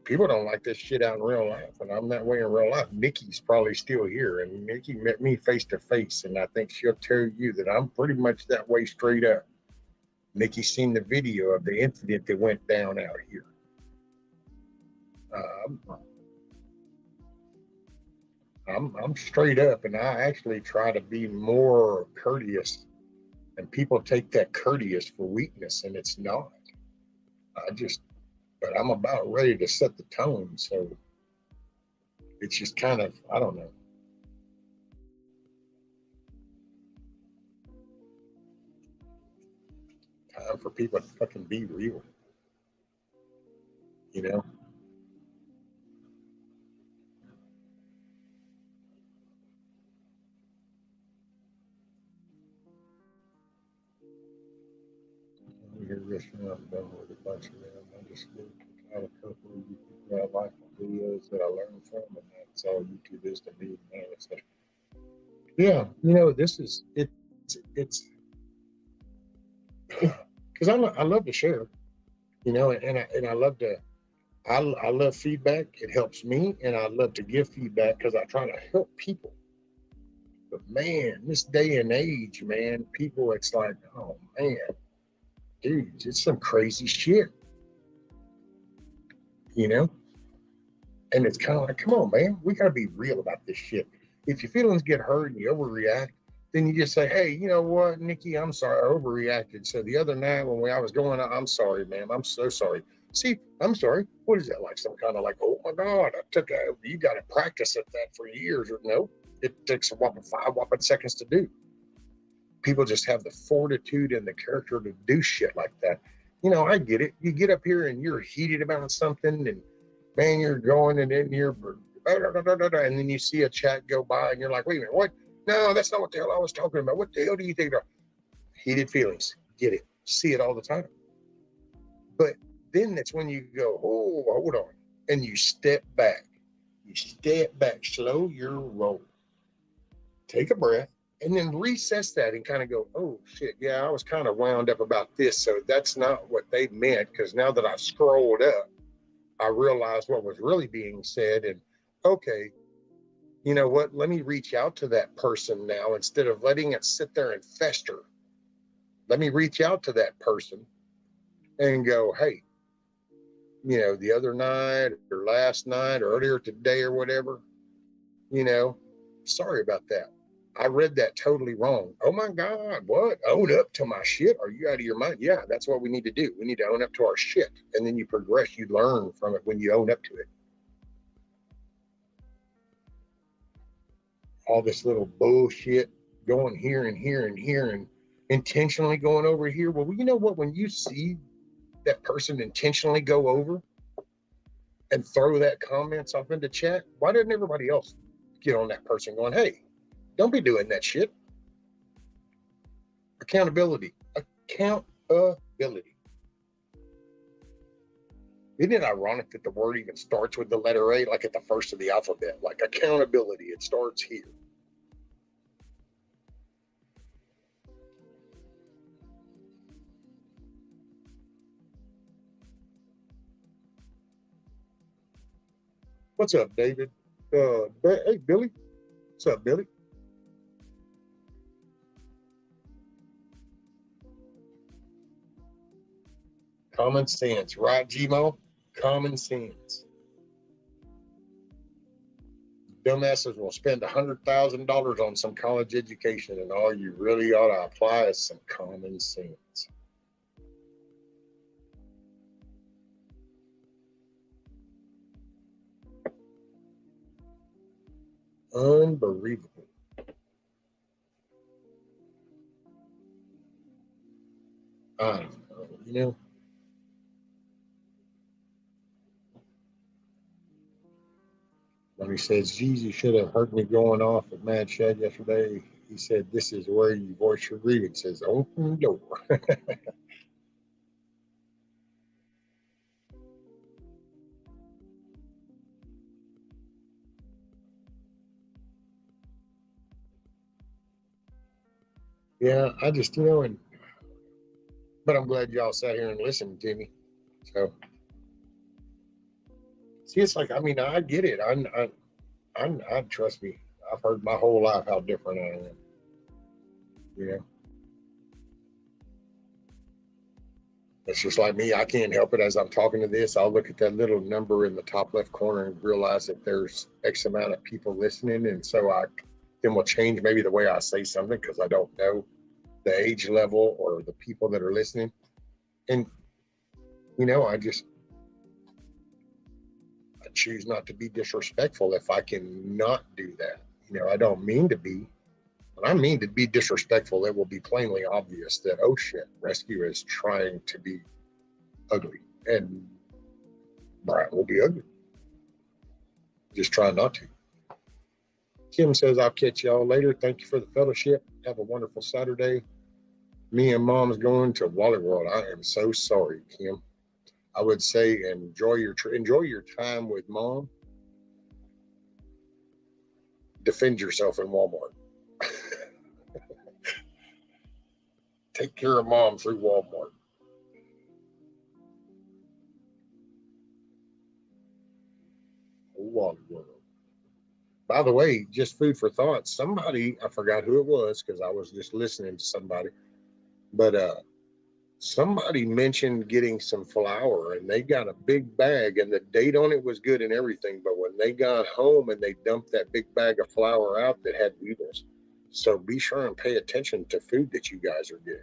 people don't like this shit out in real life, and I'm that way in real life. Nikki's probably still here, and Nikki met me face to face, and I think she'll tell you that I'm pretty much that way straight up. Nikki's seen the video of the incident that went down out here. I'm straight up, and I actually try to be more courteous, and people take that courteous for weakness, and it's not. But I'm about ready to set the tone, so it's just kind of, I don't know. Time for people to fucking be real, you know? Your restaurant done with a bunch of them. I just looked at a couple of YouTube life videos that I learned from, and that's all YouTube is to me. Man, it's like, yeah, this is it's because I love to share, and I love to I love feedback. It helps me, and I love to give feedback because I try to help people. But man, this day and age, man, people, it's like, oh man, dude, it's some crazy shit, And it's kind of like, come on, man, we gotta be real about this shit. If your feelings get hurt and you overreact, then you just say, hey, you know what, Nikki, I'm sorry, I overreacted. So the other night when I was going out, I'm sorry, ma'am, I'm so sorry. See, I'm sorry. What is that, like some kind of like, oh my God, you got to practice at that for years, or no? It takes a whopping 5 seconds to do. People just have the fortitude and the character to do shit like that. I get it. You get up here and you're heated about something, and man, you're going, and then you're, and then you see a chat go by, and you're like, wait a minute, what? No, that's not what the hell I was talking about. What the hell do you think? Heated feelings. Get it. See it all the time. But then that's when you go, oh, hold on. And you step back. You step back, slow your roll. Take a breath, and then recess that and kind of go, oh, shit, yeah, I was kind of wound up about this. So that's not what they meant, because now that I've scrolled up, I realized what was really being said. And okay, you know what? Let me reach out to that person now instead of letting it sit there and fester. Let me reach out to that person and go, hey, the other night or last night or earlier today or whatever, sorry about that. I read that totally wrong. Oh my God, what? Own up to my shit? Are you out of your mind? Yeah, that's what we need to do. We need to own up to our shit. And then you progress, you learn from it when you own up to it. All this little bullshit going here and here and here and intentionally going over here. Well, you know what? When you see that person intentionally go over and throw that comments off into chat, why didn't everybody else get on that person going, hey, don't be doing that shit? Accountability. Isn't it ironic that the word even starts with the letter A, like at the first of the alphabet? Like accountability, it starts here. What's up, David? Hey, Billy. What's up, Billy? Common sense, right, Gmo? Common sense. Dumbasses will spend $100,000 on some college education, and all you really ought to apply is some common sense. Unbelievable. I don't know, When he says, geez, you should have heard me going off at Mad Shad yesterday. He said, this is where you voice your grievances. Open door. Yeah, I just, but I'm glad y'all sat here and listened to me. So See, it's like, I mean, I get it. I trust me. I've heard my whole life how different I am. You know, it's just like me. I can't help it. As I'm talking to this, I'll look at that little number in the top left corner and realize that there's X amount of people listening, and so I then will change maybe the way I say something because I don't know the age level or the people that are listening. And you know, I choose not to be disrespectful if I can not do that. You know, I don't mean to be. When I mean to be disrespectful, it will be plainly obvious that, oh shit, Rescue is trying to be ugly. And Brian will be ugly. Just try not to. Kim says, I'll catch y'all later. Thank you for the fellowship. Have a wonderful Saturday. Me and Mom's going to Wally World. I am so sorry, Kim. I would say enjoy your time with Mom. Defend yourself in Walmart. Take care of Mom through Walmart. Wally World. By the way, just food for thought. Somebody, I forgot who it was because I was just listening to somebody, but somebody mentioned getting some flour and they got a big bag and the date on it was good and everything. But when they got home and they dumped that big bag of flour out, that had beetles. So be sure and pay attention to food that you guys are getting.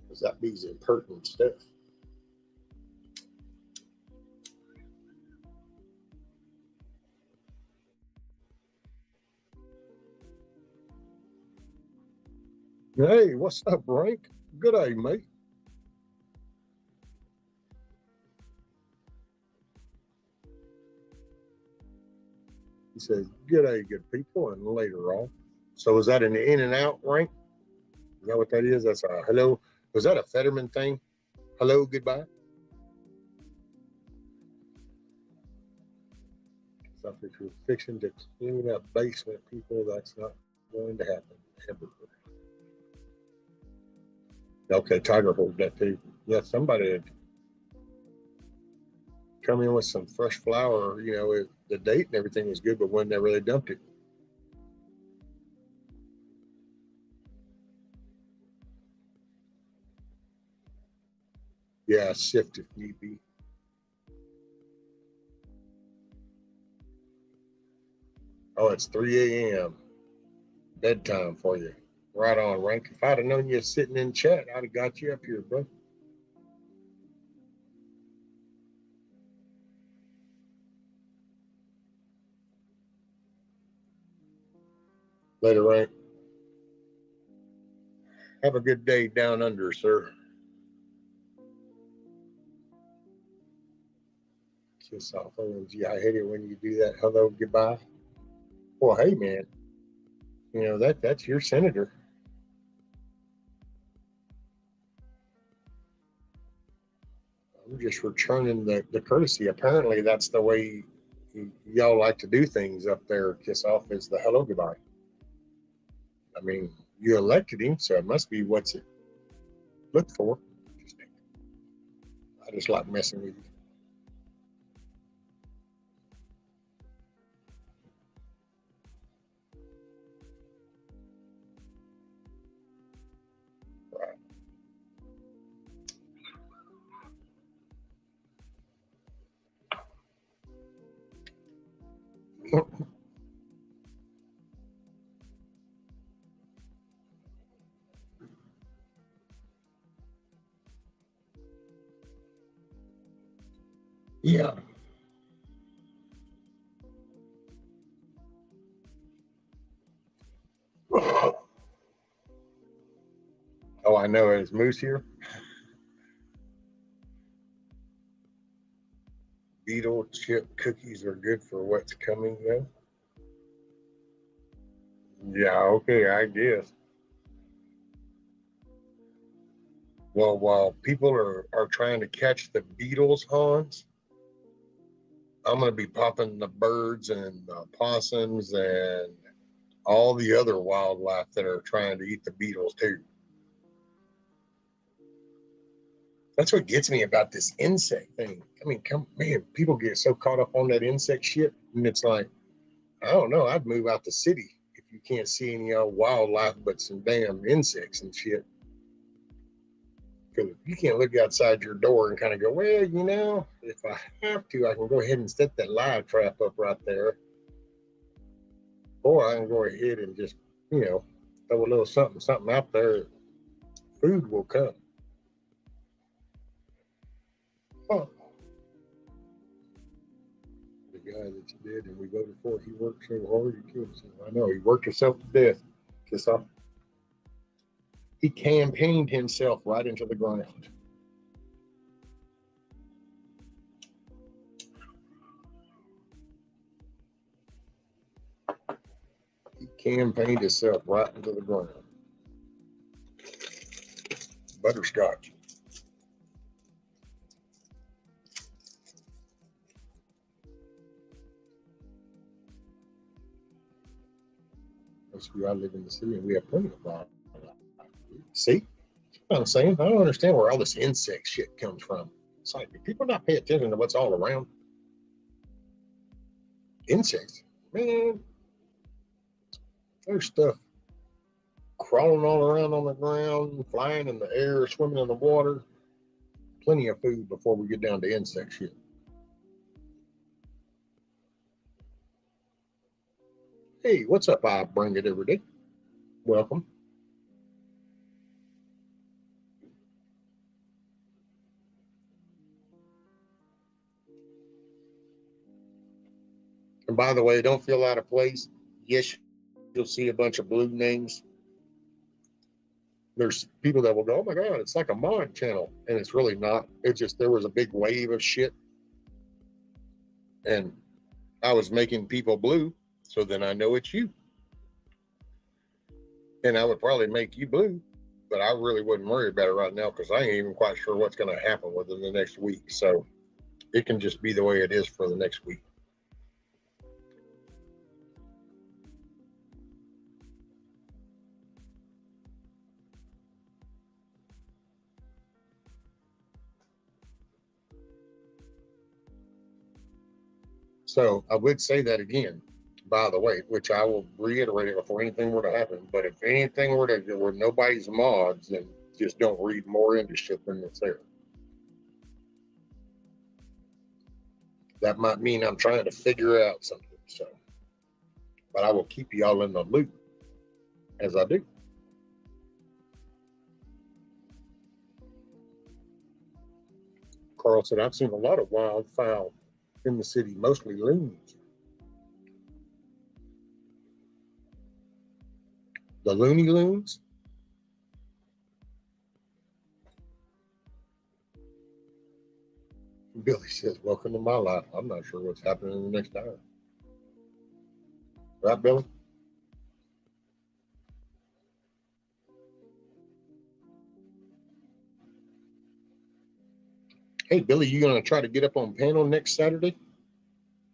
Because that be's impertinent stuff. Hey, what's up, Rank? Good day, mate. He says, good day, good people, and later on. So is that an in and out, Rank? Is that what that is? That's a hello. Was that a Fetterman thing? Hello, goodbye? So if you're fixing to clean up basement, people, that's not going to happen ever. Okay, Tiger holds that too. Yeah, somebody had come in with some fresh flour. You know, the date and everything was good, but when they really dumped it. Yeah, sift if need be. Oh, it's 3 a.m. bedtime for you. Right on, Rank. If I'd have known you sitting in chat, I'd have got you up here, bro. Later, Rank. Have a good day down under, sir. Kiss off. OMG, I hate it when you do that. Hello, goodbye. Well, hey, man. You know, that's your senator. I'm just returning the courtesy. Apparently, that's the way y'all like to do things up there. Kiss off is the hello, goodbye. I mean, you elected him, so it must be what's it looked for. I just like messing with you. Right. Yeah. Oh, I know. Is Moose here? Beetle chip cookies are good for what's coming, though. Yeah, okay, I guess. Well, while people are trying to catch the beetles, Hans, I'm going to be popping the birds and the possums and all the other wildlife that are trying to eat the beetles, too. That's what gets me about this insect thing. I mean, man, people get so caught up on that insect shit, and it's like, I don't know. I'd move out the city if you can't see any wildlife but some damn insects and shit. Because you can't look outside your door and kind of go, well, you know, if I have to, I can go ahead and set that live trap up right there. Or I can go ahead and just, you know, throw a little something out there. Food will come. Oh. The guy that you did and we voted for, he worked so hard, he killed himself. I know, he worked himself to death. Kiss off. He campaigned himself right into the ground. He campaigned himself right into the ground. Butterscotch. I live in the city and we have plenty of wildlife. See? That's what I'm saying. I don't understand where all this insect shit comes from. It's like, do people not pay attention to what's all around? Insects. Man, there's stuff crawling all around on the ground, flying in the air, swimming in the water. Plenty of food before we get down to insect shit. Hey, what's up? I bring it every day. Welcome. And by the way, don't feel out of place. Yes, you'll see a bunch of blue names. There's people that will go, oh my God, it's like a mod channel. And it's really not. It's just there was a big wave of shit. And I was making people blue. So then I know it's you. And I would probably make you blue, but I really wouldn't worry about it right now because I ain't even quite sure what's going to happen within the next week. So it can just be the way it is for the next week. So I would say that again, by the way, which I will reiterate it before anything were to happen. But if anything were to where nobody's mods, then just don't read more into shit than it's there. That might mean I'm trying to figure out something. So, but I will keep y'all in the loop as I do. Carl said, I've seen a lot of wildfowl in the city, mostly loons. The Looney Loons? Billy says, welcome to my life. I'm not sure what's happening in the next hour. Right, Billy? Hey, Billy, you going to try to get up on panel next Saturday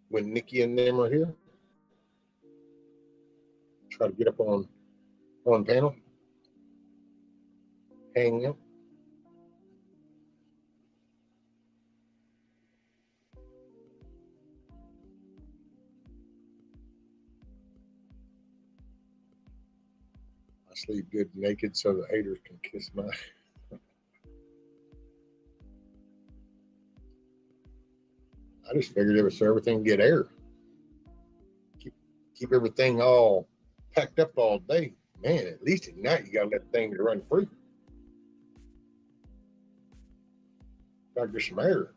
when Nikki and them are here? Try to get up on panel? Hang out? I sleep good naked so the haters can kiss my... I just figured it was so everything can get air. Keep everything all packed up all day. Man, at least at night you gotta let things run free. Gotta get some air.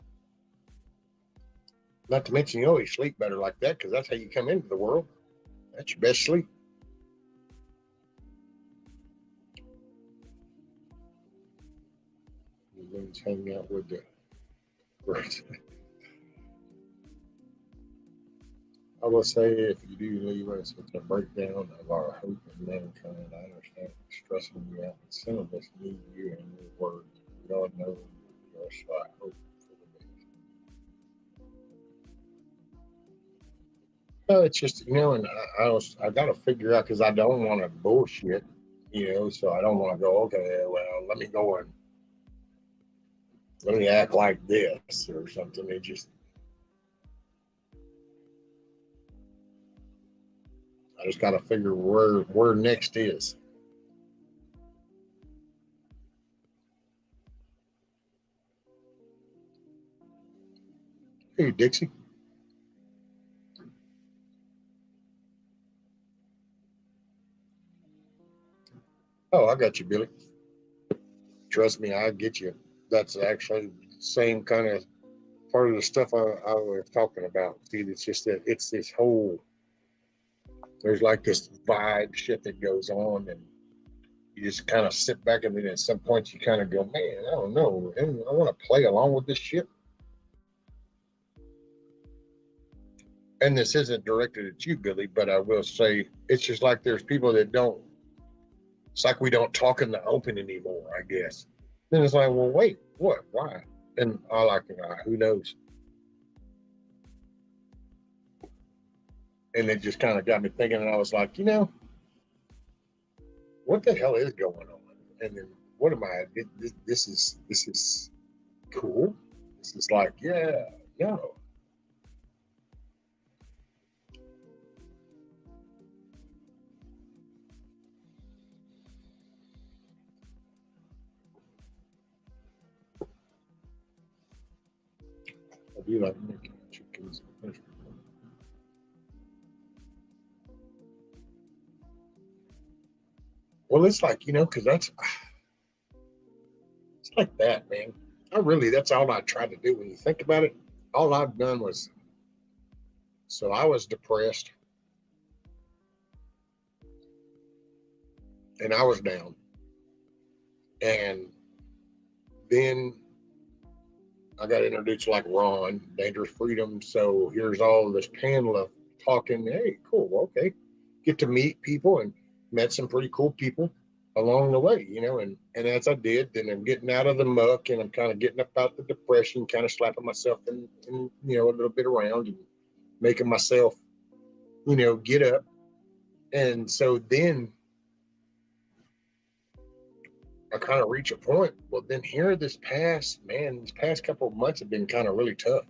Not to mention you always sleep better like that because that's how you come into the world. That's your best sleep. The loons hang out with the birds. I will say, if you do leave us, it's a breakdown of our hope in mankind. I understand it's stressing you out, but some of us need you and your words. We all know you are, so I hope for the best. No, it's just, you know, and I got to figure out, because I don't want to bullshit, you know, so I don't want to go, okay, well, let me go and, let me act like this or something. It just, I just got to figure where next is. Hey, Dixie. Oh, I got you, Billy. Trust me, I get you. That's actually the same kind of part of the stuff I was talking about. See, it's just that it's this whole, there's like this vibe shit that goes on, and you just kind of sit back, and then at some point you kind of go, man, I don't know, and I want to play along with this shit. And this isn't directed at you, Billy, but I will say it's just like there's people that don't, it's like we don't talk in the open anymore, I guess. Then it's like, well, wait, what? Why? And I like, who knows? And it just kind of got me thinking, and I was like, what the hell is going on? And then what am I? This is cool. This is like, yeah, no. I do like making chickens. Well, it's like, because it's like that, man. That's all I tried to do when you think about it. All I've done was, so I was depressed and I was down. And then I got introduced to like Ron, Dangerous Freedom. So here's all this panel of talking. Hey, cool. Okay. Get to meet people and met some pretty cool people along the way, and as I did, then I'm getting out of the muck and I'm kind of getting up out the depression, kind of slapping myself in a little bit around and making myself, get up. And so then I kind of reach a point. Well, then here these past couple of months have been kind of really tough.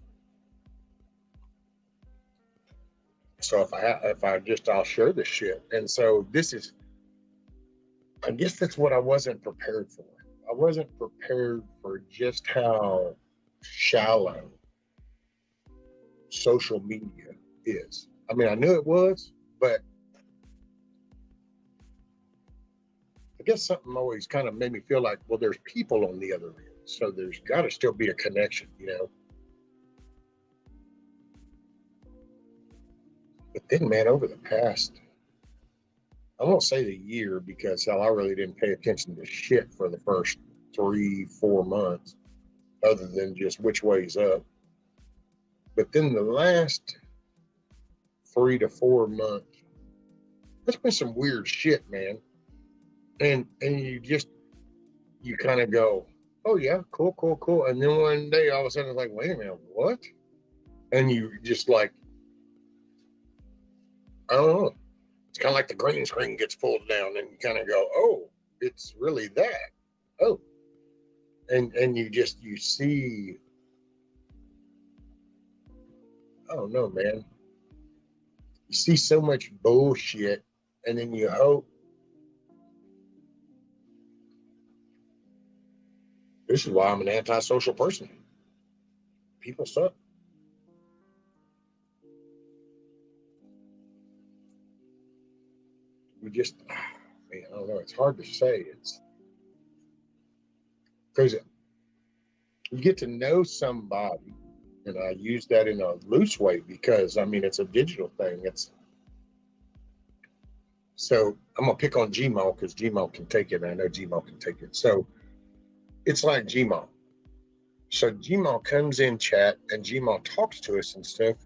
So I'll share this shit. And so I guess that's what I wasn't prepared for. I wasn't prepared for just how shallow social media is. I mean, I knew it was, but I guess something always kind of made me feel like, well, there's people on the other end. So there's got to still be a connection, But then, man, over the past, I won't say the year because hell, I really didn't pay attention to shit for the first 3-4 months, other than just which way's up. But then the last 3 to 4 months, there's been some weird shit, man. And you kind of go, oh yeah, cool. And then one day all of a sudden it's like, wait a minute, what? And you just like, I don't know. It's kind of like the green screen gets pulled down and you kind of go, oh, it's really that. Oh. And you see, I don't know, man. You see so much bullshit and then you hope. This is why I'm an antisocial person. People suck. We just, man, I don't know. It's hard to say. It's because you get to know somebody, and I use that in a loose way because, I mean, it's a digital thing. So I'm going to pick on Gmail because Gmail can take it, and I know Gmail can take it. So it's like Gmail. So Gmail comes in chat, and Gmail talks to us and stuff.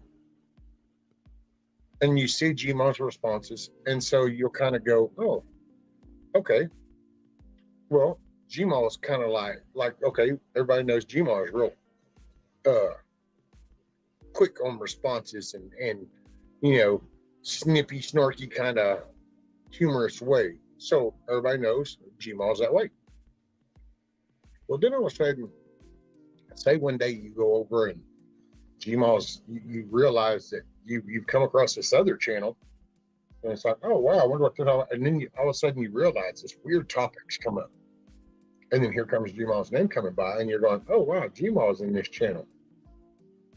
And you see Gmail's responses, and so you'll kind of go, oh, okay. Well, Gmail is kind of like, okay, everybody knows Gmail is real quick on responses and snippy, snarky kind of humorous way. So everybody knows Gmail's that way. Well, then all of a sudden, Say one day you go over and Gmail's, you realize that you've come across this other channel, and it's like, oh wow, I wonder what they're talking about. And then all of a sudden you realize this weird topics come up, and then here comes Gmail's name coming by, and you're going, oh wow, Gmail's in this channel.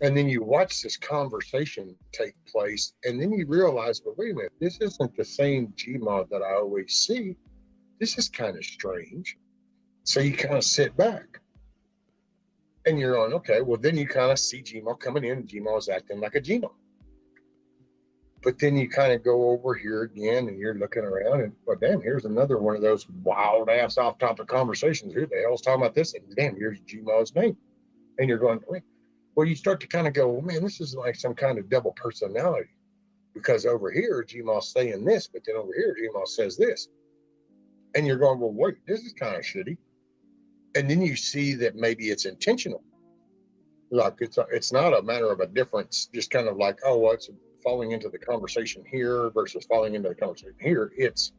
And then you watch this conversation take place, and then you realize, well, wait a minute, this isn't the same Gmail that I always see. This is kind of strange. So you kind of sit back and you're on, okay, well, then you kind of see Gmail coming in, and Gmail is acting like a Gmail. But then you kind of go over here again and you're looking around and, well, damn, here's another one of those wild ass off topic conversations. Who the hell's talking about this? And damn, here's Gmail's name. And you're going, wait. Well, you start to kind of go, well, man, this is like some kind of double personality, because over here, Gmail's saying this, but then over here, Gmail says this. And you're going, well, wait, this is kind of shitty. And then you see that maybe it's intentional. Like it's not a matter of a difference, just kind of like, oh, well, it's falling into the conversation here versus falling into the conversation here. It's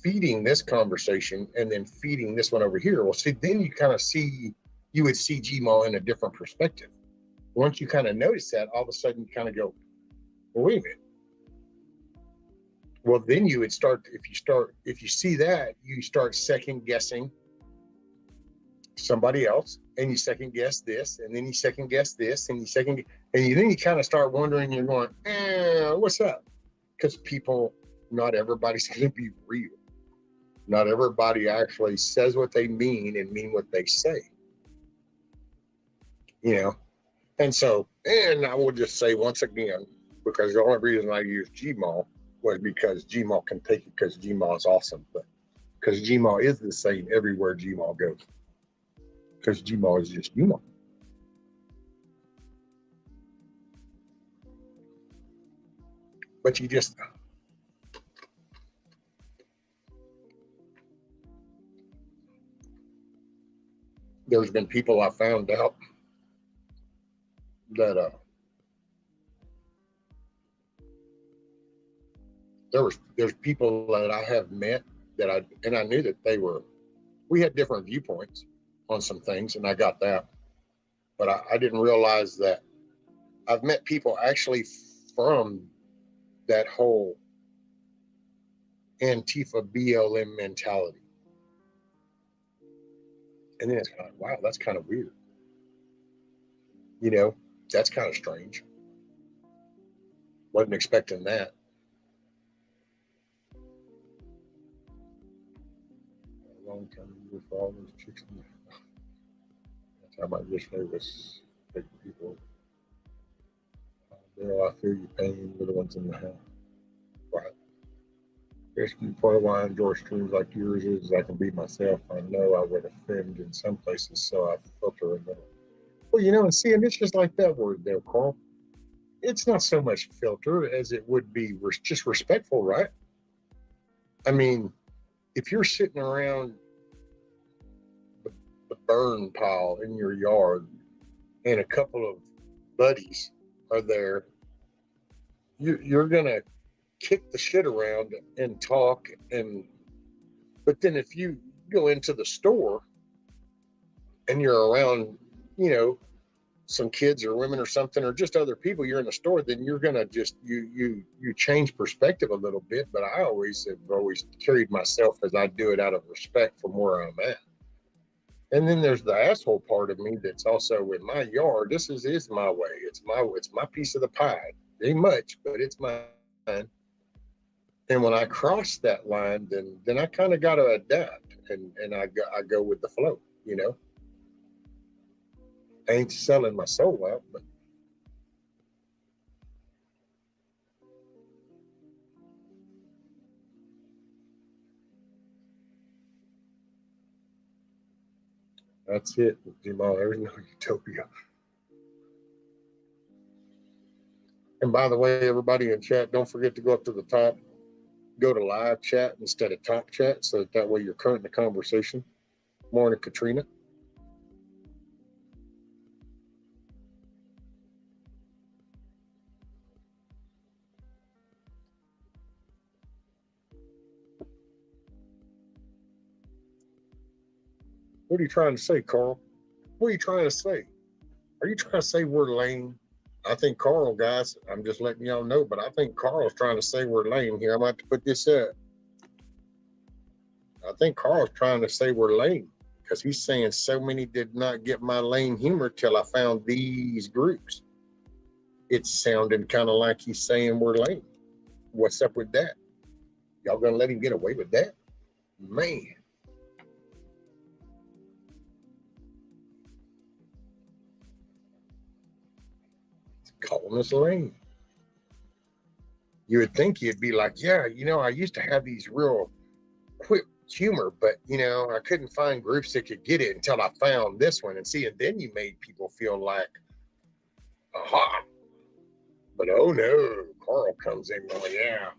feeding this conversation and then feeding this one over here. Well, see, then you kind of see, you would see Gmail in a different perspective. Once you kind of notice that, all of a sudden you kind of go, well, wait a minute. Well, then you would start, if you see that, you start second guessing somebody else, and you second guess this, and then you second guess this, and then you kind of start wondering, you're going, what's up? Because not everybody's going to be real. Not everybody actually says what they mean and mean what they say. You know? And so, and I will just say once again, because the only reason I use Gmail was because Gmail can take it, because Gmail is awesome, but because Gmail is the same everywhere Gmail goes. Because Gmail is just Gmail. But you just, there's been people I found out that there's people that I have met that I knew that we had different viewpoints on some things, and I got that, but I didn't realize that I've met people actually from that whole Antifa BLM mentality. And then it's kind of, wow, that's kind of weird. You know, that's kind of strange. Wasn't expecting that. A long time ago for all those chicks in there. That's how my missionary was taking people. Bill, I feel your pain. You're the ones in the house. Right. Basically, part of why I enjoy streams like yours is I can be myself. I know I would offend in some places, so I filter it out. Well, you know, and see, and it's just like that word there, Carl. It's not so much filter as it would be just respectful, right? I mean, if you're sitting around the burn pile in your yard and a couple of buddies are there, you're gonna kick the shit around and talk, but then if you go into the store and you're around, you know, some kids or women or something, or just other people, you're in the store, then you're gonna just you change perspective a little bit. But I have always carried myself as I do it out of respect from where I'm at. And then there's the asshole part of me that's also in my yard. This is my way. It's my piece of the pie. It ain't much, but it's mine. And when I cross that line, then I kind of got to adapt, and I go with the flow. You know, I ain't selling my soul out, but that's it. Jamal, there's no utopia. And by the way, everybody in chat, don't forget to go up to the top, go to live chat instead of talk chat, so that way you're current in the conversation. Morning, Katrina. What are you trying to say, Carl? What are you trying to say? Are you trying to say we're lame? I think Carl, guys, I'm just letting y'all know, but I think Carl's trying to say we're lame here. I'm about to put this up. I think Carl's trying to say we're lame because he's saying so many did not get my lame humor till I found these groups. It's sounding kind of like he's saying we're lame. What's up with that? Y'all gonna let him get away with that? Man. He's calling us lame. You would think he'd be like, yeah, I used to have these real quick humor, but I couldn't find groups that could get it until I found this one. And see, and then you made people feel like, aha. But oh no, Carl comes in going, yeah,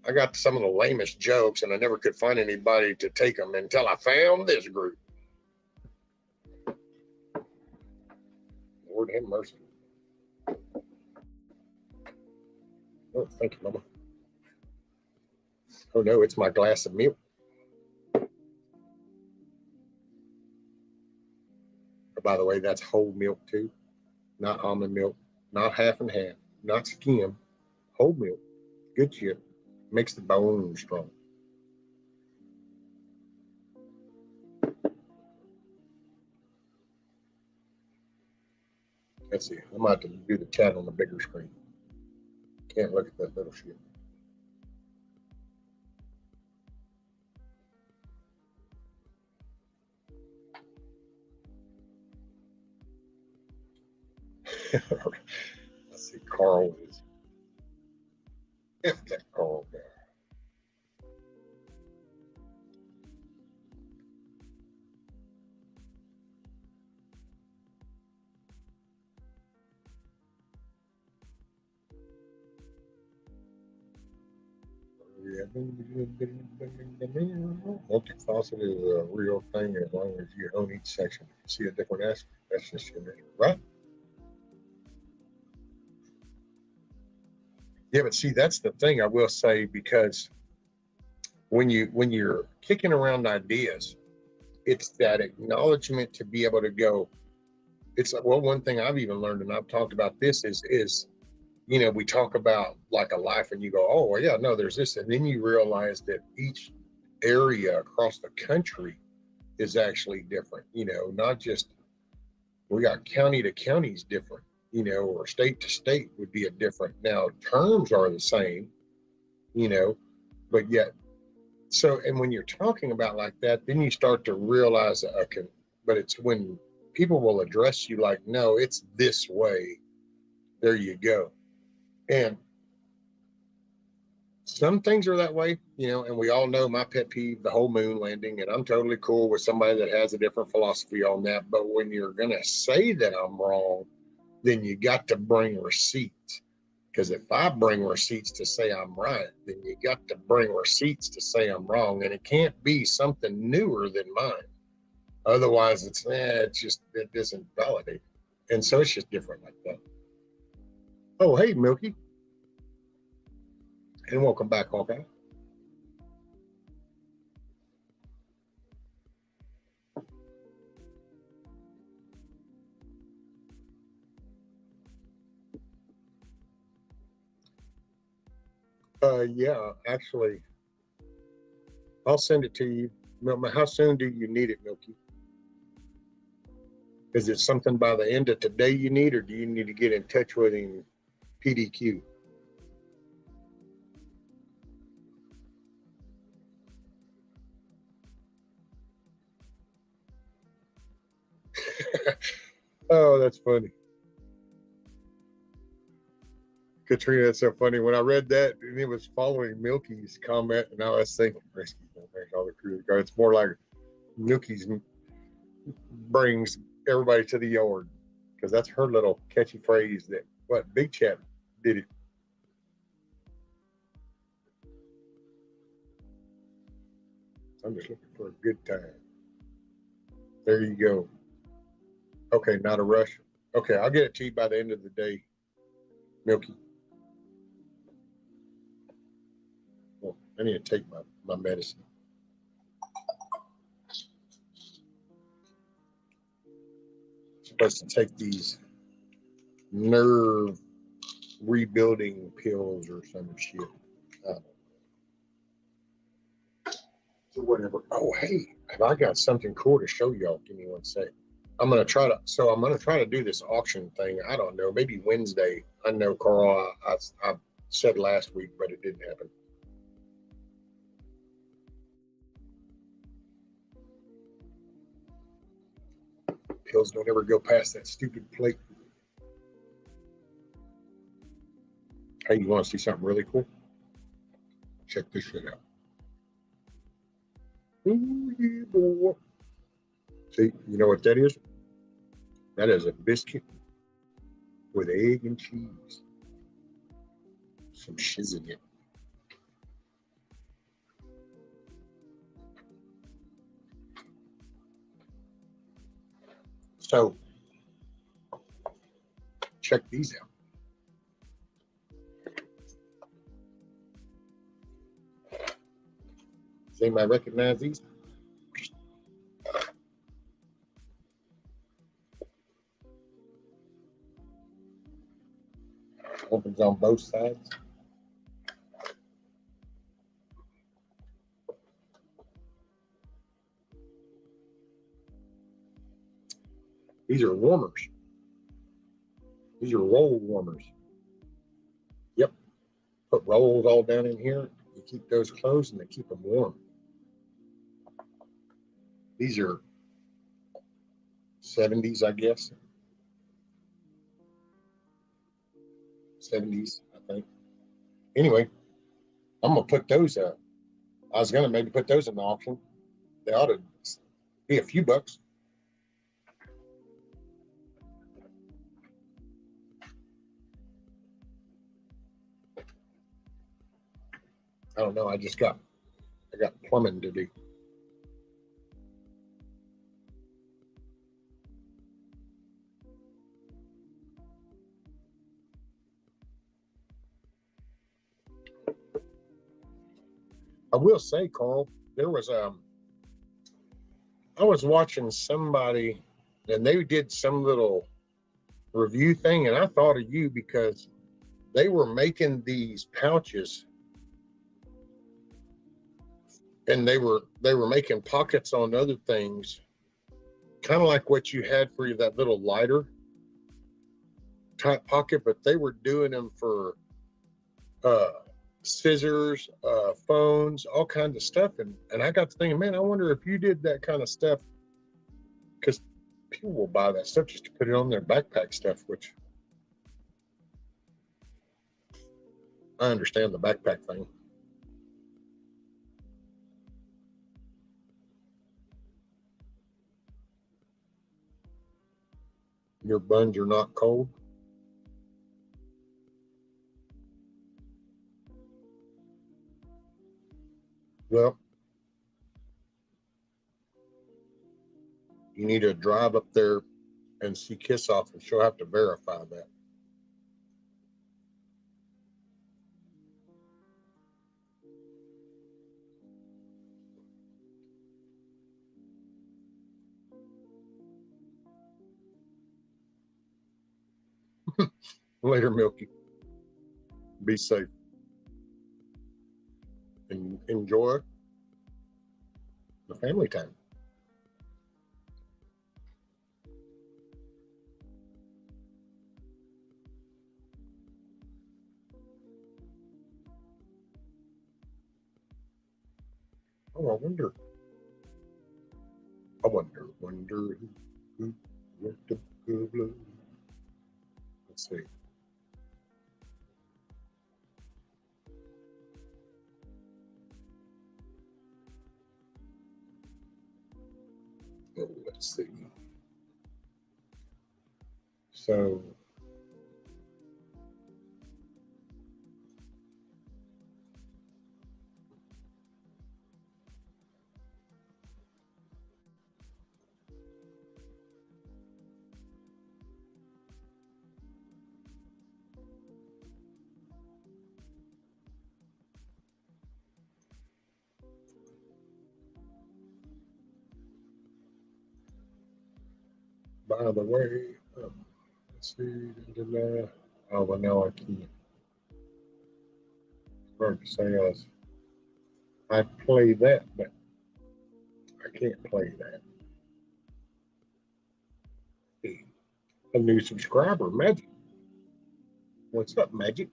I got some of the lamest jokes and I never could find anybody to take them until I found this group. Lord have mercy. Oh, thank you, Mama. Oh no, it's my glass of milk. By the way, that's whole milk too, not almond milk, not half and half, not skim, whole milk, good chip, makes the bone strong. Let's see, I'm about to do the chat on the bigger screen. Can't look at that little shit. Let's see, Carl is. If that Carl guy. Multifaceted is a real thing as long as you own each section. If you see a different aspect, that's just your nature, right? Yeah, but see, that's the thing I will say, because when you're kicking around ideas, it's that acknowledgement to be able to go. It's like, well, one thing I've even learned, and I've talked about this, is we talk about like a life and you go, oh, well, yeah, no, there's this. And then you realize that each area across the country is actually different, not just, we got county to counties different, or state to state would be a different. Now, terms are the same, but yet, so, and when you're talking about like that, then you start to realize, but it's when people will address you like, no, it's this way. There you go. And some things are that way, and we all know my pet peeve, the whole moon landing, and I'm totally cool with somebody that has a different philosophy on that. But when you're going to say that I'm wrong, then you got to bring receipts. Because if I bring receipts to say I'm right, then you got to bring receipts to say I'm wrong. And it can't be something newer than mine. Otherwise, it isn't validated. And so it's just different like that. Oh, hey, Milky. And welcome back, Hawkeye. Yeah, actually, I'll send it to you. How soon do you need it, Milky? Is it something by the end of today you need, or do you need to get in touch with him PDQ? Oh, that's funny. Katrina, that's so funny. When I read that, and it was following Milky's comment, and I was thinking, all the crew. It's more like Milky's brings everybody to the yard, because that's her little catchy phrase that Big Chat did it. I'm just looking for a good time. There you go. Okay, not a rush. Okay, I'll get it to you by the end of the day, Milky. Well, I need to take my medicine. supposed to take these nerve rebuilding pills or some shit. So whatever. Oh, hey, have I got something cool to show y'all? Give me one sec. I'm gonna try to do this auction thing. I don't know, maybe Wednesday. I know, Carl. I said last week, but it didn't happen. Pills don't ever go past that stupid plate. Hey, you want to see something really cool? Check this shit out. Ooh, yeah, boy. See, you know what that is? That is a biscuit with egg and cheese. Some shiz in it. So, check these out. Does anybody recognize these? Opens on both sides. These are warmers. These are roll warmers. Yep. Put rolls all down in here. You keep those closed and they keep them warm. These are 70s, I guess. 70s, I think. Anyway, I'm going to put those up. I was going to maybe put those in the auction. They ought to be a few bucks. I don't know. I got plumbing to do. I will say, Carl, there was I was watching somebody and they did some little review thing, and I thought of you because they were making these pouches and they were making pockets on other things, kind of like what you had for that little lighter type pocket, but they were doing them for scissors, phones, all kinds of stuff. And I got to thinking, man, I wonder if you did that kind of stuff, because people will buy that stuff just to put it on their backpack stuff, which I understand the backpack thing. Your buns are not cold. Well, you need to drive up there and see Kiss Off, and she'll have to verify that. Later, Milky. Be safe and enjoy the family time. Oh, I wonder who went to blue. Let's see. Oh, let's see. So by the way, let's see. Oh, but no, I can't. Hard to say I play that, but I can't play that. Hey, a new subscriber, Magic. What's up, Magic?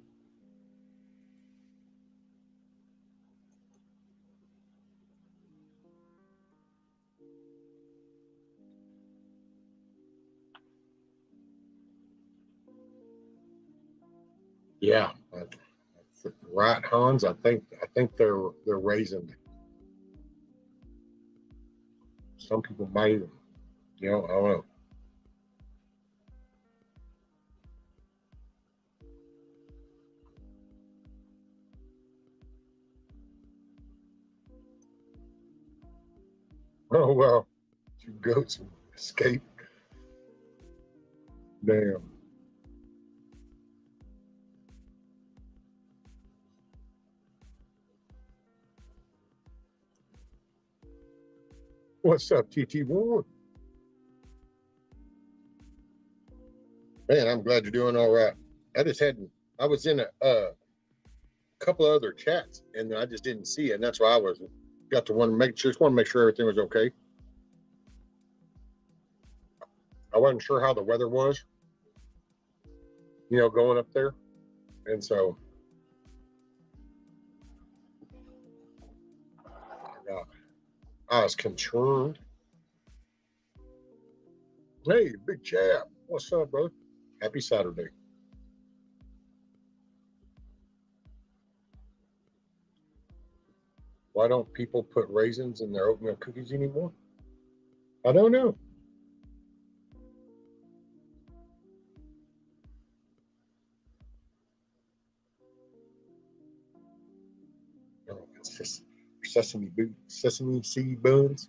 Yeah, right, Hans. I think they're raising. Some people might even, I don't know. Oh well, two goats escape. Damn. What's up, TT1? Man, I'm glad you're doing all right. I was in a couple of other chats and I just didn't see it. And that's why I got to want to make sure everything was okay. I wasn't sure how the weather was, going up there. And so I was concerned. Hey, big chap. What's up, bro? Happy Saturday. Why don't people put raisins in their oatmeal cookies anymore? I don't know. No, it's just sesame seed buns.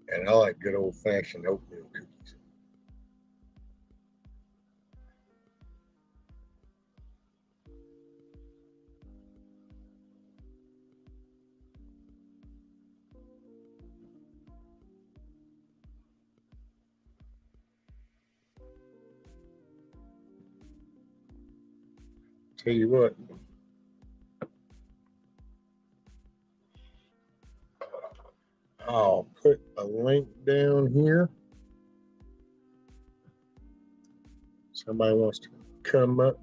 And I like good old fashioned oatmeal cookies. Tell you what, I'll put a link down here. Somebody wants to come up.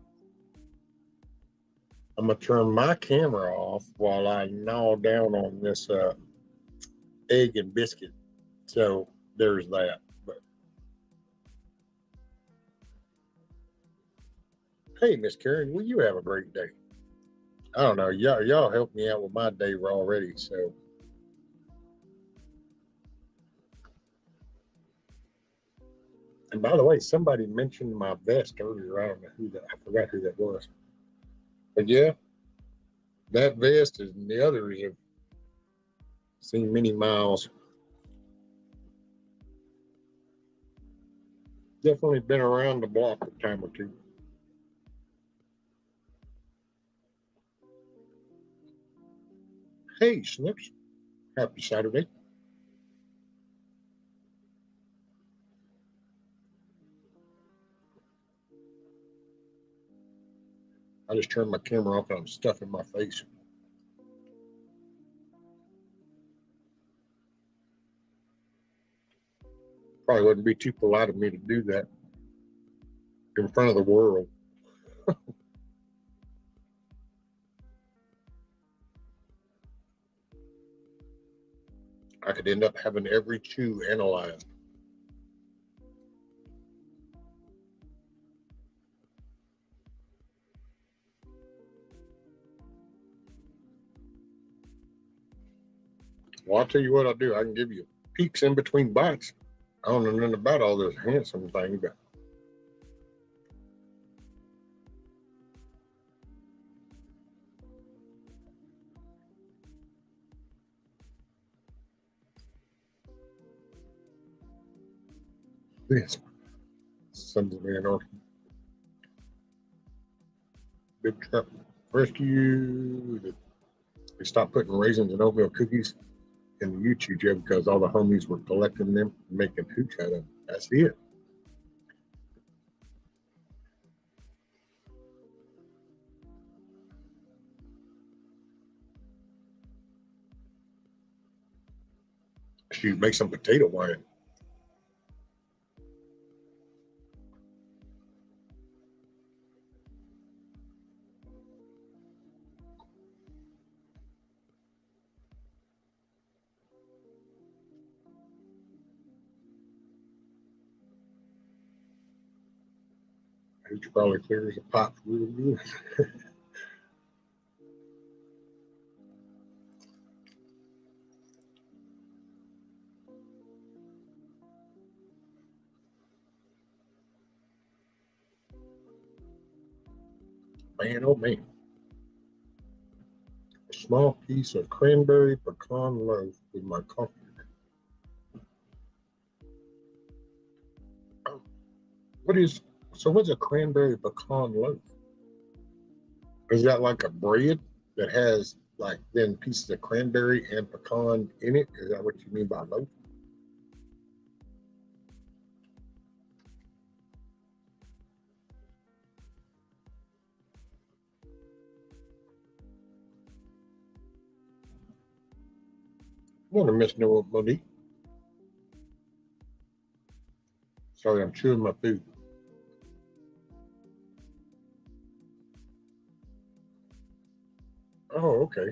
I'm going to turn my camera off while I gnaw down on this egg and biscuit. So there's that. But hey, Miss Karen, will you have a great day? I don't know. Y'all helped me out with my day already. So and by the way, somebody mentioned my vest earlier. I don't know I forgot who that was. But yeah, that vest and the others have seen many miles. Definitely been around the block a time or two. Hey, Snips. Happy Saturday. I just turned my camera off and I'm stuffing my face. Probably wouldn't be too polite of me to do that in front of the world. I could end up having every chew analyzed. Well, I'll tell you what I'll do. I can give you peeks in between bites. I don't know nothing about all this handsome thing, but This Sons of Anarchy. Big Truck Rescue. They stopped putting raisins and oatmeal cookies in the YouTube job because all the homies were collecting them and making hooch out of them. That's it. Shoot, make some potato wine. Hooch probably clears the pots real good. Man, oh man. A small piece of cranberry pecan loaf with my coffee. Oh, what's a cranberry pecan loaf? Is that like a bread that has like then pieces of cranberry and pecan in it? Is that what you mean by loaf? I want to miss no Monique. Sorry, I'm chewing my food. Oh, okay.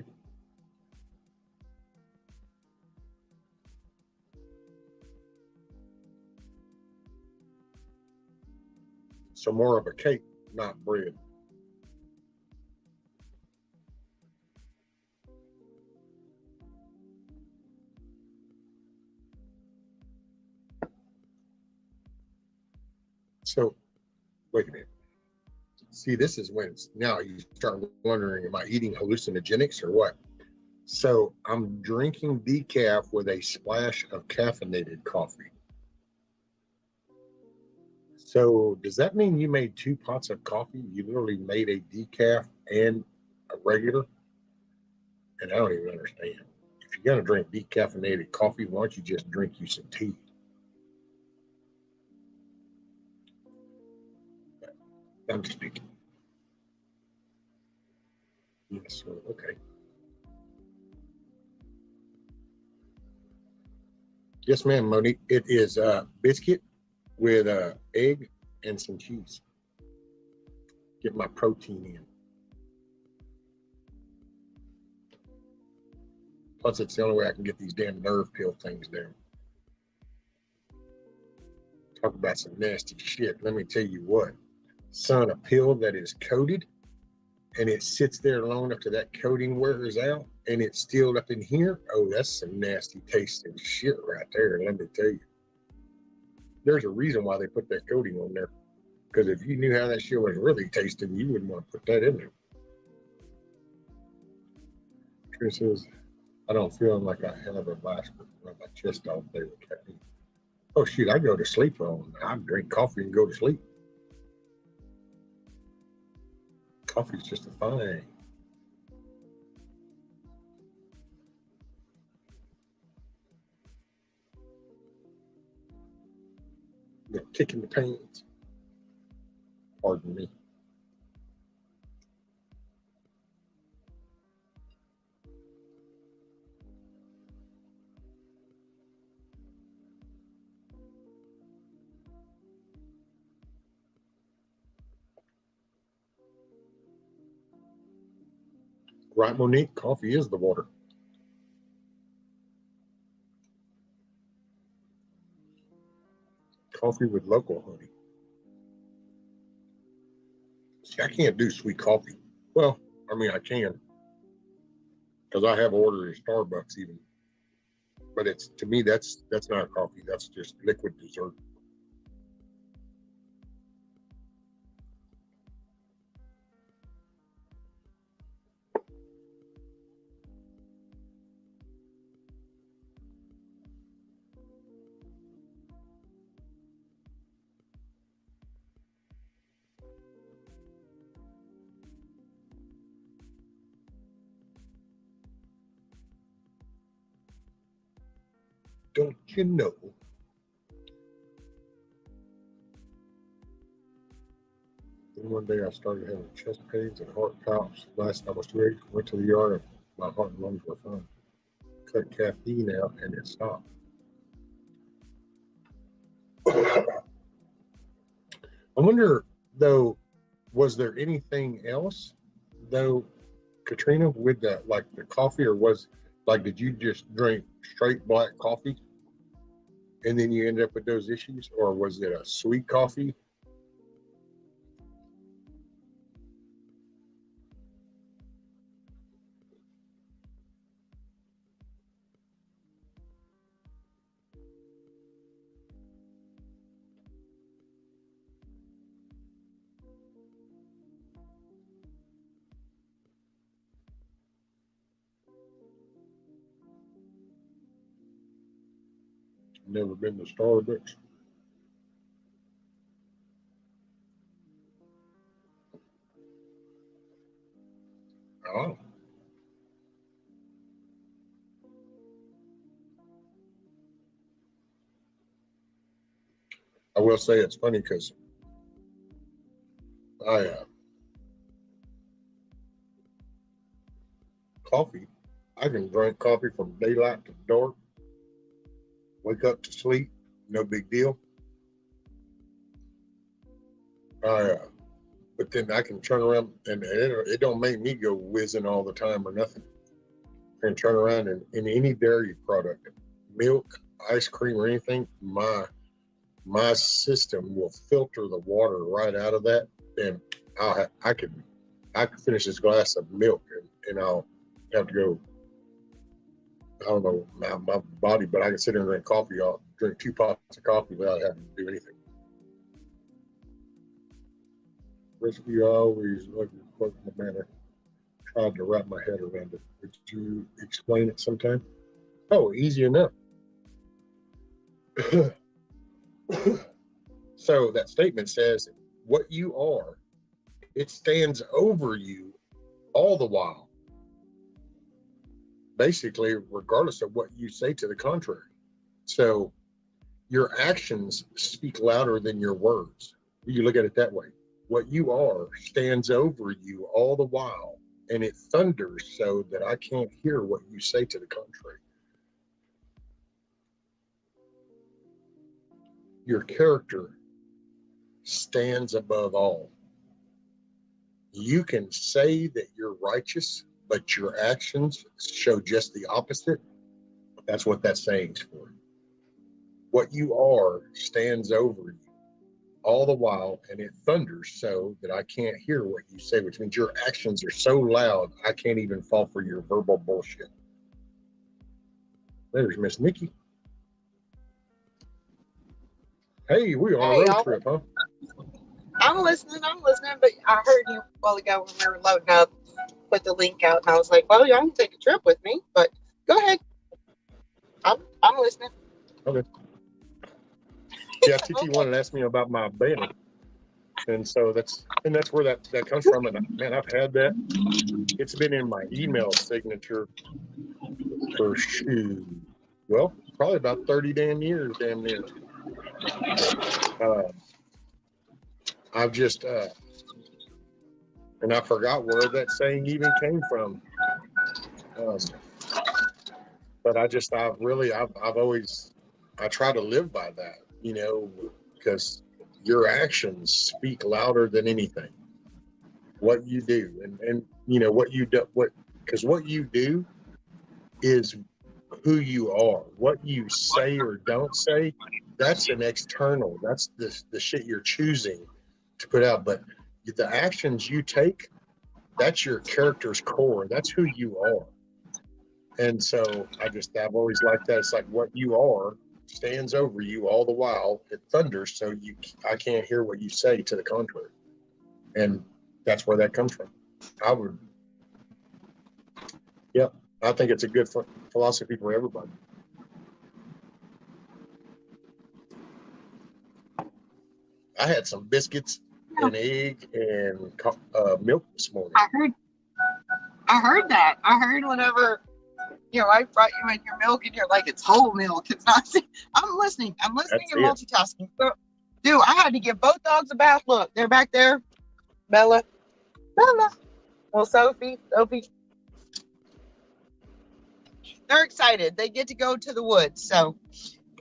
So more of a cake, not bread. So wait a minute. See, this is when now you start wondering, am I eating hallucinogenics or what? So I'm drinking decaf with a splash of caffeinated coffee. So does that mean you made 2 pots of coffee? You literally made a decaf and a regular? And I don't even understand. If you're gonna drink decaffeinated coffee, why don't you just drink you some tea? I'm speaking. Yes, sir. Okay. Yes, ma'am, Monique. It is biscuit with egg and some cheese. Get my protein in. Plus, it's the only way I can get these damn nerve pill things down. Talk about some nasty shit. Let me tell you what. Son, a pill that is coated and it sits there long after that coating wears out and it's still up in here. Oh, that's some nasty tasting shit right there. Let me tell you. There's a reason why they put that coating on there. Because if you knew how that shit was really tasting, you wouldn't want to put that in there. Chris says, I don't feel like I have a vice rub my chest all day with caffeine. Oh, shoot, I go to sleep on. I drink coffee and go to sleep. Coffee's just a fine. The kick in the pants. Pardon me. Right, Monique? Coffee is the water. Coffee with local honey. See, I can't do sweet coffee. Well, I mean, I can because I have ordered at Starbucks even. But it's to me, that's not coffee. That's just liquid dessert. Don't you know? Then one day I started having chest pains and heart palps. Last I was ready, went to the yard, and my heart and lungs were fine. Cut caffeine out, and it stopped. I wonder, though, was there anything else, though, Katrina, with that, like the coffee, or was, like, did you just drink straight black coffee and then you ended up with those issues, or was it a sweet coffee? Never been to Starbucks. Oh. I will say it's funny because coffee, I can drink coffee from daylight to dark, wake up to sleep, no big deal. But then I can turn around and it don't make me go whizzing all the time or nothing. I can turn around and in any dairy product, milk, ice cream, or anything, my system will filter the water right out of that, and I can finish this glass of milk and I'll have to go. I don't know my body, but I can sit there and drink coffee. I'll drink 2 pots of coffee without having to do anything. Recipe always look in the manner. Tried to wrap my head around it. Would you explain it sometime? Oh, easy enough. So that statement says, what you are, it stands over you all the while. Basically, regardless of what you say to the contrary. So your actions speak louder than your words. You look at it that way. What you are stands over you all the while, and it thunders so that I can't hear what you say to the contrary. Your character stands above all. You can say that you're righteous, but your actions show just the opposite. That's what that saying's for. What you are stands over you all the while, and it thunders so that I can't hear what you say, which means your actions are so loud, I can't even fall for your verbal bullshit. There's Miss Nikki. Hey, we on a road trip, huh? I'm listening, but I heard you a while ago when we were loading up, put the link out, and I was like, well, y'all can take a trip with me, but go ahead. I'm listening. Okay. Yeah, TT wanted to ask me about my banner. And so that's where that comes from. And man, I've had that. It's been in my email signature for probably about 30 damn years, damn near. I've just and I forgot where that saying even came from. But I've always try to live by that, because your actions speak louder than anything. What you do and what you do, because what you do is who you are. What you say or don't say, that's an external. That's the shit you're choosing to put out. But the actions you take, that's your character's core. That's who you are. And so I've always liked that. It's like what you are stands over you all the while. It thunders, so I can't hear what you say to the contrary. And that's where that comes from. I think it's a good philosophy for everybody. I had some biscuits and egg and milk this morning. I heard that. I heard whenever Your wife brought you in your milk, and you're like, it's whole milk. It's not. I'm listening. I'm listening That's and it. multitasking. So, dude, I had to give both dogs a bath. Look, they're back there. Bella. Well, Sophie. They're excited. They get to go to the woods. So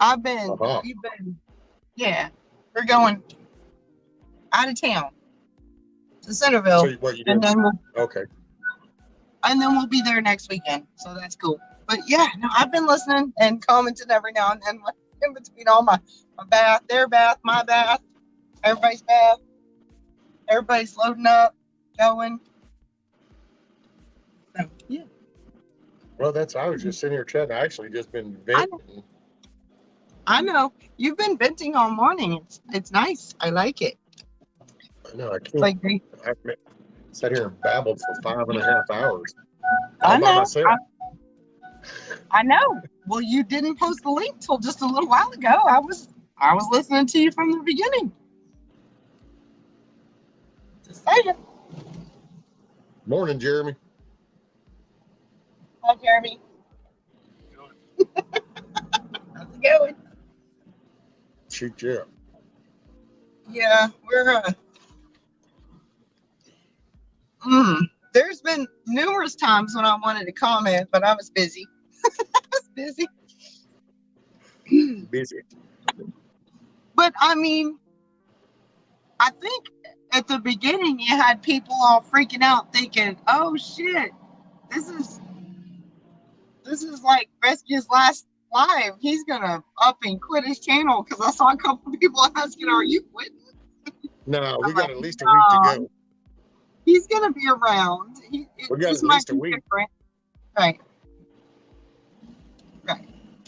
we've been, yeah, we're going out of town to Centerville. So what you and doing? then Okay. we'll be there next weekend. So that's cool. But yeah, no, I've been listening and commenting every now and then in between all my bath, their bath, my bath, everybody's bath. Everybody's loading up, going. So, yeah. Well, I was just sitting here chatting. I actually just been venting. I know. You've been venting all morning. It's nice. I like it. I know. I can't. Like I sat here and babbled for 5.5 hours. I All by know. myself. I know. Well, you didn't post the link till just a little while ago. I was listening to you from the beginning. Just saying. Morning, Jeremy. Hi, Jeremy. How's it going? Shoot you up. Yeah, we're there's been numerous times when I wanted to comment, but I was busy. Busy. But I mean, I think at the beginning you had people all freaking out thinking, oh shit, this is like Rescue's last live. He's gonna up and quit his channel because I saw a couple of people asking, are you quitting? No, we got at least a week to go. He's gonna be around. We got at least a week. Different. Right.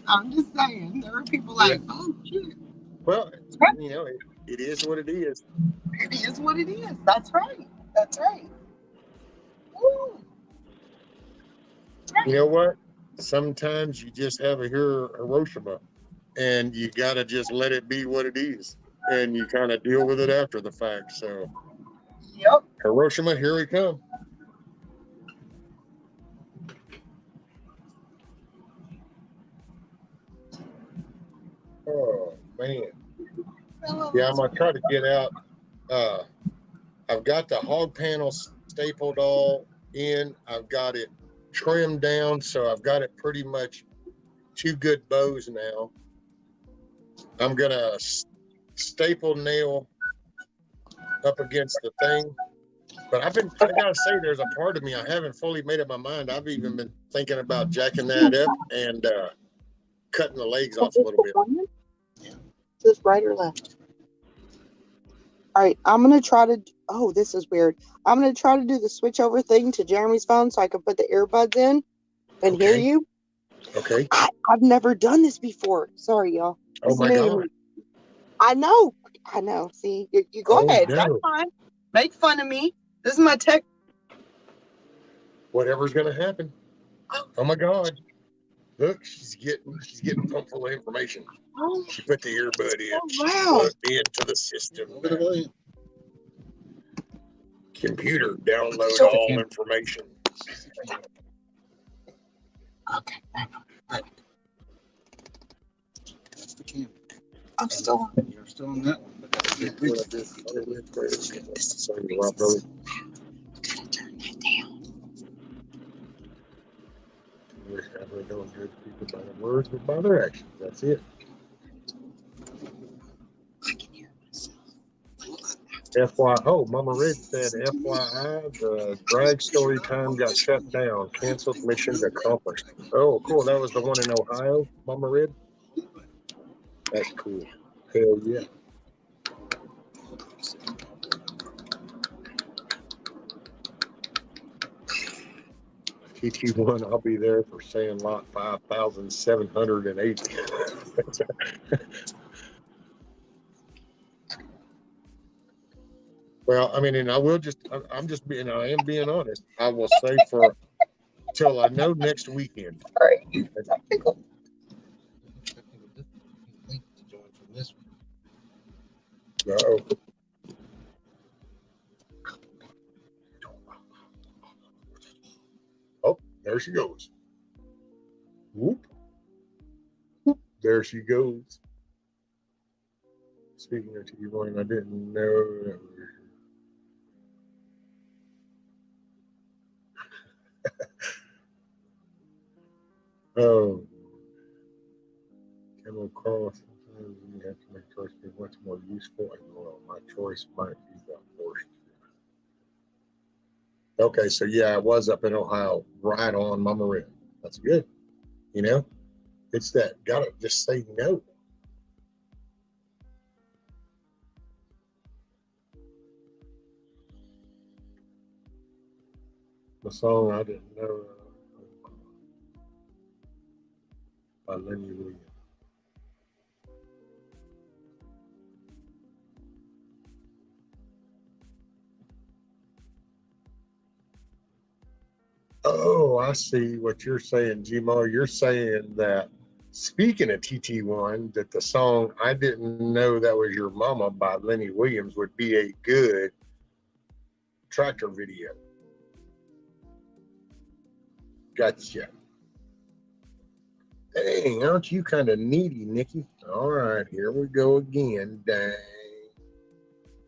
I'm just saying, there are people like, oh shit. Well, you know, it is what it is. It is what it is. That's right. Woo. You know what? Sometimes you just have a Hiroshima, and you gotta just let it be what it is, and you kind of deal with it after the fact. So, Yep. Hiroshima, here we come. Oh man. Yeah, I'm gonna try to get out. I've got the hog panel stapled all in. I've got it trimmed down, so I've got it pretty much 2 good bows now. I'm gonna staple nail up against the thing, but I gotta say, there's a part of me I haven't fully made up my mind. I've even been thinking about jacking that up and cutting the legs off a little bit. Is this right or left? All right, I'm gonna try to. Oh, this is weird. I'm gonna try to do the switch over thing to Jeremy's phone so I can put the earbuds in and hear you. Okay. I've never done this before. Sorry, y'all. Oh my God. I know. See, you go ahead. No. That's fine. Make fun of me. This is my tech. Whatever's gonna happen. Oh my God. Look, she's getting pumped full of information. Oh, She put the earbud in. oh, She wow. plugged into the system. Computer, download all information. Okay. That's the camera. I'm still on. You're still on that one. But that's This is Sorry, crazy. Rob, brother. I'm gonna turn that down. We're going to judge people by their words, but by their actions. That's it. I can hear myself. FYI, oh, Mama Red said, FYI, the drag story time got shut down. Canceled, mission accomplished. Oh, cool. That was the one in Ohio, Mama Red? That's cool. Hell yeah. TT1, I'll be there for SandLot 5,780. Well, I mean, and I am being honest. I will say till I know next weekend. Sorry. Uh-oh. Oh, there she goes. Whoop. Whoop. There she goes. Speaking of T1, I didn't know that was oh, Camel Cross. Sometimes you have to make choice between what's more useful and loyal. My choice might be the horse. Okay, so yeah, I was up in Ohio, right on Mama Red. That's good. You know, it's that gotta just say no. The song I didn't know by Lenny Williams. Oh, I see what you're saying, Gmo. You're saying that speaking of TT1, that the song I Didn't Know That Was Your Mama by Lenny Williams would be a good tractor video. Gotcha. Dang, aren't you kind of needy, Nikki? All right, here we go again. Dang.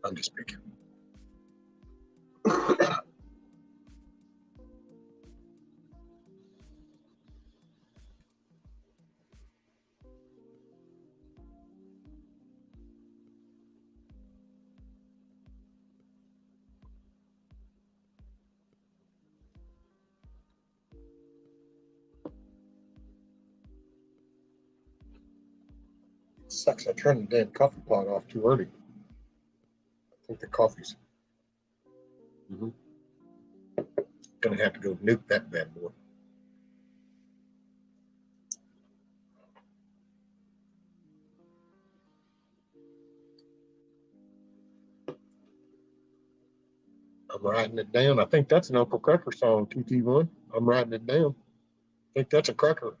I'm just picking. Sucks. I turned the damn coffee pot off too early. I think the coffee's gonna have to go nuke that bad boy. I'm writing it down. I think that's an Uncle Cracker song, TT1. I'm writing it down. I think that's a cracker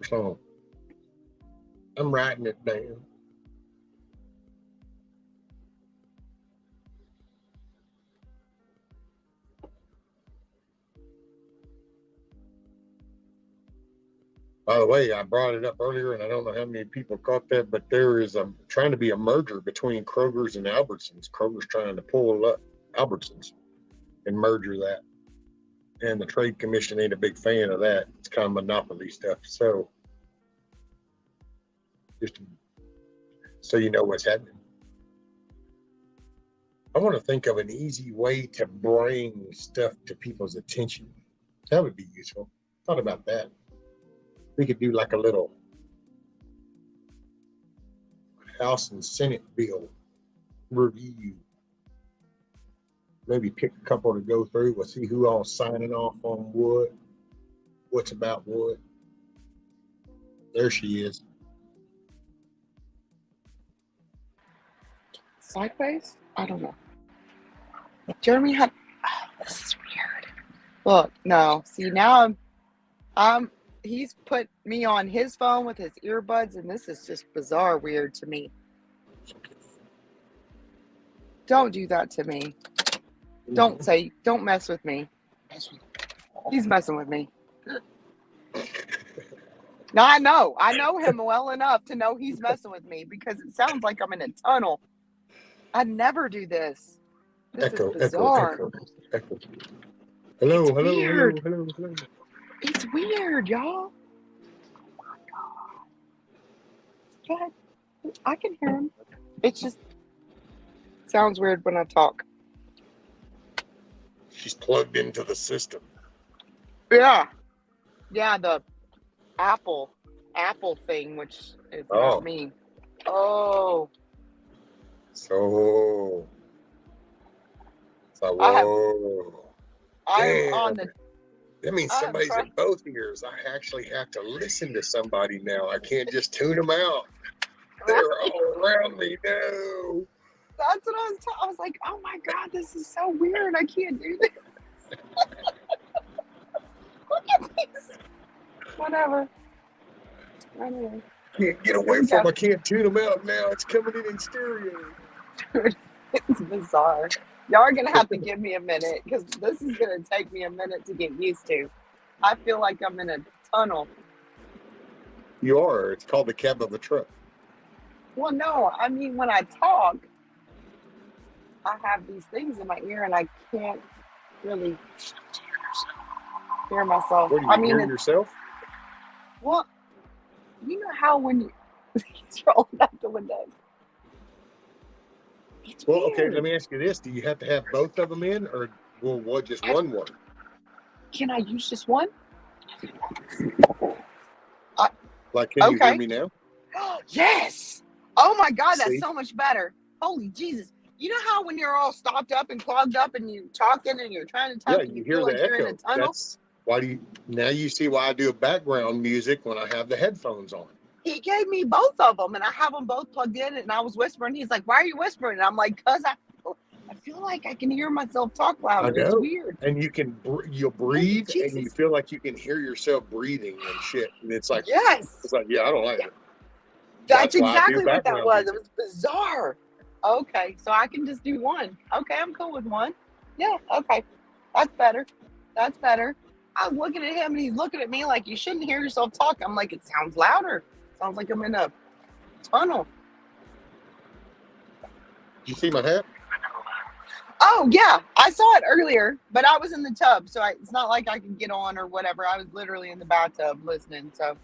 song. I'm writing it down. By the way, I brought it up earlier, and I don't know how many people caught that, but there is trying to be a merger between Kroger's and Albertsons. Kroger's trying to pull up Albertsons and merger that. And the Trade Commission ain't a big fan of that. It's kind of monopoly stuff. So, just so you know what's happening. I want to think of an easy way to bring stuff to people's attention. That would be useful. Thought about that. We could do like a little House and Senate bill review. Maybe pick a couple to go through. We'll see who all signing off on what, what's about what. There she is. Sideways? I don't know. Jeremy had. Oh, this is weird. Look, no. See, now he's put me on his phone with his earbuds, and this is just bizarre weird to me. Don't do that to me. Don't mess with me. He's messing with me. No, I know him well enough to know he's messing with me because it sounds like I'm in a tunnel. I'd never do this. This is bizarre. Echo. Hello. Weird. It's weird, y'all. Oh my God. Go ahead. I can hear him. It's just sounds weird when I talk. She's plugged into the system. Yeah, the Apple thing, which is not me. Oh. So whoa. I'm on the. That means somebody's in both ears. I actually have to listen to somebody now. I can't just tune them out. They're all around me now. That's what I was like, oh my God, this is so weird. I can't do this. Look at this. Whatever. Anyway. Can't get away from I can't tune them out now. It's coming in stereo. It's bizarre. Y'all are going to have to give me a minute because this is going to take me a minute to get used to. I feel like I'm in a tunnel. You are. It's called the cab of a truck. Well, no, I mean when I talk, I have these things in my ear and I can't really hear myself. Where do I you mean, hear yourself? well, you know how when you he's rolling out the windows. It's Well, okay, weird. let me ask you this. Do you have to have both of them in, or will what just one work? Can I use just one? Like, can you hear Okay. me now? Yes. Oh my God, that's See? so much better. Holy Jesus. You know how when you're all stopped up and clogged up and you're talking and you're trying to Yeah, talk and you you hear feel the like you're in a echo. tunnel? That's why do you now you see why I do background music when I have the headphones on. He gave me both of them and I have them both plugged in and I was whispering. He's like, why are you whispering? And I'm like, because I feel like I can hear myself talk I louder. It's know. weird. And you'll Holy breathe and you Jesus. feel like you can hear yourself breathing and shit. And it's like, Yes. yeah, I don't like Yeah. it. That's That's why I do exactly what that background was. It music. was bizarre. Okay. So I can just do one. Okay. I'm cool with one. Yeah. Okay. That's better. That's better. I was looking at him and he's looking at me like you shouldn't hear yourself talk. I'm like, it sounds louder. Sounds like I'm in a tunnel. You see my hat? Oh yeah, I saw it earlier, but I was in the tub, so it's not like I could get on or whatever. I was literally in the bathtub listening. So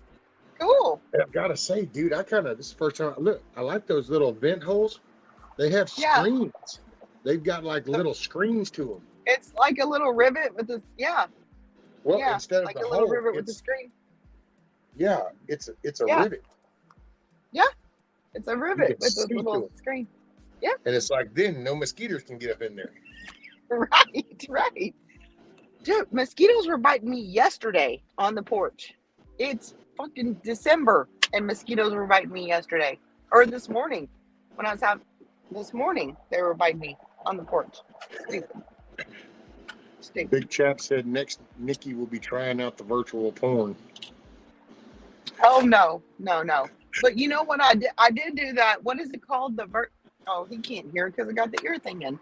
cool. I've got to say, dude, this is the first time. Look, I like those little vent holes. They have Yeah, screens. They've got like little screens to them. it's like a little rivet with the Well, yeah, instead of like the a little hole, rivet with the screen. it's a Yeah, rivet. it's a You rivet can with a see little to them, screen. and it's like then no mosquitoes can get up in there. Right, right. Dude, mosquitoes were biting me yesterday on the porch. It's fucking December, and mosquitoes were biting me yesterday or this morning when I was out. This morning they were biting me on the porch. Stupid. Big chap said next Nikki will be trying out the virtual porn. Oh no. But you know what I did? I did do that. What is it called? Oh, he can't hear because I got the ear thing in.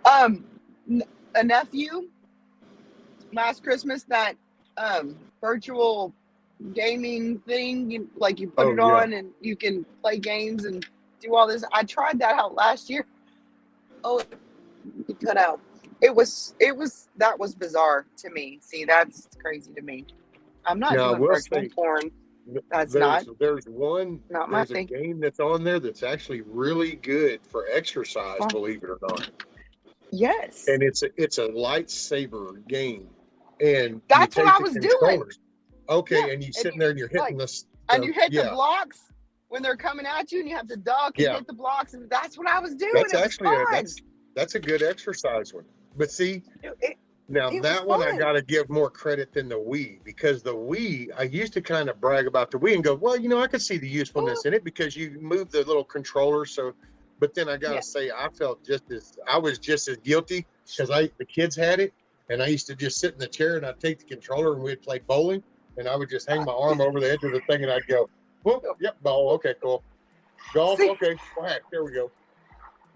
A nephew last Christmas that virtual gaming thing. You put Oh it yeah, on and you can play games and do all this. I tried that out last year. Oh, it cut out. That was bizarre to me. See, that's crazy to me. I'm not now I doing will virtual say porn. That's not there's my a thing. game that's on there that's actually really good for exercise, Fun. believe it or not. Yes. And it's a lightsaber game, and you That's what take I the was doing. controllers. Okay, Yeah. and you And sitting you there and you're hitting like the you hit the yeah blocks when they're coming at you and you have to duck and yeah. hit the blocks, and that's what I was doing. That's It was actually fun. that's a good exercise one. But see, It now was that one I fun. got to give more credit than the Wii, because the Wii, I used to kind of brag about the Wii and go, well, I could see the usefulness in it because you move the little controller. So, but then I got to Yeah. say, I was just as guilty because the kids had it, and I used to just sit in the chair and I'd take the controller and we'd play bowling, and I would just hang my arm over the edge of the thing and I'd go, whoop, yep, ball, okay, cool. Golf, See, okay, whack, there we go.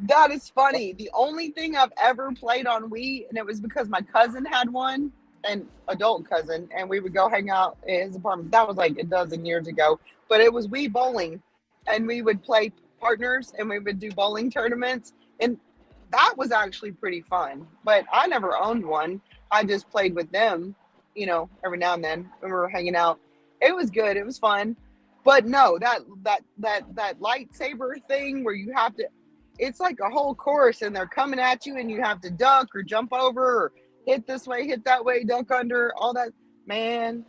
that is funny. The only thing I've ever played on Wii, and it was because my cousin had one, an adult cousin, and we would go hang out in his apartment. That was like a dozen years ago, but it was Wii bowling, and we would play partners and we would do bowling tournaments, and that was actually pretty fun. But I never owned one. I just played with them, every now and then when we were hanging out. It was good. It was fun. But no, that lightsaber thing where you have to, it's like a whole course and they're coming at you and you have to duck or jump over or hit this way, hit that way, duck under, all that. Man,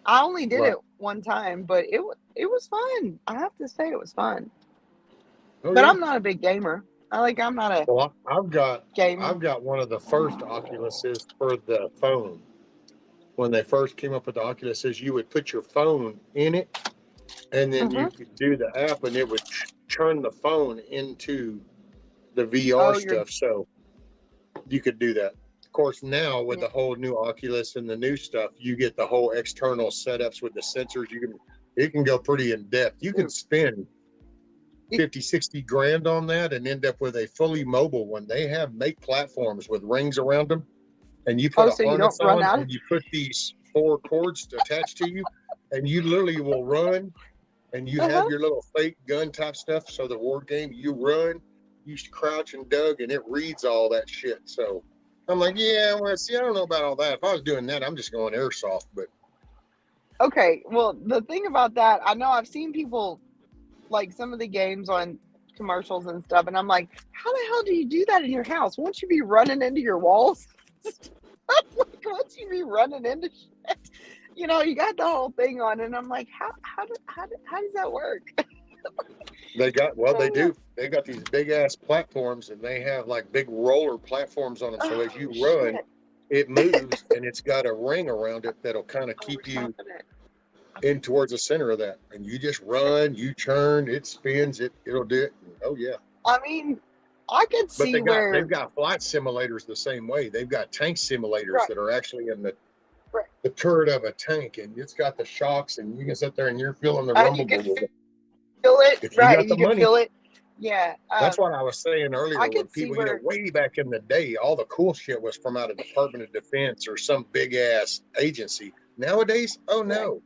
I only did Right. it one time, but it was fun. I have to say it was fun. Oh, But yeah. I'm not a big gamer. I'm not a Well, I've gamer. got one of the first Oculuses for the phone. When they first came up with the Oculuses, you would put your phone in it, and then you could do the app, and it would turn the phone into the VR Oh, stuff. So you could do that. Of course, now with the whole new Oculus and the new stuff, you get the whole external setups with the sensors. It can go pretty in depth. You can spend 50, 60 grand on that and end up with a fully mobile one. They make platforms with rings around them, and you put a so you don't harness run on out of and you put these 4 cords attached to you, and you literally will run, and you have your little fake gun type stuff. So the war game, you run, you crouch and dug, and it reads all that shit. So I'm like, yeah, well, see, I don't know about all that. If I was doing that, I'm just going airsoft. But Okay, well, the thing about that, I know I've seen people like some of the games on commercials and stuff, and I'm like, how the hell do you do that in your house? Won't you be running into your walls? Like, won't you be running into shit? You know, you got the whole thing on, and I'm like, how does that work? they do. They got these big ass platforms, and they have like big roller platforms on them. So as you run, it moves, and it's got a ring around it that'll kind of keep you in towards the center of that. And you just run, you turn, it spins, it'll do it. Oh yeah. I mean, I could see but they've got flight simulators the same way. They've got tank simulators that are actually in the turret of a tank, and it's got the shocks, and you can sit there and you're feeling the rumble. You can feel it, if you got the money. Can feel it. Yeah. That's what I was saying earlier. When people, way back in the day, all the cool shit was from out of Department of Defense or some big ass agency. Nowadays, oh no,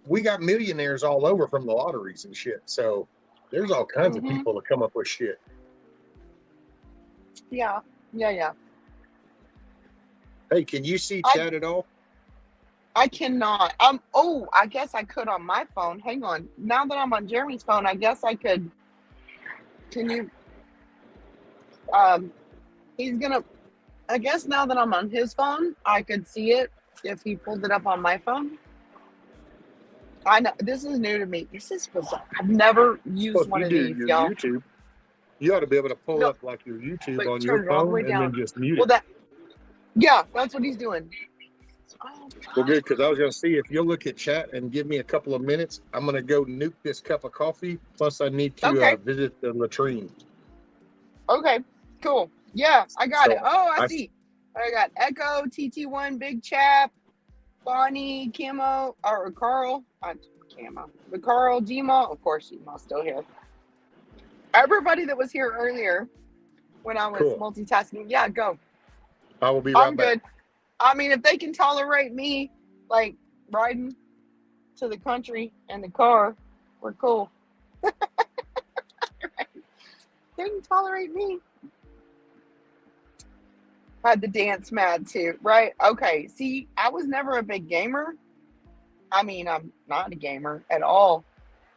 we got millionaires all over from the lotteries and shit. So there's all kinds of people that come up with shit. Yeah. Hey, can you see chat at all? I cannot. I guess I could on my phone. Hang on. Now that I'm on Jeremy's phone, I guess I could. Can you? I guess now that I'm on his phone, I could see it if he pulled it up on my phone. I know this is new to me. This is bizarre. I've never used one of these, y'all. YouTube, you ought to be able to pull up like your YouTube on your phone and then just mute it. Yeah, that's what he's doing. Well, good, because I was going to see if you'll look at chat and give me a couple of minutes. I'm going to go nuke this cup of coffee. Plus, I need to visit the latrine. Okay, cool. Yeah, I got it. Oh, I see. I got Echo, TT1, Big Chap, Bonnie, Camo, or Carl. Camo. The Carl, Gmo. Of course, Gmo's still here. Everybody that was here earlier when I was multitasking. Yeah, go. I will be right back. I'm good. I mean, if they can tolerate me, like, riding to the country in the car, we're cool. Right. They can tolerate me. Had the dance mad too, right? Okay, see, I was never a big gamer. I mean, I'm not a gamer at all.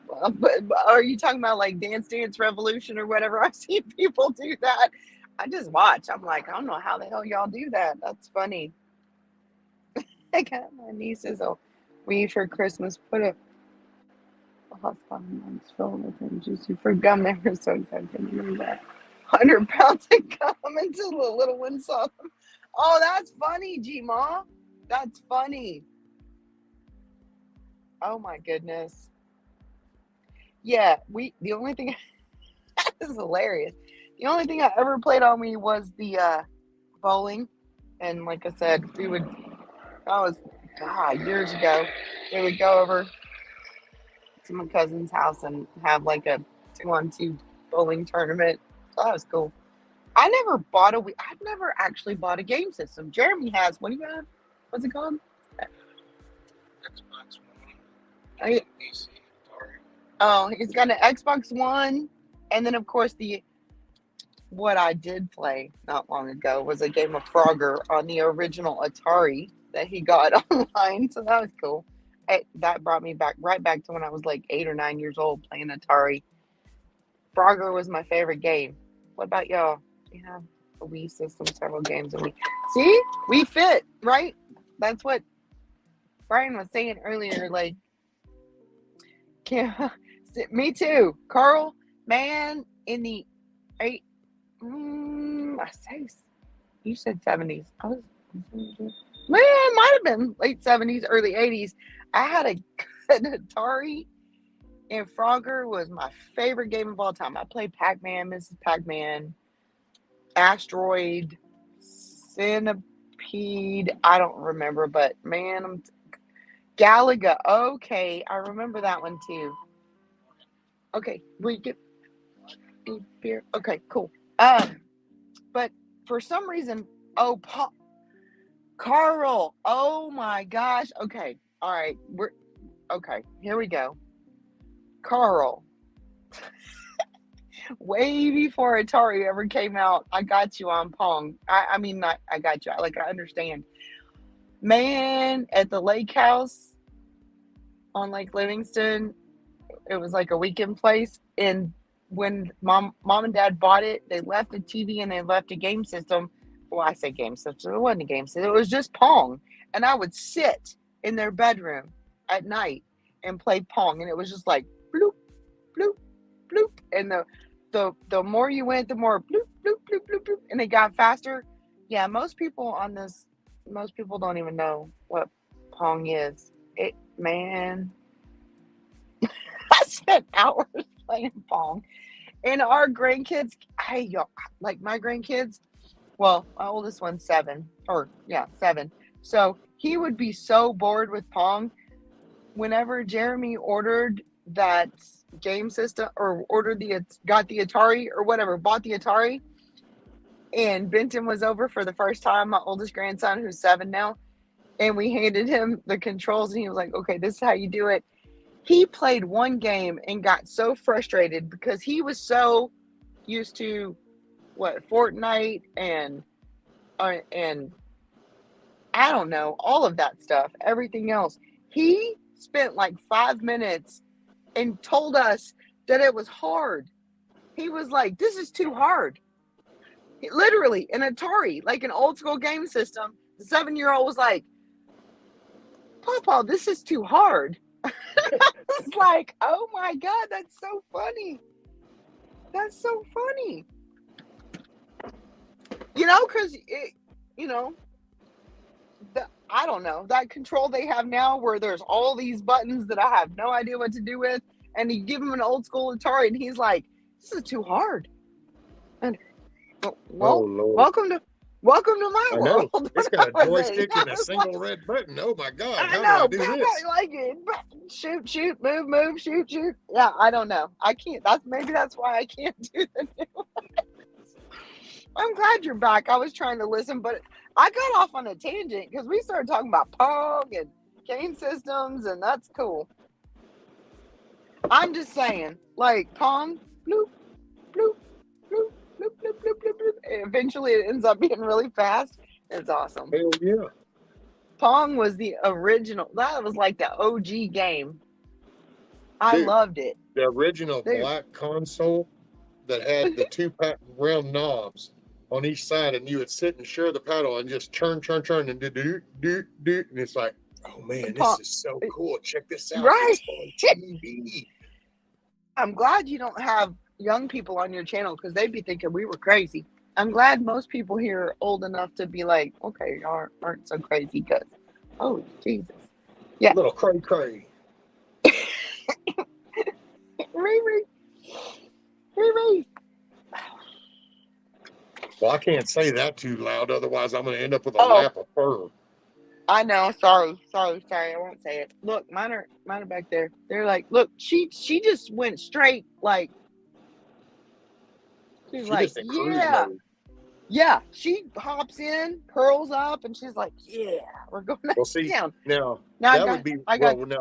But are you talking about like Dance Dance Revolution or whatever? I've seen people do that. I just watch. I'm like, I don't know how the hell y'all do that. That's funny. I got my nieces a weave for Christmas. Put a hot spot in filled with and juicy fruit gum. They were so excited to do that. 100 pounds of gum until the little one saw them. Oh, that's funny, G-Ma. That's funny. Oh my goodness. Yeah, the only thing this is hilarious. The only thing I ever played on me was the bowling. And like I said, years ago. We would go over to my cousin's house and have like a 2-on-2 bowling tournament. So that was cool. I've never actually bought a game system. Jeremy has. What do you have? What's it called? Xbox One. He's got an Xbox One. And then, of course, what I did play not long ago was a game of Frogger on the original Atari that he got online. So that was cool. That brought me right back to when I was like 8 or 9 years old playing Atari. Frogger was my favorite game. What about y'all? You have a Wii system, several games a week. See? We fit, right? That's what Brian was saying earlier. Like, me too. Carl, man, in the you said 70s. It might have been late 70s, early 80s. I had a good Atari, and Frogger was my favorite game of all time. I played Pac-Man, Mrs. Pac-Man, Asteroid, Centipede. I don't remember, but man, Galaga. Okay, I remember that one too. Okay, we get a beer. Okay, cool. But for some reason, Carl. Oh my gosh. Okay, all right. Okay, here we go. Carl. Way before Atari ever came out, I got you on Pong. I mean, not I got you. Like, I understand. Man, at the lake house on Lake Livingston, it was like a weekend place. And when mom and dad bought it, they left a TV and they left a game system. Well, I say game system. It wasn't a game system. It was just Pong. And I would sit in their bedroom at night and play Pong. And it was just like bloop, bloop, bloop. And the more you went, the more bloop, bloop, bloop, bloop, bloop. And it got faster. Yeah, most people don't even know what Pong is. Man, I spent hours playing Pong. And our grandkids, like my grandkids, well, my oldest one's 7. So he would be so bored with Pong. Whenever Jeremy ordered that game system or got the Atari or whatever, bought the Atari, and Benton was over for the first time, my oldest grandson, who's 7 now, and we handed him the controls and he was like, okay, this is how you do it. He played one game and got so frustrated because he was so used to Fortnite and I don't know, all of that stuff, everything else. He spent like 5 minutes and told us that it was hard. He was like, this is too hard. Literally, an Atari, like an old school game system. The 7-year-old was like, Papa, this is too hard. I was like, oh my God, that's so funny. That's so funny. Because I don't know, that control they have now where there's all these buttons that I have no idea what to do with, and you give him an old school Atari and he's like, this is too hard. And welcome to my world. It's got a joystick and a single red button. Oh my God, how do I do this? Like it. Shoot, move, shoot. Yeah, I don't know. I can't. That's why I can't do the new ones. I'm glad you're back. I was trying to listen, but I got off on a tangent because we started talking about Pong and game systems, and that's cool. I'm just saying, like Pong, bloop, bloop, bloop, bloop, bloop, bloop, bloop, bloop. Eventually, it ends up being really fast. It's awesome. Hell yeah. Pong was the original. That was like the OG game. I loved it. The original black console that had the 2 round knobs on each side, and you would sit and share the paddle and just turn, and do, and it's like, oh man, this is so cool. Check this out. Right. It's on TV. I'm glad you don't have young people on your channel because they'd be thinking we were crazy. I'm glad most people here are old enough to be like, okay, y'all aren't so crazy because, oh, Jesus. Yeah. Little cray. Riri. Well, I can't say that too loud, otherwise I'm going to end up with a lap of fur. I know. Sorry. I won't say it. Look, mine are back there. They're like, look, she just went straight, like, she's like, yeah. She hops in, curls up, and she's like, yeah, we're going down. Now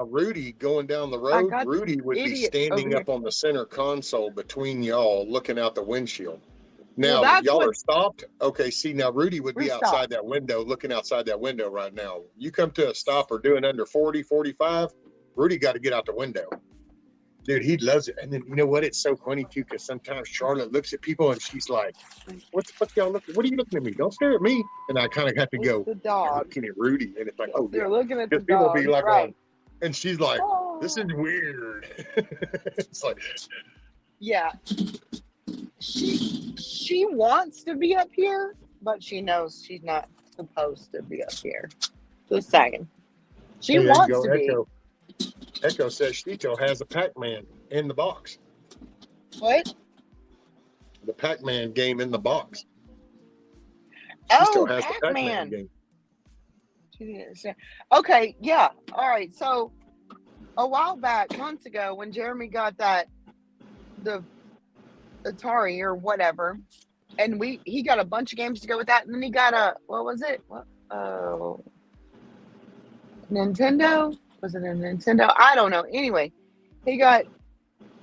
Rudy going down the road, Rudy would be standing up on the center console between y'all, looking out the windshield. Now, y'all are stopped. Okay, see, now Rudy would be outside that window, looking outside that window right now. You come to a stop or doing under 40, 45, Rudy got to get out the window. Dude, he loves it. And then, you know what? It's so funny, too, because sometimes Charlotte looks at people and she's like, what y'all looking? What are you looking at me? Don't stare at me. And I kind of have to go, the dog. Looking at Rudy. And it's like, oh, they're looking at the dog. People be like, right. And she's like, this is weird. It's like, yeah. She wants to be up here, but she knows she's not supposed to be up here. Just saying. She wants to be. Echo says Shito has a Pac-Man in the box. What? The Pac-Man game in the box. Oh, Pac-Man game. Okay, yeah. All right. So a while back, months ago, when Jeremy got the Atari or whatever, and he got a bunch of games to go with that, and then he got what was it? Nintendo? Was it a Nintendo? I don't know. Anyway, he got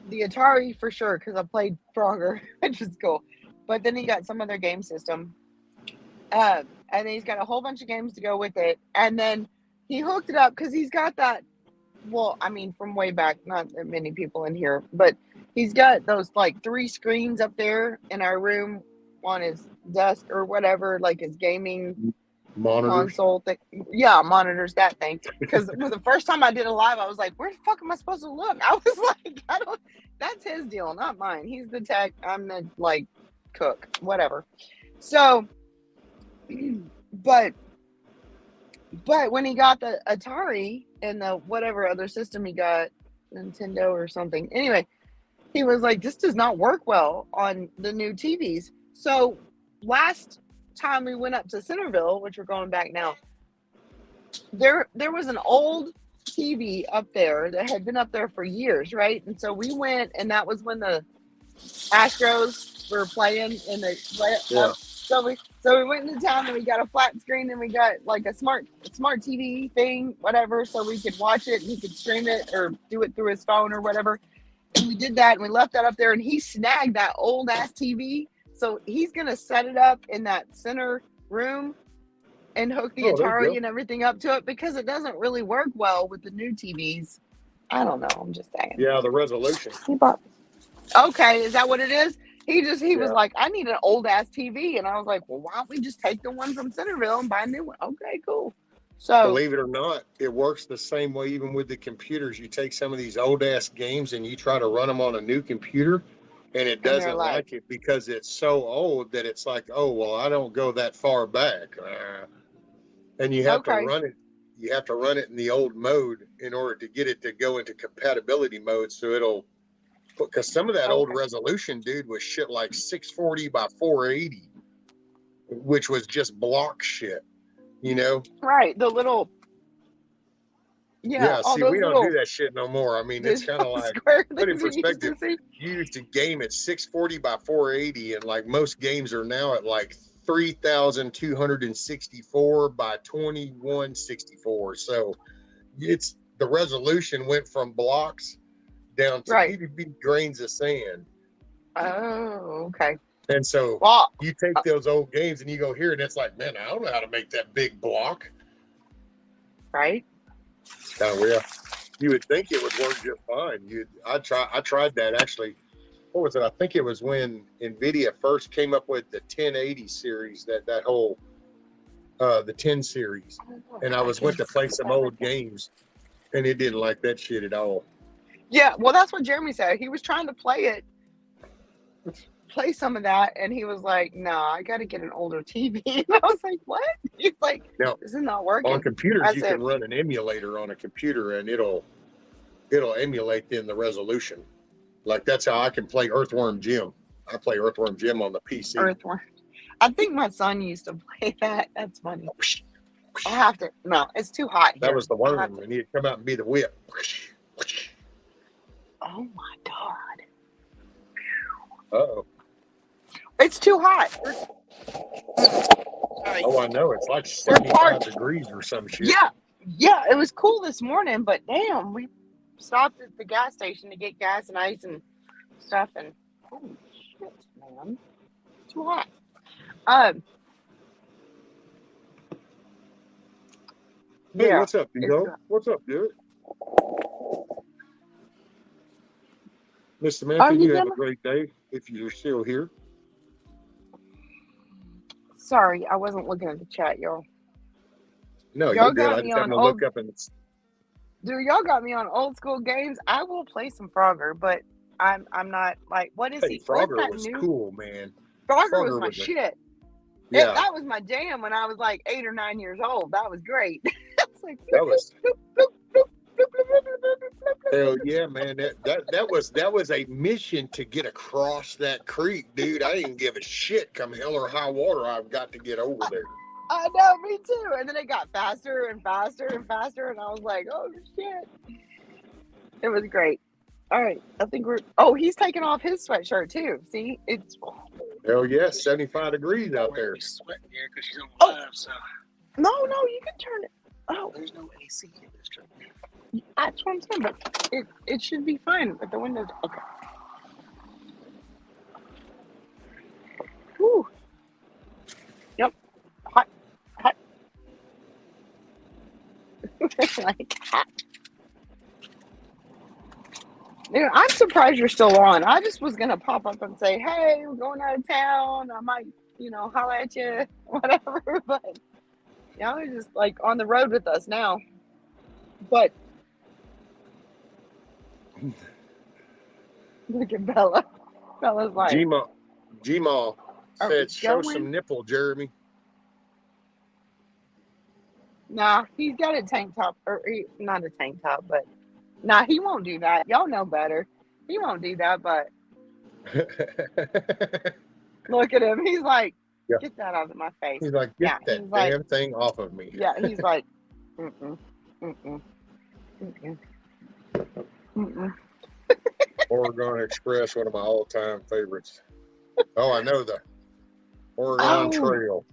the Atari for sure because I played Frogger, which is cool. But then he got some other game system. And then he's got a whole bunch of games to go with it. And then he hooked it up because he's got that. Well, I mean, from way back, not that many people in here, but he's got those like 3 screens up there in our room on his desk or whatever, like his gaming Monitors. console thing. Yeah, monitors, that thing. Because the first time I did a live, I was like, where the fuck am I supposed to look? I was like, that's his deal, not mine. He's the tech, I'm the like cook, whatever. So, but when he got the Atari and the whatever other system he got, Nintendo or something, anyway, he was like, this does not work well on the new TVs. So last time we went up to Centerville, which we're going back now, there was an old TV up there that had been up there for years, right? And so we went, and that was when the Astros were playing in the Yeah. So we went into town and we got a flat screen and we got like a smart TV thing, whatever, so we could watch it and he could stream it or do it through his phone or whatever. And we did that and we left that up there and he snagged that old ass TV. So he's gonna set it up in that center room and hook the Atari and everything up to it because it doesn't really work well with the new TVs. I don't know. I'm just saying. Yeah, the resolution. Okay, is that what it is? He was like, I need an old ass TV, and I was like, well, why don't we just take the one from Centerville and buy a new one? Okay, cool. So believe it or not, it works the same way even with the computers. You take some of these old ass games and you try to run them on a new computer, and it doesn't like it because it's so old that it's like, oh well, I don't go that far back, and you have to run it. You have to run it in the old mode in order to get it to go into compatibility mode, so it'll. Because some of that old resolution, dude, was shit like 640 by 480, which was just block shit, you know? Right. The little. Yeah, see, we don't do that shit no more. I mean, it's kind of like, put in perspective, you used to game at 640 by 480, and like most games are now at like 3,264 by 2164. So it's the resolution went from blocks down to itty-bitty grains of sand. Oh, okay. And so you take those old games and you go here, and it's like, man, I don't know how to make that big block. Right? It's kind of weird. You would think it would work just fine. I tried that actually. What was it? I think it was when NVIDIA first came up with the 1080 series, that whole the 10 series. And I went to play some old games, and it didn't like that shit at all. Yeah, well, that's what Jeremy said. He was trying to play some of that, and he was like, "No, I got to get an older TV." And I was like, "What?" He's like, "No, this is not working." On computers, you can run an emulator on a computer, and it'll emulate then the resolution. Like that's how I can play Earthworm Jim. I play Earthworm Jim on the PC. Earthworm. I think my son used to play that. That's funny. I have to. No, it's too hot. That was the one of them. And he'd come out and be the whip. Oh my God. Uh-oh. It's too hot. Oh, I know. It's like 75 degrees or some shit. Yeah, it was cool this morning, but damn, we stopped at the gas station to get gas and ice and stuff, and holy shit, man. It's too hot. Hey, what's up, Diego? What's up, dude? Mr. Matthew, you have a great day if you're still here. Sorry, I wasn't looking at the chat, y'all. No, you're good. I just happened to look up and it's... Dude, y'all got me on old school games. I will play some Frogger, but I'm not like, what is he? Frogger was cool, man. Frogger was my shit. Yeah. That was my jam when I was like 8 or 9 years old. That was great. Like, that was... Hell yeah, man! That was a mission to get across that creek, dude. I didn't give a shit. Come hell or high water, I've got to get over there. I know, me too. And then it got faster and faster and faster, and I was like, "Oh shit!" It was great. All right, I think we're. Oh, he's taking off his sweatshirt too. See, it's. Hell yeah, 75 degrees out there. Sweating here because she's on live. So. No, you can turn it. Oh, There's no AC in this truck. that's what I'm saying, but it should be fine. But the windows, okay. Whew. Yep. Hot. Hot. Like hot. Dude, I'm surprised you're still on. I just was gonna pop up and say, "Hey, we're going out of town. I might, holler at you, whatever." But you're just like on the road with us now. But look at Bella. Bella's like, Gmail "Are we said, show going?" some nipple, Jeremy. Nah, he's got a tank top, or not a tank top, but nah, he won't do that. Y'all know better. He won't do that. But look at him. He's like, Yeah. "Get that out of my face." He's like, get that he's damn like, thing off of me. yeah, he's like, mm-mm, mm-mm, mm-mm, mm-mm. Oregon Express, one of my all-time favorites. Oh, I know the Oregon Oh, Trail.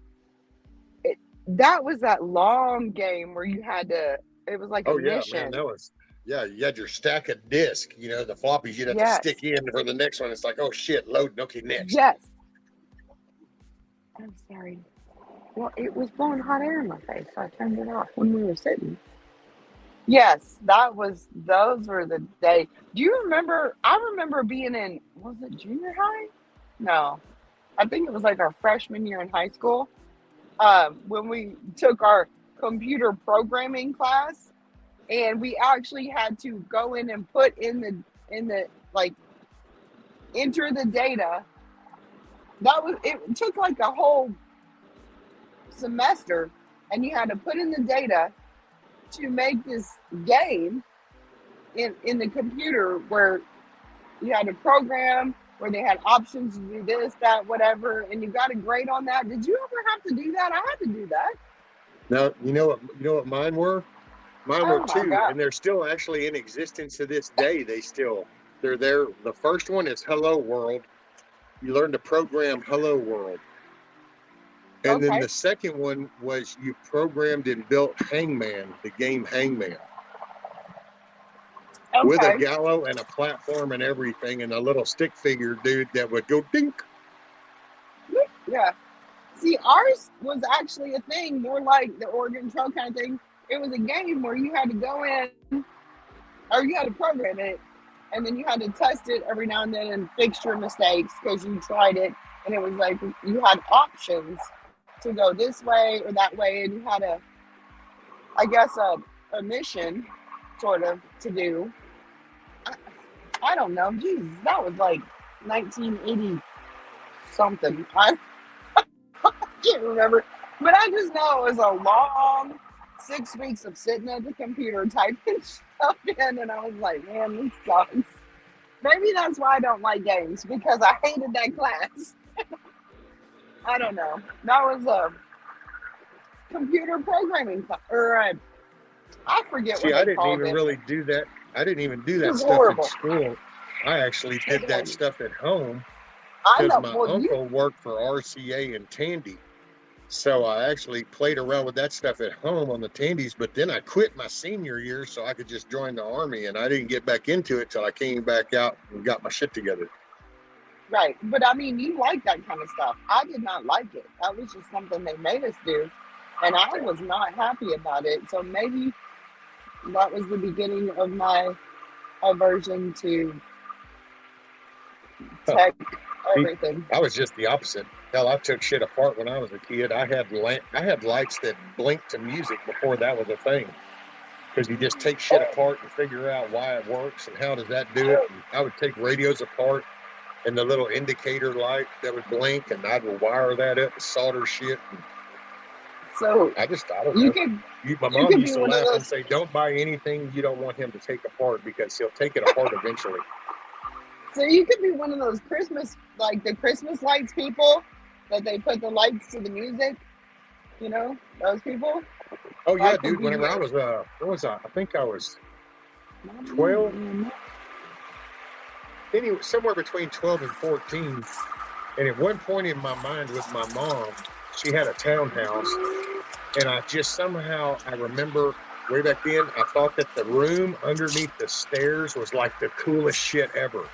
that was that long game where you had to. It was like a Oh yeah, mission. man, that was. Yeah, you had your stack of disc, the floppies you'd have to Yes. stick in for the next one. It's like, oh shit, loading. Okay, next. Yes. I'm sorry. Well, it was blowing hot air in my face, so I turned it off when we were sitting. Yes, those were the days. Do you remember? I remember being in, was it junior high? No, I think it was like our freshman year in high school. When we took our computer programming class, and we actually had to go in and put in the like enter the data. It took like a whole semester, and you had to put in the data to make this game in the computer where you had to program, where they had options to do this, that, whatever, and you got a grade on that. Did you ever have to do that? I had to do that. No, you know what mine were? Mine Oh were my two, God. and they're still actually in existence to this day. They're there. The first one is Hello World. You learn to program Hello World. And then Okay. the second one was you programmed and built Hangman, the game Hangman. With a Okay. gallows and a platform and everything, and a little stick figure dude that would go dink. Yeah. See, ours was actually a thing, more like the Oregon Trail kind of thing. It was a game where you had to go in, or you had to program it, and then you had to test it every now and then and fix your mistakes because you tried it, and it was like you had options to go this way or that way, and you had a mission sort of to do. I don't know. Jesus, that was like 1980 something. I can't remember, but I just know it was a long 6 weeks of sitting at the computer typing stuff in, and I was like, man, this sucks. Maybe that's why I don't like games, because I hated that class. I don't know. That was a computer programming class, or I forget See, what I they didn't called even it. really do that. I didn't even do It that was stuff horrible. in school. I actually did that Horrible. stuff at home I because know. my Well, uncle worked for RCA in Tandy. So I actually played around with that stuff at home on the Tandies, but then I quit my senior year so I could just join the Army, and I didn't get back into it till I came back out and got my shit together. right. But I mean, you like that kind of stuff. I did not like it. That was just something they made us do, and I was not happy about it. So maybe that was the beginning of my aversion to tech, everything. I was just the opposite. Hell, I took shit apart when I was a kid. I had lights that blinked to music before that was a thing. Because you just take shit apart and figure out why it works and how does that do it. And I would take radios apart and the little indicator light that would blink, and I'd wire that up and solder shit. And So I don't you know. could My you mom could used be to one of laugh and those. say, don't buy anything you don't want him to take apart because he'll take it apart eventually. So you could be one of those Christmas, like the Christmas lights people, that they put the lights to the music. You know, those people. Oh, yeah, That could dude. be Whenever I you. was, what was I? I think I was 12. Anyway, somewhere between 12 and 14. And at one point in my mind with my mom, she had a townhouse And I just somehow, I remember way back then, I thought that the room underneath the stairs was like the coolest shit ever.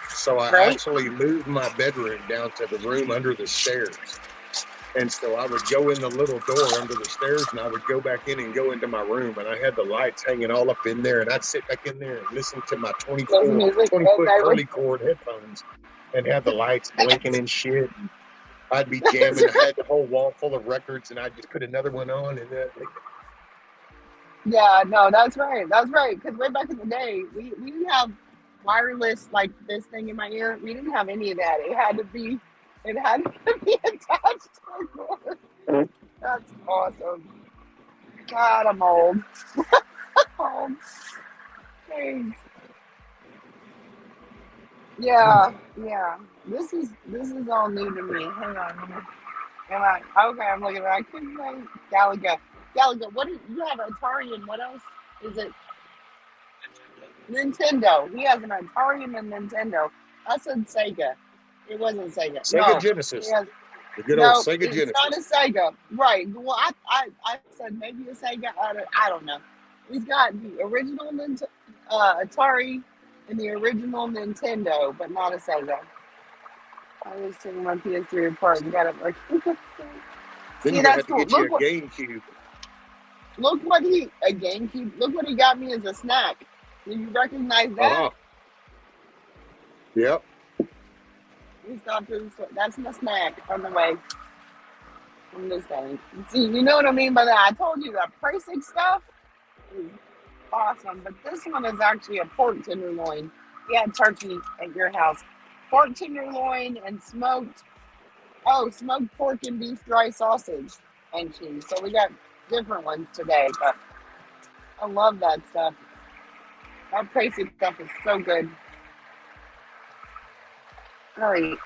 So I Right. actually moved my bedroom down to the room under the stairs. And so I would go in the little door under the stairs and I would go back in and go into my room. And I had the lights hanging all up in there. And I'd sit back in there and listen to my 20 Listen to music, 20-foot and I would- curly cord headphones and have the lights blinking and shit. And I'd be jamming. I had the whole wall full of records and I'd just put another one on. And Yeah, no, that's right. That's right. Because way back in the day, we didn't have wireless like this thing in my ear. We didn't have any of that. It had to be attached to a cord. That's awesome. God, I'm old. Old. Jeez. Yeah, yeah. This is all new to me. Hang on. Okay, I'm looking at it. I couldn't play Galaga. Galaga, what do you have? Atari and what else? Is it Nintendo? He has an Atari and a Nintendo. I said Sega. It wasn't Sega. Sega No. Genesis. He has, The good no, old Sega it's Genesis. not a Sega. Right. Well, I said maybe a Sega. I don't know. He's got the original Atari and the original Nintendo, but not a Sega. I was taking my PS3 apart and got it like. Then See, you that's have to cool. get you a GameCube. Look what a GameCube. Look what he got me as a snack. Do you recognize that? Uh-huh. Yep. We stopped to that's my snack on the way. I'm just saying. See, you know what I mean by that. I told you that pricing stuff is awesome, but this one is actually a pork tenderloin. We had turkey at your house. Pork tenderloin and smoked pork and beef dry sausage and cheese. So we got different ones today, but I love that stuff. That pricing stuff is so good. All right.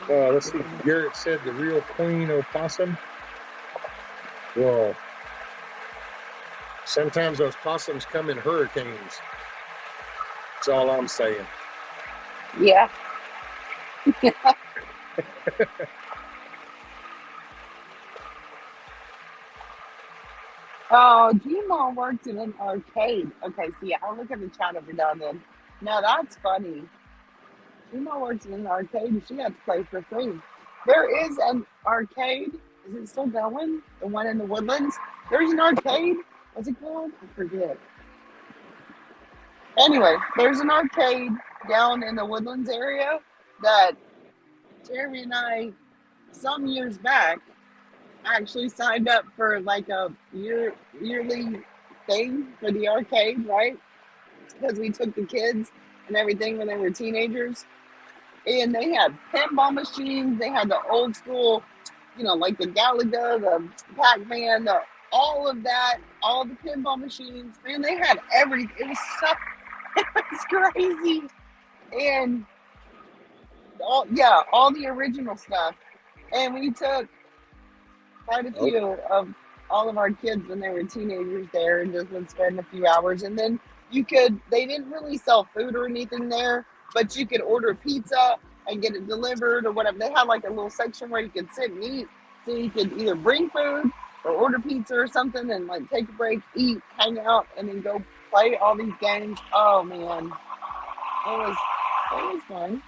Let's see. Garrett said the real queen opossum. Well, sometimes those possums come in hurricanes. That's all I'm saying. Yeah. Oh, Gmall worked in an arcade. Okay, see, I'll look at the chat every now and then. Now that's funny. Gmall works in an arcade and she had to play for free. There is an arcade. Is it still going? The one in the Woodlands? There's an arcade. What's it called? I forget. Anyway, there's an arcade down in the Woodlands area that Jeremy and I, some years back, actually signed up for like a yearly thing for the arcade, right? Because we took the kids and everything when they were teenagers. And they had pinball machines. They had the old school, like the Galaga, the Pac-Man, all of that, all the pinball machines. Man, they had everything. It was crazy. And all the original stuff. And we took quite a few of all of our kids when they were teenagers there and just would spend a few hours. And then they didn't really sell food or anything there, but you could order pizza and get it delivered or whatever. They had like a little section where you could sit and eat. So you could either bring food or order pizza or something and like take a break, eat, hang out, and then go play all these games. Oh man. It was fun.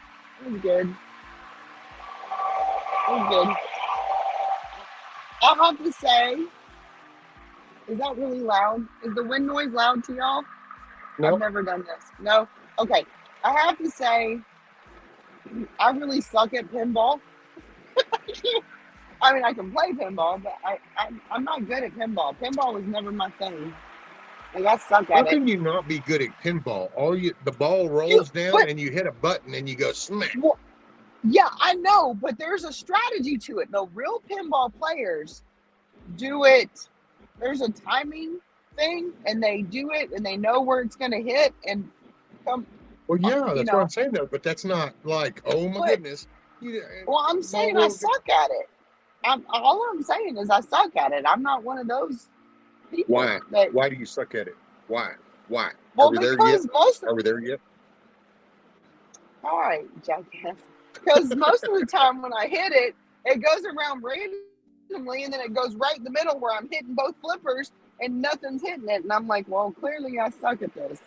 It was good. It was good. I have to say, is that really loud? Is the wind noise loud to y'all? No. I've never done this. No? Okay. I have to say, I really suck at pinball. I mean, I can play pinball, but I'm not good at pinball. Pinball was never my thing. Like, I suck How at it. can you not be good at pinball? The ball rolls down and you hit a button and you go smack. Well, yeah, I know, but there's a strategy to it. The real pinball players do it. There's a timing thing, and they do it, and they know where it's going to hit and come. Well, yeah, that's what I'm saying, though. But that's not like, oh my goodness. Well, I'm saying I suck at it. All I'm saying is I suck at it. I'm not one of those people. Why? Why do you suck at it? Why? Well, Are we there yet? most Are we there yet? All right, jackass. Because most of the time when I hit it, it goes around randomly and then it goes right in the middle where I'm hitting both flippers and nothing's hitting it. And I'm like, well, clearly I suck at this.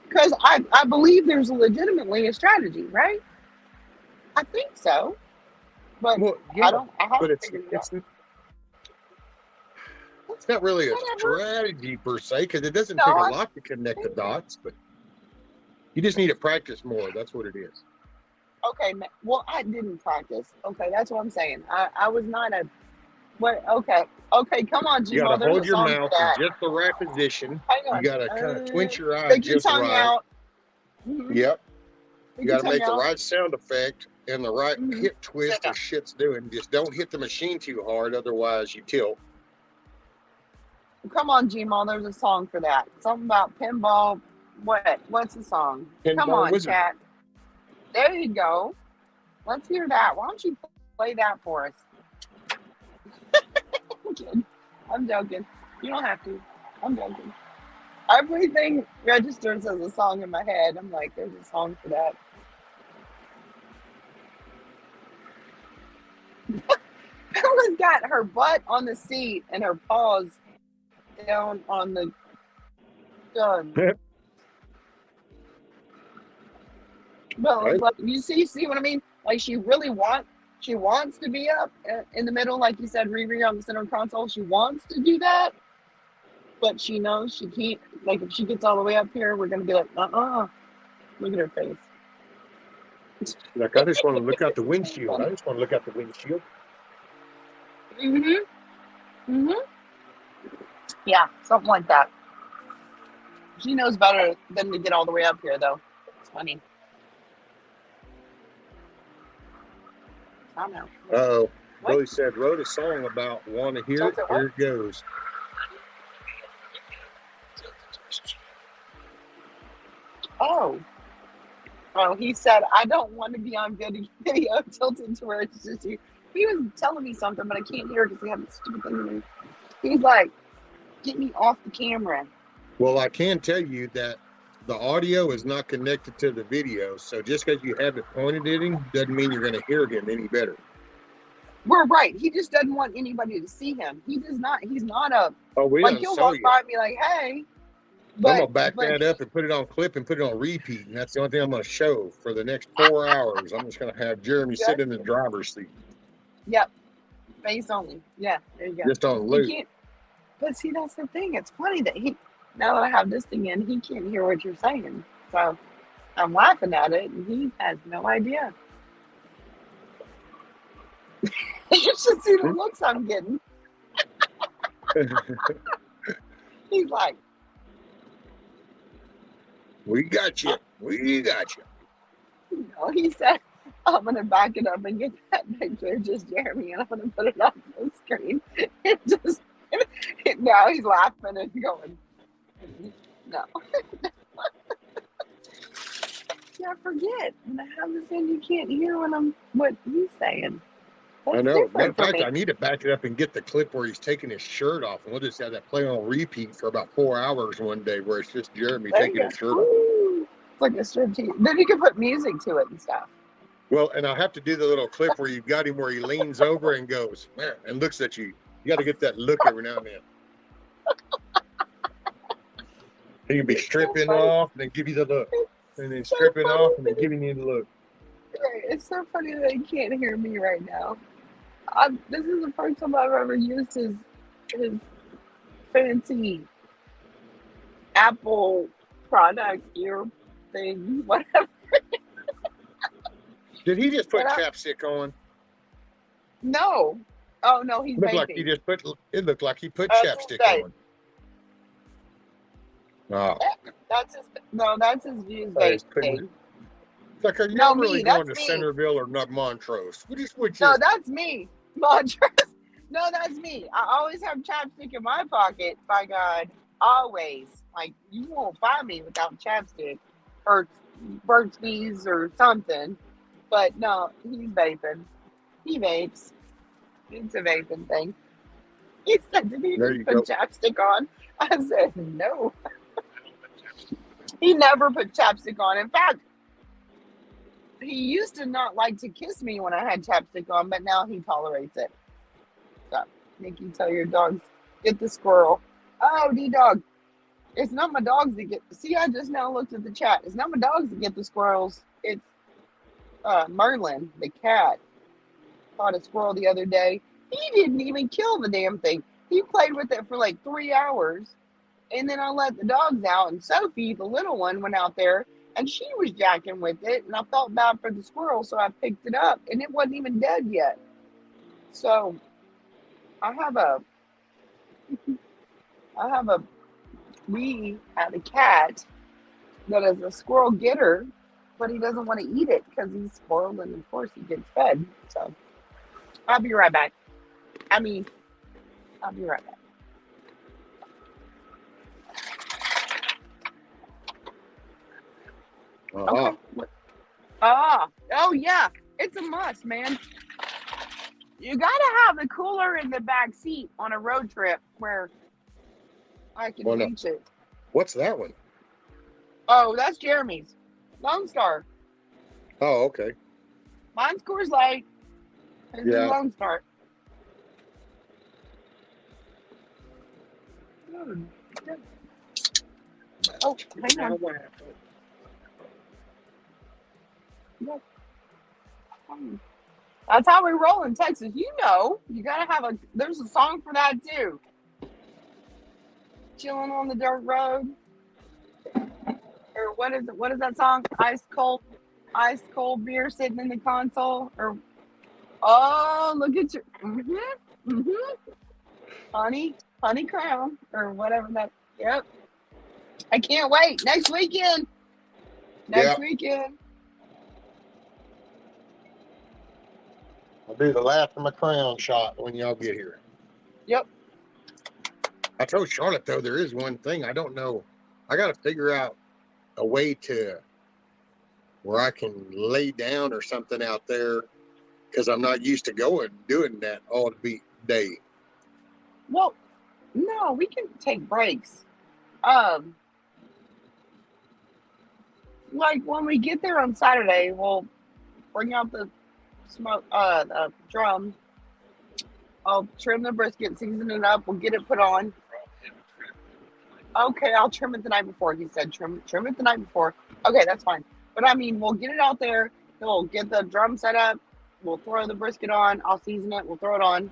Because I believe there's legitimately a strategy, right? I think so. But Well, yeah, I haven't but figured it out. it's not really a Whatever. strategy per se, because it doesn't No, take a I lot to connect the think so. dots, but you just need to practice more. That's what it is. Okay, well, I didn't practice. Okay, that's what I'm saying. I was not a what? Okay, come on, You got Gmo. to There's hold a your song for mouth in that. just the right position. Hang You on. got to kind of twinch your eye Stick your just tongue right. out. Mm-hmm. Yep. Stick You your got to tongue make the out. right sound effect and the right Mm-hmm. hip twist Sit down. as shit's doing. Just don't hit the machine too hard, otherwise you tilt. Come on, Gmo. There's a song for that. Something about pinball. What's the song? Come Pinball on, Wizard. chat. There you go. Let's hear that. Why don't you play that for us? I'm kidding. I'm joking. You don't have to. I'm joking. Everything registers as a song in my head. I'm like, there's a song for that. Bella's got her butt on the seat and her paws down on the gun. Bella's Right? like, you see what I mean? Like she wants to be up in the middle, like you said, Riri on the center console. She wants to do that, but she knows she can't. Like if she gets all the way up here, we're gonna be like, Look at her face. Like, I just want to look out the windshield. I just want to look out the windshield. Yeah, something like that. She knows better than to get all the way up here, though. It's funny. I know. Uh-oh. What? Billy said, wrote a song about want to hear it. Sounds like what? Here it goes. Oh, he said, I don't want to be on video tilted to where it's just you. He was telling me something, but I can't hear because he had this stupid thing in there. He's like, get me off the camera. Well, I can tell you that the audio is not connected to the video. So just because you have it pointed at him doesn't mean you're going to hear him any better. We're right. He just doesn't want anybody to see him. He does not. He's not a, Oh, we like, done he'll saw walk you. by and be like, hey. I'm going to back that up and put it on clip and put it on repeat. And that's the only thing I'm going to show for the next 4 hours. I'm just going to have Jeremy sit in the driver's seat. Yep. Face only. Yeah, there you go. Just on loop. But see, that's the thing. It's funny that now that I have this thing in, he can't hear what you're saying. So I'm laughing at it, and he has no idea. You should see the looks I'm getting. He's like, we got you. We got you. He said, I'm going to back it up and get that picture, just Jeremy, and I'm going to put it on the screen. Now he's laughing and going, no. Yeah, I forget. When I have this in, you can't hear what he's saying. That's I know. Matter of for fact, me. I need to back it up and get the clip where he's taking his shirt off, and we'll just have that play on repeat for about 4 hours one day, where it's just Jeremy taking his shirt off. It's like a striptease. Then you can put music to it and stuff. Well, and I'll have to do the little clip where you've got him where he leans over and goes and looks at you. You got to get that look every now and then. He can be stripping off and then give you the look, and then stripping off and then giving you the look. It's so funny that he can't hear me right now. This is the first time I've ever used his fancy Apple product ear thing, whatever. Did he just put chapstick on? No. Oh no, he's Looked vaping. like he just put. It looked like he put chapstick on. Oh. That's his views vaping. It's like, are you really going to Centerville or not Montrose? No, that's me. Montrose. No, that's me. I always have chapstick in my pocket, by God. Always. Like, you won't find me without chapstick or Burt's Bees or something. But no, he's vaping. He vapes. It's a vaping thing. He said, did he just put chapstick on? I said, no. He never put chapstick on. In fact, he used to not like to kiss me when I had chapstick on, but now he tolerates it. Stop. Nikki, tell your dogs, get the squirrel. Oh, D-Dog. It's not my dogs that get... See, I just now looked at the chat. It's not my dogs that get the squirrels. It's Merlin, the cat. Caught a squirrel the other day. He didn't even kill the damn thing. He played with it for like 3 hours. And then I let the dogs out. And Sophie, the little one, went out there. And she was jacking with it. And I felt bad for the squirrel. So I picked it up. And it wasn't even dead yet. So we had a cat that is a squirrel getter, but he doesn't want to eat it because he's spoiled, and of course he gets fed. So I'll be right back. I'll be right back. Okay. Oh yeah, it's a must, man. You gotta have the cooler in the back seat on a road trip where I can reach it. What's that one? Oh, that's Jeremy's. Lone Star. Oh, okay. Mine's Coors Light. His is Lone Star. Oh, hang on. Yep. That's how we roll in Texas. You know, you gotta have there's a song for that too. Chilling on the dirt road. Or what is it? What is that song? Ice cold beer sitting in the console. Or look at your honey crown or whatever that. Yep. I can't wait. Next weekend. I'll do the last of my crown shot when y'all get here. Yep. I told Charlotte, though, there is one thing I don't know. I got to figure out a way to where I can lay down or something out there because I'm not used to doing that all day. Well, no, we can take breaks. Like when we get there on Saturday, we'll bring out the drum. I'll trim the brisket, season it up. We'll get it put on. Okay, I'll trim it the night before. He said trim it the night before. Okay, that's fine. But I mean, we'll get it out there. We'll get the drum set up. We'll throw the brisket on. I'll season it. We'll throw it on.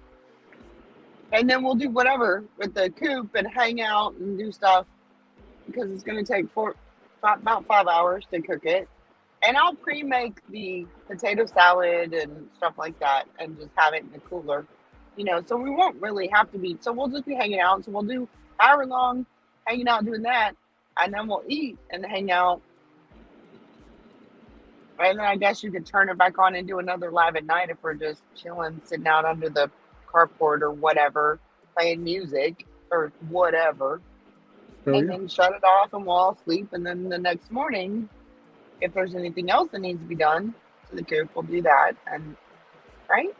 And then we'll do whatever with the coop and hang out and do stuff because it's going to take about 5 hours to cook it. And I'll pre-make the potato salad and stuff like that and just have it in the cooler. You know, so we won't really have to be. So we'll just be hanging out. So we'll do hour long hanging out doing that. And then we'll eat and hang out. And then I guess you could turn it back on and do another live at night if we're just chilling, sitting out under the carport or whatever, playing music or whatever. And then shut it off and we'll all sleep. And then the next morning, if there's anything else that needs to be done to the coop, we'll do that. And right?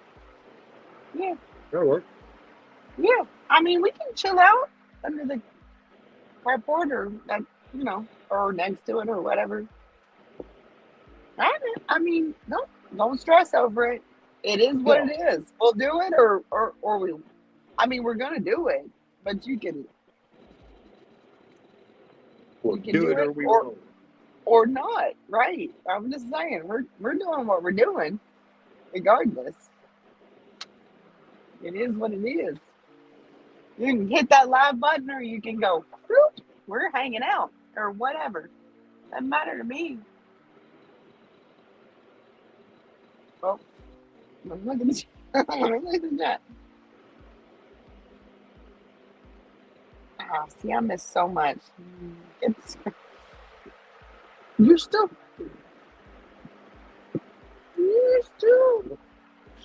Yeah. That'll work. Yeah. I mean, we can chill out under the carport or that, or next to it or whatever. I mean, don't stress over it. It is what it is. We'll do it or we're gonna do it, but you can We'll do it or we won't. Or not, right? I'm just saying, we're doing what we're doing, regardless. It is what it is. You can hit that live button, or you can go, we're hanging out, or whatever. Doesn't matter to me. Oh, look at this. Look at that. Oh, see, I miss so much. You're still.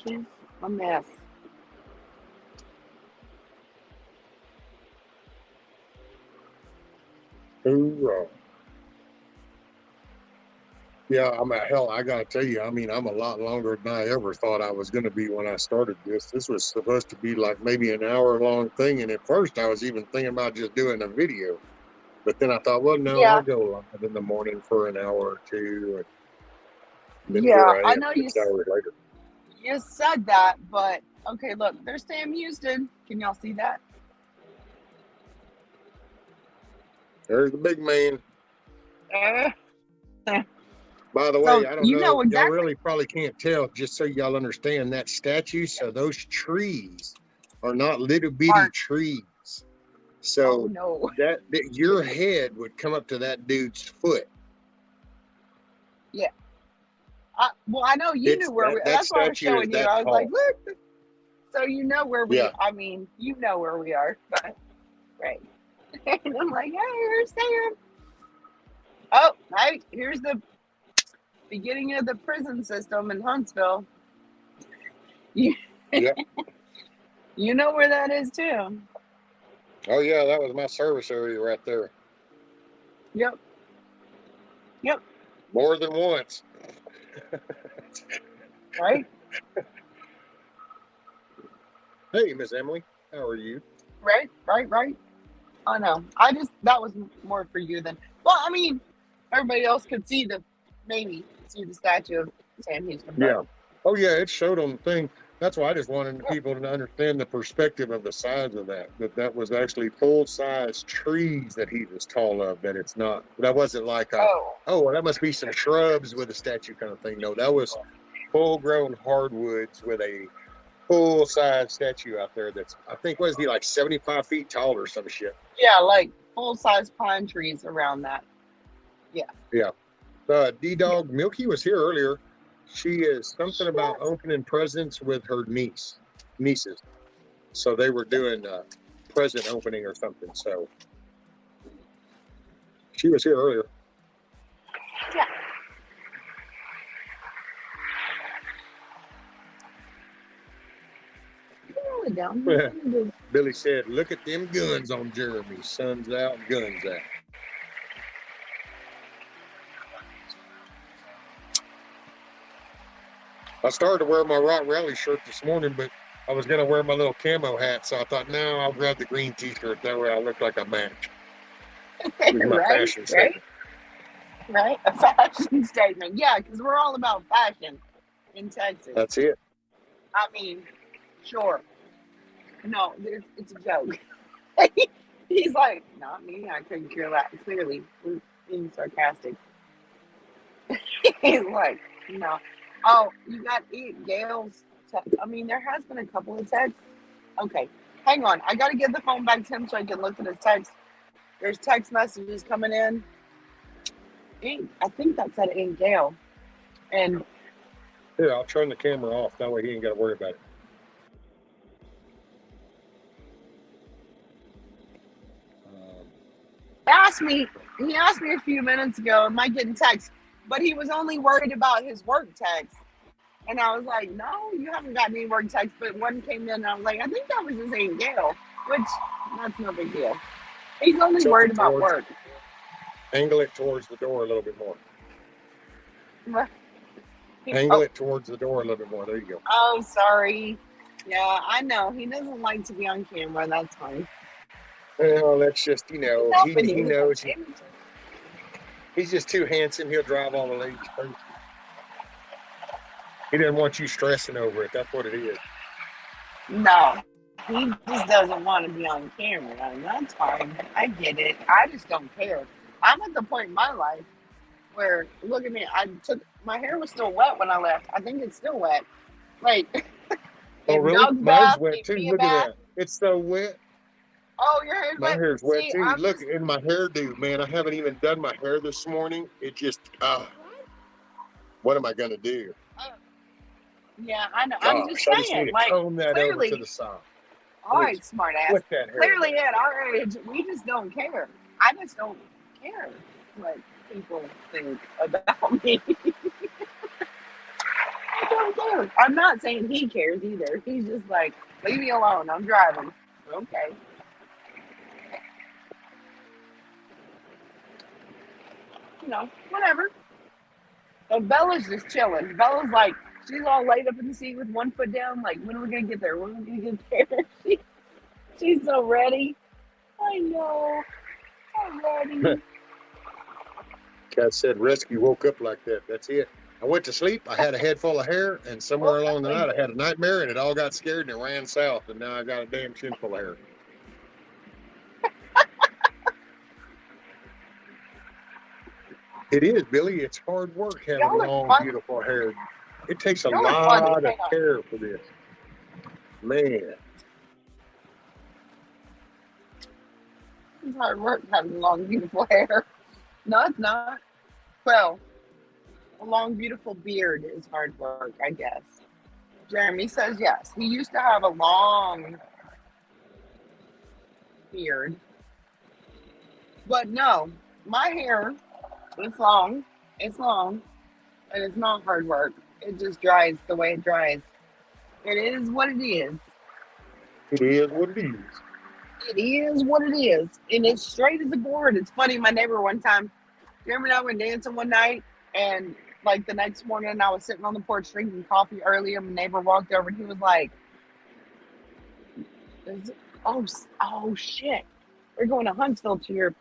She's a mess. Hoorah. Yeah, I gotta tell you, I mean, I'm a lot longer than I ever thought I was gonna be when I started this. This was supposed to be like maybe an hour-long thing, and at first I was even thinking about just doing a video. But then I thought, well, no, I'll go live in the morning for an hour or two. And then I know 6 hours later. You said that, but Okay, look, there's Sam Houston. Can y'all see that? There's the big man. Uh, By the so way, I don't you know. know Y'all exactly. really probably can't tell, just so y'all understand that statue. So those trees are not little bitty Mark. trees. Oh So no. that your head would come up to that dude's foot. Well, I know you knew where we. That That's why I was statue is showing you. that I was like, tall. look. So you know where we. Yeah. I mean, you know where we are, but right. And I'm like, hey, here's Sam. Oh, right. Here's the beginning of the prison system in Huntsville. You, Yep. you know where that is too. Oh yeah, that was my service area right there. Yep. More than once. Right. Hey, Miss Emily, how are you? Right. I know. That was more for you than. Well, I mean, everybody else could see the statue of Sam Houston. But Yeah. Oh yeah, it showed on the thing. That's why I just wanted people to understand the perspective of the size of that. That was actually full size trees that he was tall of. That it's not. That wasn't like oh, well, that must be some shrubs with a statue kind of thing. No, that was full grown hardwoods with a full size statue out there. That's I think was he like 75 feet tall or some shit. yeah, like full size pine trees around that. Yeah. D-Dog Milky was here earlier. She is something about opening presents with her nieces. So they were doing present opening or something. So she was here earlier. Yeah. Really down. Billy said, "Look at them guns on Jeremy. Sun's out, guns out." I started to wear my Rock Rally shirt this morning, but I was going to wear my little camo hat, so I thought, no, I'll grab the green t-shirt. That way I look like a match. My fashion statement. Right? A fashion statement. Yeah, because we're all about fashion in Texas. That's it. I mean, sure. No, it's a joke. He's like, not me. I couldn't care less. Clearly, we're being sarcastic. He's like, no. Oh, you got Gail's. I mean, there has been a couple of texts. Okay, hang on. I got to give the phone back to him so I can look at his text. There's text messages coming in. I think that said Aunt Gail. And here, I'll turn the camera off. That way he ain't got to worry about it. He asked me a few minutes ago, am I getting texts? But he was only worried about his work text. And I was like, no, you haven't got any work text. But one came in and I was like, I think that was just Aunt Gail, which that's no big deal. He's only worried about work. Angle it towards the door a little bit more. Angle it towards the door a little bit more. There you go. Oh, sorry. Yeah, I know. He doesn't like to be on camera. That's fine. Well, that's just, he knows. He's just too handsome. He'll drive all the ladies crazy. He didn't want you stressing over it. That's what it is. No, he just doesn't want to be on camera. And that's fine. I get it. I just don't care. I'm at the point in my life where, look at me, my hair was still wet when I left. I think it's still wet. Like, oh, really? Mine's wet too. Look at that. It's so wet. Oh, your hair's wet? My hair's wet too. Look, in my hairdo, man. I haven't even done my hair this morning. It just, what am I going to do? Yeah, I know. Gosh, I'm just saying. I just need to like, comb that clearly, over to the side. All right, smart ass. Clearly, at our age, we just don't care. I just don't care what people think about me. I don't care. I'm not saying he cares either. He's just like, leave me alone. I'm driving. Okay. Whatever. But Bella's just chilling. Bella's like, she's all laid up in the seat with one foot down. Like, when are we going to get there? When are we going to get there? She's so ready. I know. I'm ready. Cat said, rescue woke up like that. That's it. I went to sleep. I had a head full of hair, and somewhere along the night, I had a nightmare, and it all got scared, and it ran south, and now I got a damn chin full of hair. It is, Billy. It's hard work having Y'all are long, fun. beautiful hair. It takes a Y'all are funny. lot of Hang on. care for this. Man, It's hard work having long, beautiful hair. No, it's not. Well, a long, beautiful beard is hard work, I guess. Jeremy says yes. He used to have a long beard. But no, my hair is long. It's long. And it's not hard work. It just dries the way it dries. It is what it is. it is what it is. It is what it is. And it's straight as a board. It's funny, my neighbor one time, Jeremy and I went dancing one night, and like the next morning I was sitting on the porch drinking coffee early, and my neighbor walked over and he was like, oh shit. We're going to Huntsville to your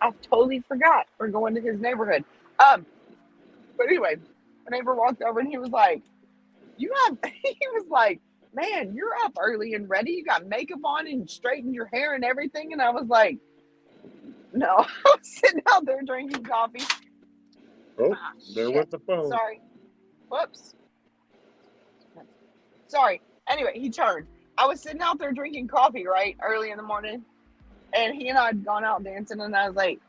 I totally forgot. We're going to his neighborhood. But anyway, my neighbor walked over and he was like, he was like, man, you're up early and ready. You got makeup on and straightened your hair and everything. And I was like, no, I was sitting out there drinking coffee. Oh, there Shit. went the phone. Sorry. Whoops. Sorry. Anyway, he turned. I was sitting out there drinking coffee, right, early in the morning. And he and I had gone out dancing, and I was like,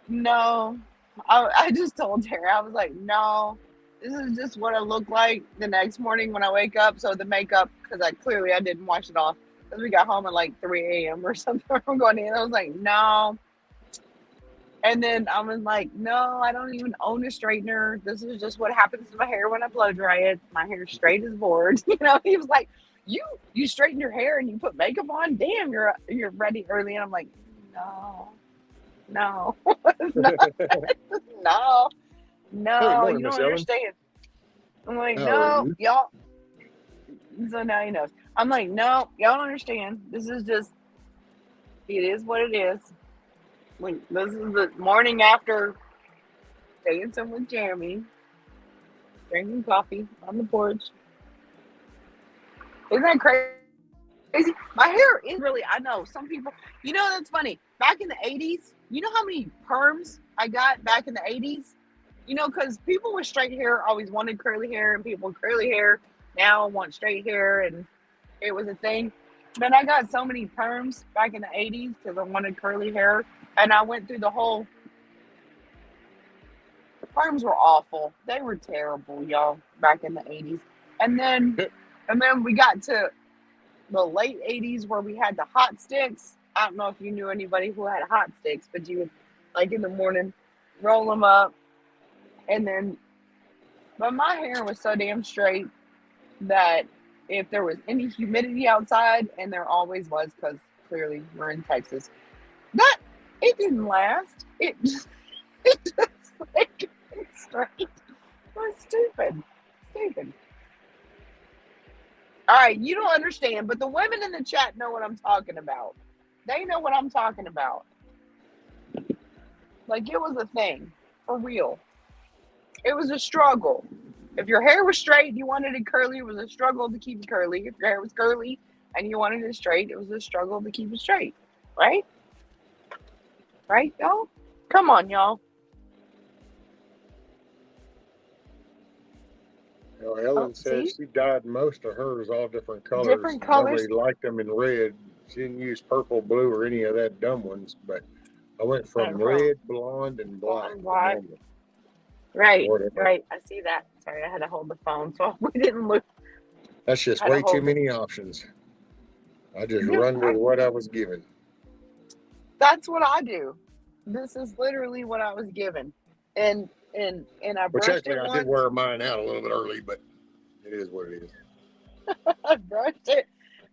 no. I just told Terry, I was like, no, this is just what I look like the next morning when I wake up. So the makeup, because I didn't wash it off, because we got home at like 3 a.m. or something. I'm going in. I was like, no. And then I was like, no, I don't even own a straightener. This is just what happens to my hair when I blow dry it. My hair's straight as board. You know, he was like, you straighten your hair and you put makeup on? Damn, you're ready early. And I'm like, no, no, Morning, you Miss don't Ellen. understand. I'm like, How are no, you? y'all. So now he knows. I'm like, no, y'all don't understand. This is just, it is what it is. This is the morning after dancing with Jeremy, drinking coffee on the porch. Isn't that crazy? My hair is really, I know some people, you know, that's funny. Back in the 80s, you know how many perms I got back in the 80s? You know, because people with straight hair always wanted curly hair, and people with curly hair now want straight hair, and it was a thing. But I got so many perms back in the 80s because I wanted curly hair, and I went through the perms were awful. They were terrible, y'all, back in the 80s. And then we got to the late 80s where we had the hot sticks. I don't know if you knew anybody who had hot sticks, but you would, like in the morning, roll them up. And then, but my hair was so damn straight that if there was any humidity outside, and there always was, because clearly we're in Texas, that it didn't last. It just like straight. It was stupid. All right, you don't understand, but the women in the chat know what I'm talking about. They know what I'm talking about. Like, it was a thing, for real. It was a struggle. If your hair was straight and you wanted it curly, it was a struggle to keep it curly. If your hair was curly and you wanted it straight, it was a struggle to keep it straight. Right? Right, y'all? Come on, y'all. Well, Ellen says she dyed most of hers all different colors. Different colors. Nobody liked them in red. She didn't use purple, blue, or any of that dumb ones. But I went from red, blonde, and black. Right. I see that. Sorry, I had to hold the phone, so we didn't look. That's just way too many options. I just run with what I was given. That's what I do. This is literally what I was given, and I brushed it once. I did wear mine out a little bit early, but it is what it is. I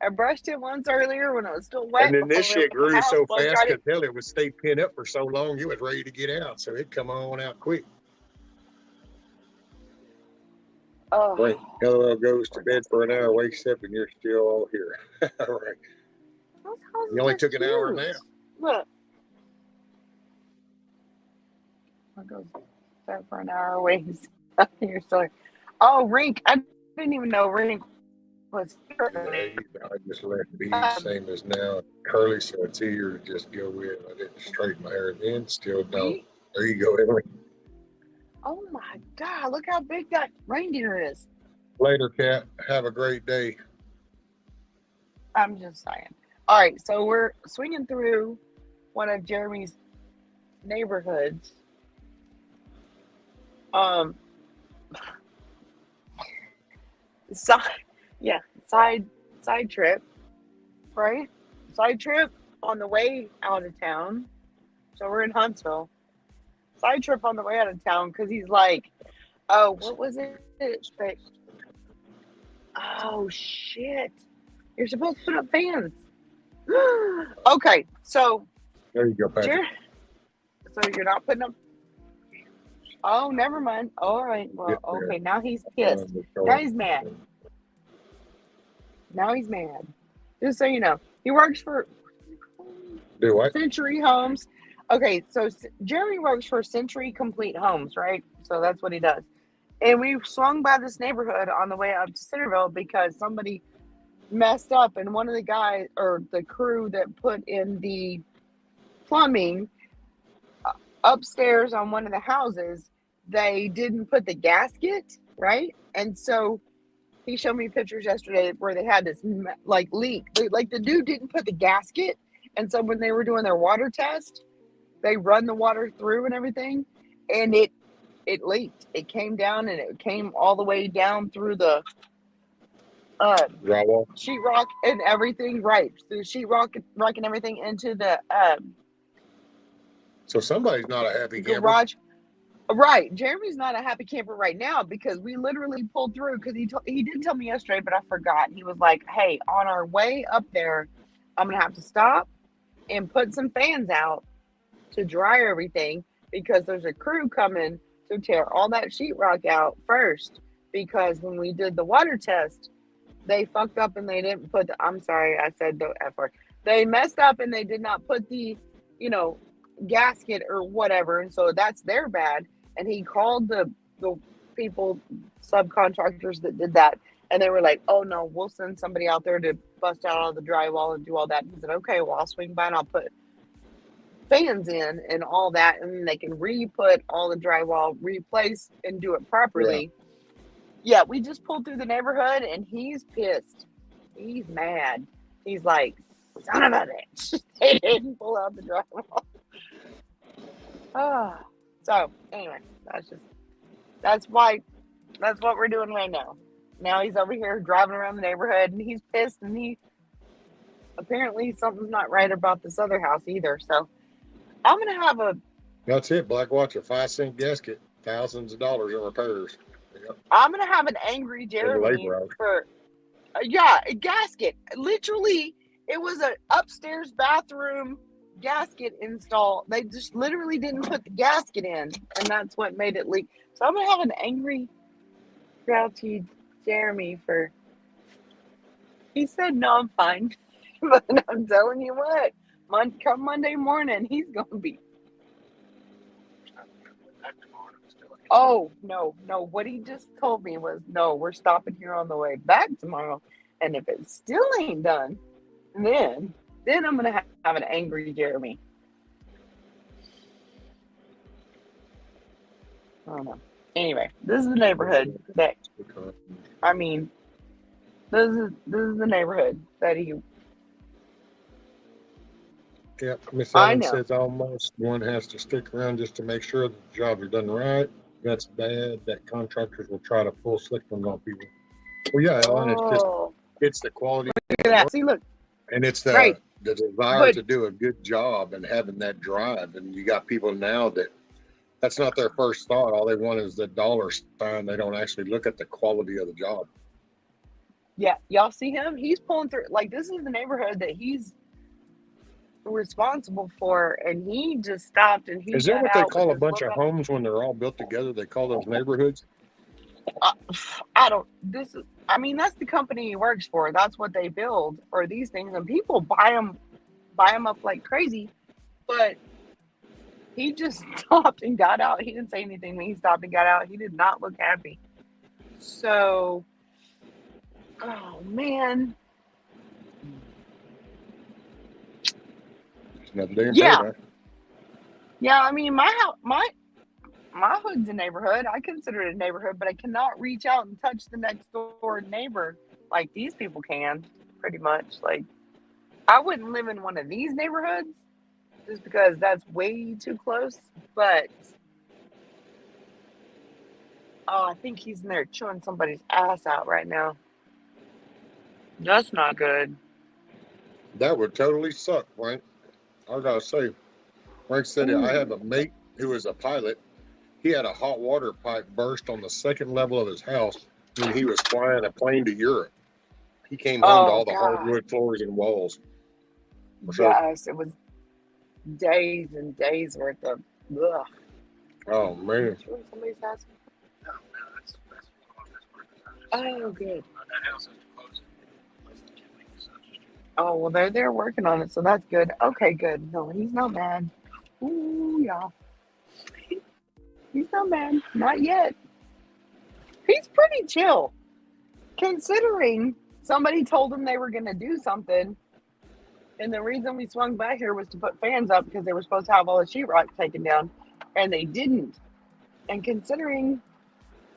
brushed it once earlier when it was still wet. And then this shit grew so fast, I could tell it would stay pinned up for so long, it was ready to get out, so it'd come on out quick. Oh. Wait, LL goes to bed for an hour, wakes up, and you're still all here. All right. You only took an hour now. Look. I goes to bed for an hour, wakes You're sorry. Oh, Rink. I didn't even know Rink was here Yeah, earlier. I just let it be Um, same as now. Curly, so it's easier to just go in. I didn't straighten my hair then, still don't. we, There you go, Emily. oh my God, look how big that reindeer is. Later, Cat. Have a great day. I'm just saying. All right, so we're swinging through one of Jeremy's neighborhoods. Um, side, yeah, side trip, right? Side trip on the way out of town. So we're in Huntsville. Side trip on the way out of town because he's like, oh, what was it? That, oh shit! You're supposed to put up fans. Okay, so There you go, Patrick. so you're not putting up. Oh, never mind. All right. Well, Get there. okay. Now he's pissed. Now he's mad. Now he's mad. Just so you know, he works for Do what? Century Homes. Okay, so Jeremy works for Century Complete Homes, right? So that's what he does. And we swung by this neighborhood on the way up to Centerville because somebody messed up, and one of the guys or the crew that put in the plumbing upstairs on one of the houses, they didn't put the gasket, right? And so he showed me pictures yesterday where they had this like leak. Like the dude didn't put the gasket, and so when they were doing their water test, they run the water through and everything, and it leaked. It came down, and it came all the way down through the Drywall. sheetrock and everything, right? The sheetrock and everything into the So somebody's not a happy camper. garage. Right, Jeremy's not a happy camper right now because we literally pulled through because he did tell me yesterday, but I forgot. He was like, "Hey, on our way up there, I'm gonna have to stop and put some fans out to dry everything because there's a crew coming to tear all that sheetrock out first because when we did the water test, they fucked up and they didn't put the, I'm sorry, I said the F word. They messed up and they did not put the, gasket or whatever. And so that's their bad. And he called the people, subcontractors that did that. And they were like, oh no, we'll send somebody out there to bust out all the drywall and do all that. And he said, okay, well, I'll swing by and I'll put fans in and all that. And then they can re-put all the drywall, replace and do it properly. Yeah, we just pulled through the neighborhood and he's pissed. He's mad. He's like, son of a bitch. They didn't pull out the drywall. So anyway, that's what we're doing right now. Now he's over here driving around the neighborhood and he's pissed and he apparently something's not right about this other house either. So I'm gonna have That's it. Black Watch, a 5-cent gasket, thousands of dollars in repairs. Yep. I'm gonna have an angry Jeremy for a gasket. Literally, it was an upstairs bathroom gasket install. They just literally didn't put the gasket in, and that's what made it leak. So I'm gonna have an angry, grouchy Jeremy for. He said, "No, I'm fine," but I'm telling you what, come Monday morning, he's gonna be. Oh no! What he just told me was, no, we're stopping here on the way back tomorrow, and if it still ain't done, then I'm gonna have an angry Jeremy. I don't know. Anyway, this is the neighborhood that this is the neighborhood that he. Yep, Miss Ellen says almost one has to stick around just to make sure that the jobs are done right. That's bad. That contractors will try to pull slick ones on people. Well, yeah, Ellen, it's the quality. Look at that. See, look. And it's the desire to do a good job and having that drive. And you got people now that's not their first thought. All they want is the dollar sign. They don't actually look at the quality of the job. Yeah, y'all see him? He's pulling through. Like, this is the neighborhood that he's responsible for, and he just stopped and he. Is that what they call a bunch of homes when they're all built together? They call those neighborhoods? That's the company he works for. That's what they build for these things, and people buy them up like crazy. But He just stopped and got out. He didn't say anything when he stopped and got out. He did not look happy. So, oh man. There's nothing to Yeah. say, man. Yeah, I mean, my hood's a neighborhood. I consider it a neighborhood, but I cannot reach out and touch the next door neighbor like these people can, pretty much. Like, I wouldn't live in one of these neighborhoods just because that's way too close. But, oh, I think he's in there chewing somebody's ass out right now. That's not good. That would totally suck, Frank. I gotta say, Frank said it. I have a mate who was a pilot. He had a hot water pipe burst on the second level of his house when he was flying a plane to Europe. He came home to Oh, all the God. hardwood floors and walls. So, Yes, it was days and days worth of, ugh. oh man, Chewing somebody's ass. No, that's Oh, good. that house has to close in less than 2 weeks. So just Oh, well, they're working on it, so that's good. Okay, good. No, he's not mad. Ooh, yeah. He's not mad. Not yet. He's pretty chill, considering somebody told him they were going to do something, and the reason we swung back here was to put fans up because they were supposed to have all the sheetrock taken down, and they didn't. And considering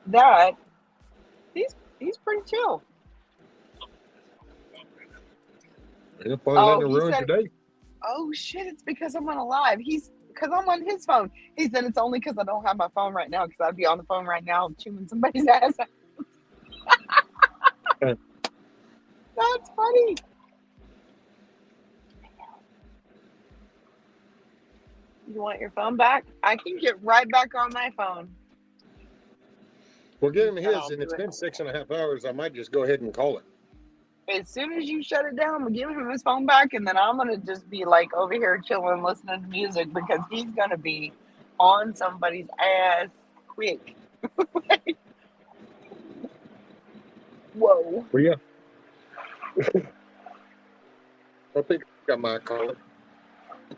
that, he's pretty chill. they're probably Oh, letting it he ruin said- today. Oh shit, it's because I'm on a live. Because I'm on his phone. He said it's only because I don't have my phone right now, because I'd be on the phone right now chewing somebody's ass out. That's funny. You want your phone back? I can get right back on my phone. Well, give him his, I'll and do it's it. been 6.5 hours. I might just go ahead and call it. As soon as you shut it down, I'm gonna give him his phone back, and then I'm gonna just be like over here chilling, listening to music, because he's gonna be on somebody's ass quick. Whoa. Well, yeah. I think I might call it.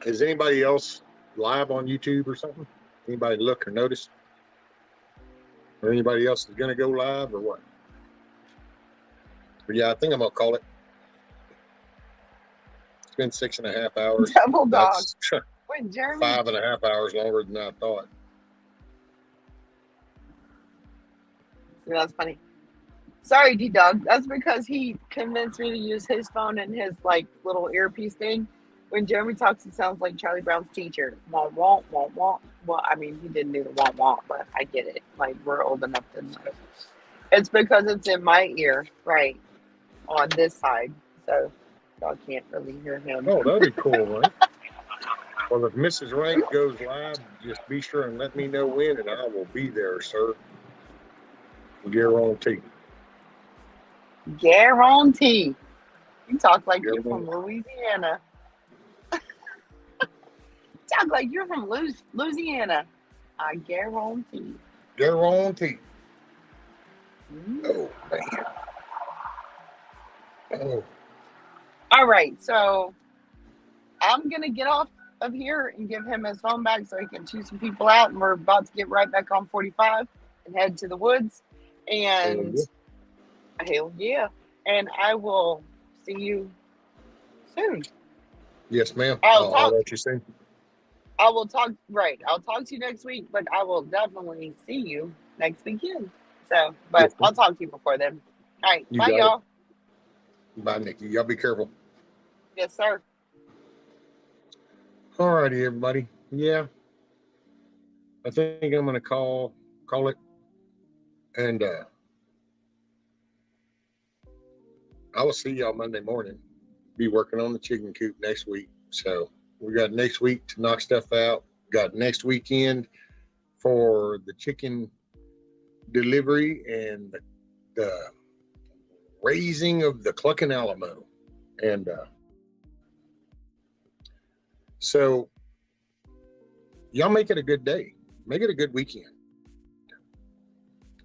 Is anybody else live on YouTube or something? Anybody look or notice? Or anybody else is going to go live or what? But yeah, I think I'm going to call it. It's been 6.5 hours. Double dog. That's Wait, Jeremy. 5.5 hours longer than I thought. That's funny. Sorry, D-Dog. That's because he convinced me to use his phone and his like little earpiece thing. When Jeremy talks, he sounds like Charlie Brown's teacher. Wah, wah, wah, wah. Well, I mean, he didn't do the wah, wah, but I get it. Like, we're old enough to know. It's because it's in my ear, right, on this side. So, y'all can't really hear him. Oh, that'd be cool, right? Well, if Mrs. Rank goes live, just be sure and let me know when, and I will be there, sir. Guarantee. Guarantee. You talk like you're from Louisiana. Talk like you're from Louisiana. I guarantee. Guarantee. Mm. Oh, man. Oh, All right, so I'm gonna get off of here and give him his phone back so he can chew some people out, and we're about to get right back on 45 and head to the woods. And hell yeah, and I will see you soon. yes, ma'am. I'll I'll talk. let you see. I will talk. Right, I'll talk to you next week, but I will definitely see you next weekend. So, but Yes, ma'am. I'll talk to you before then. All right, You bye, got it. y'all. Bye, Nikki. Y'all be careful. Yes, sir. All righty, everybody. Yeah. I think I'm gonna call it. And I will see y'all Monday morning. Be working on the chicken coop next week. So we got next week to knock stuff out. Got next weekend for the chicken delivery and the raising of the Clucking Alamo. And so y'all make it a good day. Make it a good weekend.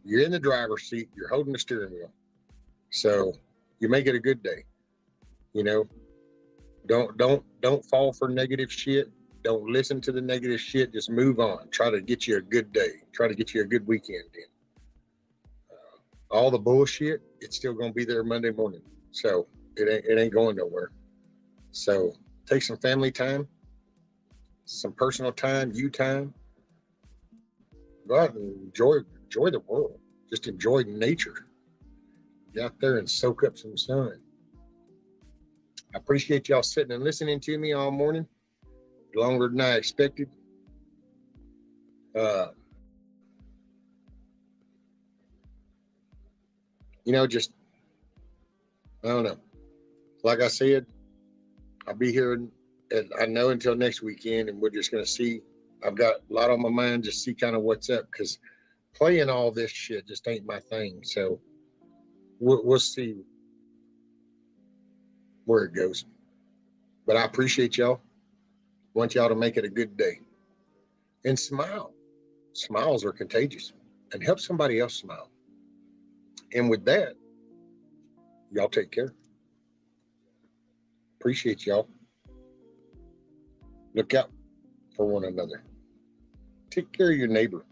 You're in the driver's seat. You're holding the steering wheel. So you make it a good day. You know, don't fall for negative shit. Don't listen to the negative shit. Just move on. Try to get you a good day. Try to get you a good weekend in. All the bullshit, it's still gonna be there Monday morning. So it ain't going nowhere. So take some family time, some personal time, you time. Go out and enjoy the world. Just enjoy nature. Get out there and soak up some sun. I appreciate y'all sitting and listening to me all morning. Longer than I expected. Just I don't know. Like I said, I'll be here, I know, until next weekend, and we're just going to see. I've got a lot on my mind, just see kind of what's up, because playing all this shit just ain't my thing. So we'll see where it goes. But I appreciate y'all. Want y'all to make it a good day. And smile. Smiles are contagious. And help somebody else smile. And with that, y'all take care. Appreciate y'all. Look out for one another. Take care of your neighbor.